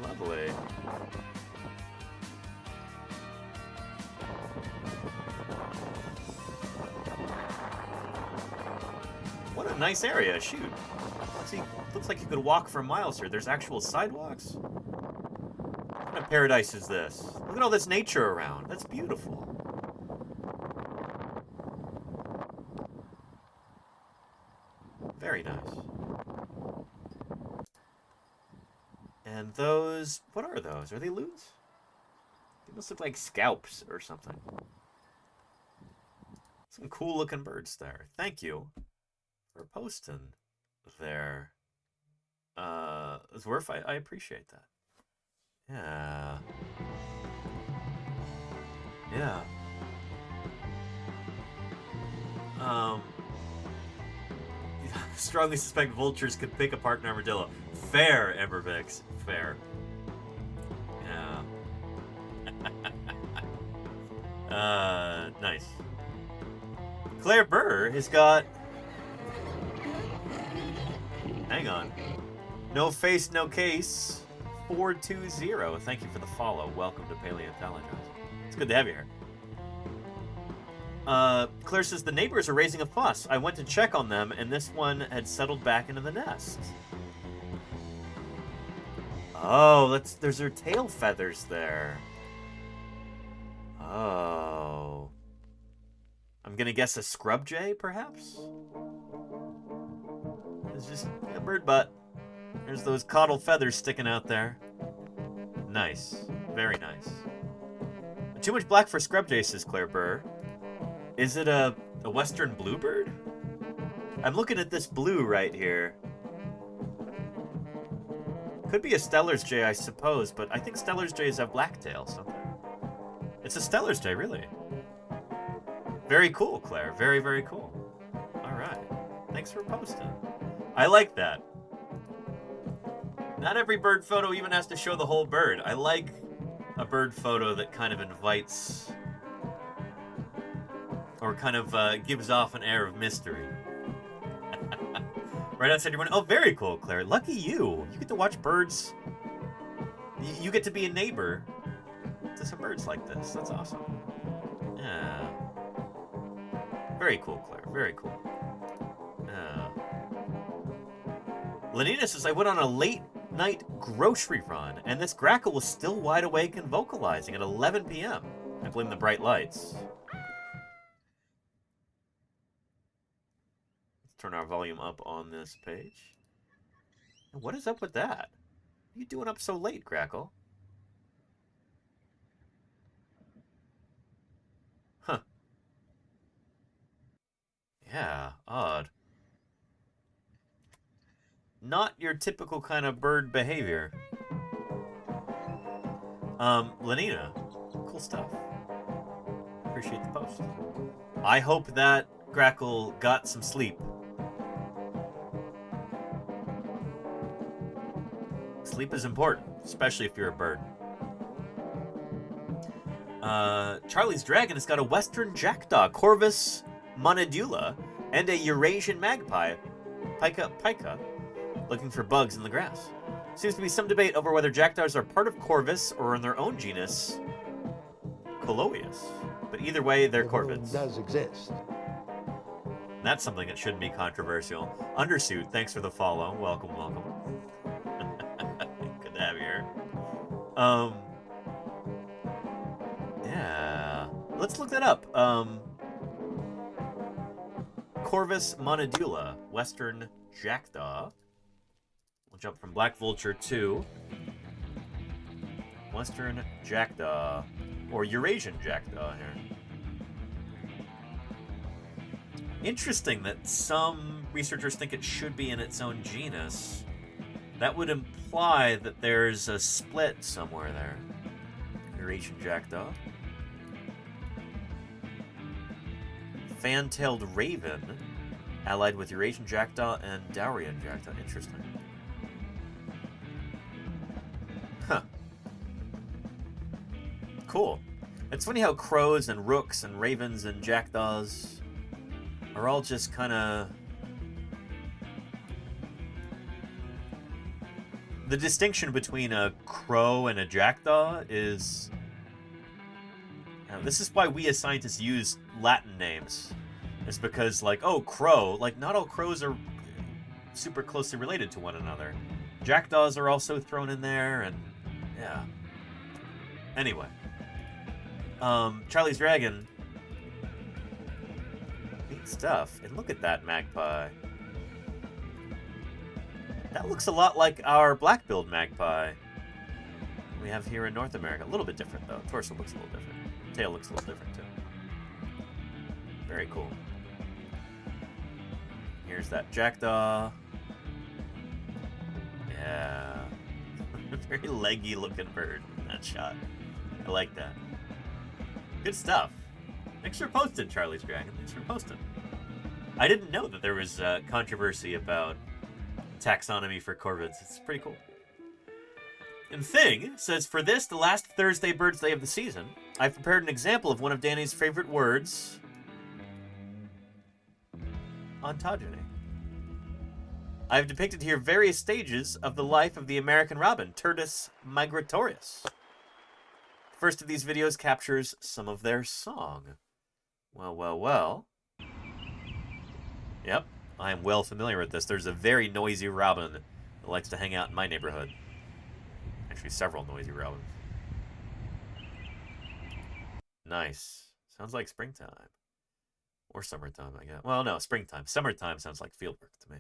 Lovely. What a nice area. Shoot. See, looks like you could walk for miles here. There's actual sidewalks. What kind of paradise is this? Look at all this nature around. That's beautiful. Very nice. And those, what are those? Are they loons? They must look like scalps or something. Some cool looking birds there. Thank you for posting there. Zwerf, I appreciate that. Yeah. Yeah. Strongly suspect vultures could pick apart an armadillo. Fair, Embervix. Fair. Yeah. Nice. Claire Burr has got... Hang on. No face, no case. 420. Thank you for the follow. Welcome to Paleontologizing. It's good to have you here. Claire says, the neighbors are raising a fuss. I went to check on them, and this one had settled back into the nest. Oh, there's her tail feathers there. Oh. I'm gonna guess a scrub jay, perhaps? It's just a bird butt. There's those caudal feathers sticking out there. Nice. Very nice. Too much black for scrub jay, says Claire Burr. Is it a western bluebird? I'm looking at this blue right here. Could be a Steller's jay, I suppose, but I think Steller's jays have black tails. It's a Steller's jay, really. Very cool, Claire. Very, very cool. All right. Thanks for posting. I like that. Not every bird photo even has to show the whole bird. I like a bird photo that kind of invites... or kind of gives off an air of mystery. Right outside your window. Oh, very cool, Claire. Lucky you. You get to watch birds. You get to be a neighbor to some birds like this. That's awesome. Yeah. Very cool, Claire. Very cool. Lenina says, I went on a late-night grocery run, and this grackle was still wide awake and vocalizing at 11 p.m. I blame the bright lights. Turn our volume up on this page. And what is up with that? What are you doing up so late, Grackle? Huh. Yeah, odd. Not your typical kind of bird behavior. Lenina, cool stuff. Appreciate the post. I hope that Grackle got some sleep. Sleep is important, especially if you're a bird. Charlie's Dragon has got a western jackdaw, Corvus monedula, and a Eurasian magpie, Pica, looking for bugs in the grass. Seems to be some debate over whether jackdaws are part of Corvus or in their own genus, Coloeus. But either way, they're corvids. Does exist. That's something that shouldn't be controversial. Undersuit, thanks for the follow. Welcome, welcome. Good to have you here. Yeah. Let's look that up. Corvus monedula, western jackdaw. We'll jump from black vulture to western jackdaw, or Eurasian jackdaw here. Interesting that some researchers think it should be in its own genus. That would imply that there's a split somewhere there. Eurasian jackdaw. Fan-tailed raven, allied with Eurasian jackdaw and Daurian jackdaw. Interesting. Huh. Cool. It's funny how crows and rooks and ravens and jackdaws are all just kind of... The distinction between a crow and a jackdaw is... This is why we as scientists use Latin names. It's because, like, oh, crow. Like, not all crows are super closely related to one another. Jackdaws are also thrown in there, and yeah. Anyway. Charlie's Dragon. Neat stuff. And look at that magpie. That looks a lot like our black-billed magpie we have here in North America. A little bit different, though. Torso looks a little different. Tail looks a little different, too. Very cool. Here's that jackdaw. Yeah. Very leggy-looking bird in that shot. I like that. Good stuff. Thanks for posting, Charlie's Dragon. Thanks for posting. I didn't know that there was controversy about taxonomy for corvids. It's pretty cool. And Thing says, for this, the last Thursday BIRDSday of the season, I've prepared an example of one of Danny's favorite words, ontogeny. I've depicted here various stages of the life of the American robin, Turdus migratorius. The first of these videos captures some of their song. Well, well, well. Yep, I am well familiar with this. There's a very noisy robin that likes to hang out in my neighborhood. Actually, several noisy robins. Nice. Sounds like springtime. Or summertime, I guess. Well, no, springtime. Summertime sounds like fieldwork to me.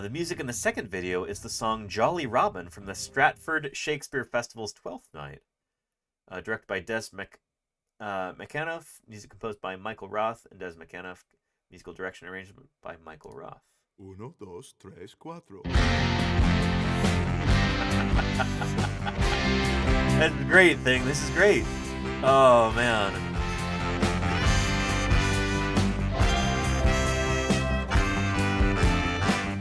The music in the second video is the song Jolly Robin from the Stratford Shakespeare Festival's 12th night. Directed by Des McAnuff. Music composed by Michael Roth and Des McAnuff. Musical direction and arrangement by Michael Roth. 1, 2, 3, 4. That's a great thing. This is great. Oh, man.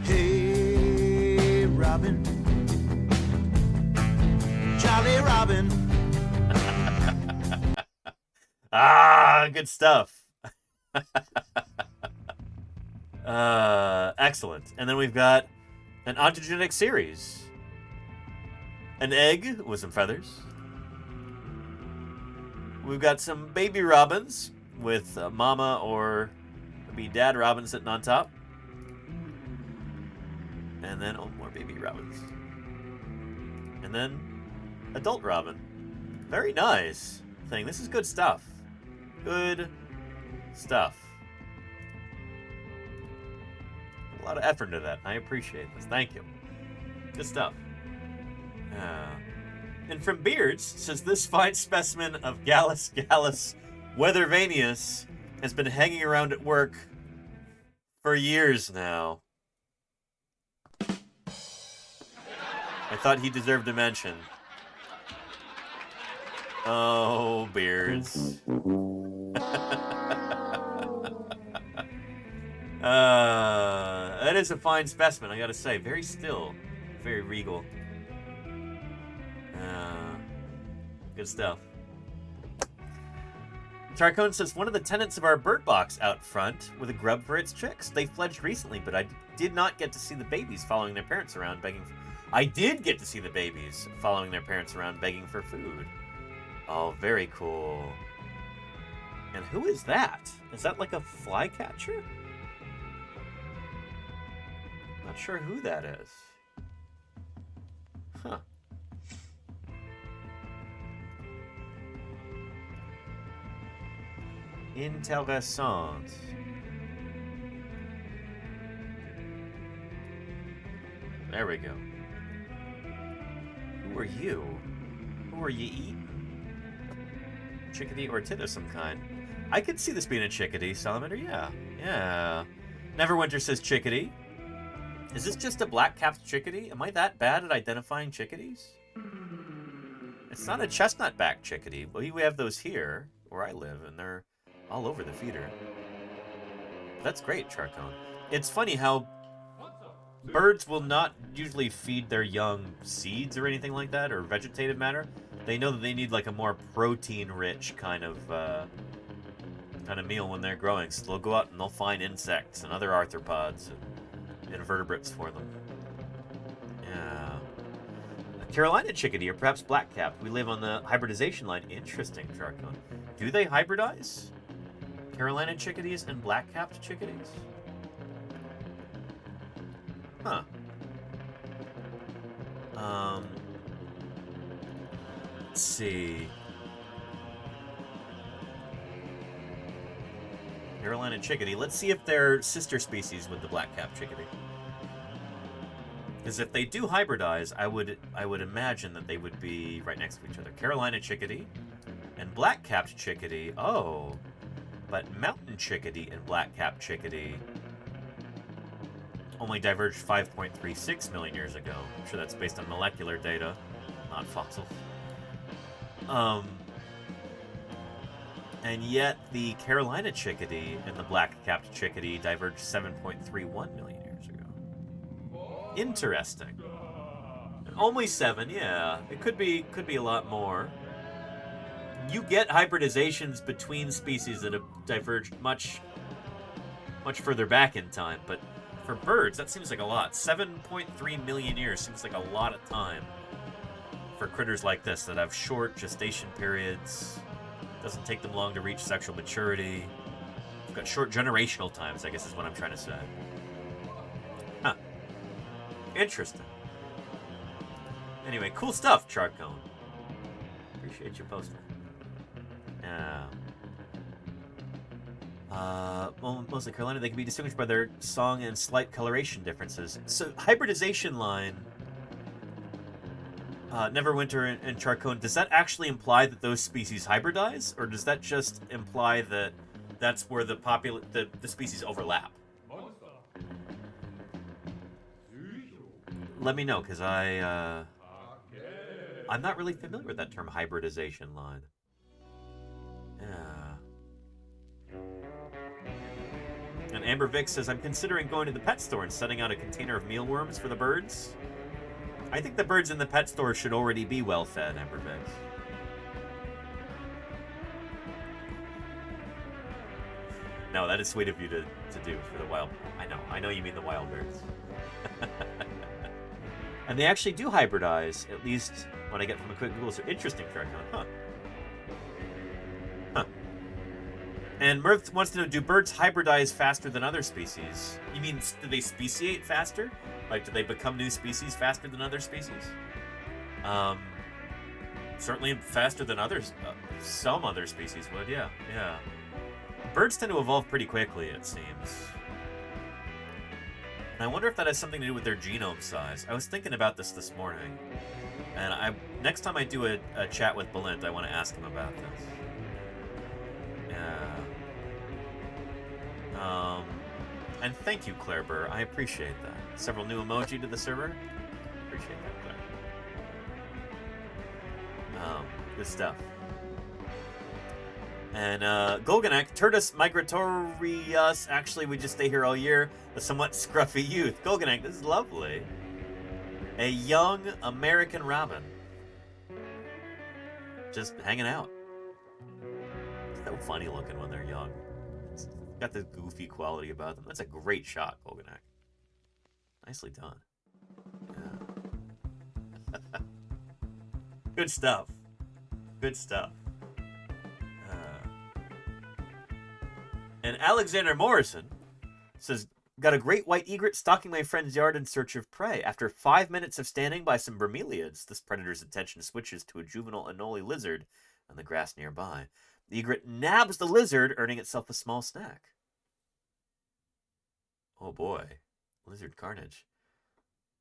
Hey, Robin. Jolly Robin. Good stuff. Excellent. And then we've got an ontogenic series. An egg with some feathers. We've got some baby robins with mama or maybe dad robin sitting on top. And then, oh, more baby robins. And then adult robin. Very nice thing. This is good stuff. Good stuff. A lot of effort into that. I appreciate this. Thank you. Good stuff. And from Beards says this fine specimen of Gallus Weathervanius has been hanging around at work for years now. I thought he deserved a mention. Oh, Beards. That is a fine specimen, I gotta say. Very still. Very regal. Good stuff. Charcone says, one of the tenants of our bird box out front with a grub for its chicks. They fledged recently, but I did not get to see the babies following their parents around begging for... I did get to see the babies following their parents around begging for food. Oh, very cool. And who is that? Is that like a flycatcher? Not sure who that is. Huh. Interessant. There we go. Who are you? Who are you eating? Chickadee or tit of some kind. I could see this being a chickadee, Salamander. Yeah. Yeah. Neverwinter says chickadee. Is this just a black-capped chickadee? Am I that bad at identifying chickadees? It's not a chestnut-backed chickadee. We have those here, where I live, and they're all over the feeder. That's great, Charcone. It's funny how birds will not usually feed their young seeds or anything like that, or vegetative matter. They know that they need like a more protein-rich kind of meal when they're growing. So they'll go out and they'll find insects and other arthropods and invertebrates for them. Yeah. A Carolina chickadee or perhaps black-capped. We live on the hybridization line. Interesting, Charcone. Do they hybridize? Carolina chickadees and black-capped chickadees? Huh. Let's see. Carolina chickadee. Let's see if they're sister species with the black-capped chickadee. Because if they do hybridize, I would imagine that they would be right next to each other. Carolina chickadee and black-capped chickadee. Oh, but mountain chickadee and black-capped chickadee only diverged 5.36 million years ago. I'm sure that's based on molecular data, not fossils. And yet the Carolina chickadee and the black-capped chickadee diverged 7.31 million years ago. Interesting. Only 7, yeah. It could be a lot more. You get hybridizations between species that have diverged much further back in time, but for birds, that seems like a lot. 7.3 million years seems like a lot of time for critters like this that have short gestation periods. Doesn't take them long to reach sexual maturity. They've got short generational times, I guess is what I'm trying to say. Huh. Interesting. Anyway, cool stuff, Charcone. Appreciate you posting. Yeah. Mostly Carolina, they can be distinguished by their song and slight coloration differences. So, hybridization line, Neverwinter and Charcone, does that actually imply that those species hybridize? Or does that just imply that that's where the species overlap? Let me know, because I'm not really familiar with that term, hybridization line. Yeah. And Amber Vic says, I'm considering going to the pet store and setting out a container of mealworms for the birds. I think the birds in the pet store should already be well fed, Amber Vic. No, that is sweet of you to do for the wild. I know you mean the wild birds. And they actually do hybridize, at least when I get from a quick Google. So interesting, Charcone. Huh. And Mirth wants to know, do birds hybridize faster than other species? You mean, do they speciate faster? Like, do they become new species faster than other species? Certainly faster than others. Some other species would, yeah. Birds tend to evolve pretty quickly, it seems. And I wonder if that has something to do with their genome size. I was thinking about this morning. And next time I do a chat with Balint, I want to ask him about this. Yeah. And thank you, Claire Burr. I appreciate that. Several new emoji to the server. Appreciate that, Claire. Good stuff. And Golganek, Turtus migratorius. Actually, we just stay here all year. A somewhat scruffy youth. Golganek, this is lovely. A young American robin. Just hanging out. So funny looking when they're young. It's got the goofy quality about them. That's a great shot, Golganek. Nicely done. Yeah. Good stuff. Good stuff. And Alexander Morrison says, got a great white egret stalking my friend's yard in search of prey. After 5 minutes of standing by some bromeliads, this predator's attention switches to a juvenile anole lizard on the grass nearby. The egret nabs the lizard, earning itself a small snack. Oh boy. Lizard carnage.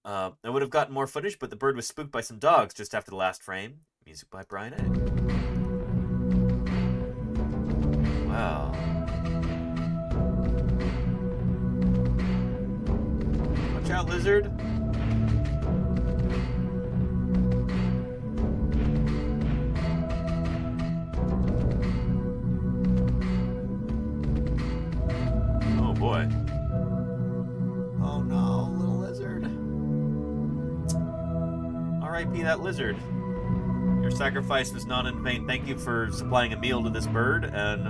I would have gotten more footage, but the bird was spooked by some dogs just after the last frame. Music by Brian A. Wow. Watch out, lizard. Oh boy. Oh no, little lizard. R.I.P. that lizard. Your sacrifice was not in vain. Thank you for supplying a meal to this bird and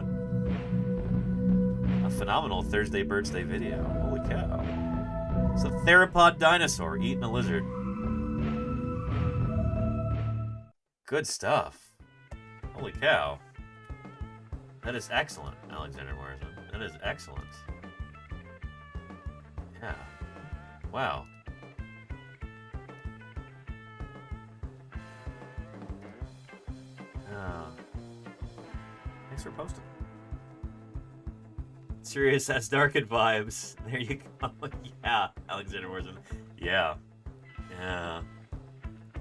a phenomenal Thursday BIRDSday video. Holy cow. It's a theropod dinosaur eating a lizard. Good stuff. Holy cow. That is excellent, Alexander Morrison. That is excellent. Yeah. Wow. Thanks for posting. Sirius has darkened vibes. There you go. Yeah, Alexander Morrison. Yeah. Yeah.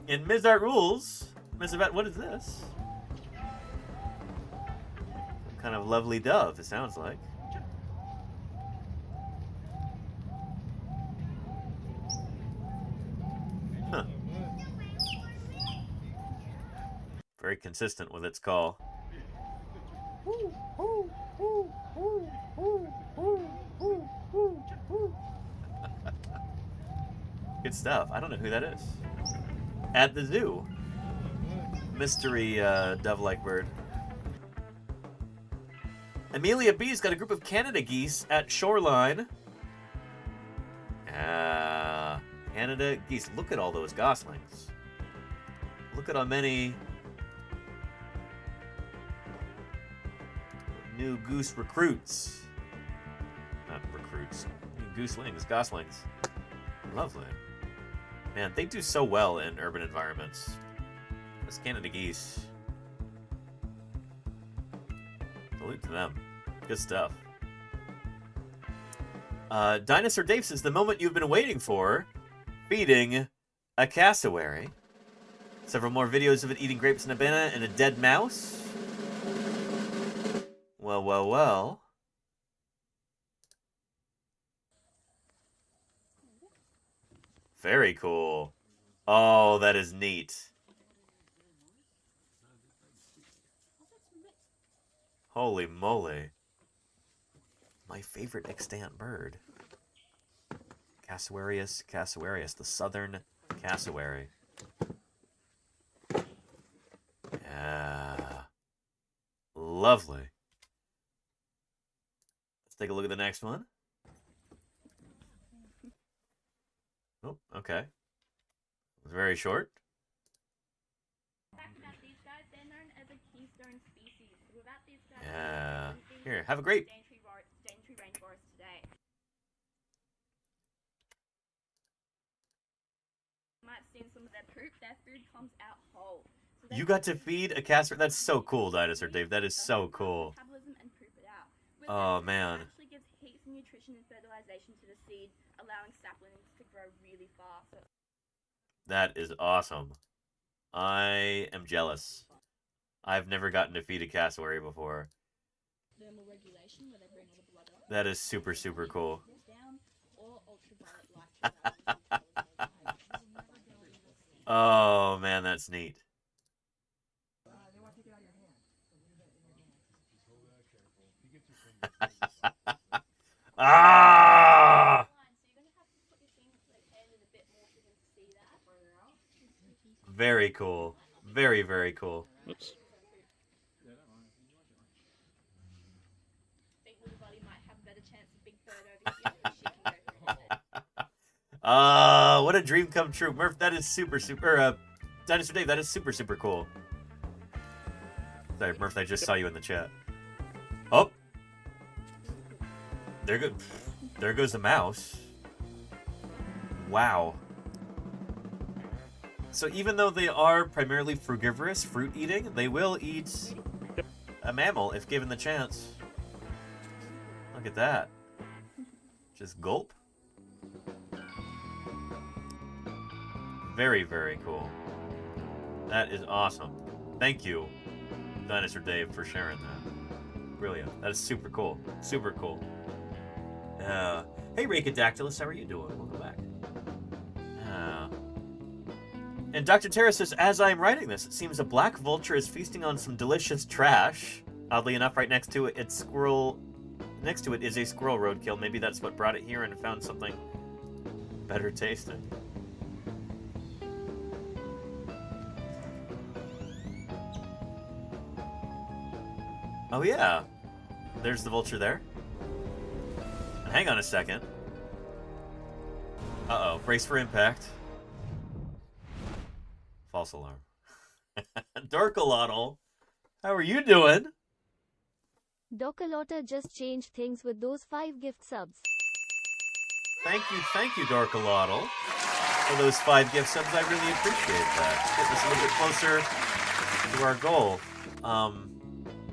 In Mizart Rules, Miss Yvette, what is this? Some kind of lovely dove, it sounds like. Huh. Very consistent with its call. Good stuff. I don't know who that is. At the zoo. Mystery dove-like bird. Amelia B's got a group of Canada geese at shoreline. Canada geese. Look at all those goslings. Look at how many new goose recruits. Not recruits. New gooselings, goslings. Lovely. Man, they do so well in urban environments. Those Canada geese. Salute to them. Good stuff. Dinosaur Dave says, the moment you've been waiting for, feeding a cassowary. Several more videos of it eating grapes and a banana and a dead mouse. Well, well, well. Very cool. Oh, that is neat. Holy moly. My favorite extant bird. Cassowarius cassowarius, the southern cassowary. Yeah. Lovely. Let's take a look at the next one. Oh, okay. It was very short. Yeah. Here, have a grape. You got to feed a cassowary? That's so cool, Dinosaur Dave. That is so cool. Oh, man. Actually gives heaps of nutrition and fertilization to the seed, allowing saplings to grow really fast. That is awesome. I am jealous. I've never gotten to feed a cassowary before. Thermal regulation, where they bring all the blood up. That is super, super cool. Oh, man, that's neat. Ah! Very cool. Very, very cool. Oops. What a dream come true. Murph, that is super, super... Dinosaur Dave, that is super, super cool. Sorry, Murph, I just saw you in the chat. Oh! There goes the mouse. Wow. So even though they are primarily frugivorous, fruit-eating, they will eat a mammal if given the chance. Look at that. Just gulp. Very, very cool. That is awesome. Thank you, Dinosaur Dave, for sharing that. Brilliant. That is super cool. Super cool. Hey, Rakadactylus, how are you doing? Welcome back. And Dr. Terra says, as I'm writing this, it seems a black vulture is feasting on some delicious trash. Oddly enough, right next to it, is a squirrel roadkill. Maybe that's what brought it here and found something better tasting. Oh yeah, there's the vulture there. And hang on a second. Uh-oh, brace for impact. False alarm. Dorkalotl, how are you doing? Dorkalotl just changed things with those 5 gift subs. Thank you, Dorkalotl, for those 5 gift subs. I really appreciate that. Getting us a little bit closer to our goal.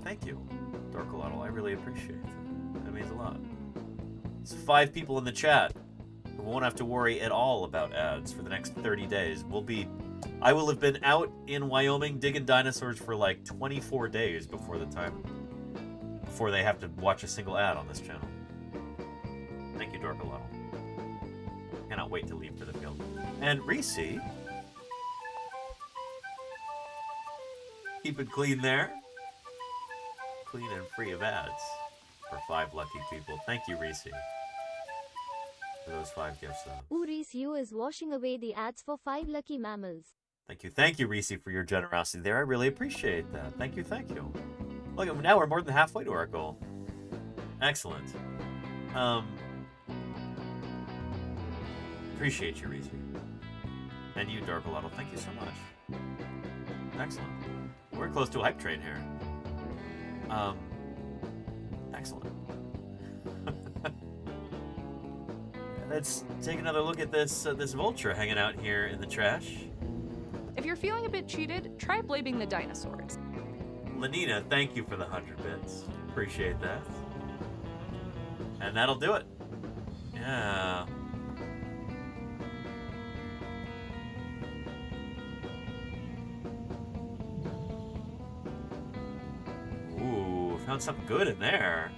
Thank you, Dorkalotl. I really appreciate it. That means a lot. It's 5 people in the chat who won't have to worry at all about ads for the next 30 days. I will have been out in Wyoming digging dinosaurs for like 24 days before they have to watch a single ad on this channel. Thank you, Dorkalotl. Cannot wait to leave for the field. And Reese, keep it clean there. Clean and free of ads for 5 lucky people. Thank you, Reese, for those 5 gifts. Reese U is washing away the ads for 5 lucky mammals. Thank you, Reese, for your generosity there. I really appreciate that. Thank you. Look, now we're more than halfway to our goal. Excellent. Appreciate you, Reese. And you, Dorkalotl, thank you so much. Excellent. We're close to a hype train here. Excellent. Let's take another look at this vulture hanging out here in the trash. If you're feeling a bit cheated, try blaming the dinosaurs. Lenina, thank you for the 100 bits. Appreciate that. And that'll do it. Yeah. Ooh, found something good in there.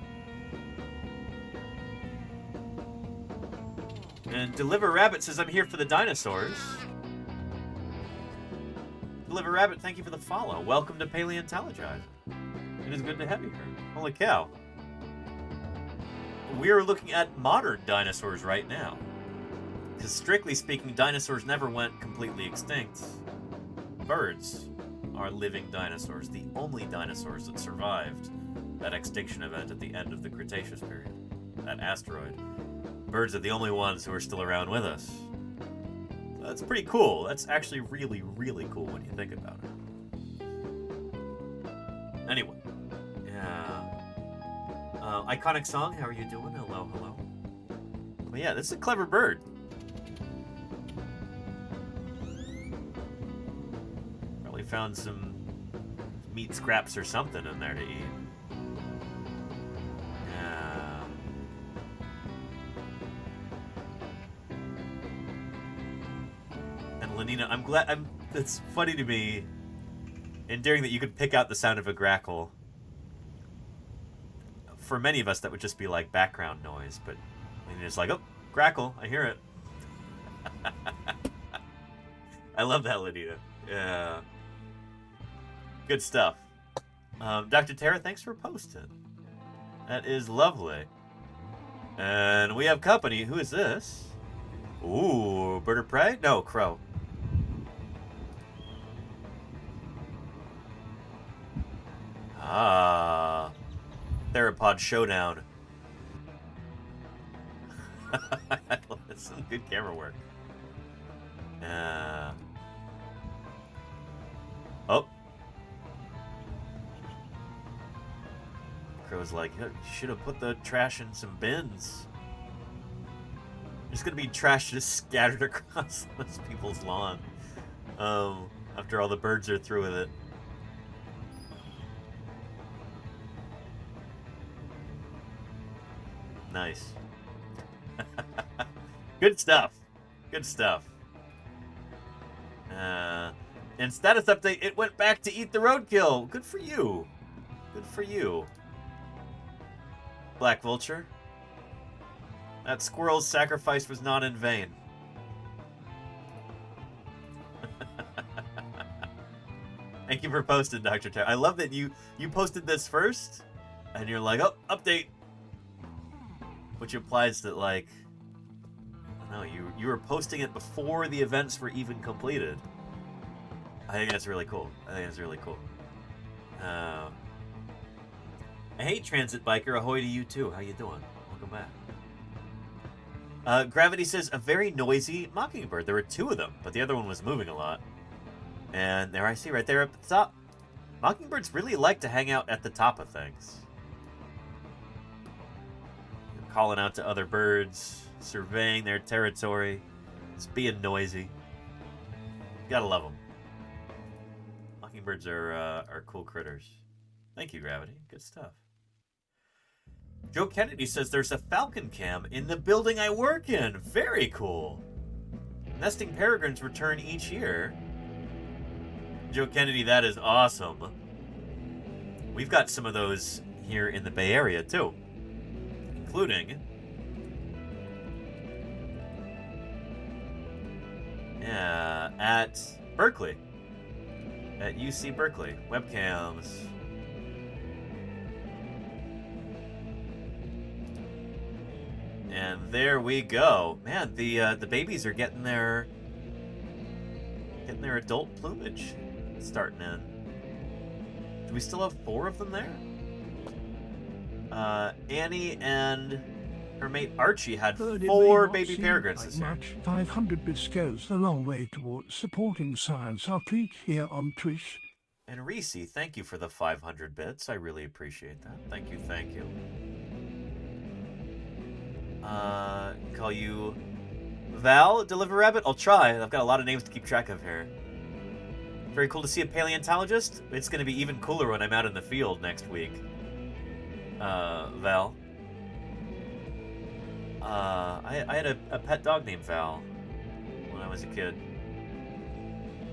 And Deliver Rabbit says, I'm here for the dinosaurs. Deliver Rabbit, thank you for the follow. Welcome to Paleontologizing. It is good to have you here. Holy cow. We are looking at modern dinosaurs right now. Because strictly speaking, dinosaurs never went completely extinct. Birds are living dinosaurs, the only dinosaurs that survived that extinction event at the end of the Cretaceous period, that asteroid. Birds are the only ones who are still around with us. So that's pretty cool. That's actually really, really cool when you think about it. Anyway, yeah. Iconic Song, how are you doing? Hello. Well, yeah, this is a clever bird. Probably found some meat scraps or something in there to eat. Yeah. And Lenina, I'm glad. It's funny to me, endearing that you could pick out the sound of a grackle for many of us, that would just be like background noise. But I mean, it's like, oh, crackle, I hear it. I love that, Lydia. Yeah. Good stuff. Dr. Tara, thanks for posting. That is lovely. And we have company. Who is this? Ooh, bird of prey? No, crow. Ah. Theropod showdown. That's some good camera work. Oh. Crow's like, you should have put the trash in some bins. There's gonna be trash just scattered across those people's lawn. After all the birds are through with it. Nice. Good stuff. Good stuff. And status update, it went back to eat the roadkill. Good for you. Good for you. Black Vulture. That squirrel's sacrifice was not in vain. Thank you for posting, Dr. Tara. I love that you posted this first, and you're like, oh, update. Which implies that, like, I don't know, you were posting it before the events were even completed. I think that's really cool. Hey, Transit Biker, ahoy to you too. How you doing? Welcome back. Gravity says, a very noisy mockingbird. There were 2 of them, but the other one was moving a lot. And there I see right there up at the top. Mockingbirds really like to hang out at the top of things. Calling out to other birds, surveying their territory, just being noisy. Gotta love them. Mockingbirds are cool critters. Thank you, Gravity. Good stuff. Joe Kennedy says there's a falcon cam in the building I work in. Very cool. Nesting peregrines return each year. Joe Kennedy, that is awesome. We've got some of those here in the Bay Area, too. Including... yeah, at Berkeley. At UC Berkeley. Webcams. And there we go. Man, the babies are getting their adult plumage starting in. Do we still have 4 of them there? Annie and her mate Archie had 4 baby peregrines this year. Much 500 bits goes a long way towards supporting science. I'll tweet here on Twitch. And Reese, thank you for the 500 bits. I really appreciate that. Thank you, thank you. Call you Val, Deliver Rabbit? I'll try. I've got a lot of names to keep track of here. Very cool to see a paleontologist. It's going to be even cooler when I'm out in the field next week. Val. I had a pet dog named Val when I was a kid.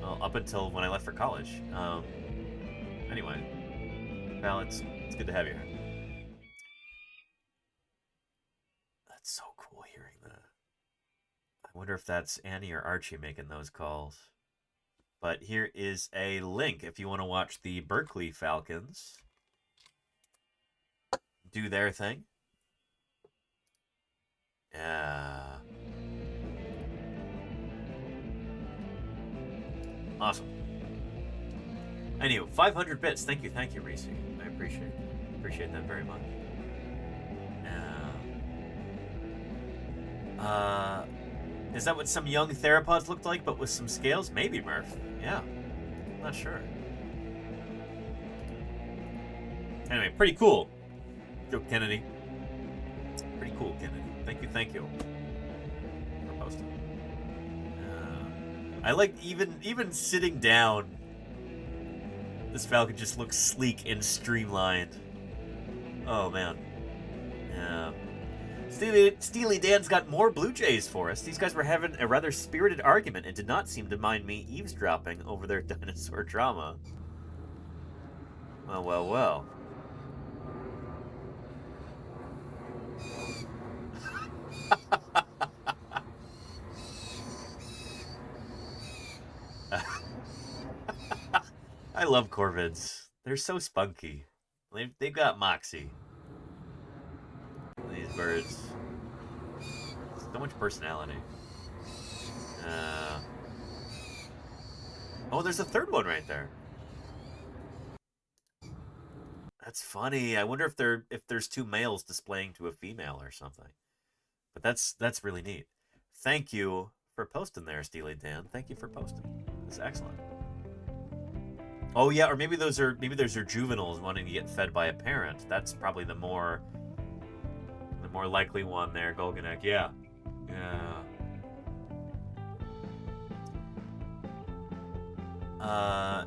Well, up until when I left for college. Anyway, Val, it's good to have you here. That's so cool hearing that. I wonder if that's Annie or Archie making those calls. But here is a link if you want to watch the Berkeley Falcons do their thing. Yeah. Awesome. Anyway, 500 bits. Thank you, Reese. I appreciate that very much. Is that what some young theropods looked like, but with some scales? Maybe, Murph. Yeah. I'm not sure. Anyway, pretty cool. Joe Kennedy. Pretty cool, Kennedy. Thank you for posting. I like even sitting down. This falcon just looks sleek and streamlined. Oh man. Yeah. Steely Dan's got more Blue Jays for us. These guys were having a rather spirited argument and did not seem to mind me eavesdropping over their dinosaur drama. Well. I love corvids. They're so spunky. They've got moxie. These birds. So much personality. Oh, there's a third one right there. That's funny. I wonder if there's two males displaying to a female or something. But that's really neat. Thank you for posting there, Steely Dan. Thank you for posting. That's excellent. Oh yeah, or maybe those are juveniles wanting to get fed by a parent. That's probably the more likely one there, Golganek. Yeah. Yeah.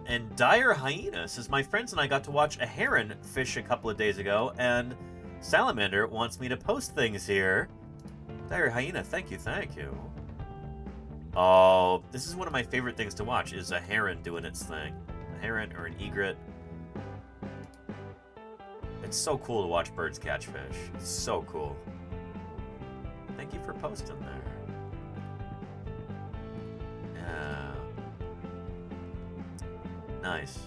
And Dire Hyena says, my friends and I got to watch a heron fish a couple of days ago, and Salamander wants me to post things here. Dire Hyena, thank you. Oh, this is one of my favorite things to watch, is a heron doing its thing. A heron or an egret. It's so cool to watch birds catch fish. It's so cool. Thank you for posting there. Yeah. Nice.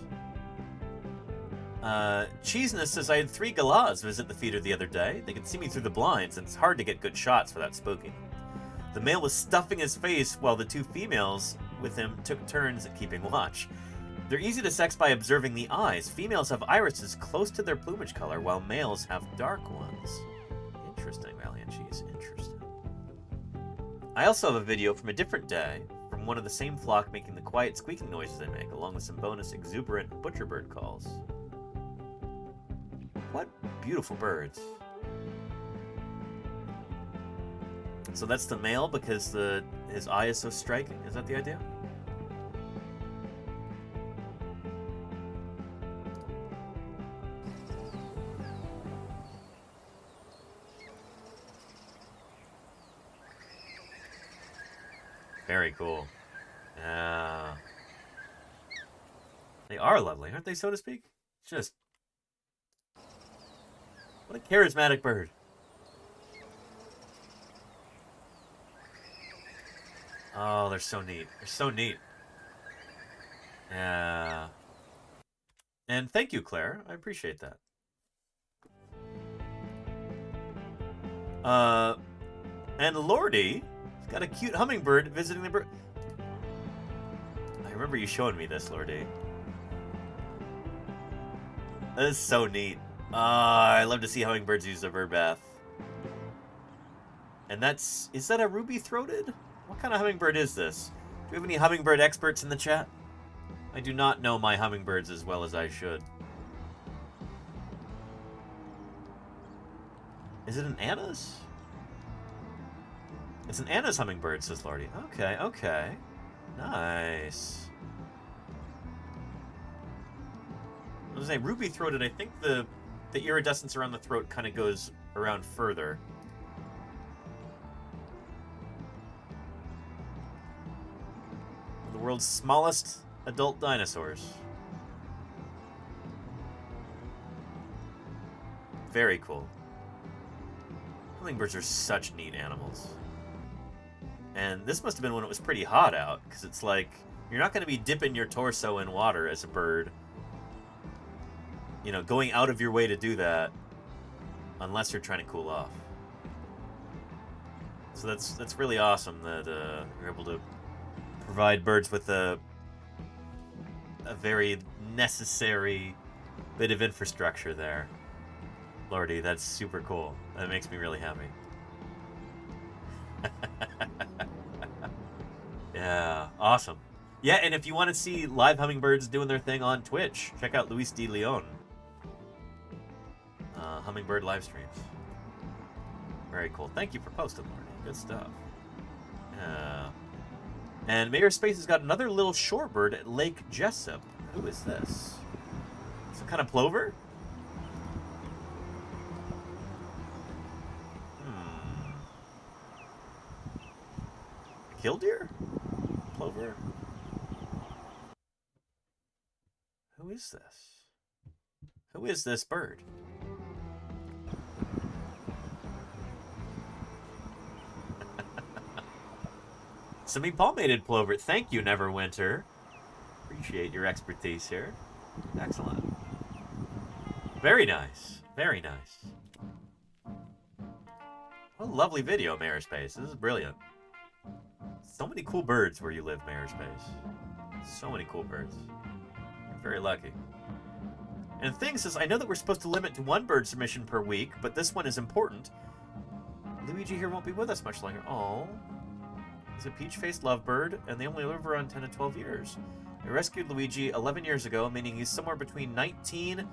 Cheeseness says, I had 3 galahs visit the feeder the other day. They could see me through the blinds, and it's hard to get good shots for that spooking. The male was stuffing his face while the 2 females with him took turns at keeping watch. They're easy to sex by observing the eyes. Females have irises close to their plumage color, while males have dark ones. Interesting, Valiant Cheese. Interesting. I also have a video from a different day from one of the same flock making the quiet squeaking noises they make, along with some bonus exuberant butcherbird calls. What beautiful birds. So that's the male because his eye is so striking? Is that the idea? Very cool. Yeah. They are lovely, aren't they, so to speak? Just... what a charismatic bird. Oh, they're so neat. They're so neat. Yeah. And thank you, Claire. I appreciate that. And Lordy... got a cute hummingbird visiting the bird. I remember you showing me this, Lordy. That is so neat. I love to see hummingbirds use their bird bath. And is that a ruby-throated? What kind of hummingbird is this? Do we have any hummingbird experts in the chat? I do not know my hummingbirds as well as I should. Is it an Anna's? It's an Anna's hummingbird, says Lordy. Okay. Nice. I was saying, ruby-throated, I think the iridescence around the throat kind of goes around further. The world's smallest adult dinosaurs. Very cool. Hummingbirds are such neat animals. And this must have been when it was pretty hot out, because it's like, you're not going to be dipping your torso in water as a bird. You know, going out of your way to do that, unless you're trying to cool off. So that's really awesome that you're able to provide birds with a very necessary bit of infrastructure there. Lordy, that's super cool. That makes me really happy. Yeah, awesome. Yeah, and if you want to see live hummingbirds doing their thing on Twitch, check out Luis de Leon. Hummingbird live streams. Very cool. Thank you for posting, Lordy. Good stuff. Yeah. And Mayor Space has got another little shorebird at Lake Jessup. Who is this? Some kind of plover? Killdeer? Plover? Who is this? Who is this bird? Semi-palmated plover. Thank you, Neverwinter. Appreciate your expertise here. Excellent. Very nice. Very nice. What a lovely video, Mayorspace. This is brilliant. So many cool birds where you live, Mayorspace. So many cool birds. You're very lucky. And Thing says, I know that we're supposed to limit to 1 bird submission per week, but this one is important. Luigi here won't be with us much longer. Oh, he's a peach-faced lovebird, and they only live around 10 to 12 years. I rescued Luigi 11 years ago, meaning he's somewhere between 19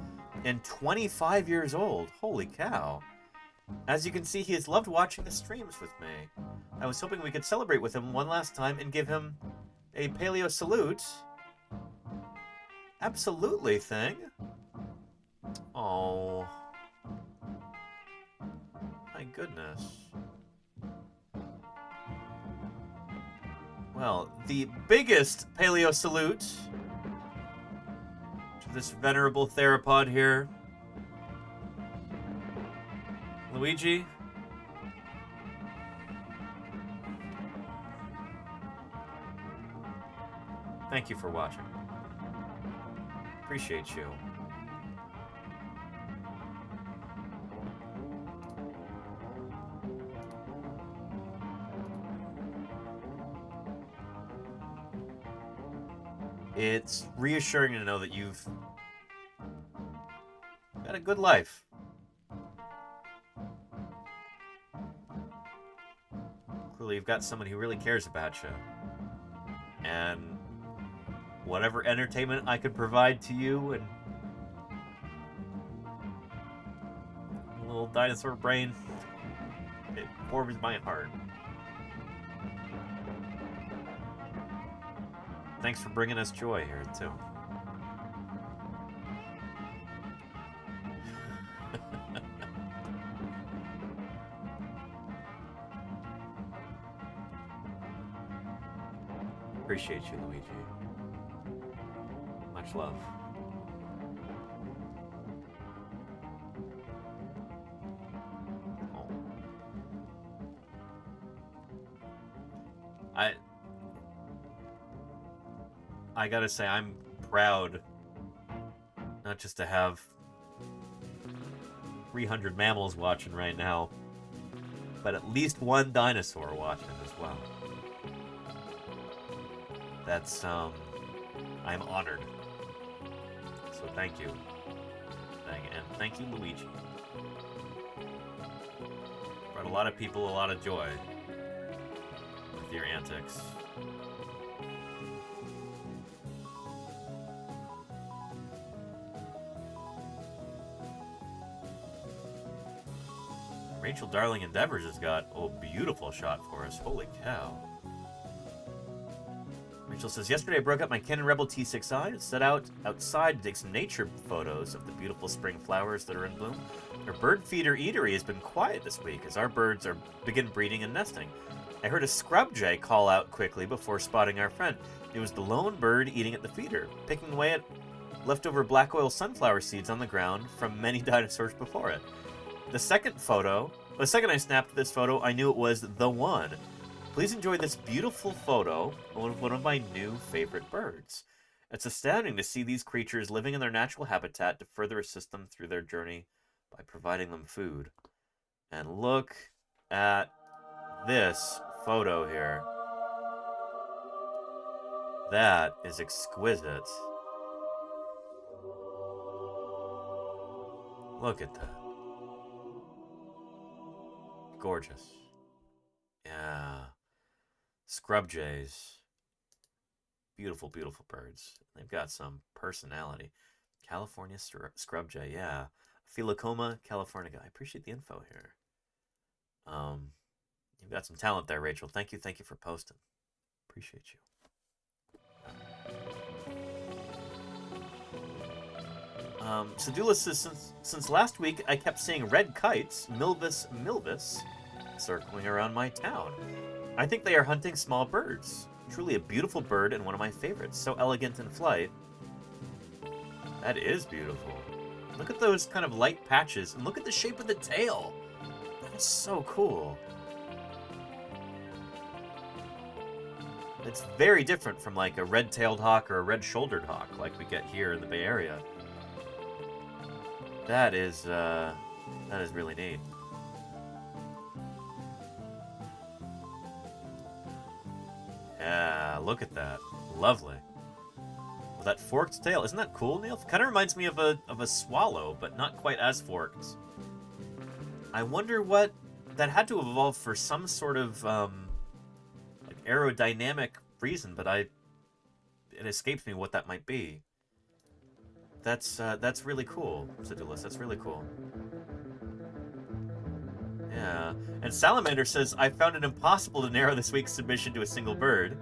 and 25 years old. Holy cow. As you can see, he has loved watching the streams with me. I was hoping we could celebrate with him one last time and give him a paleo salute. Absolutely, Thing. Oh. My goodness. Well, the biggest paleo salute to this venerable theropod here. Luigi. Thank you for watching. Appreciate you. It's reassuring to know that you've got a good life. Clearly, you've got someone who really cares about you. And whatever entertainment I could provide to you and a little dinosaur brain, it warms my heart. Thanks for bringing us joy here, too. Appreciate you, Luigi. Much love. Oh. I gotta say, I'm proud not just to have 300 mammals watching right now, but at least 1 dinosaur watching as well. That's, I'm honored. So thank you. And thank you, Luigi. Brought a lot of people a lot of joy with your antics. Rachel Darling Endeavors has got a beautiful shot for us. Holy cow. Rachel says, yesterday I broke up my Canon Rebel T6i and set out outside to take some nature photos of the beautiful spring flowers that are in bloom. Our bird feeder eatery has been quiet this week as our birds are begin breeding and nesting. I heard a scrub jay call out quickly before spotting our friend. It was the lone bird eating at the feeder, picking away at leftover black oil sunflower seeds on the ground from many dinosaurs before it. The second I snapped this photo, I knew it was the one. Please enjoy this beautiful photo of one of my new favorite birds. It's astounding to see these creatures living in their natural habitat to further assist them through their journey by providing them food. And look at this photo here. That is exquisite. Look at that. Gorgeous. Yeah. Scrub jays. Beautiful, beautiful birds. They've got some personality. California scrub jay, yeah. Philocoma californica. I appreciate the info here. You've got some talent there, Rachel. Thank you for posting. Appreciate you. Sedula says, since last week, I kept seeing red kites, milvus milvus, circling around my town. I think they are hunting small birds. Truly a beautiful bird and one of my favorites. So elegant in flight. That is beautiful. Look at those kind of light patches, and look at the shape of the tail. That is so cool. It's very different from like a red-tailed hawk or a red-shouldered hawk like we get here in the Bay Area. That is really neat. Yeah, look at that. Lovely. Well, that forked tail, isn't that cool, Neil? Kind of reminds me of a swallow, but not quite as forked. I wonder what that had to evolve for some sort of like aerodynamic reason, but it escapes me what that might be. That's really cool, Sedulus. That's really cool. Yeah. And Salamander says, I found it impossible to narrow this week's submission to a single bird.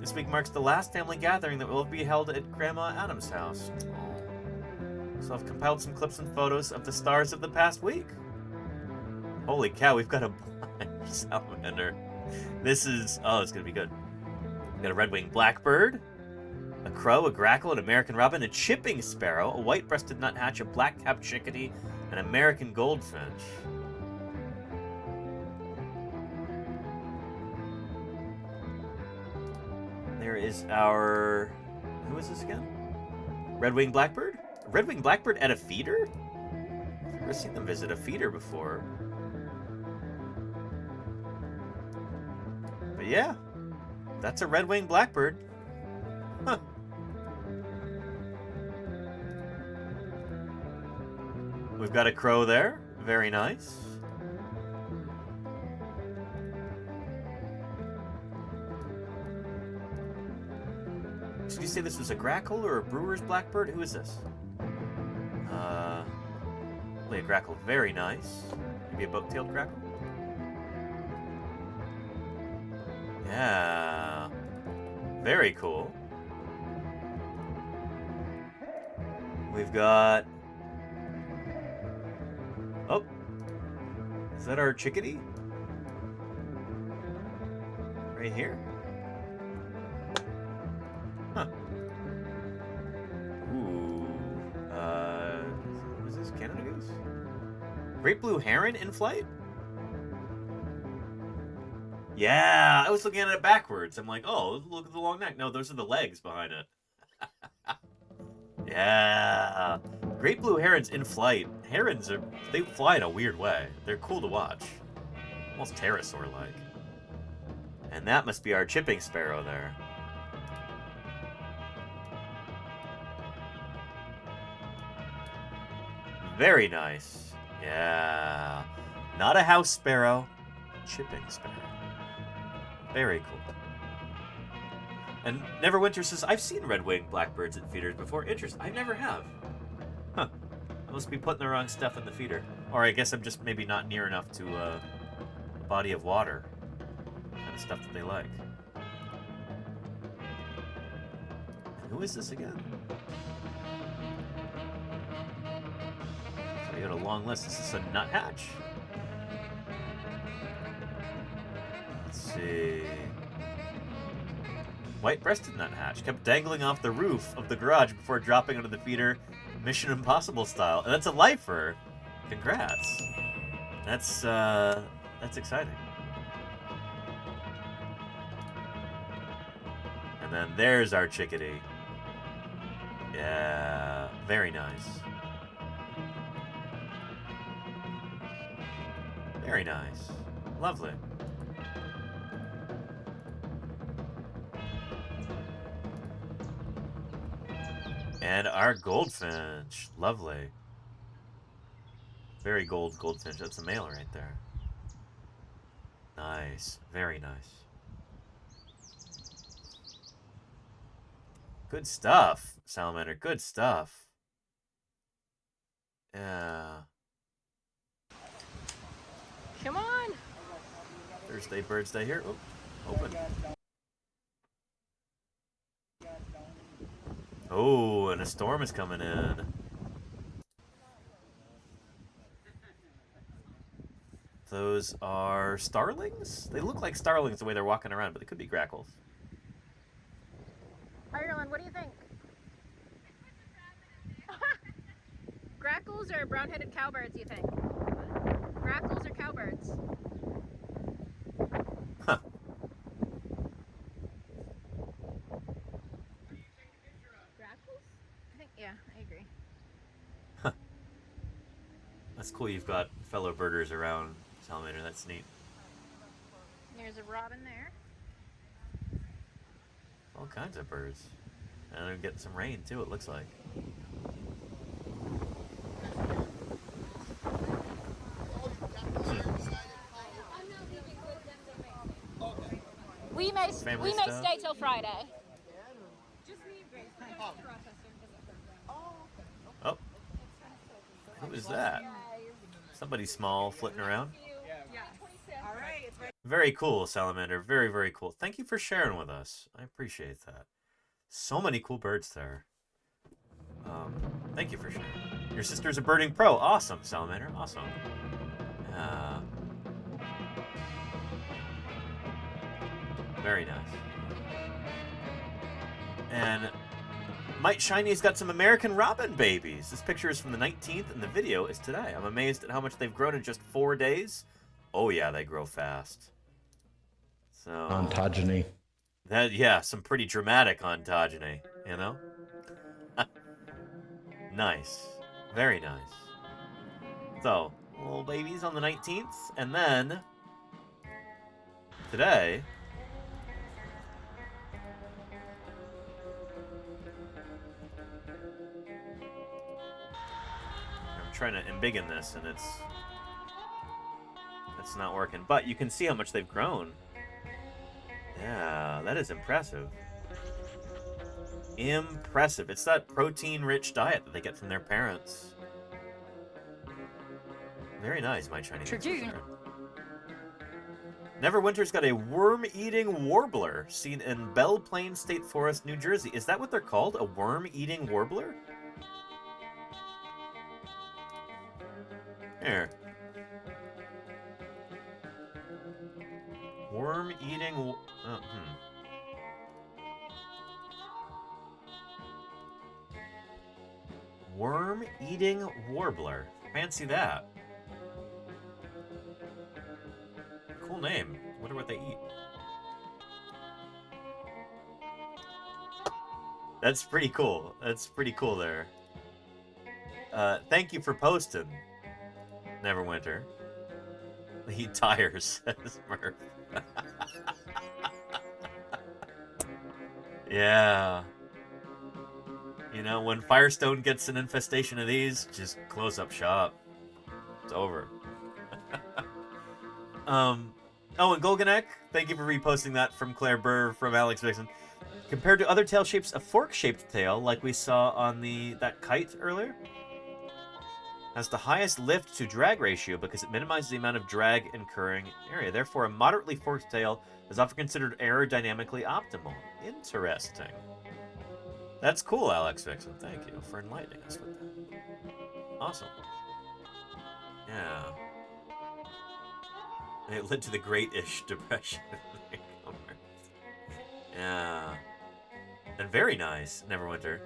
This week marks the last family gathering that will be held at Grandma Adams' house. So I've compiled some clips and photos of the stars of the past week. Holy cow, we've got a blind salamander. This is, oh, it's going to be good. We've got a red-winged blackbird, a crow, a grackle, an American robin, a chipping sparrow, a white-breasted nuthatch, a black-capped chickadee, an American goldfinch. There is our... Who is this again? Red-winged blackbird? Red-winged blackbird at a feeder? I've never seen them visit a feeder before. But yeah, that's a red-winged blackbird. Huh. We've got a crow there. Very nice. Did you say this was a grackle or a brewer's blackbird? Who is this? A grackle. Very nice. Maybe a boat-tailed grackle? Yeah. Very cool. We've got... Oh. Is that our chickadee? Right here? Huh. Ooh. What is this? Canada goose? Great blue heron in flight? Yeah, I was looking at it backwards. I'm like, oh, look at the long neck. No, those are the legs behind it. Yeah. Great blue herons in flight. Herons they fly in a weird way. They're cool to watch. Almost pterosaur-like. And that must be our chipping sparrow there. Very nice. Yeah. Not a house sparrow. Chipping sparrow. Very cool. And Neverwinter says, I've seen red-winged blackbirds at feeders before. Interesting. I never have. Huh. I must be putting the wrong stuff in the feeder. Or I guess I'm just maybe not near enough to a body of water. Kind of stuff that they like. And who is this again? So we got a long list. Is this a nuthatch? Let's see. White-breasted nuthatch kept dangling off the roof of the garage before dropping onto the feeder, Mission Impossible style. And that's a lifer. Congrats. That's exciting. And then there's our chickadee. Yeah, very nice. Very nice. Lovely. And our goldfinch. Lovely. Very goldfinch. That's a male right there. Nice. Very nice. Good stuff, Salamander. Good stuff. Yeah. Come on. Thursday, BIRDSday here. Oh, open. Oh, and a storm is coming in. Those are starlings? They look like starlings the way they're walking around, but they could be grackles. Ireland, what do you think? Grackles or brown-headed cowbirds, you think? Grackles or cowbirds? Huh. That's cool. You've got fellow birders around, Salamander. That's neat. There's a robin there. All kinds of birds. And they're getting some rain too, it looks like. We may Family stay stuff. till Friday. Oh. Who is that? Somebody small flitting around. Very cool, Salamander. Very, very cool. Thank you for sharing with us. I appreciate that. So many cool birds there. Thank you for sharing. Your sister's a birding pro. Awesome, Salamander. Awesome. Very nice. And Mike Shiny's got some American robin babies. This picture is from the 19th, and the video is today. I'm amazed at how much they've grown in just 4 days. Oh yeah, they grow fast. So Ontogeny. that, yeah, some pretty dramatic ontogeny, you know? Nice. Very nice. So, little babies on the 19th, and then today I'm trying to embiggen this, and it's not working. But you can see how much they've grown. Yeah, that is impressive. Impressive. It's that protein-rich diet that they get from their parents. Very nice, my Chinese. Neverwinter's got a worm-eating warbler seen in Belle Plaine State Forest, New Jersey. Is that what they're called? A worm-eating warbler? Here. Worm-eating... Worm-eating warbler. Fancy that. Cool name. Wonder what they eat. That's pretty cool. That's pretty cool there. Thank you for posting, Neverwinter. They eat tires, says Murph. Yeah. You know, when Firestone gets an infestation of these, just close up shop. It's over. Oh, and Golganek, thank you for reposting that from Claire Burr from Alex Vixen. Compared to other tail shapes, a fork-shaped tail, like we saw on that kite earlier, has the highest lift to drag ratio because it minimizes the amount of drag incurring area. Therefore, a moderately forked tail is often considered aerodynamically optimal. Interesting. That's cool, Alex Vixen. Thank you for enlightening us with that. Awesome. Yeah. And it led to the Great-ish Depression. Yeah. And very nice, Neverwinter.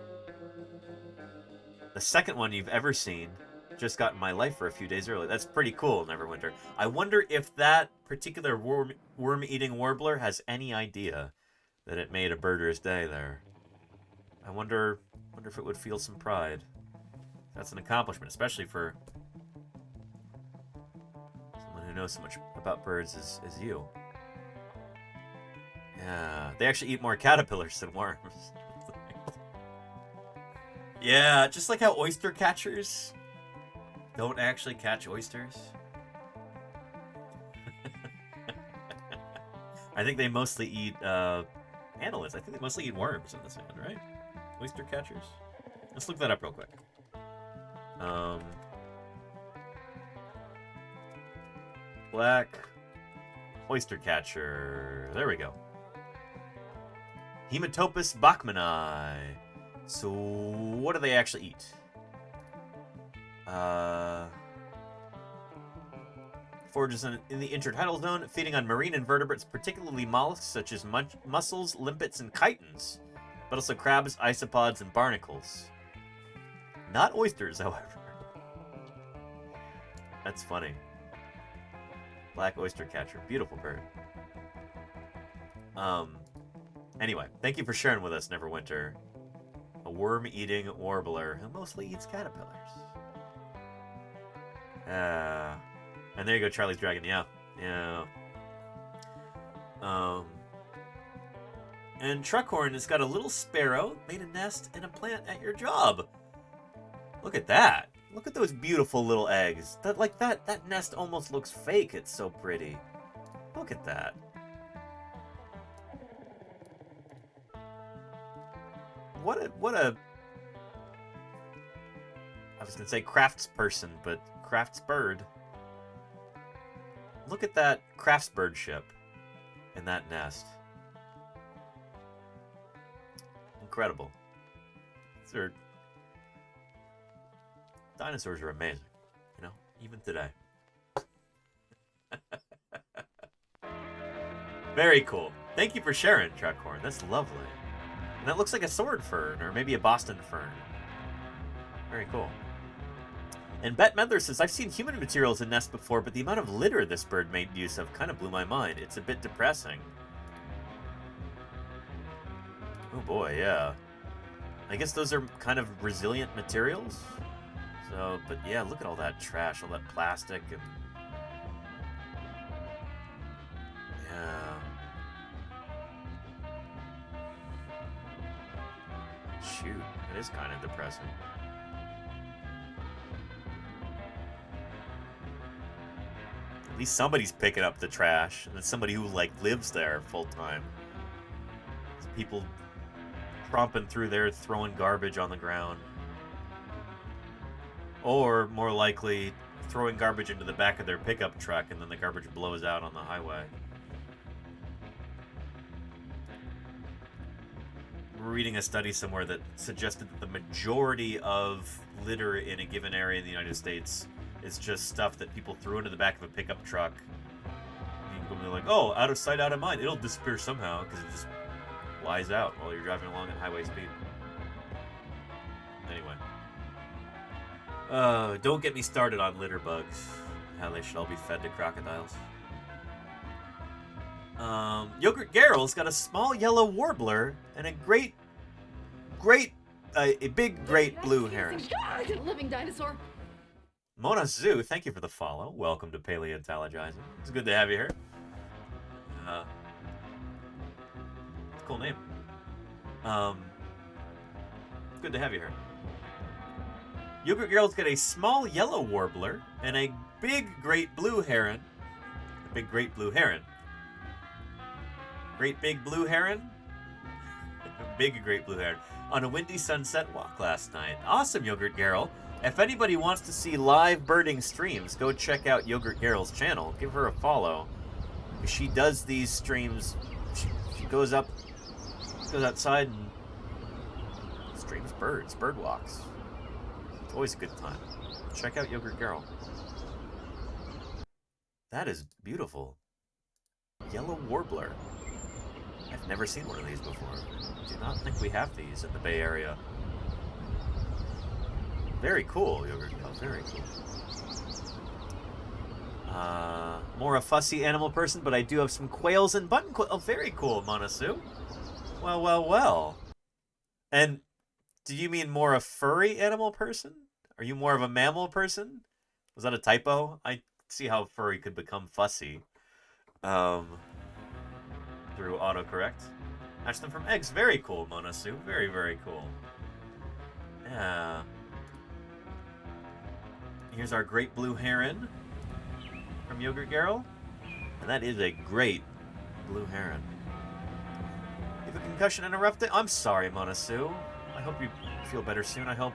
The second one you've ever seen just got in my life for a few days early. That's pretty cool, Neverwinter. I wonder if that particular worm-eating warbler has any idea that it made a Birders Day there. I wonder if it would feel some pride. That's an accomplishment, especially for someone who knows so much about birds as you. Yeah, they actually eat more caterpillars than worms. Yeah, just like how oyster catchers don't actually catch oysters. I think they mostly eat annelids. I think they mostly eat worms in the sand, right? Oyster catchers? Let's look that up real quick. Black oyster catcher. There we go. Hematopus bachmani. So, what do they actually eat? Forages in the intertidal zone, feeding on marine invertebrates, particularly mollusks such as mussels, limpets, and chitons, but also crabs, isopods, and barnacles. Not oysters, however. That's funny. Black oyster catcher. Beautiful bird. Anyway, thank you for sharing with us, Neverwinter. A worm-eating warbler who mostly eats caterpillars. And there you go, Charlie's Dragon. Yeah. Yeah. And Truckhorn has got a little sparrow made a nest in a plant at your job. Look at that. Look at those beautiful little eggs. That nest almost looks fake. It's so pretty. Look at that. What a I was gonna say craftsperson, but craftsbird. Look at that craftsbird ship in that nest. Incredible. Dinosaurs are amazing, you know, even today. Very cool. Thank you for sharing, Truckhorn. That's lovely. And that looks like a sword fern, or maybe a Boston fern. Very cool. And Bet Medler says, I've seen human materials in nests before, but the amount of litter this bird made use of kind of blew my mind. It's a bit depressing. Oh boy, yeah. I guess those are kind of resilient materials. So, but yeah, look at all that trash, all that plastic, and yeah. Shoot, it is kind of depressing. At least somebody's picking up the trash, and it's somebody who like lives there full time. People tromping through there, throwing garbage on the ground. Or, more likely, throwing garbage into the back of their pickup truck and then the garbage blows out on the highway. We're reading a study somewhere that suggested that the majority of litter in a given area in the United States is just stuff that people threw into the back of a pickup truck. And you're like, oh, out of sight, out of mind. It'll disappear somehow because it just flies out while you're driving along at highway speed. Anyway. Don't get me started on litter bugs. How they should all be fed to crocodiles. Yogurt Garrel's got a small yellow warbler and a big great blue heron. Living dinosaur. Mona Zoo, thank you for the follow. Welcome to Paleontologizing. It's good to have you here. Cool name. Good to have you here. Yogurt Girl's got a small yellow warbler and a big great blue heron. A big great blue heron. Great big blue heron? Big great blue heron. On a windy sunset walk last night. Awesome, Yogurt Girl. If anybody wants to see live birding streams, go check out Yogurt Girl's channel. Give her a follow. She does these streams. She goes outside and streams birds, bird walks. It's always a good time. Check out Yogurt Girl. That is beautiful. Yellow warbler. I've never seen one of these before. Do not think we have these in the Bay Area. Very cool, Yogurt Girl. Very cool. More a fussy animal person, but I do have some quails and button quail. Oh, very cool, Monasu. Well, well, well. And do you mean more a furry animal person? Are you more of a mammal person? Was that a typo? I see how furry could become fussy. Through autocorrect. Hatch them from eggs. Very cool, Monasu. Very, very cool. Yeah. Here's our great blue heron from Yogurt Girl. And that is a great blue heron. You have a concussion and a rough day? I'm sorry, Monasu. I hope you feel better soon. I hope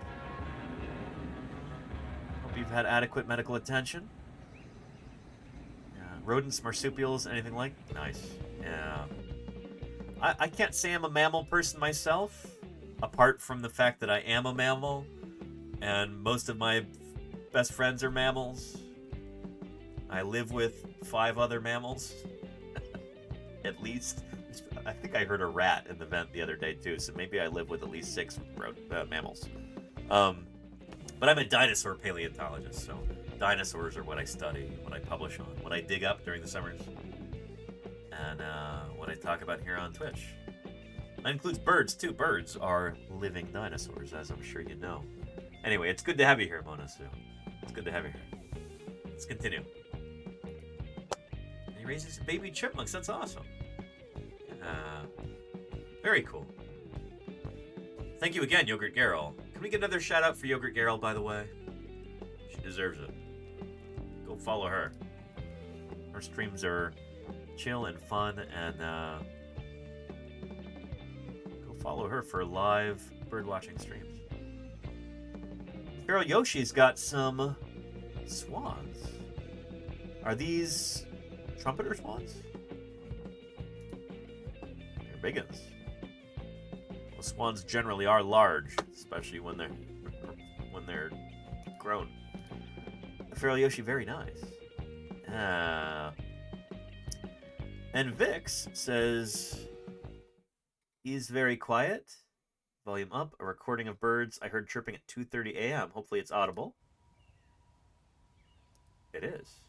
you've had adequate medical attention. Yeah. Rodents, marsupials, anything like? Nice. Yeah. I can't say I'm a mammal person myself, apart from the fact that I am a mammal, and most of my best friends are mammals. I live with 5 other mammals, at least. I think I heard a rat in the vent the other day too, so maybe I live with at least 6 mammals. But I'm a dinosaur paleontologist, so dinosaurs are what I study, what I publish on, what I dig up during the summers, and what I talk about here on Twitch. That includes birds too. Birds are living dinosaurs, as I'm sure you know. Anyway, it's good to have you here, Monasu. It's good to have you here. Let's continue. And he raises baby chipmunks. That's awesome. Very cool. Thank you again, Yogurt Garrel. Can we get another shout out for Yogurt Garrel, by the way? She deserves it. Go follow her. Her streams are chill and fun, and go follow her for live birdwatching streams. Feral Yoshi's got some swans. Are these trumpeter swans? They're big ones. Well, swans generally are large, especially when they're grown. The Feral Yoshi, very nice. And Vix says he's very quiet. Volume up. A recording of birds I heard chirping at 2:30 a.m. Hopefully it's audible. It is.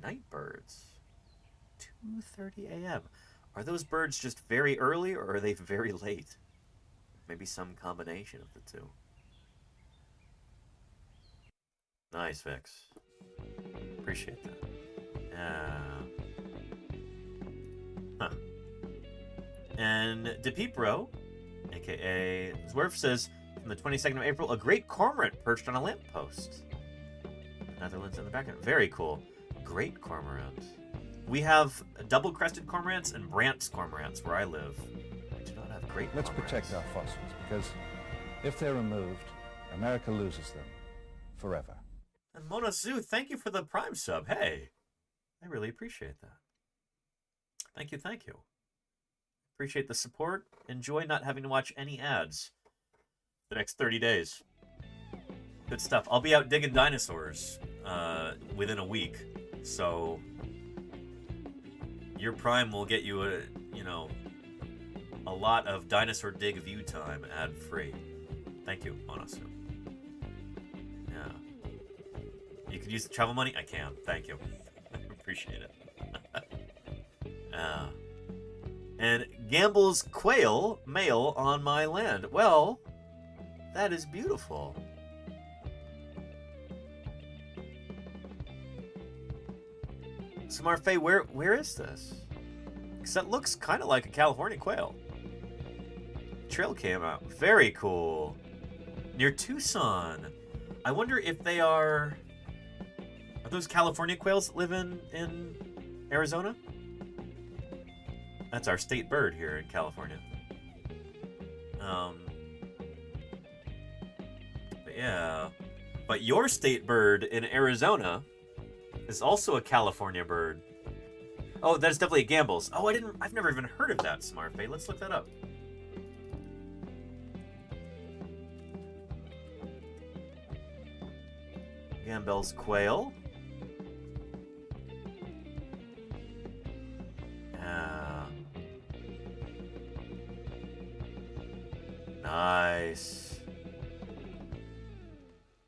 Night birds. 2:30 a.m. Are those birds just very early, or are they very late? Maybe some combination of the two. Nice, Vix. Appreciate that. Huh. And DePeepro, aka Zwerf, says, from the 22nd of April, a great cormorant perched on a lamppost. Netherlands in the background. Very cool. Great cormorant. We have double-crested cormorants and Brandt's cormorants where I live. We do not have great Let's cormorants. protect our fossils, because if they're removed, America loses them forever. And Mona Zoo, thank you for the Prime sub. Hey, I really appreciate that. Thank you, thank you. Appreciate the support. Enjoy not having to watch any ads the next 30 days. Good stuff. I'll be out digging dinosaurs within a week, so your Prime will get you a lot of dinosaur dig view time ad free. Thank you, Monosu. Yeah. You could use the travel money? I can. Thank you. Appreciate it. And Gamble's quail male on my land. Well, that is beautiful. So Marfay, where is this? Because that looks kind of like a California quail. Trail came out. Very cool. Near Tucson. I wonder if they are those California quails that live in Arizona? That's our state bird here in California. But yeah. But your state bird in Arizona is also a California bird. Oh, that's definitely a Gamble's. Oh, I've never even heard of that, Smartfay. Let's look that up. Gamble's quail. Nice.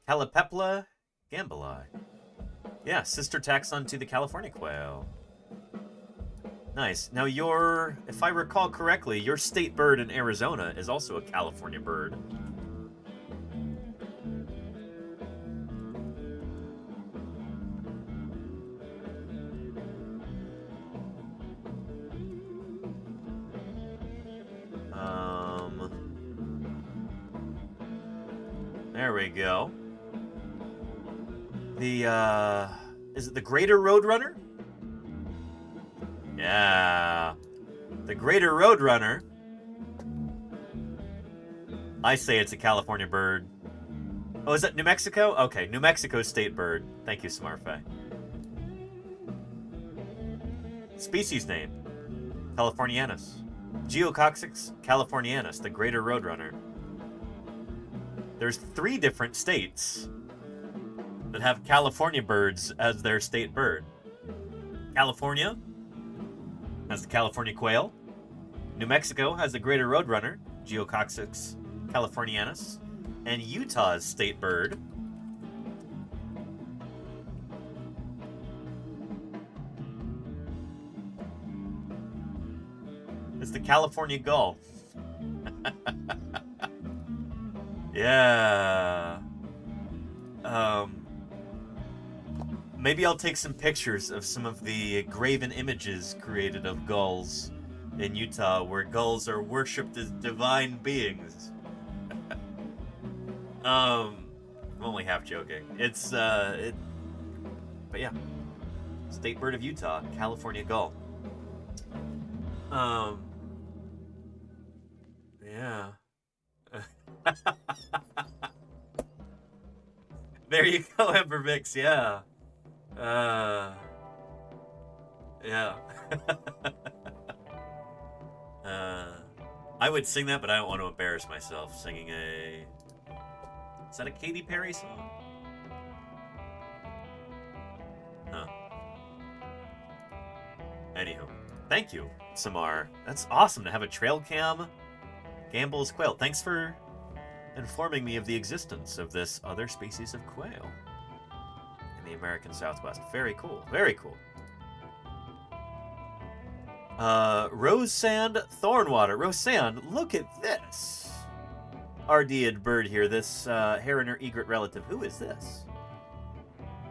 Calipepla gambeli. Yeah, sister taxon to the California quail. Nice. Now if I recall correctly, your state bird in Arizona is also a California bird. There we go. Is it the Greater Roadrunner? Yeah. The Greater Roadrunner. I say it's a California bird. Oh, is that New Mexico? Okay, New Mexico state bird. Thank you, Smartfay. Species name, Californianus. Geococcyx californianus, the Greater Roadrunner. There's 3 different states that have California birds as their state bird. California has the California quail. New Mexico has the Greater Roadrunner, Geococcyx californianus. And Utah's state bird is the California gull. Yeah. Maybe I'll take some pictures of some of the graven images created of gulls in Utah, where gulls are worshipped as divine beings. I'm only half joking. It's but yeah, state bird of Utah, California gull. Yeah. There you go, Ember Mix. Yeah. Yeah. I would sing that, but I don't want to embarrass myself singing a... Is that a Katy Perry song? Huh. Anywho, thank you, Samar. That's awesome to have a trail cam Gamble's quail. Thanks for informing me of the existence of this other species of quail in the American Southwest. Very cool. Very cool. Rose Sand Thornwater. Rose Sand, look at this. Ardeid bird here. This heron or egret relative. Who is this?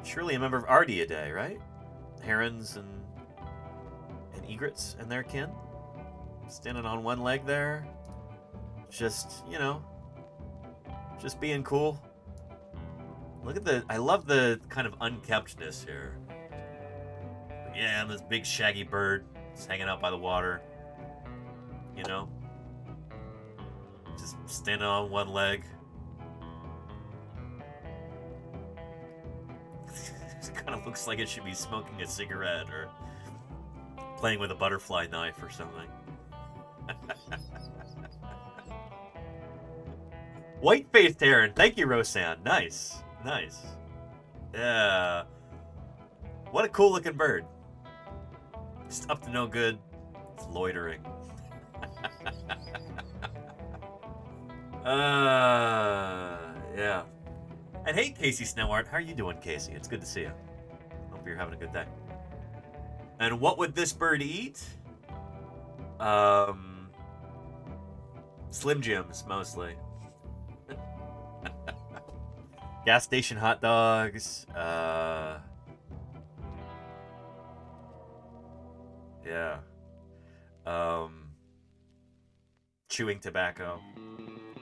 Surely a member of Ardeidae, right? Herons and egrets and their kin. Standing on one leg there. Just, you know, just being cool. Look at the, I love the kind of unkeptness here. But yeah, this big shaggy bird is hanging out by the water. You know? Just standing on one leg. It kind of looks like it should be smoking a cigarette or playing with a butterfly knife or something. White-faced heron. Thank you, Roseanne. Nice. Nice. Yeah. What a cool-looking bird. Just up to no good. It's loitering. Yeah. And hey, Casey Snowart. How are you doing, Casey? It's good to see you. Hope you're having a good day. And what would this bird eat? Slim Jims, mostly. Gas station hot dogs. Yeah. Chewing tobacco.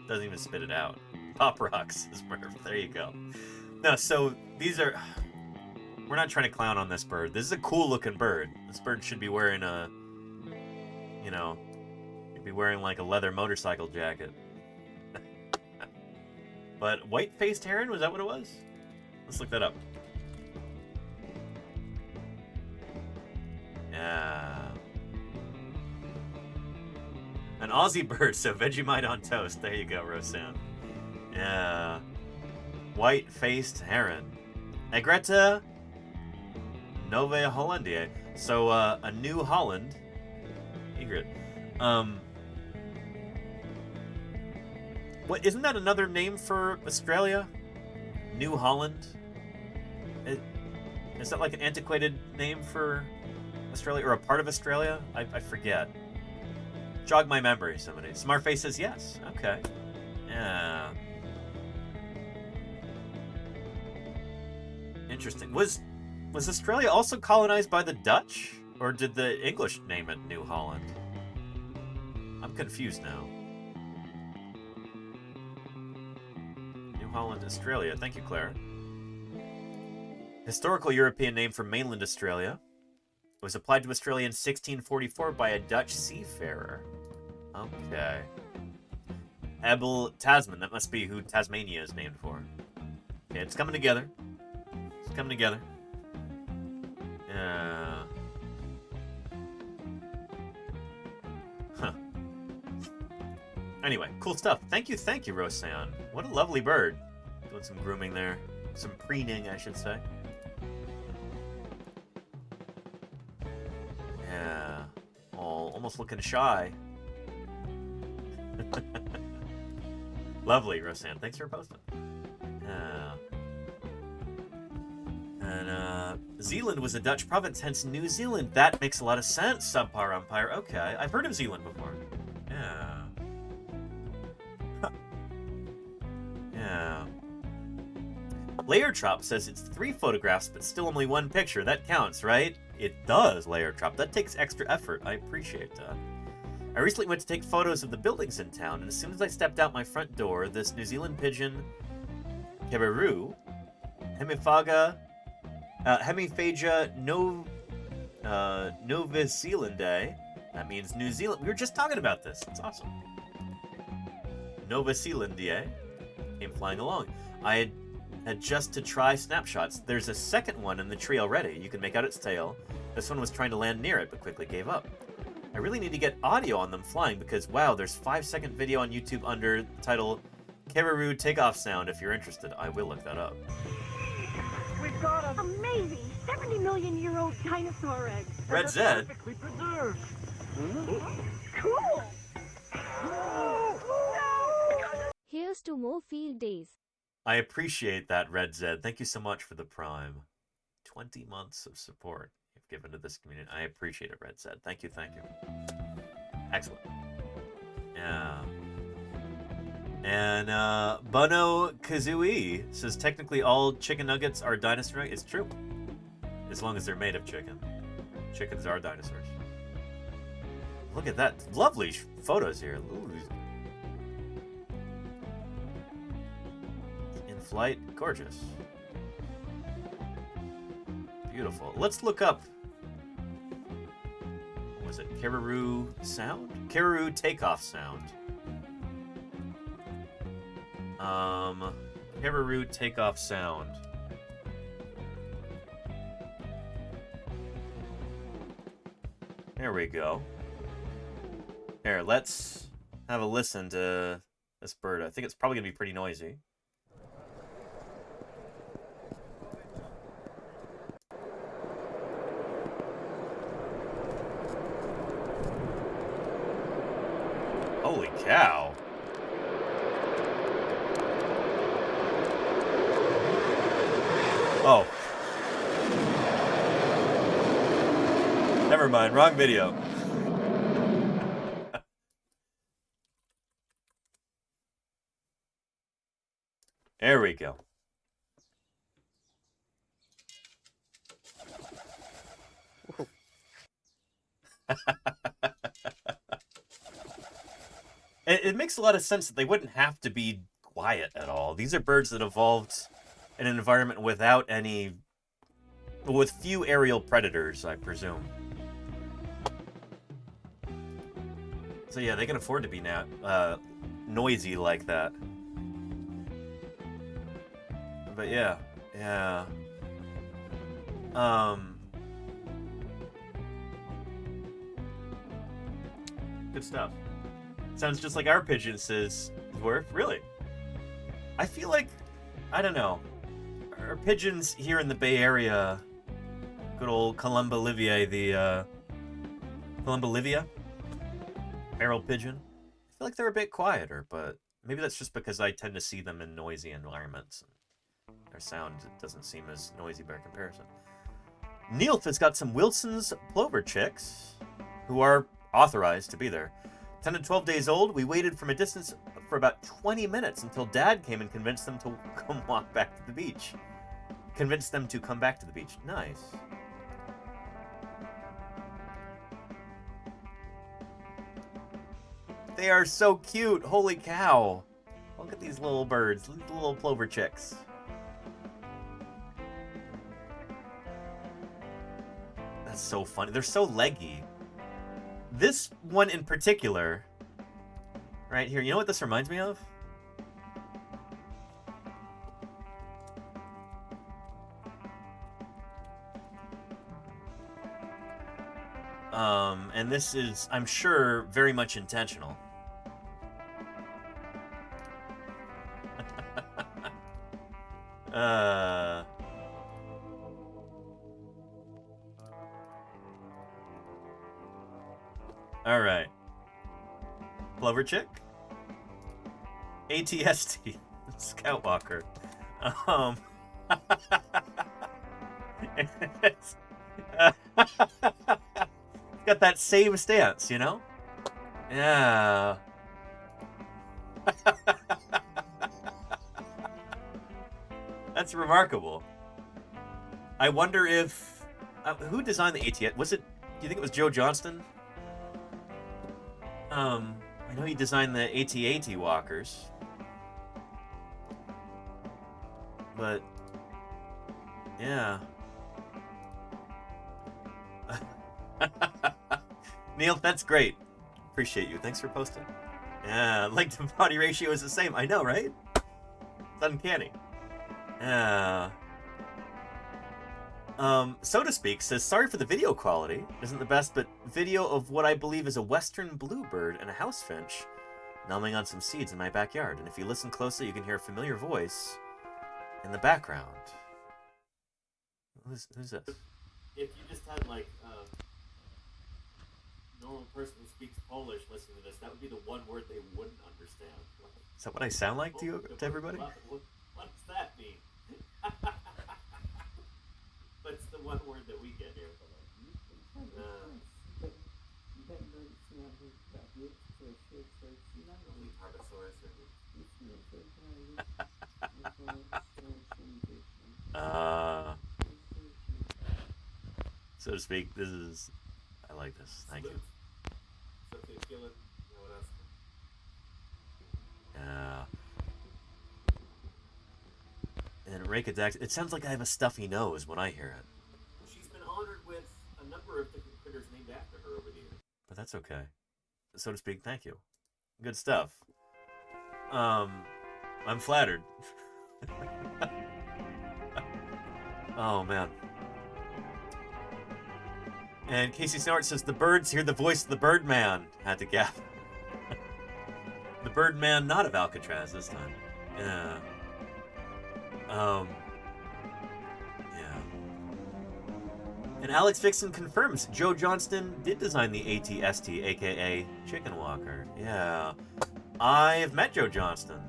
Doesn't even spit it out. Pop rocks is Murph. There you go. No, so these are... We're not trying to clown on this bird. This is a cool looking bird. This bird should be wearing a... You know... He'd be wearing like a leather motorcycle jacket. But white-faced heron, was that what it was? Let's look that up. Yeah. An Aussie bird, so Vegemite on toast. There you go, Roseanne. Yeah. White-faced heron. Egretta Nova Hollandia. So, a New Holland egret. What, isn't that another name for Australia? New Holland? Is that like an antiquated name for Australia, or a part of Australia? I forget. Jog my memory, somebody. Smartface says yes. Okay. Yeah. Interesting. Was Australia also colonized by the Dutch? Or did the English name it New Holland? I'm confused now. Holland, Australia. Thank you, Claire. Historical European name for mainland Australia. It was applied to Australia in 1644 by a Dutch seafarer. Okay. Abel Tasman. That must be who Tasmania is named for. Okay, it's coming together. It's coming together. Huh. Anyway, cool stuff. Thank you, Roseanne. What a lovely bird. Doing some grooming there. Some preening, I should say. Yeah. Oh, almost looking shy. Lovely, Roseanne. Thanks for posting. Yeah. And, Zealand was a Dutch province, hence New Zealand. That makes a lot of sense, Subpar Umpire. Okay, I've heard of Zealand before. Yeah. Yeah. Layer Trop says it's 3 photographs, but still only 1 picture. That counts, right? It does, Layer Trop. That takes extra effort. I appreciate that. I recently went to take photos of the buildings in town, and as soon as I stepped out my front door, this New Zealand pigeon, Keberu, Hemiphaga Novazealandae. That means New Zealand. We were just talking about this. It's awesome. Novazealandae came flying along. I had just to try snapshots. There's a second one in the tree already. You can make out its tail. This one was trying to land near it, but quickly gave up. I really need to get audio on them flying because, wow, there's 5-second video on YouTube under the title Keberu Takeoff Sound. If you're interested, I will look that up. We've got an amazing 70-million-year-old dinosaur egg. Red Zed. Perfectly preserved. Cool. Here's to more field days. I appreciate that, Red Zed. Thank you so much for the Prime. 20 months of support you've given to this community. I appreciate it, Red Zed. Thank you, thank you. Excellent. Yeah. And Bono Kazooie says technically all chicken nuggets are dinosaur nuggets. It's true. As long as they're made of chicken. Chickens are dinosaurs. Look at that. Lovely photos here. Ooh. In flight. Gorgeous. Beautiful. Let's look up. What was it? Keberu sound? Keberu takeoff sound. Keberu takeoff sound. There we go. Here, let's have a listen to this bird. I think it's probably gonna be pretty noisy. Holy cow. Oh. Never mind, wrong video. There we go. It makes a lot of sense that they wouldn't have to be quiet at all. These are birds that evolved in an environment without any... with few aerial predators, I presume. So yeah, they can afford to be noisy like that. But yeah, yeah. Good stuff. Sounds just like our pigeon says, work. Really? I feel like, I don't know, our pigeons here in the Bay Area, good old Columbolivia, the Columbolivia, feral pigeon. I feel like they're a bit quieter, but maybe that's just because I tend to see them in noisy environments. Their sound doesn't seem as noisy by comparison. Neilf has got some Wilson's plover chicks, who are authorized to be there. 10 and 12 days old, we waited from a distance for about 20 minutes until Dad came and convinced them to come walk back to the beach. Convinced them to come back to the beach. Nice. They are so cute. Holy cow. Look at these little birds, little plover chicks. That's so funny. They're so leggy. This one in particular, right here, you know what this reminds me of? And this is, I'm sure, very much intentional. All right. Plover chick. ATST. Scoutwalker. It's got that same stance, you know? Yeah. That's remarkable. I wonder if who designed the AT? Was it? Do you think it was Joe Johnston? I know he designed the AT-AT walkers, but yeah. Neil, that's great. Appreciate you. Thanks for posting. Yeah, leg to body ratio is the same. I know, right? It's uncanny. Yeah. So to speak, says, sorry for the video quality. It isn't the best, but video of what I believe is a western bluebird and a house finch numbing on some seeds in my backyard. And if you listen closely, you can hear a familiar voice in the background. Who's this? If you just had, like, a normal person who speaks Polish listening to this, that would be the one word they wouldn't understand. Is that what I sound like to you, to everybody? What does that mean? What's the one word that we get here? So to speak, this is... I like this. Thank you. And Reka Dax, it sounds like I have a stuffy nose when I hear it. She's been honored with a number of different critters named after her over the years. But that's okay. So to speak, thank you. Good stuff. I'm flattered. Oh, man. And Casey Snort says, the birds hear the voice of the Birdman. Had to gap. The Birdman, not of Alcatraz this time. Yeah. Yeah. And Alex Vixen confirms Joe Johnston did design the AT-ST, aka Chicken Walker. Yeah. I've met Joe Johnston.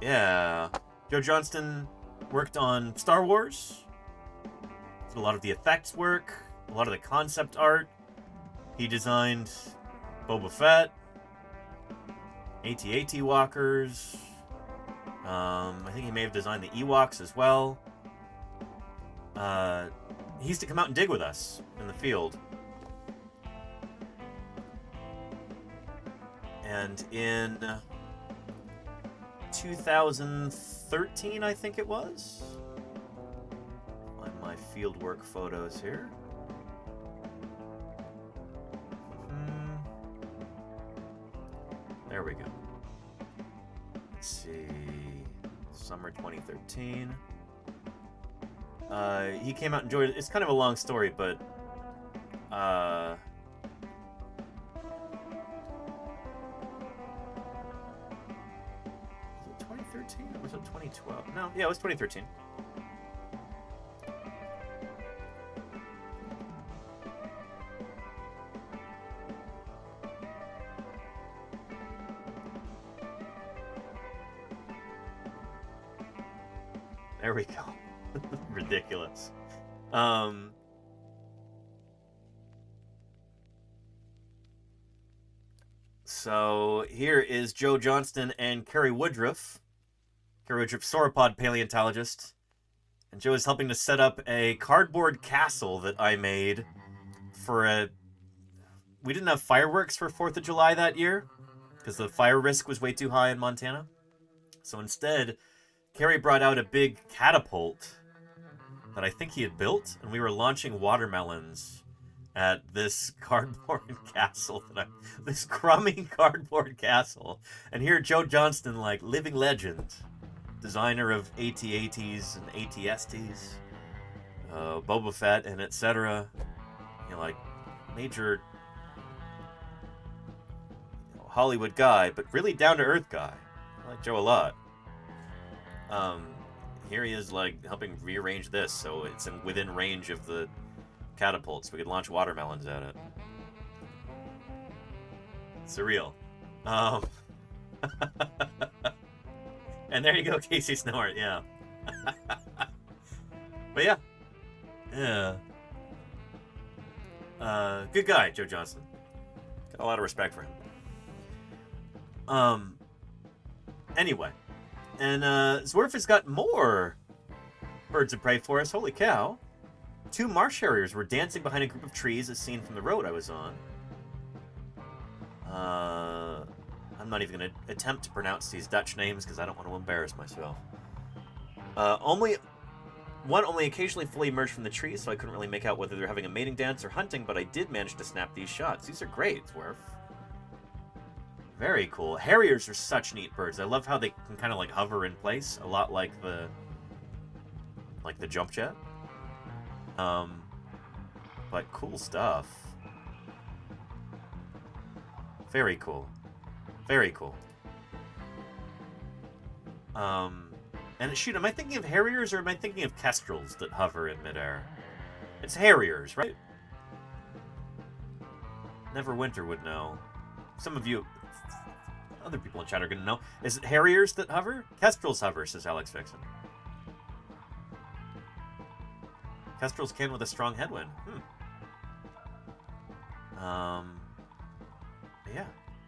Yeah. Joe Johnston worked on Star Wars. Did a lot of the effects work, a lot of the concept art. He designed Boba Fett, AT-AT walkers. I think he may have designed the Ewoks as well. He used to come out and dig with us in the field. And in 2013, I think it was. Find my fieldwork photos here. There we go. Let's see. Summer 2013. He came out and joined. It's kind of a long story, but was it 2013 or was it 2012? No, yeah, it was 2013. There we go. Ridiculous. So here is Joe Johnston and Carrie Woodruff. Carrie Woodruff, sauropod paleontologist. And Joe is helping to set up a cardboard castle that I made for a... We didn't have fireworks for 4th of July that year because the fire risk was way too high in Montana. So instead, Carrie brought out a big catapult that I think he had built, and we were launching watermelons at this cardboard castle, this crummy cardboard castle. And here, Joe Johnston, like living legend, designer of AT-ATs and AT-STs, Boba Fett, and etc. You know, like major Hollywood guy, but really down-to-earth guy. I like Joe a lot. Here he is, like, helping rearrange this so it's within range of the catapult so we could launch watermelons at it. Surreal. And there you go, Casey Snort, yeah. But yeah. Yeah. Good guy, Joe Johnson. Got a lot of respect for him. Anyway. And, Zwerf has got more birds of prey for us. Holy cow. 2 marsh harriers were dancing behind a group of trees as seen from the road I was on. I'm not even going to attempt to pronounce these Dutch names because I don't want to embarrass myself. One only occasionally fully emerged from the trees, so I couldn't really make out whether they're having a mating dance or hunting, but I did manage to snap these shots. These are great, Zwerf. Very cool. Harriers are such neat birds. I love how they can kind of like hover in place, a lot like the jump jet. But cool stuff. Very cool. Very cool. And shoot, am I thinking of harriers or am I thinking of kestrels that hover in midair? It's harriers, right? Neverwinter would know. Some of you, other people in chat are going to know. Is it harriers that hover? Kestrels hover, says Alex Vixen. Kestrels can with a strong headwind.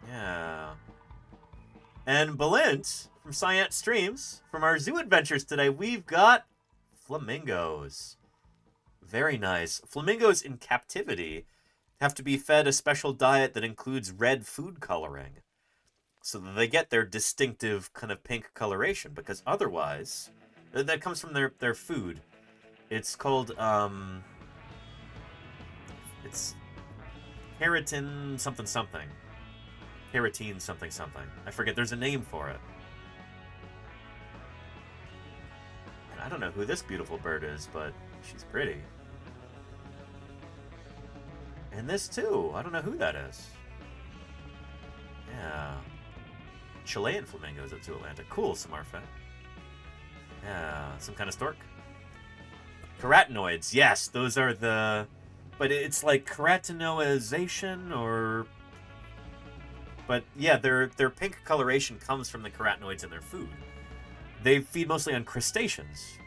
Yeah. And Balint from Science Streams, from our zoo adventures today, we've got flamingos. Very nice. Flamingos in captivity have to be fed a special diet that includes red food coloring, so that they get their distinctive kind of pink coloration, because otherwise, that comes from their food. It's called, it's keratin something something. Keratin something something. I forget, there's a name for it. And I don't know who this beautiful bird is, but she's pretty. And this too, I don't know who that is. Yeah. Chilean flamingos at Zoo Atlanta. Cool, Samarfa. Yeah, some kind of stork. Keratinoids, yes, those are the... But it's like keratinoization or... But yeah, their pink coloration comes from the keratinoids in their food. They feed mostly on crustaceans.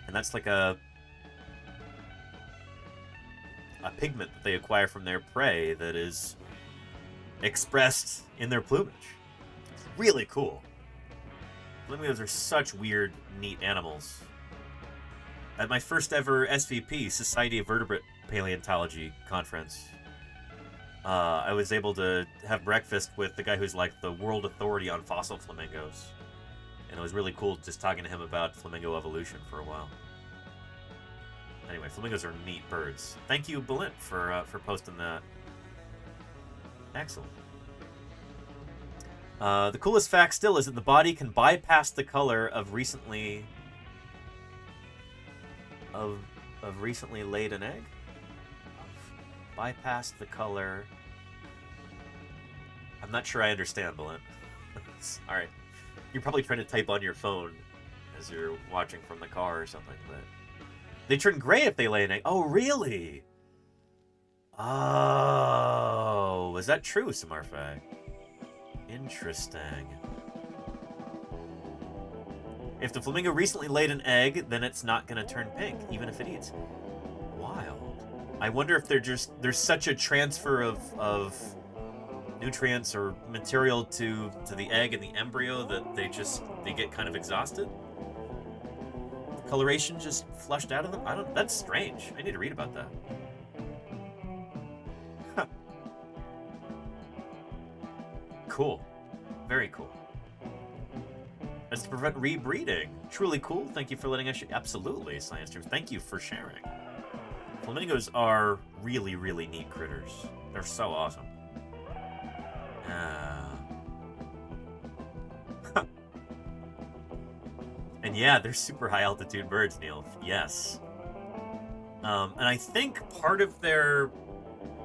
And that's like a pigment that they acquire from their prey that is expressed in their plumage. It's really cool. Flamingos are such weird, neat animals. At my first ever SVP, Society of Vertebrate Paleontology conference, I was able to have breakfast with the guy who's like the world authority on fossil flamingos. And it was really cool just talking to him about flamingo evolution for a while. Anyway, flamingos are neat birds. Thank you, Balint, for posting that. Excellent. The coolest fact still is that the body can bypass the color of recently laid an egg. Bypass the color. I'm not sure I understand, Balint. Sorry. You're probably trying to type on your phone as you're watching from the car or something, but they turn gray if they lay an egg. Oh, really? Oh, is that true, Samarfag? Interesting. If the flamingo recently laid an egg, then it's not going to turn pink, even if it eats. Wild. I wonder if there's such a transfer of nutrients or material to the egg and the embryo that they get kind of exhausted. The coloration just flushed out of them. That's strange. I need to read about that. Huh. Cool. Very cool. As to prevent rebreeding. Truly cool. Thank you for letting us share. Absolutely, Science Streams. Thank you for sharing. Flamingos are really, really neat critters. They're so awesome. And yeah, they're super high altitude birds, Neil. Yes. And I think part of their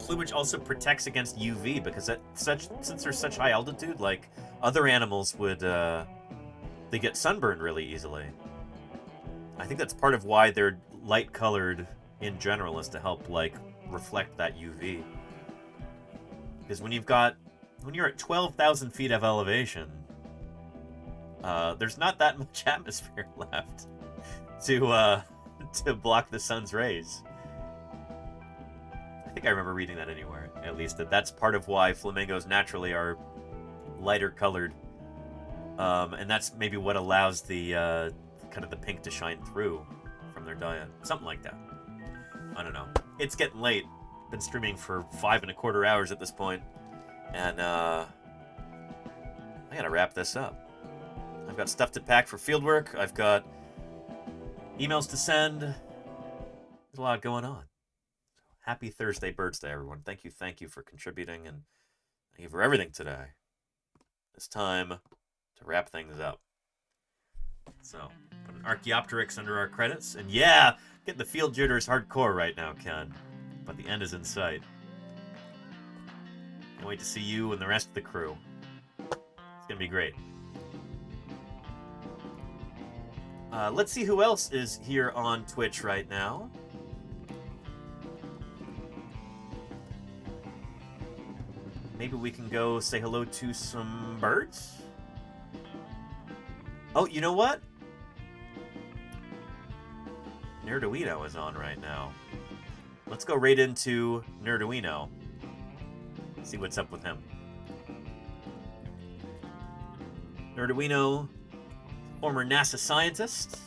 plumage also protects against UV because since they're such high altitude, like other animals would, they get sunburned really easily. I think that's part of why they're light colored in general, is to help like reflect that UV. Because when you're at 12,000 feet of elevation, there's not that much atmosphere left to block the sun's rays. I think think I remember reading that anywhere, at least, that's part of why flamingos naturally are lighter colored. And that's maybe what allows the kind of the pink to shine through from their diet. Something like that. I don't know. It's getting late. Been streaming for 5.25 hours at this point. And I gotta wrap this up. I've got stuff to pack for fieldwork. I've got emails to send. There's a lot going on. Happy Thursday, BIRDSday, everyone. Thank you for contributing, and thank you for everything today. It's time to wrap things up. So, put an Archaeopteryx under our credits, and yeah, get the field jitters hardcore right now, Ken. But the end is in sight. Can't wait to see you and the rest of the crew. It's gonna be great. Let's see who else is here on Twitch right now. Maybe we can go say hello to some birds? Oh, you know what? Nerduino is on right now. Let's go right into Nerduino. See what's up with him. Nerduino, former NASA scientist.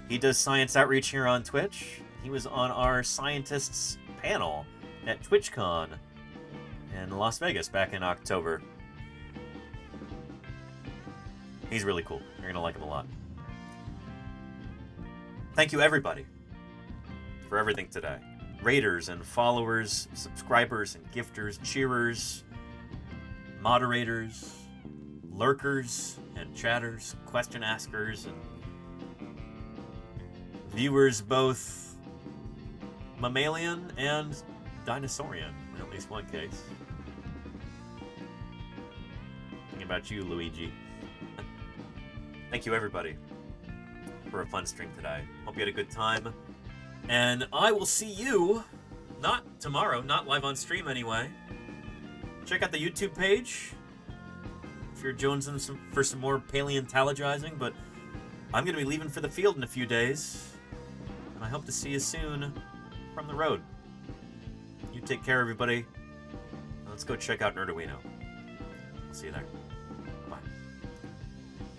He does science outreach here on Twitch. He was on our scientists panel at TwitchCon in Las Vegas back in October. He's really cool. You're going to like him a lot. Thank you, everybody, for everything today. Raiders and followers, subscribers and gifters, cheerers, moderators, lurkers and chatters, question askers, and viewers both mammalian and dinosaurian, in at least one case. Thinking about you, Luigi. Thank you, everybody, for a fun stream today. Hope you had a good time. And I will see you, not tomorrow, not live on stream anyway. Check out the YouTube page if you're jonesing for some more paleontologizing, but I'm going to be leaving for the field in a few days, and I hope to see you soon from the road. You take care, everybody. Let's go check out Nerduino. I'll see you there.